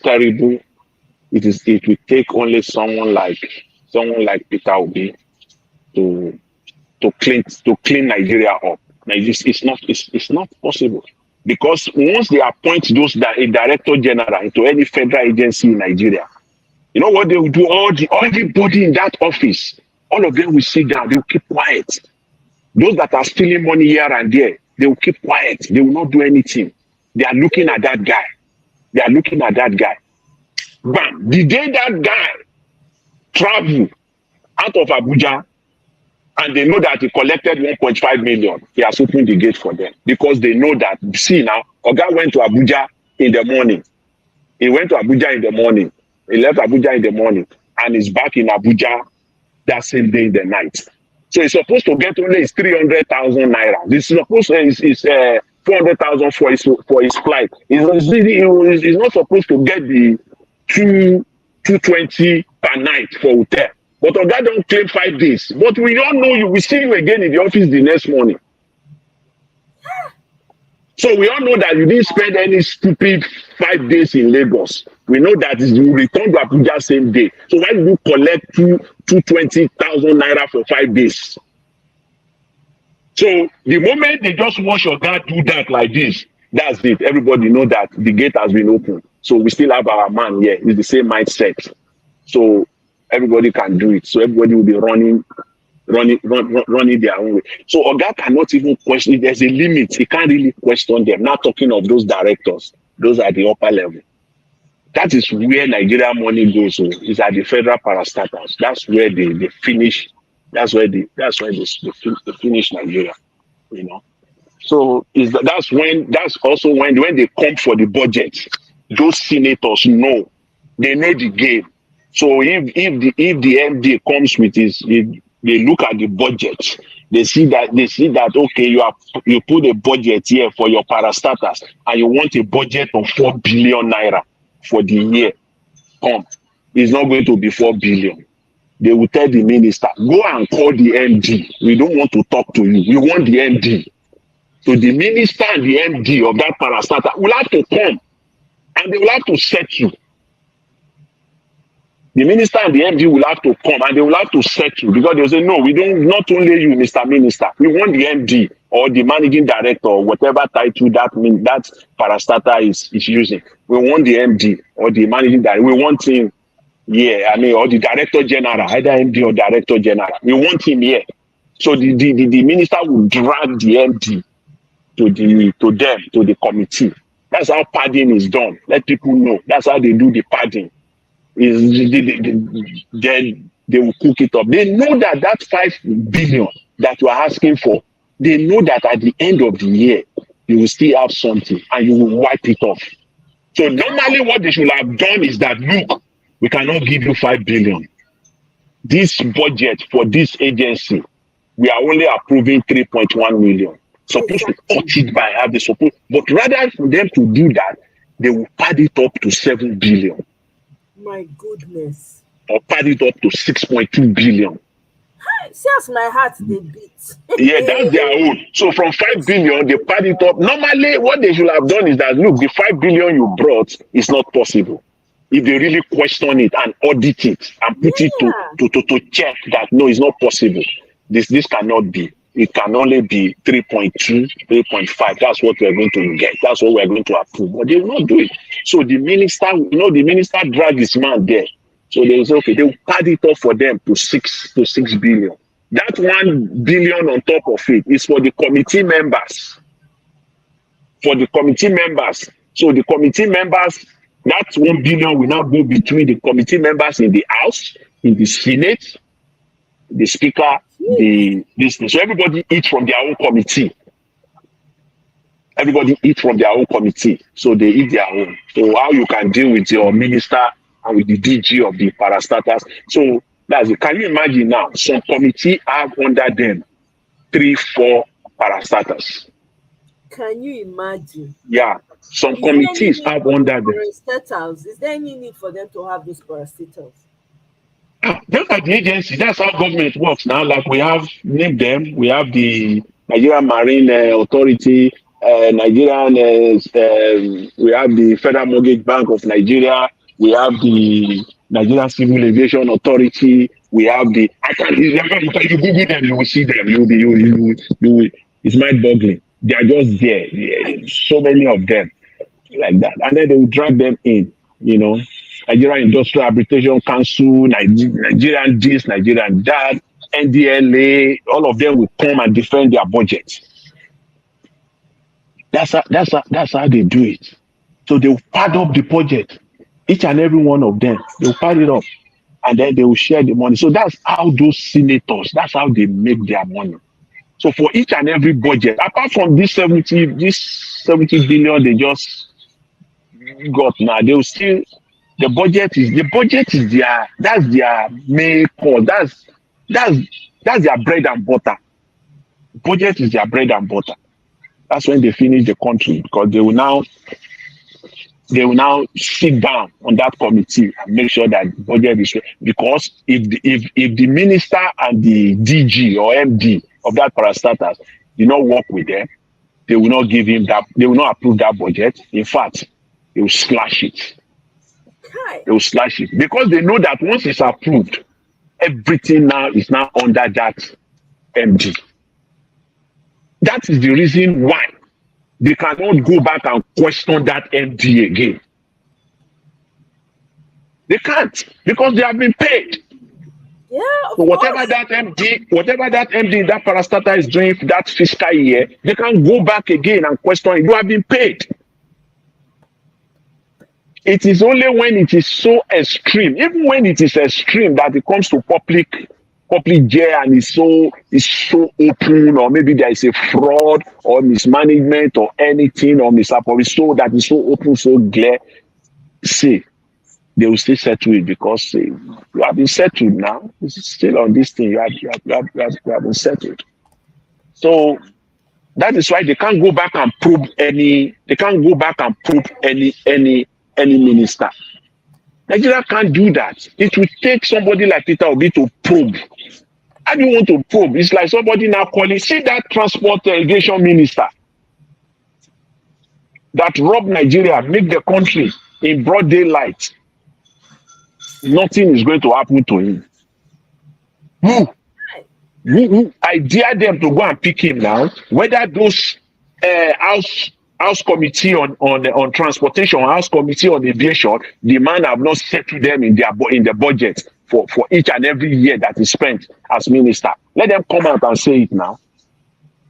terrible. It will take only someone like Peter Obi to clean Nigeria up. It's not possible. Because once they appoint a director general into any federal agency in Nigeria, you know what they will do? Everybody in that office, all of them will sit down, they will keep quiet. Those that are stealing money here and there, they will keep quiet. They will not do anything. They are looking at that guy. Bam! The day that guy travel out of Abuja, and they know that he collected 1.5 million, he has opened the gate for them because they know that. See now, Oga went to Abuja in the morning. He went to Abuja in the morning. He left Abuja in the morning and is back in Abuja that same day in the night. So he's supposed to get only 300,000 naira. This is supposed to 400,000 for his flight. He's not supposed to get the 220 per night for hotel. But Oga don't claim 5 days. But we all know you. We see you again in the office the next morning. So we all know that you didn't spend any stupid 5 days in Lagos. We know that you return to Abuja same day. So why did you collect 220,000 naira for 5 days? So the moment they just watch Oga do that like this, that's it. Everybody know that the gate has been opened. So we still have our man here. It's the same mindset. So everybody can do it. So everybody will be running their own way. So Oga cannot even question. There's a limit. He can't really question them. Not talking of those directors. Those are the upper level. That is where Nigeria money goes. So it's at the federal parastatals. That's where they finish. That's where they finish Nigeria. You know. So that's also when they come for the budget. Those senators know. They know the game. So if the MD comes with they look at the budget, they see that okay, you put a budget here for your parastatals and you want a budget of 4 billion naira for the year. It's not going to be 4 billion. They will tell the minister, go and call the MD. We don't want to talk to you. We want the MD. So the minister and the MD of that parastatal will have to come and they will have to set you. The minister and the MD will have to come and they will have to settle because they'll say, no, we don't, not only you, Mr. Minister, we want the MD or the managing director or whatever title that parastatal is using. We want the MD or the managing director. We want him here. Or the director general, either MD or director general. We want him here. So the minister will drag the MD to the committee. That's how padding is done. Let people know. That's how they do the padding. Then they will cook it up. They know that 5 billion that you are asking for, they know that at the end of the year, you will still have something and you will wipe it off. So normally what they should have done is that, look, we cannot give you 5 billion. This budget for this agency, we are only approving 3.1 million. Supposed to cut it by half the support. But rather for them to do that, they will pad it up to 7 billion. My goodness. Or pad it up to 6.2 billion. See as my heart they beat. Yeah, that's their own. So from 5 billion, they pad it up. Normally, what they should have done is that, look, the 5 billion you brought is not possible. If they really question it and audit it and put it to check that, no, it's not possible. This cannot be. It can only be 3.2, 3.5. That's what we're going to get. That's what we're going to approve. But they will not do it. So the minister, the minister dragged his man there. So they will say, okay, they will pad it up for them to 6 billion. That 1 billion on top of it is for the committee members. For the committee members. So the committee members, that 1 billion will now go between the committee members in the House, in the Senate, the Speaker, so everybody eats from their own committee. Everybody eats from their own committee. So they eat their own. So how you can deal with your minister and with the DG of the parastatals. So that's it. Can you imagine now? Some committee have under them 3-4 parastatals. Can you imagine? Yeah. Some committees have under them. Parastatals. Is there any need for them to have those parastatals? Look at the agency. That's how government works now. Like we have named them. We have the Nigerian Marine Authority, Nigerian. We have the Federal Mortgage Bank of Nigeria. We have the Nigerian Civil Aviation Authority. We have the. If you Google them, you will see them. You it's mind-boggling. They are just there. So many of them, like that, and then they will drag them in. Nigerian Industrial Arbitration Council, Nigerian this, Nigerian that, NDLA, all of them will come and defend their budget. That's how they do it. So they will pad up the budget, each and every one of them. They will pad it up, and then they will share the money. So that's how those senators, that's how they make their money. So for each and every budget, apart from this 70 billion they just got now, they will still. The budget is their main cause. That's their bread and butter. Budget is their bread and butter. That's when they finish the country, because they will now sit down on that committee and make sure that the budget is, because if the minister and the DG or MD of that parastatals do not work with them, they will not give him that. They will not approve that budget. In fact, they will slash it. They will slash it, because they know that once it's approved, everything now is now under that MD. That is the reason why they cannot go back and question that MD again. They can't, because they have been paid. Yeah. So whatever that MD, that parastatal is doing for that fiscal year, they can go back again and question it. You have been paid. It is only when it is so extreme, even when it is extreme, that it comes to public jail and is so open, or maybe there is a fraud or mismanagement or anything, or misappropriation, so that is so open, so clear. See, they will still settle it, because you have been settled now. It's still on this thing. You have been settled. So that is why they can't go back and probe any. They can't go back and probe any minister. Nigeria can't do that. It will take somebody like Peter Obi to probe. How do you want to probe? It's like somebody now calling, see that transport irrigation minister that robbed Nigeria, make the country in broad daylight. Nothing is going to happen to him. I dare them to go and pick him now. Whether those House Committee on Transportation, House Committee on Aviation, the man have not settled them in the budget for each and every year that is spent as minister. Let them come out and say it now.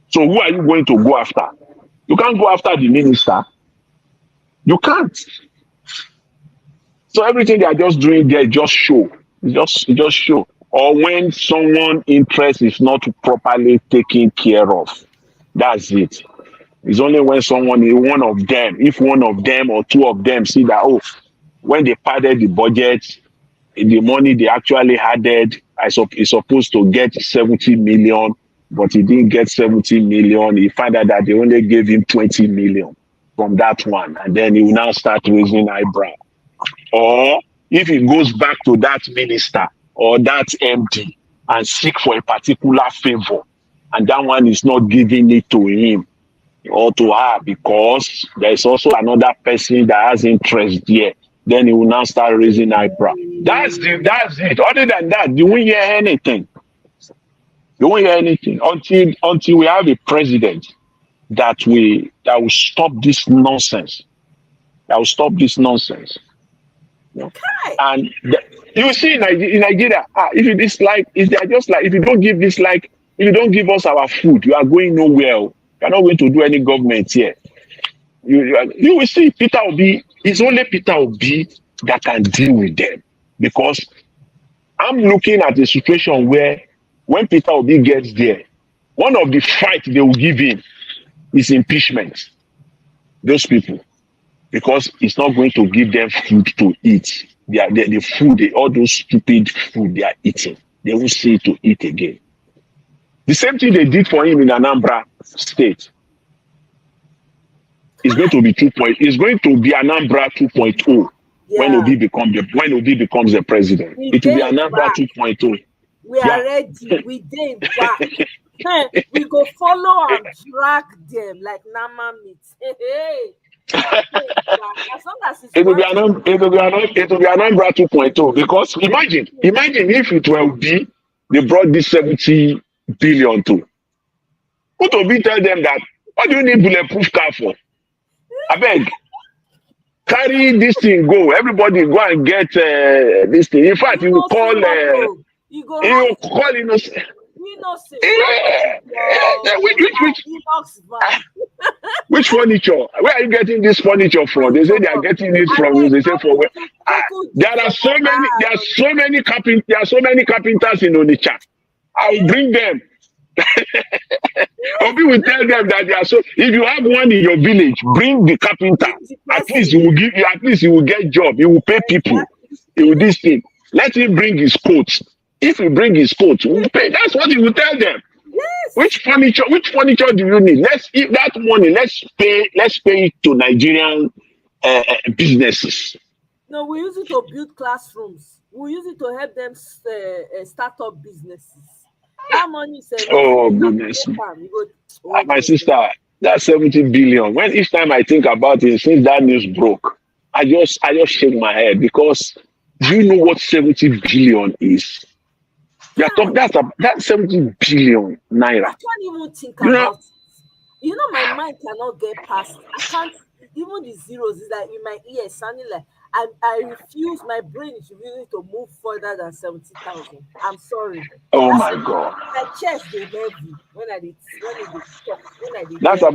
So who are you going to go after? You can't go after the minister. You can't. So everything they are just doing there, just show. Just show. Or when someone's interest is not properly taken care of. That's it. It's only when if one of them or two of them see that, when they padded the budget, the money they actually added is supposed to get 70 million, but he didn't get 70 million. He found out that they only gave him 20 million from that one. And then he will now start raising eyebrow. Or if he goes back to that minister or that MD and seek for a particular favor, and that one is not giving it to him or to her because there is also another person that has interest there, then he will now start raising eyebrow. That's it. Other than that, you won't hear anything. You won't hear anything until we have a president that will stop this nonsense. That will stop this nonsense. And you see in Nigeria, if they are just like, if you don't give this, like, if you don't give us our food, you are going nowhere. You're not going to do any government here. You will see Peter Obi. It's only Peter Obi that can deal with them, because I'm looking at a situation where when Peter Obi gets there, one of the fights they will give him is impeachment. Those people, because it's not going to give them food to eat. The food, all those stupid food they are eating, they will see to eat again. The same thing they did for him in Anambra State. It's going to be 2.0. It's going to be Anambra 2.0 when Obi becomes the president. It will be Anambra 2.0. We are ready. We did back. We go follow and drag them like Nama meat. Hey. As long as it will be Anambra 2.0, because imagine if it will be they brought this 70 billion to. What will be tell them that? What do you need bulletproof car for? I beg. Carry this thing, go. Everybody go and get this thing. In fact, you will call innocent. Which furniture? Where are you getting this furniture from? They say they are getting it from you. They say for where? There are so many carpenters in Onitsha. I will bring them. Obi will tell them that they are so. If you have one in your village, bring the carpenter. At least he will give you. At least he will get job. He will pay people. He will this thing. Let him bring his coat. If he bring his coat, we will pay. That's what he will tell them. Yes. Which furniture do you need? Let's eat that money. Let's pay it to Nigerian businesses. No, we use it to build classrooms. We use it to help them start up businesses. That money is goodness. My sister, that's 70 billion. When each time I think about it, since that news broke, I just shake my head, because do you know what 70 billion is? That's 70 billion naira. I can't even think about it. You know, my mind cannot get past. I can't, even the zeros is like in my ear sounding like I refuse. My brain is refusing to move further than 70,000. I'm sorry. Oh my God. My chest is heavy when I talk.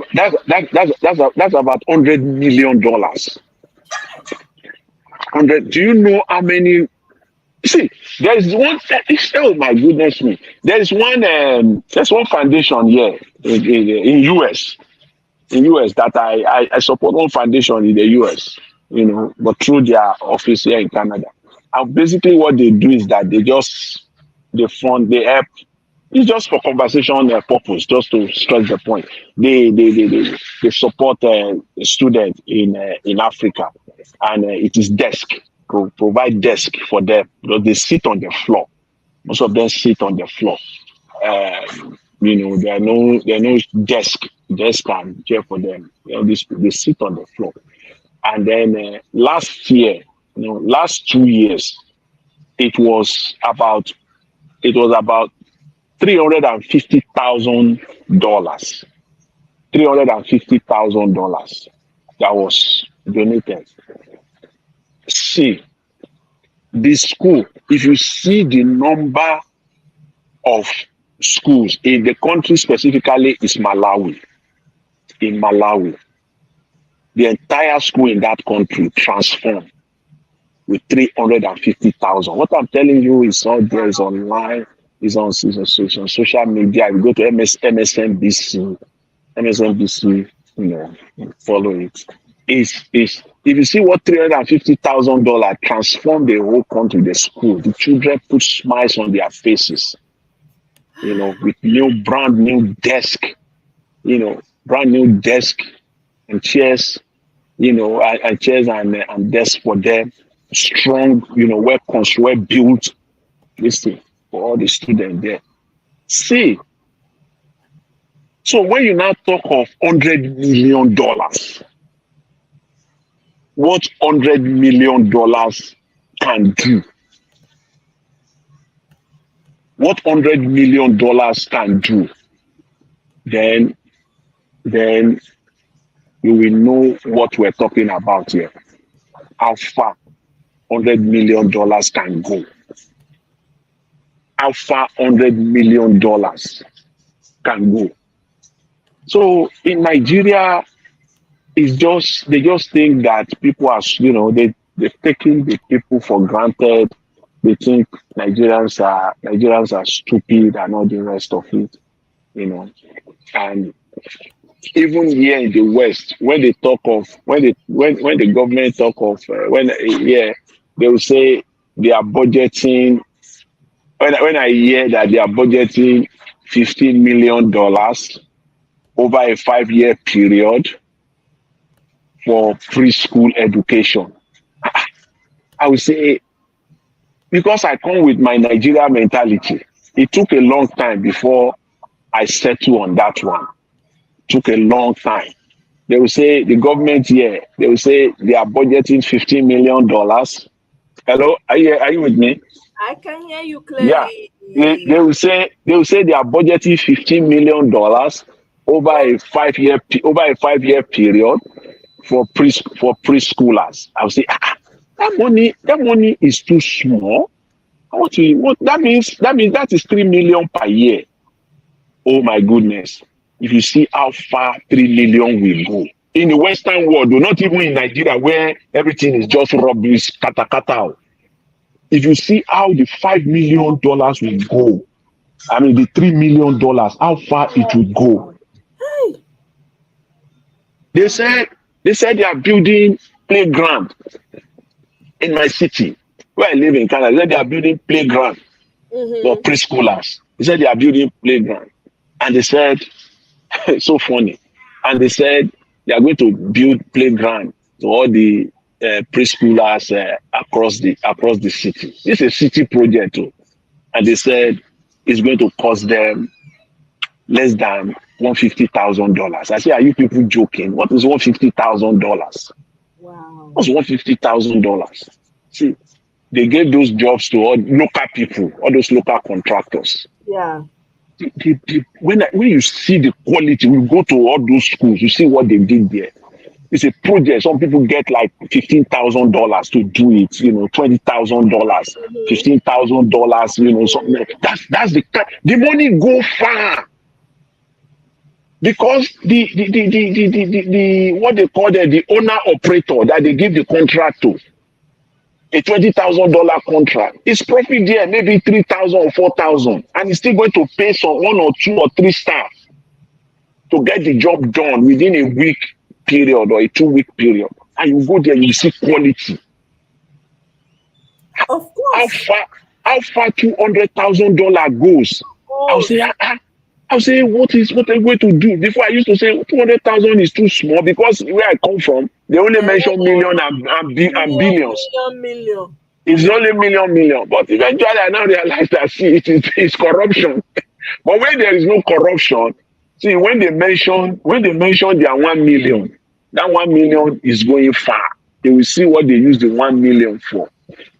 That's about $100 million. 100. Do you know how many? See, there is one. Oh my goodness me! There's one foundation here in US. In US that I support one foundation in the US. You know, but through their office here in Canada. And basically, what they do is that they help. It's just for conversation purpose, just to stress the point. They support a student in Africa, and it is desk. Provide desk for them, because they sit on the floor. Most of them sit on the floor. You know, there are no desk and chair for them. You know, they sit on the floor. And then last 2 years, it was about $350,000. $350,000 that was donated. See, this school, if you see the number of schools in the country, specifically is Malawi. In Malawi, the entire school in that country transformed with 350,000. What I'm telling you is all there, is online, is on social media. You go to MSNBC, you know, follow it. Is if you see what $350,000 transformed the whole country, the school, the children put smiles on their faces, you know, with brand new desk, you know, and chairs, you know, and chairs and desks for them. strong, well built this thing for all the students there. See, so when you now talk of $100 million, what $100 million can do, what $100 million can do, then you will know what we're talking about here. How far $100 million can go. How far $100 million can go. So in Nigeria, they just think that people are, they've taken the people for granted. They think Nigerians are stupid and all the rest of it, And even here in the West, when they talk of when the government talk of they will say they are budgeting. When I hear that they are budgeting $15 million over a 5-year period for preschool education, I would say, because I come with my Nigeria mentality, it took a long time before I settle on that one. Took a long time. They will say the government here, they will say they are budgeting $15 million. Hello, are you with me? I can hear you clearly. Yeah. They will say they are budgeting $15 million over a 5-year period for preschoolers. I will say that money is too small. What that means that is 3 million per year. Oh my goodness. If you see how far 3 million will go. In the Western world, not even in Nigeria where everything is just rubbish, kata. If you see how the $5 million will go, I mean the $3 million, how far it will go. Hey. They said they are building playground in my city where I live in Canada. They said they are building playground for preschoolers. They said they are building playground. And they said, it's so funny. And they said they are going to build playground to all the preschoolers across the city. This is a city project too. And they said it's going to cost them less than $150,000. I say, are you people joking? What is $150,000? Wow. What's $150,000? See, they gave those jobs to all local people, all those local contractors. Yeah. When you see the quality, we go to all those schools, you see what they did there. It's a project. Some people get like $15,000 to do it, $20,000, $15,000, something. That's the money go far. Because the what they call the owner operator that they give the contract to, a $20,000 contract, it's profit there, maybe 3,000 or 4,000, and it's still going to pay some 1 or 2 or 3 staff to get the job done within a week period or a 2-week period. And you go there, you see quality. Of course. How far $200,000 goes? I'll say, what are you going to do? Before I used to say 200,000 is too small because where I come from, they only mention million and billions. Million. It's only million. But eventually I now realize that it's corruption. But when there is no corruption, see, when they mention their 1 million, that 1 million is going far. They will see what they use the 1 million for.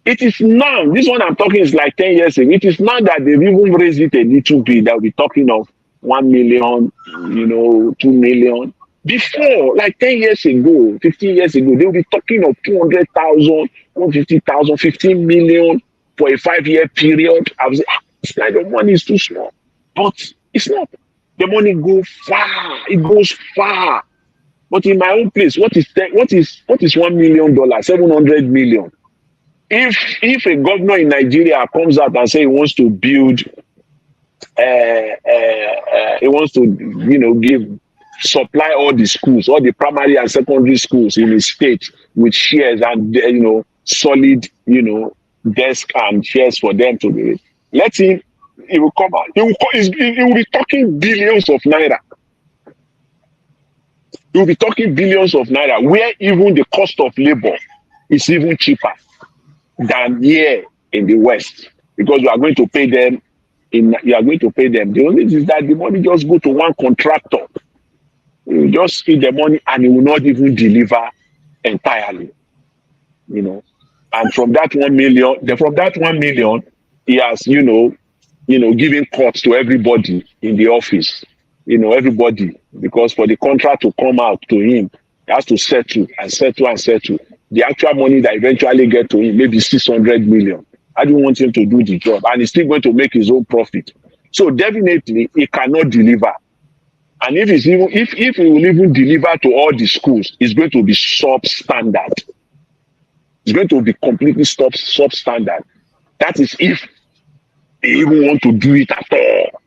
It is now, this one I'm talking is like 10 years ago. It is now that they've even raised it a little bit that we're talking of 1 million, 2 million. Before, like 10 years ago, 15 years ago, they'll be talking of 200,000, 150,000, 15 million for a 5-year period. I was like, this kind of money is too small. But it's not. The money goes far. It goes far. But in my own place, what is $1 million? 700 million. If a governor in Nigeria comes out and say he wants to build, he wants to, supply all the schools, all the primary and secondary schools in his state with shares and solid, desk and chairs for them to be. Let him. He will come out. He will be talking billions of naira. He will be talking billions of naira, where even the cost of labor is even cheaper. than here in the West, because you are going to pay them. You are going to pay them. The only thing is that the money just go to one contractor. You just feed the money and he will not even deliver entirely. And from that 1 million, he has, giving cuts to everybody in the office. Everybody, because for the contract to come out to him, he has to settle and settle and settle. The actual money that eventually get to him, maybe 600 million. I don't want him to do the job, and he's still going to make his own profit. So definitely he cannot deliver. And if he will even deliver to all the schools, it's going to be substandard. It's going to be completely substandard. That is if he even want to do it at all.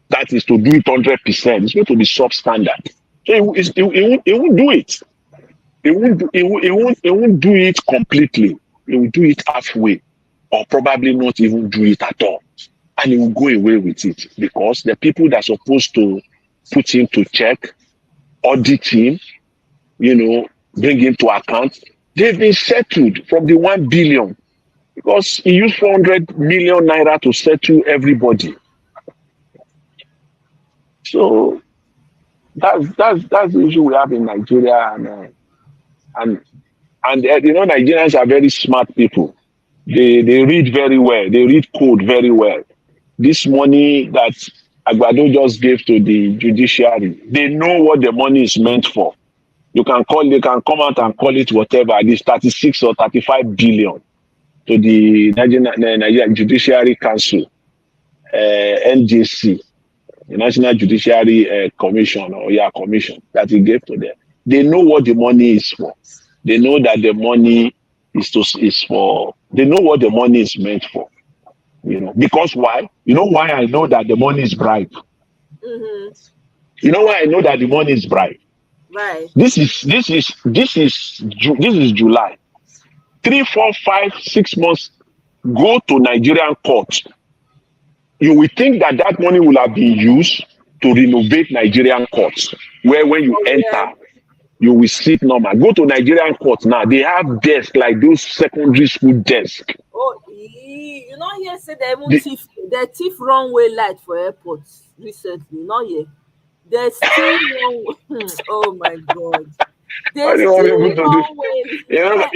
That is to do it 100%. It's going to be substandard. So he won't do it. He won't do it completely. He will do it halfway, or probably not even do it at all. And he will go away with it, because the people that are supposed to put him to check, audit him, bring him to account, they've been settled from the 1 billion, because he used 400 million naira to settle everybody. So that's the issue we have in Nigeria, and Nigerians are very smart people. They read very well. They read code very well. This money that Agbado just gave to the judiciary, they know what the money is meant for. They can come out and call it whatever. This 36 or 35 billion to the Nigerian Judiciary Council, NJC, the National Judiciary Commission, commission that he gave to them. They know what the money is for. They know that the money is for. They know what the money is meant for. Because why? You know why I know that the money is bribe? Mm-hmm. You know why I know that the money is bribe? Right. This is July. 3, 4, 5, 6 months. Go to Nigerian court. You will think that money will have been used to renovate Nigerian courts, where when you enter, you will sit normal. Go to Nigerian court now. They have desks like those secondary school desks. Oh, you know here say they thief runway light for airports recently. Not yet. There's still runway. Oh my God. There's still runway. That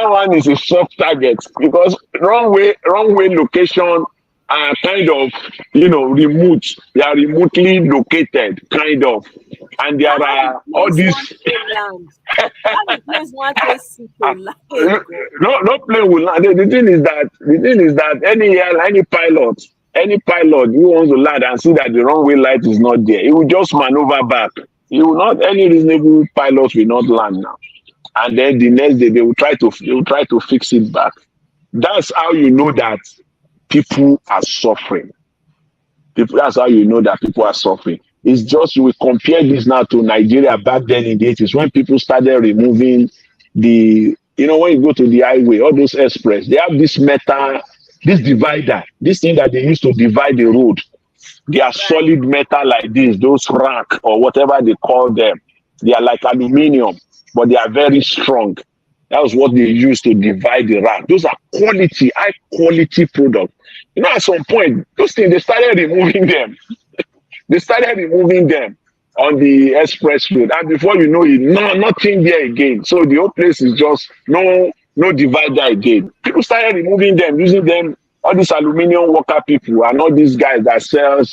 one is a soft target, because runway location are kind of remote. They are remotely located, kind of, and there are all these. No plane will land. The thing is that any pilot who wants to land and see that the runway light is not there, he will just maneuver back. Any reasonable pilot will not land now. And then the next day they will try to fix it back. That's how you know that people are suffering. That's how you know that people are suffering. It's just, we compare this now to Nigeria back then in the 80s, when people started removing when you go to the highway, all those express, they have this divider, this thing that they used to divide the road. They are solid metal like this, those rack or whatever they call them. They are like aluminium, but they are very strong. That was what they used to divide the rack. Those are high quality products. At some point, those things, they started removing them. They started removing them on the express road. And before you know it, nothing there again. So the whole place is just no divider again. People started removing them, using them. All these aluminium worker people and all these guys that sells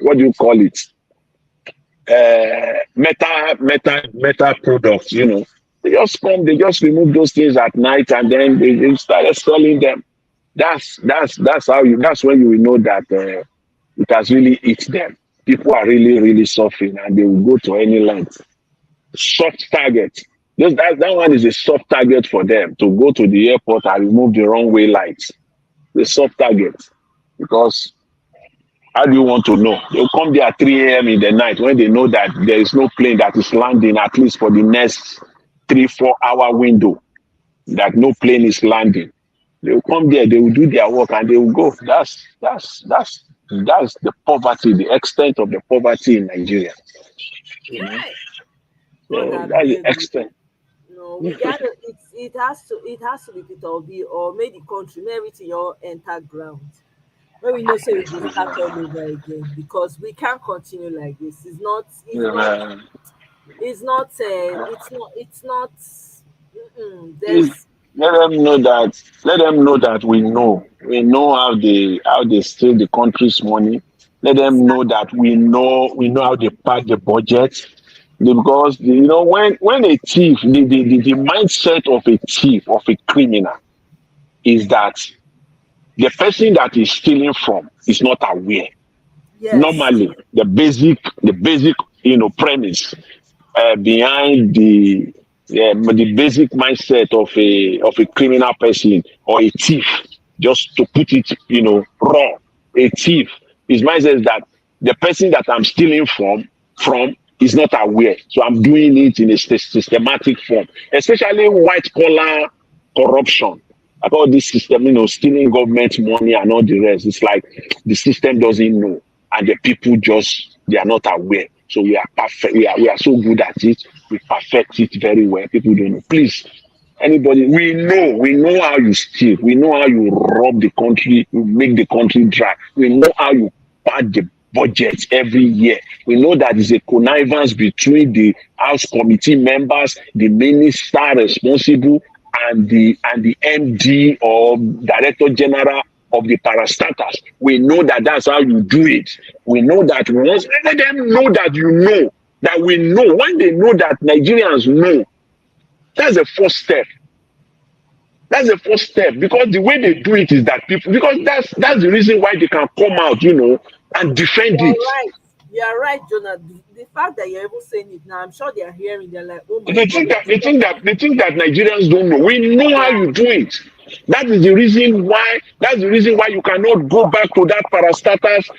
what do you call it? Metal products, They just come, they just remove those things at night, and then they started selling them. That's when you will know that it has really hit them. People are really, really suffering, and they will go to any length. Soft target. That one is a soft target for them, to go to the airport and remove the runway lights. The soft target, because how do you want to know? They'll come there at 3 a.m. in the night when they know that there is no plane that is landing, at least for the next 3-4 hour window, that no plane is landing. They will come there, they will do their work, and they will go. That's the poverty, the extent of the poverty in Nigeria. So that's the extent. No, we got to. It has to. It has to be Peter Obi or make the country, make everything all enter ground. When we know, say we will start all over again because we can't continue like this. It's not. It's not. Yeah. It's not. It's not. It's not. If There's. let them know that we know how they steal the country's money. Let them know that we know how they pack the budget. Because when a thief, the mindset of a thief, of a criminal, is that the person that is stealing from is not aware. Yes. Normally, the basic premise behind the basic mindset of a criminal person or a thief, just to put it raw, a thief, his mindset is that the person that I'm stealing from is not aware, so I'm doing it in a systematic form, especially white collar corruption. About this system, stealing government money and all the rest. It's like the system doesn't know, and the people they are not aware. So we are perfect. We are so good at it. We perfect it very well. People don't know. Please, anybody, we know how you steal. We know how you rob the country. You make the country dry. We know how you pad the budget every year. We know that it's a connivance between the House committee members, the minister responsible, and the MD or Director General of the parastatals. We know that that's how you do it. We know that once, let them know that that we know. When they know that Nigerians know, that's the first step. That's the first step, because the way they do it is that because that's the reason why they can come out, and defend it. Right. You're right, Jonah. The fact that you're even saying it now, I'm sure they're hearing. They're like, oh my God. They think that Nigerians don't know. We know how you do it. That is the reason why. That's the reason why you cannot go back to that parastatals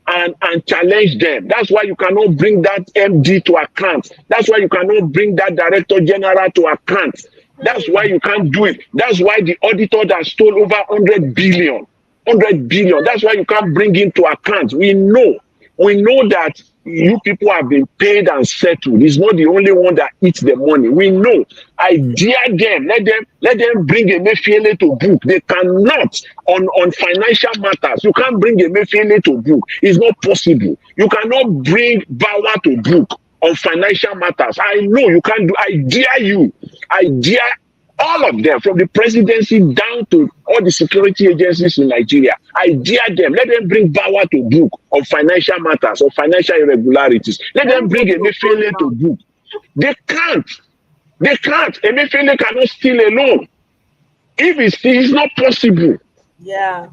and challenge them. That's why you cannot bring that MD to account. That's why you cannot bring that Director General to account. That's why you can't do it. That's why the auditor that stole over 100 billion. That's why you can't bring him to account. We know that you people have been paid and settled. He's not the only one that eats the money. We know. I dare them. Let them bring Emefiele to book. They cannot on financial matters. You can't bring Emefiele to book. It's not possible. You cannot bring Bawa to book on financial matters. I know you can't do. I dare you. I dare all of them, from the presidency down to all the security agencies in Nigeria. I dare them. Let them bring Bawa to book on financial matters or financial irregularities. Let them bring Emefiele to book. They can't. Emefiele cannot steal alone. If it's not possible. Yeah.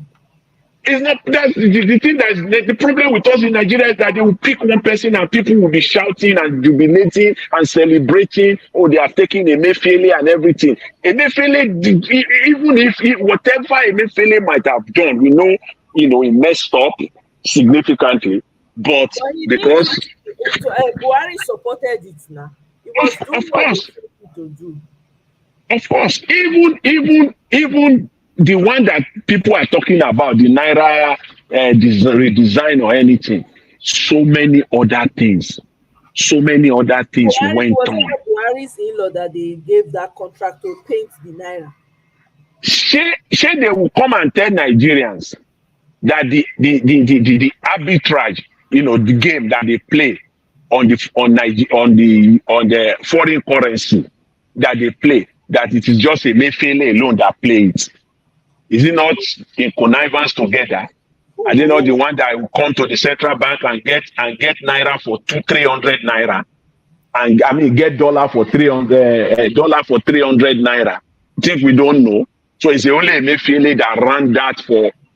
It's not. That's the thing. The problem with us in Nigeria is that they will pick one person and people will be shouting and jubilating and celebrating. Oh, they are taking Emefiele and everything. Emefiele, even if whatever Emefiele might have done, we know, he messed up significantly. But because Buhari supported it now, it was of course, to do. Of course, even the one that people are talking about, the Naira redesign or anything, so many other things Buhari went on. Buhari's in-law that they gave that contract to paint the Naira. Shege they will come and tell Nigerians that the arbitrage, the game that they play on the foreign currency that they play, that it is just Emefiele alone that play it. Is it not in connivance together? Are they not the one that will come to the central bank and get Naira for 300 Naira? And get dollar for 300 Naira. Think we don't know? So it's the only Emefiele that ran that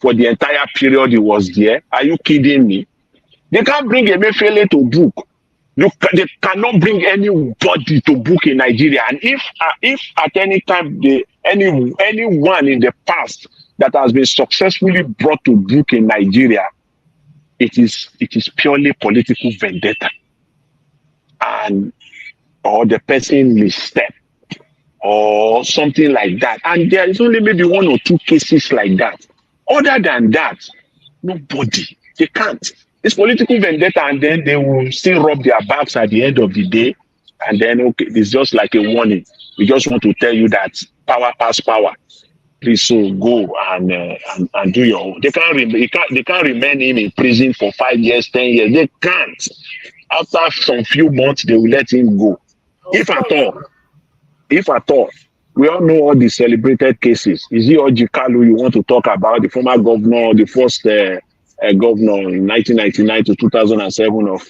for the entire period he was there. Are you kidding me? They can't bring Emefiele to book. They cannot bring anybody to book in Nigeria. And if at any time anyone in the past that has been successfully brought to book in Nigeria, it is purely political vendetta, or the person misstep or something like that. And there is only maybe one or two cases like that. Other than that, nobody. They can't. It's political vendetta, and then they will still rub their backs at the end of the day, and then okay, it's just like a warning. We just want to tell you that power pass power. Please, so go and do your own. They can't remain in prison for 5 years, 10 years. They can't. After some few months, they will let him go. If at all, we all know all the celebrated cases. Is it Ojikalu you want to talk about, the former governor, the first governor in 1999 to 2007 of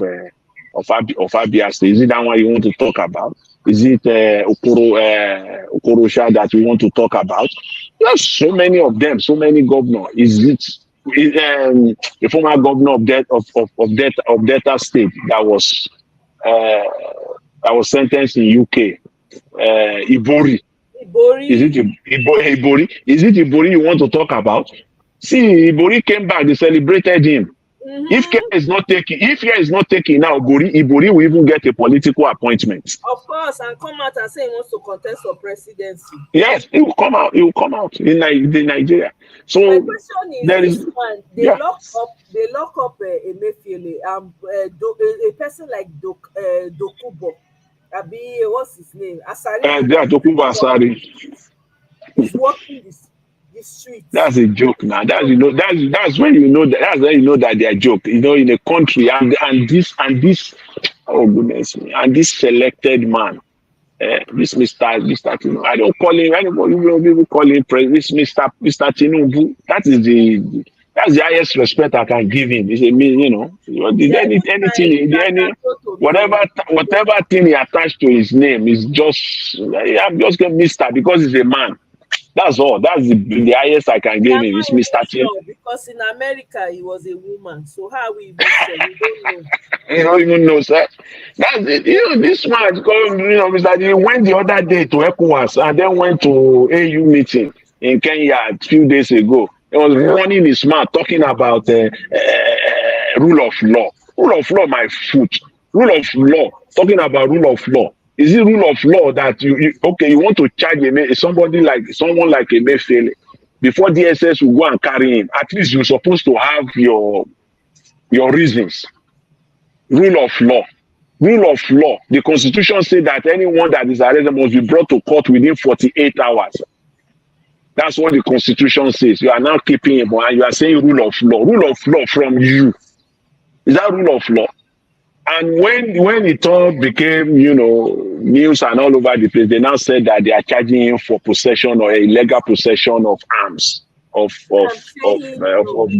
Abia State? Is it that one you want to talk about? Is it Okorosha that you want to talk about? There's so many of them, so many governors. Is it the former governor of Delta State that was sentenced in UK? Ibori. Is it Ibori? Is it Ibori you want to talk about? See, Ibori came back. They celebrated him. If care is not taken now, Ibori will even get a political appointment. Of course, and come out and say he wants to contest for presidency. Yes, he will come out. He will come out in Nigeria. So my question is, there this is one, they lock up Emefiele, a person like Dokubo. Abi, what's his name? Asari. Dokubo Asari. He's walking the streets. That's a joke now. That's when you know that they are joke. You know, in a country and this oh goodness me, and this selected man, this Mr. Tinubu. I don't call him. People call him this Mr. Tinubu. That's the highest respect I can give him. It's whatever thing he attached to his name is just. I'm just going Mr. because he's a man. That's all. That's the highest I can give him. It's Mr. Tinubu. Because in America he was a woman. So how we even say? We don't know. You don't even know, sir. That's it. This man is called, Mr. He went the other day to Ecowas and then went to AU meeting in Kenya a few days ago. He was running his mouth talking about rule of law. Rule of law, my foot. Rule of law. Talking about rule of law. Is it rule of law that you want to charge someone like Emefiele before DSS will go and carry him? At least you're supposed to have your reasons. Rule of law. Rule of law. The Constitution says that anyone that is arrested must be brought to court within 48 hours. That's what the Constitution says. You are now keeping him, and you are saying rule of law. Rule of law from you. Is that rule of law? And when it all became, news and all over the place, they now said that they are charging him for possession or illegal possession of arms, of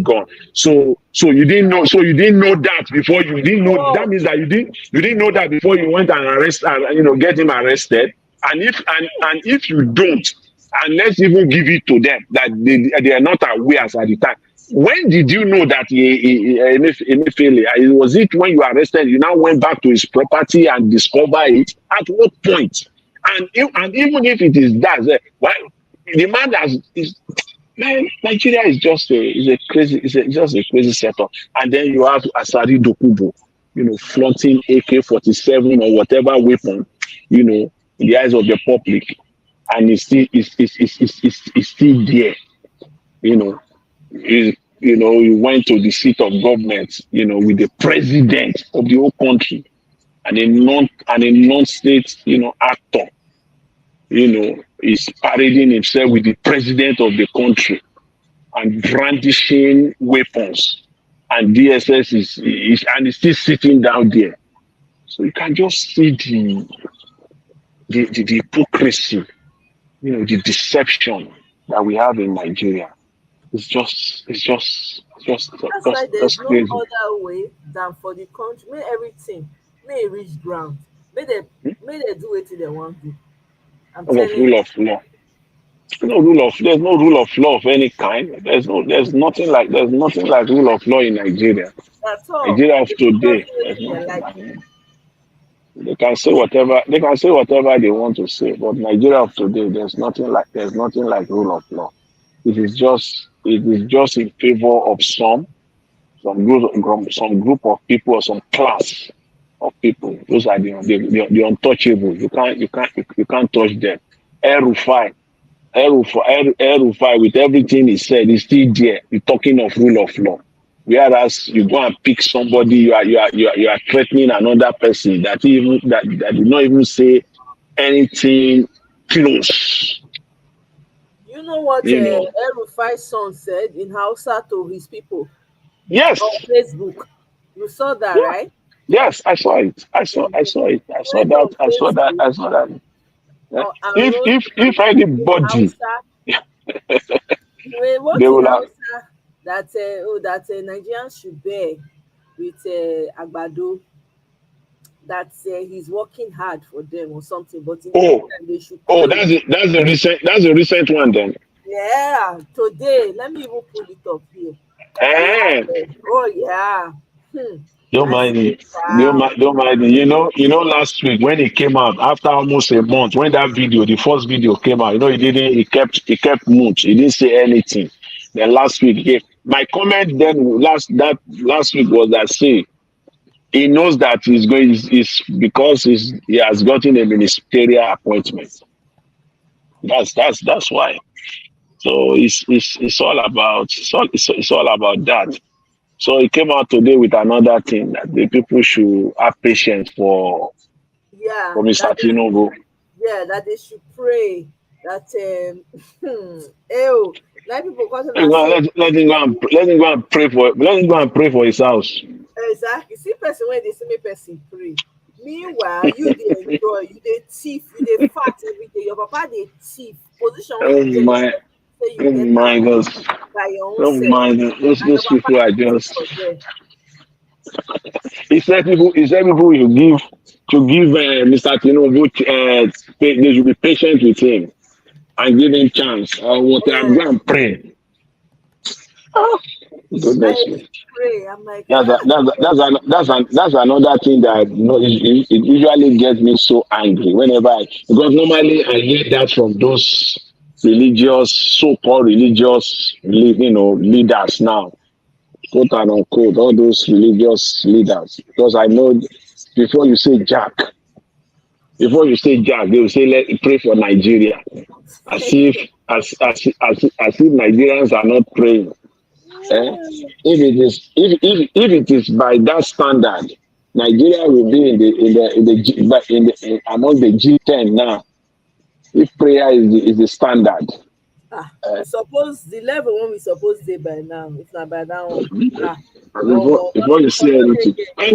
gun. So you didn't know. So you didn't know that before. You didn't know. That means that you didn't know that before you went and get him arrested. And if you don't, and let's even give it to them that they are not aware at the time. When did you know that Emefiele? Was it when you arrested? You now went back to his property and discover it? At what point? And even if it is that, why the man Nigeria is just a crazy setup. And then you have Asari Dokubo, flaunting AK-47 or whatever weapon, in the eyes of the public, and it's still there, he went to the seat of government, with the president of the whole country and a non-state, actor, is parading himself with the president of the country and brandishing weapons, and DSS is still sitting down there. So you can just see the hypocrisy, the deception that we have in Nigeria. It's just That's why there's crazy. no other way than for the country. May everything may reach ground. May they do it till they want to. Rule of law. There's no rule of law of any kind. There's nothing like rule of law in Nigeria. That's all. Nigeria of today. They can say whatever they want to say, but Nigeria of today, there's nothing like rule of law. It is just in favor of some group of people or some class of people. Those are the untouchable. You can't touch them. El-Rufai with everything he said is still there. You're talking of rule of law. Whereas you go and pick somebody, you are threatening another person that did not even say anything close. You know what El-Rufai's son said in Hausa to his people? Yes. On Facebook. You saw that, right? Yes, I saw it. I saw it. I saw that. I saw that. If anybody, what they in will Hausa that Nigerians should bear with Agbado, that he's working hard for them or something, but in the meantime they should that's the recent one then. Yeah, today, let me even pull it up here. Oh yeah. Don't mind it. Don't mind it. You know, last week when it came out, after almost a month, when that video, the first video came out, he kept mute. He didn't say anything. Then last week, my comment then last week was that he knows that is because he has gotten a ministerial appointment. That's why. So it's all about that. So he came out today with another thing that the people should have patience for Mr. Tinubu. Yeah, that they should pray that let people come let him go and pray for his house. Exactly. See person when they see me person pray. Meanwhile, you they enjoy, you they thief, you they fat every day. Your papa they thief. Position My God. Don't mind it. Those people are just. He said people will give Mr. Tinubu they should be patient with him and give him chance. Or what I'm going to pray. Oh, goodness me. I'm like, that's another thing that it usually gets me so angry because normally I hear that from those so-called religious leaders now, quote and unquote, all those religious leaders. Because I know before you say Jack, they will say pray for Nigeria, as if Nigerians are not praying. If it is by that standard, Nigeria will be among the G10 now. If prayer is the standard. Suppose the level when we suppose to by now, if not by now. Before you say anything, I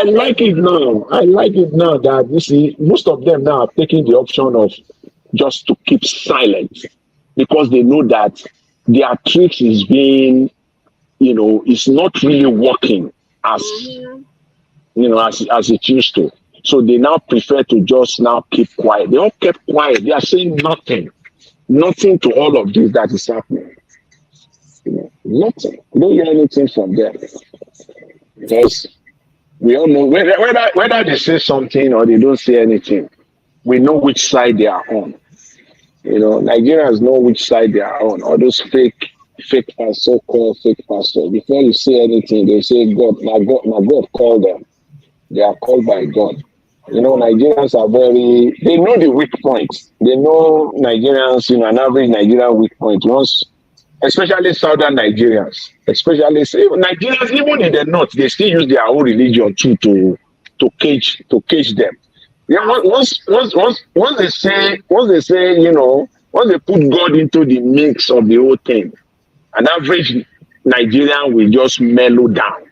like it now. I like it now that you see most of them now are taking the option of just to keep silent because they know that their tricks is being, it's not really working as as it used to. So they now prefer to just now keep quiet. They all kept quiet. They are saying nothing to all of this that is happening. Nothing. We don't hear anything from them because we all know whether they say something or they don't say anything. We know which side they are on. Nigerians know which side they are on. All those fake pastors, so-called fake pastors. Before you say anything, they say God called them. They are called by God. Nigerians are they know the weak points. They know Nigerians, an average Nigerian weak point. Especially Southern Nigerians, Nigerians, even in the north, they still use their own religion too to cage them. Yeah, once they say, once they put God into the mix of the whole thing, an average Nigerian will just mellow down.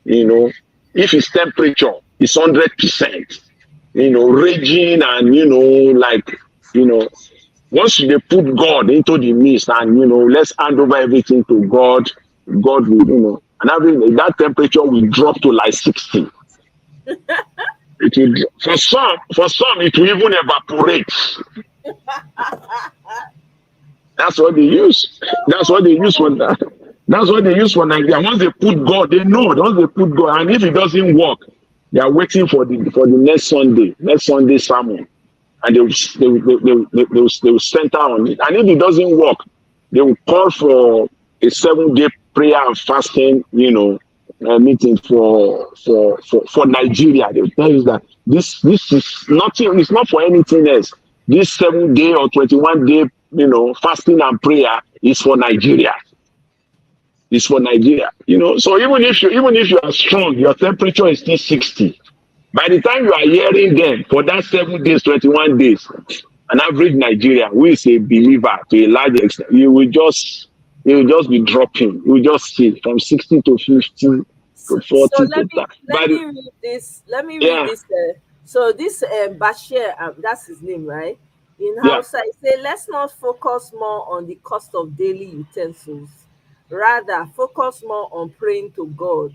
If his temperature is 100%, raging and once they put God into the mix and let's hand over everything to God, God will and that temperature will drop to like 60. It will for some it will even evaporate. That's what they use. That's what they use for that. That's what they use for Nigeria. Once they put God, they know. Once they put God, and if it doesn't work, they are waiting for the next Sunday sermon, and they will center on it. And if it doesn't work, they will call for a 7-day prayer and fasting, meeting for Nigeria. They will tell you that this is nothing. It's not for anything else. This 7-day or 21-day, fasting and prayer is for Nigeria. It's for Nigeria. So even if you are strong, your temperature is still 60. By the time you are hearing them for that 7 days, 21 days, an average Nigerian who is a believer to a large extent, you will just be dropping. You will just see from 60 to 50 to 40 So to let 30. But me read this. Let me read yeah, this. So this Bashir, that's his name, right? In yeah. Hausa, it say, let's not focus more on the cost of daily utensils. Rather, focus more on praying to God.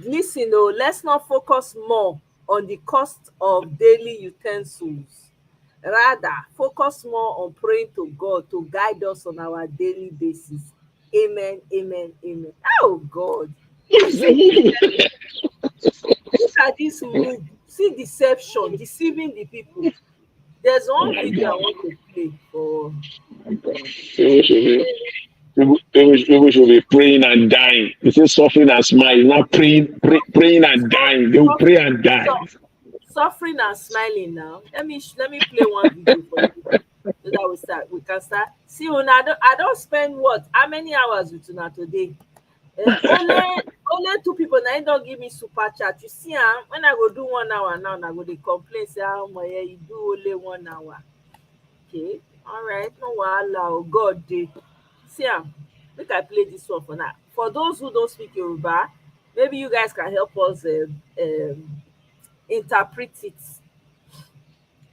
Listen, let's not focus more on the cost of daily utensils. Rather, focus more on praying to God to guide us on our daily basis. Amen, amen, amen. Oh, God. Look at this move. See deception, deceiving the people. There's Oh one my video I God. want to play for. People should be praying and dying. It is suffering and smiling, not praying and dying. They will pray and die. Suffering and smiling now. Let me play one video for you so that we can start. See, Una, I don't spend what? How many hours with Una today? Only two people now don't give me super chat. You see, when I go do 1 hour now, I go they complain say, you do only 1 hour. Okay, all right, no wahala. Oh God, dey. See, make I play this one for now. For those who don't speak Yoruba, maybe you guys can help us interpret it.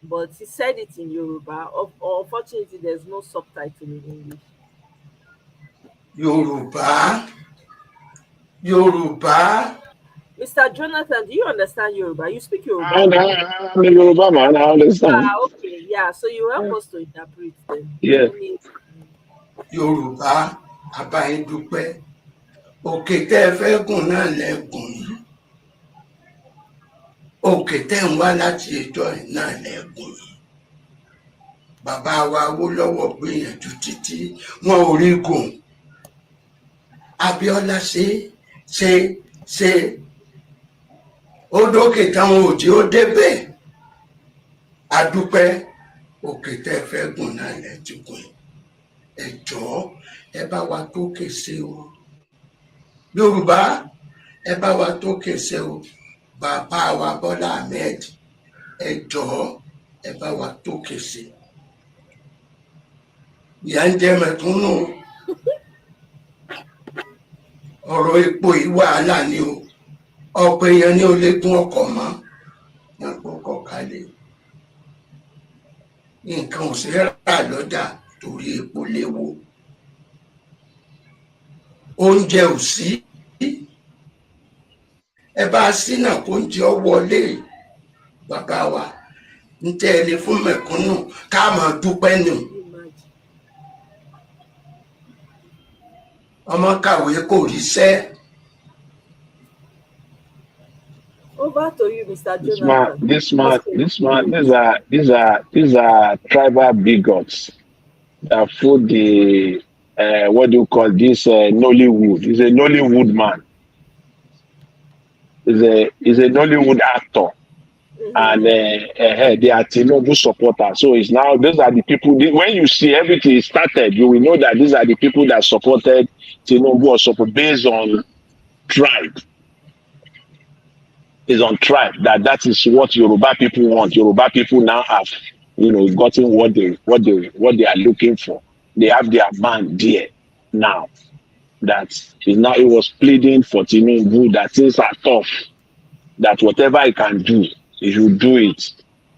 But he said it in Yoruba. Unfortunately, there's no subtitle in English. Yoruba. Yoruba. Mr. Jonathan, do you understand Yoruba? You speak Yoruba? I'm a Yoruba man, I understand. Okay, yeah. So you help us to interpret them. Yeah. Yoruba, abayin dúpẹ́. Òkè tẹ́ ẹ fẹ́ gùn náà lẹ́gùn yìí. Òkè tẹ́ ń wá láti ẹjọ́ náà lẹ́gùn yìí. Bàbá wa Awólọ́wọ̀ gbìyànjú títí wọn ò rí gùn. Abíọ́lá ṣe ó dókè táwọn òjì ó débẹ̀. Adúpẹ́ òkè tẹ́ ẹ fẹ́ gùn náà lẹ́tùkùn yìí. Ẹ jọ̀ọ́ ẹ bá wa tókè ṣe o. Yorùbá ẹ bá wa tókè ṣe o. Bàbá wa Bọ́lá Ahmed ẹ jọ̀ọ́ ẹ bá wa tókè ṣe. Ìyà ń jẹ mẹ̀kúnnù. Ọ̀rọ̀ epo yìí wàhálà ni o. Ọ̀pọ̀ èèyàn ní ó lè gún ọkọ̀ mọ́. Ọkọ̀ kalẹ̀. Nǹkan ò sí rà lọ́jà torí epo léwu. Oúnjẹ ò sí. Ẹ bá sínà kó ń jẹ ọ wọlé. Bàbá wa ń tẹ́ ẹ lé fún mẹ̀kúnnù ká máa dúpẹ́ nù. Ọmọ kàwé kò ríṣẹ́. Over to you, Mr. Jonathan. These are tribal bigots that put the what do you call this Nollywood? He's a Nollywood man. He's a Nollywood actor. And they are Tinubu supporters. So it's now, those are the people, when you see everything started, you will know that these are the people that supported Tinubu or support based on tribe. Is on tribe, that is what Yoruba people want. Yoruba people now have, gotten what they are looking for. They have their man there now. That is now, it was pleading for Tinubu that things are tough. That whatever he can do, he should do it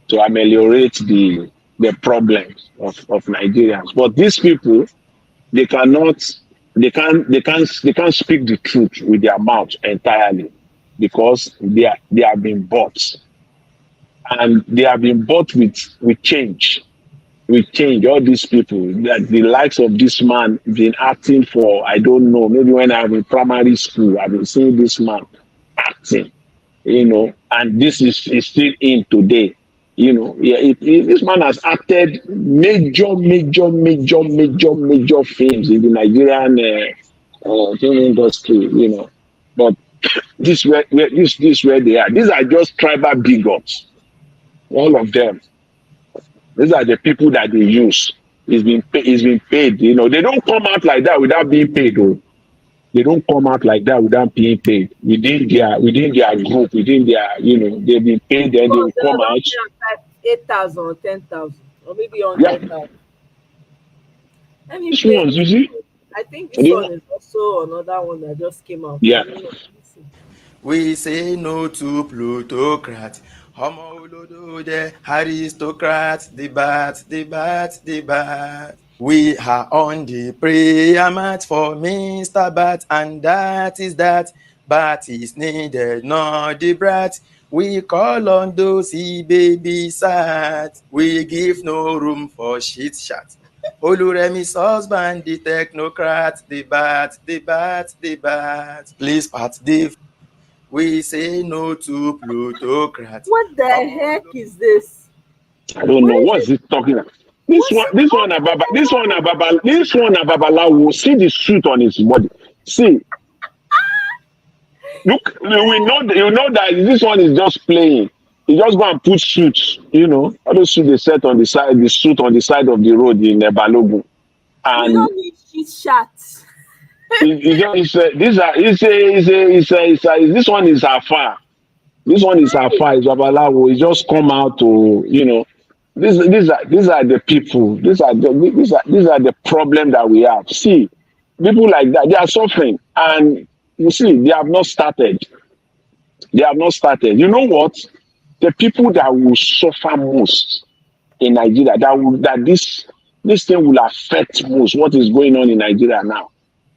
to ameliorate the problems of Nigerians. But these people, they can't speak the truth with their mouth entirely. Because they have been bought, and they have been bought with change. With change, all these people, that the likes of this man been acting for, I don't know, maybe when I was in primary school, I've been seeing this man acting, and this is still in today. This man has acted major films in the Nigerian film industry, but this where they are. These are just tribal bigots. All of them. These are the people that they use. It's been paid. They don't come out like that without being paid. Though. They don't come out like that without being paid. Within their group, within their, they've been paid. Then they will come out. 8,000 or 10,000. or maybe 100,000. Let me Which play ones, you this. see? I think this The- one is also another one that just came out. Yeah. I don't know. Listen. We say no to plutocrats. Homo olodo de aristocrats. Debat, debat, debat. We are on the prayer mat for Mr. Bat, and that is that. Bat is needed, not the brat. We call on those he baby sat. We give no room for shit chat. Oluremi's husband, the technocrat, debat, debat, debat. Please, Pat Dave. We say no to plutocrats. What the heck is this? I don't know what's it talking about. This one, Babalawo. See the suit on his body. See, look, you know that this one is just playing. He just go and put suits, all those suits they set on the side, the suit on the side of the road in Balogun. We And don't need shit shots. this one is afar. This one is afar. It's Babalawo. He just come out to, these are the people. These are the problem that we have. See, people like that, they are suffering, and you see, they have not started. They have not started. You know what? The people that will suffer most in Nigeria, that this thing will affect most. What is going on in Nigeria now?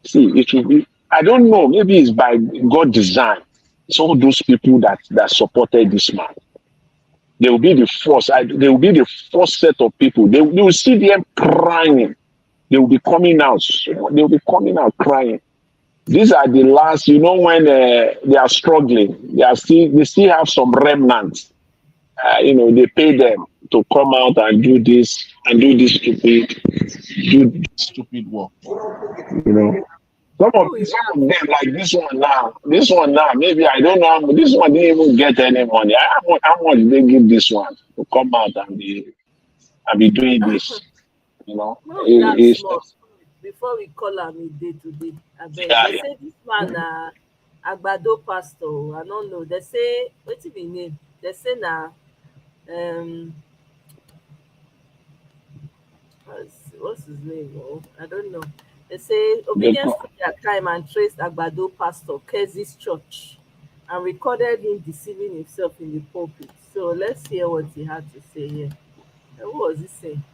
See, it will be. I don't know. Maybe it's by God design. It's all those people that supported this man. They will be the first. They will be the first set of people. They will see them crying. They will be coming out. They will be coming out crying. These are the last. When they are struggling, they still have some remnants. They pay them to come out and do this stupid work. Some of them, like this one now, maybe I don't know. This one didn't even get any money. How much they give this one to come out and be doing this? No, It's, small. Before we call him day to day, they say this man Agbado pastor. I don't know. They say what's his name? They say now what's his name? Oh, I don't know. They say obedience to their crime and traced Agbado pastor Kezi's church and recorded him deceiving himself in the pulpit. So let's hear what he had to say here. And what was he saying?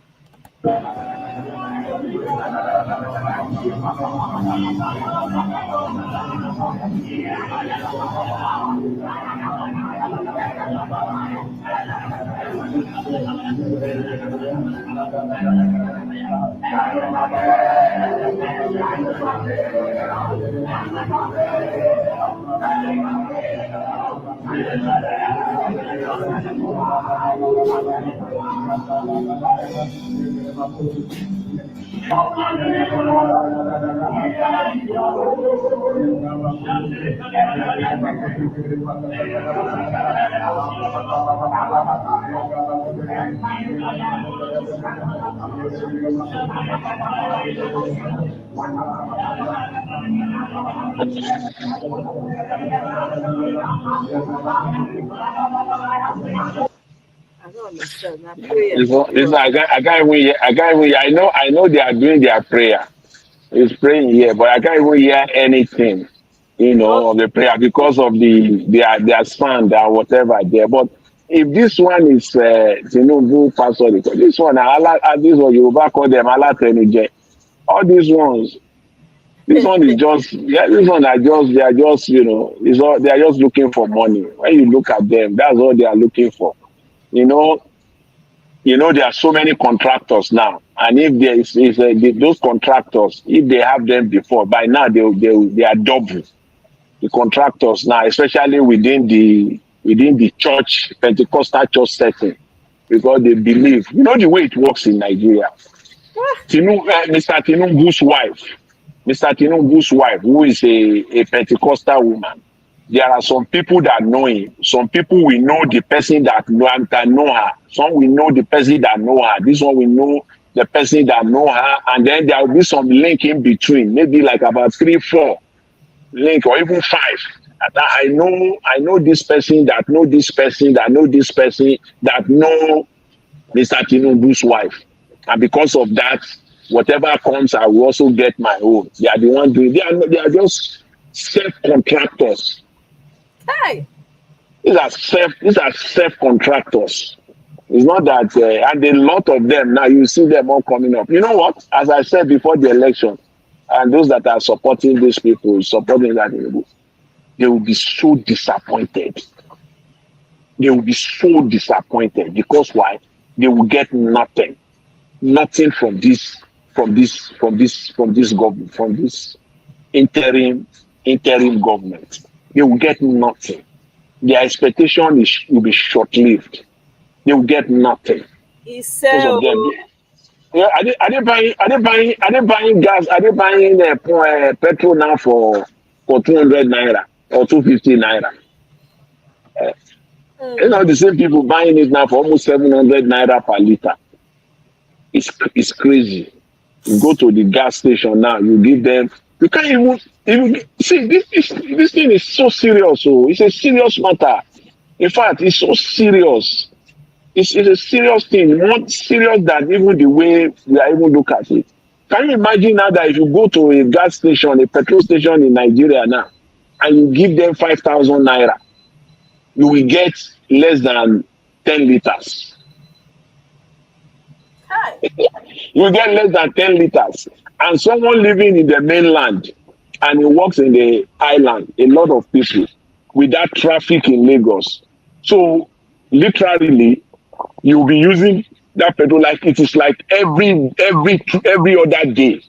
I don't understand. I can't even. I know they are doing their prayer. It's praying here, but I can't even hear anything, of the prayer because of their sound and whatever there. But if this one is Tinubu pastor, this one Yoruba call them Alatenuje. All these ones, this one is just this one they are just they are just looking for money. When you look at them, that's all they are looking for. There are so many contractors now, and if there is those contractors, if they have them before, by now they are double the contractors now, especially within the church, Pentecostal church setting, because they believe. The way it works in Nigeria. Mr. Tinubu's wife, who is a Pentecostal woman. There are some people that know him. Some people will know the person that know her. Some will know the person that know her. This one will know the person that know her. And then there will be some link in between, maybe like about 3, 4 link or even 5. I know this person that know this person that know this person that know Mr. Tinubu's wife. And because of that, whatever comes, I will also get my own. They are the one doing. They are just self-contractors. Hey. These are self-contractors. It's not that, and a lot of them now, you see them all coming up. You know what? As I said before the election, and those that are supporting these people, supporting that, they will be so disappointed. They will be so disappointed because why? They will get nothing from this government, from this interim government. They will get nothing. Their expectation will be short-lived. They will get nothing. Most of them. Yeah, are they buying gas? Are they buying petrol now for 200 naira or 250 naira? You know, the same people buying it now for almost 700 naira per liter. It's crazy. You go to the gas station now, you give them. You can't even see this thing is so serious. So it's a serious matter. In fact, it's so serious. It's a serious thing, more serious than even the way we are even look at it. Can you imagine now that if you go to a gas station, a petrol station in Nigeria now, and you give them 5,000 naira, you will get less than 10 liters. You will get less than 10 liters. And someone living in the mainland and he works in the island, a lot of people with that traffic in Lagos. So literally, you'll be using that petrol like it is like every other day.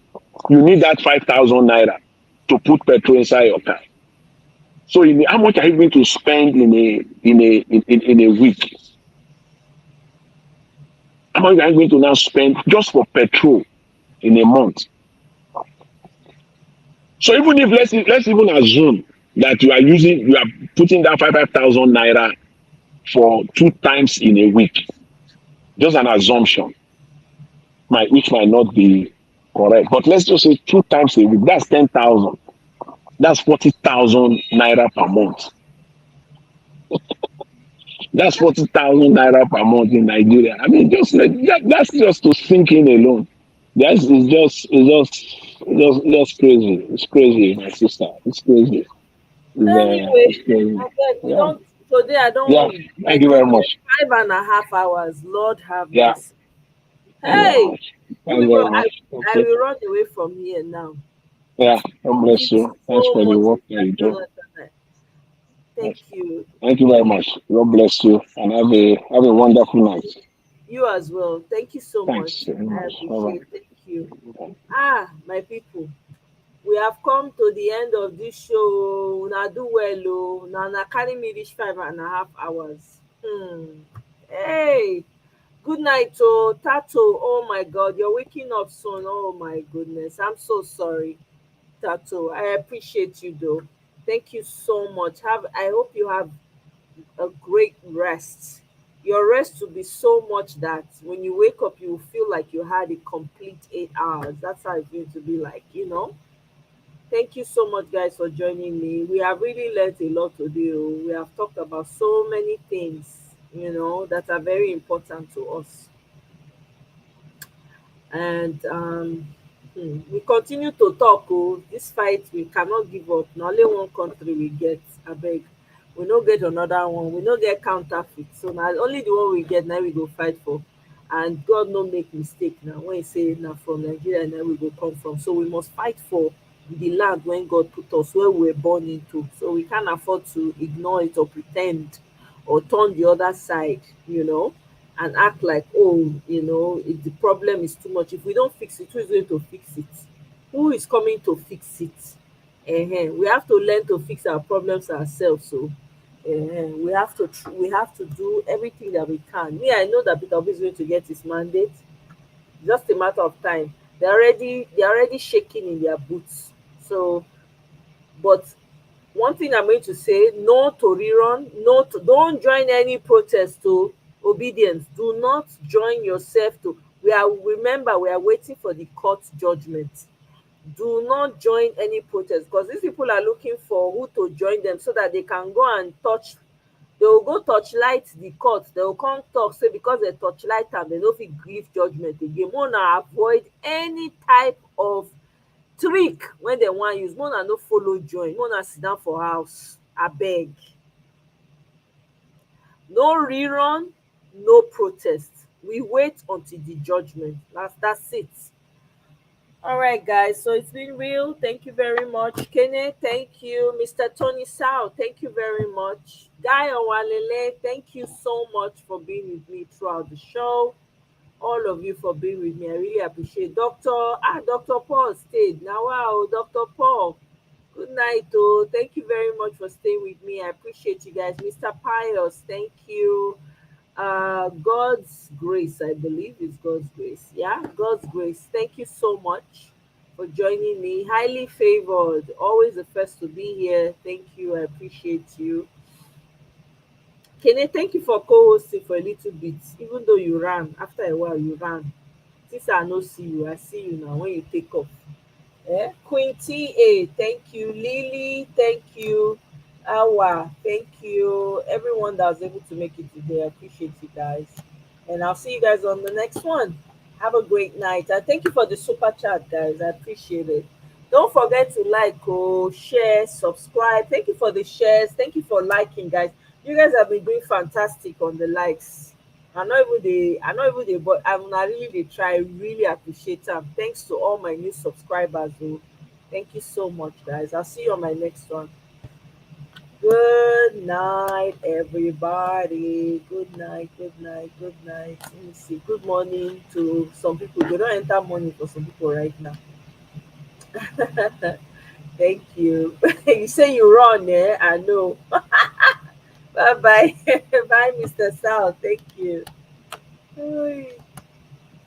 You need that 5,000 naira to put petrol inside your car. So how much are you going to spend in a week? How much are you going to now spend just for petrol in a month? So even if let's even assume that you are putting that 5,000 naira for 2 times in a week. Just an assumption, which might not be correct. But let's just say 2 times a week. That's 10,000. That's 40,000 naira per month. That's 40,000 naira per month in Nigeria. I mean, just like that's just to sink in alone. That's just crazy. It's crazy, my sister. It's crazy. Anyway, it's crazy. Today I don't Yeah. want Thank you very much. 5.5 hours. Lord have Yeah. mercy. Hey, Thank you very much. I will run away from here now. Yeah, God bless you. Thanks for the work that you do. Thank you. Thank you very much. God bless you and have a wonderful night. You as well. Thank you so Thanks much. very I much. appreciate it. Thank you. My people, we have come to the end of this show. Now do well, now carry me reach 5.5 hours. Hey, good night, Tato. Oh my God, you're waking up soon. Oh my goodness, I'm so sorry, Tato. I appreciate you though. Thank you so much. I hope you have a great rest. Your rest will be so much that when you wake up, you will feel like you had a complete 8 hours. That's how it's going to be like. Thank you so much, guys, for joining me. We have really learned a lot today. We have talked about so many things, that are very important to us. And we continue to talk. This fight, we cannot give up. Na only one country we get, abeg. We no get another one. We no get counterfeit. So na only the one we get, na we go fight for. And God no make mistake now. When he say na from Nigeria, na we go come from. So we must fight for the land when God put us, where we were born into. So we can't afford to ignore it or pretend or turn the other side, and act like, if the problem is too much. If we don't fix it, who is going to fix it? Who is coming to fix it? We have to learn to fix our problems ourselves. So we have to do everything that we can. Me, I know that Peter Obi is going to get his mandate. Just a matter of time. They're already shaking in their boots. So, but one thing I'm going to say: no to rerun. Don't join any protest. To obedience. Do not join yourself to. Remember, we are waiting for the court judgment. Do not join any protest, because these people are looking for who to join them so that they can go and touch they will go torchlight the court. They will come talk say because they torchlight am, they no fit give judgment again. Make una avoid any type of trick when they wan use. Make una no follow join. Make una sit down for house. Abeg. No rerun, no protest. We wait until the judgment. That's it. All right, guys. So it's been real. Thank you very much. Kene, thank you. Mr. Tony Sao, thank you very much. Guy Owalele, thank you so much for being with me throughout the show. All of you for being with me. I really appreciate. Dr. Paul stayed. Now, wow, Dr. Paul. Good night, oh. Thank you very much for staying with me. I appreciate you guys. Mr. Pius, thank you. God's grace, I believe is God's grace. Yeah, God's grace. Thank you so much for joining me. Highly favored, always the first to be here. Thank you. I appreciate you. Kene, thank you for co-hosting for a little bit. Even though you ran, after a while you ran. Since I no see you, I see you now when you take off. Queen TA, thank you. Lily, thank you. Awa, thank you. Everyone that was able to make it today, I appreciate you guys. And I'll see you guys on the next one. Have a great night. And thank you for the super chat, guys. I appreciate it. Don't forget to like, share, subscribe. Thank you for the shares. Thank you for liking, guys. You guys have been doing fantastic on the likes. I know even the but I'm not really they try. Really appreciate them. Thanks to all my new subscribers. Oh. Thank you so much, guys. I'll see you on my next one. Good night, everybody. Good night, good night, good night. Let me see. Good morning to some people. They don't enter morning for some people right now. Thank you. You say you run, eh? I know. Bye bye. Bye, Mr. Sal. Thank you. Oy.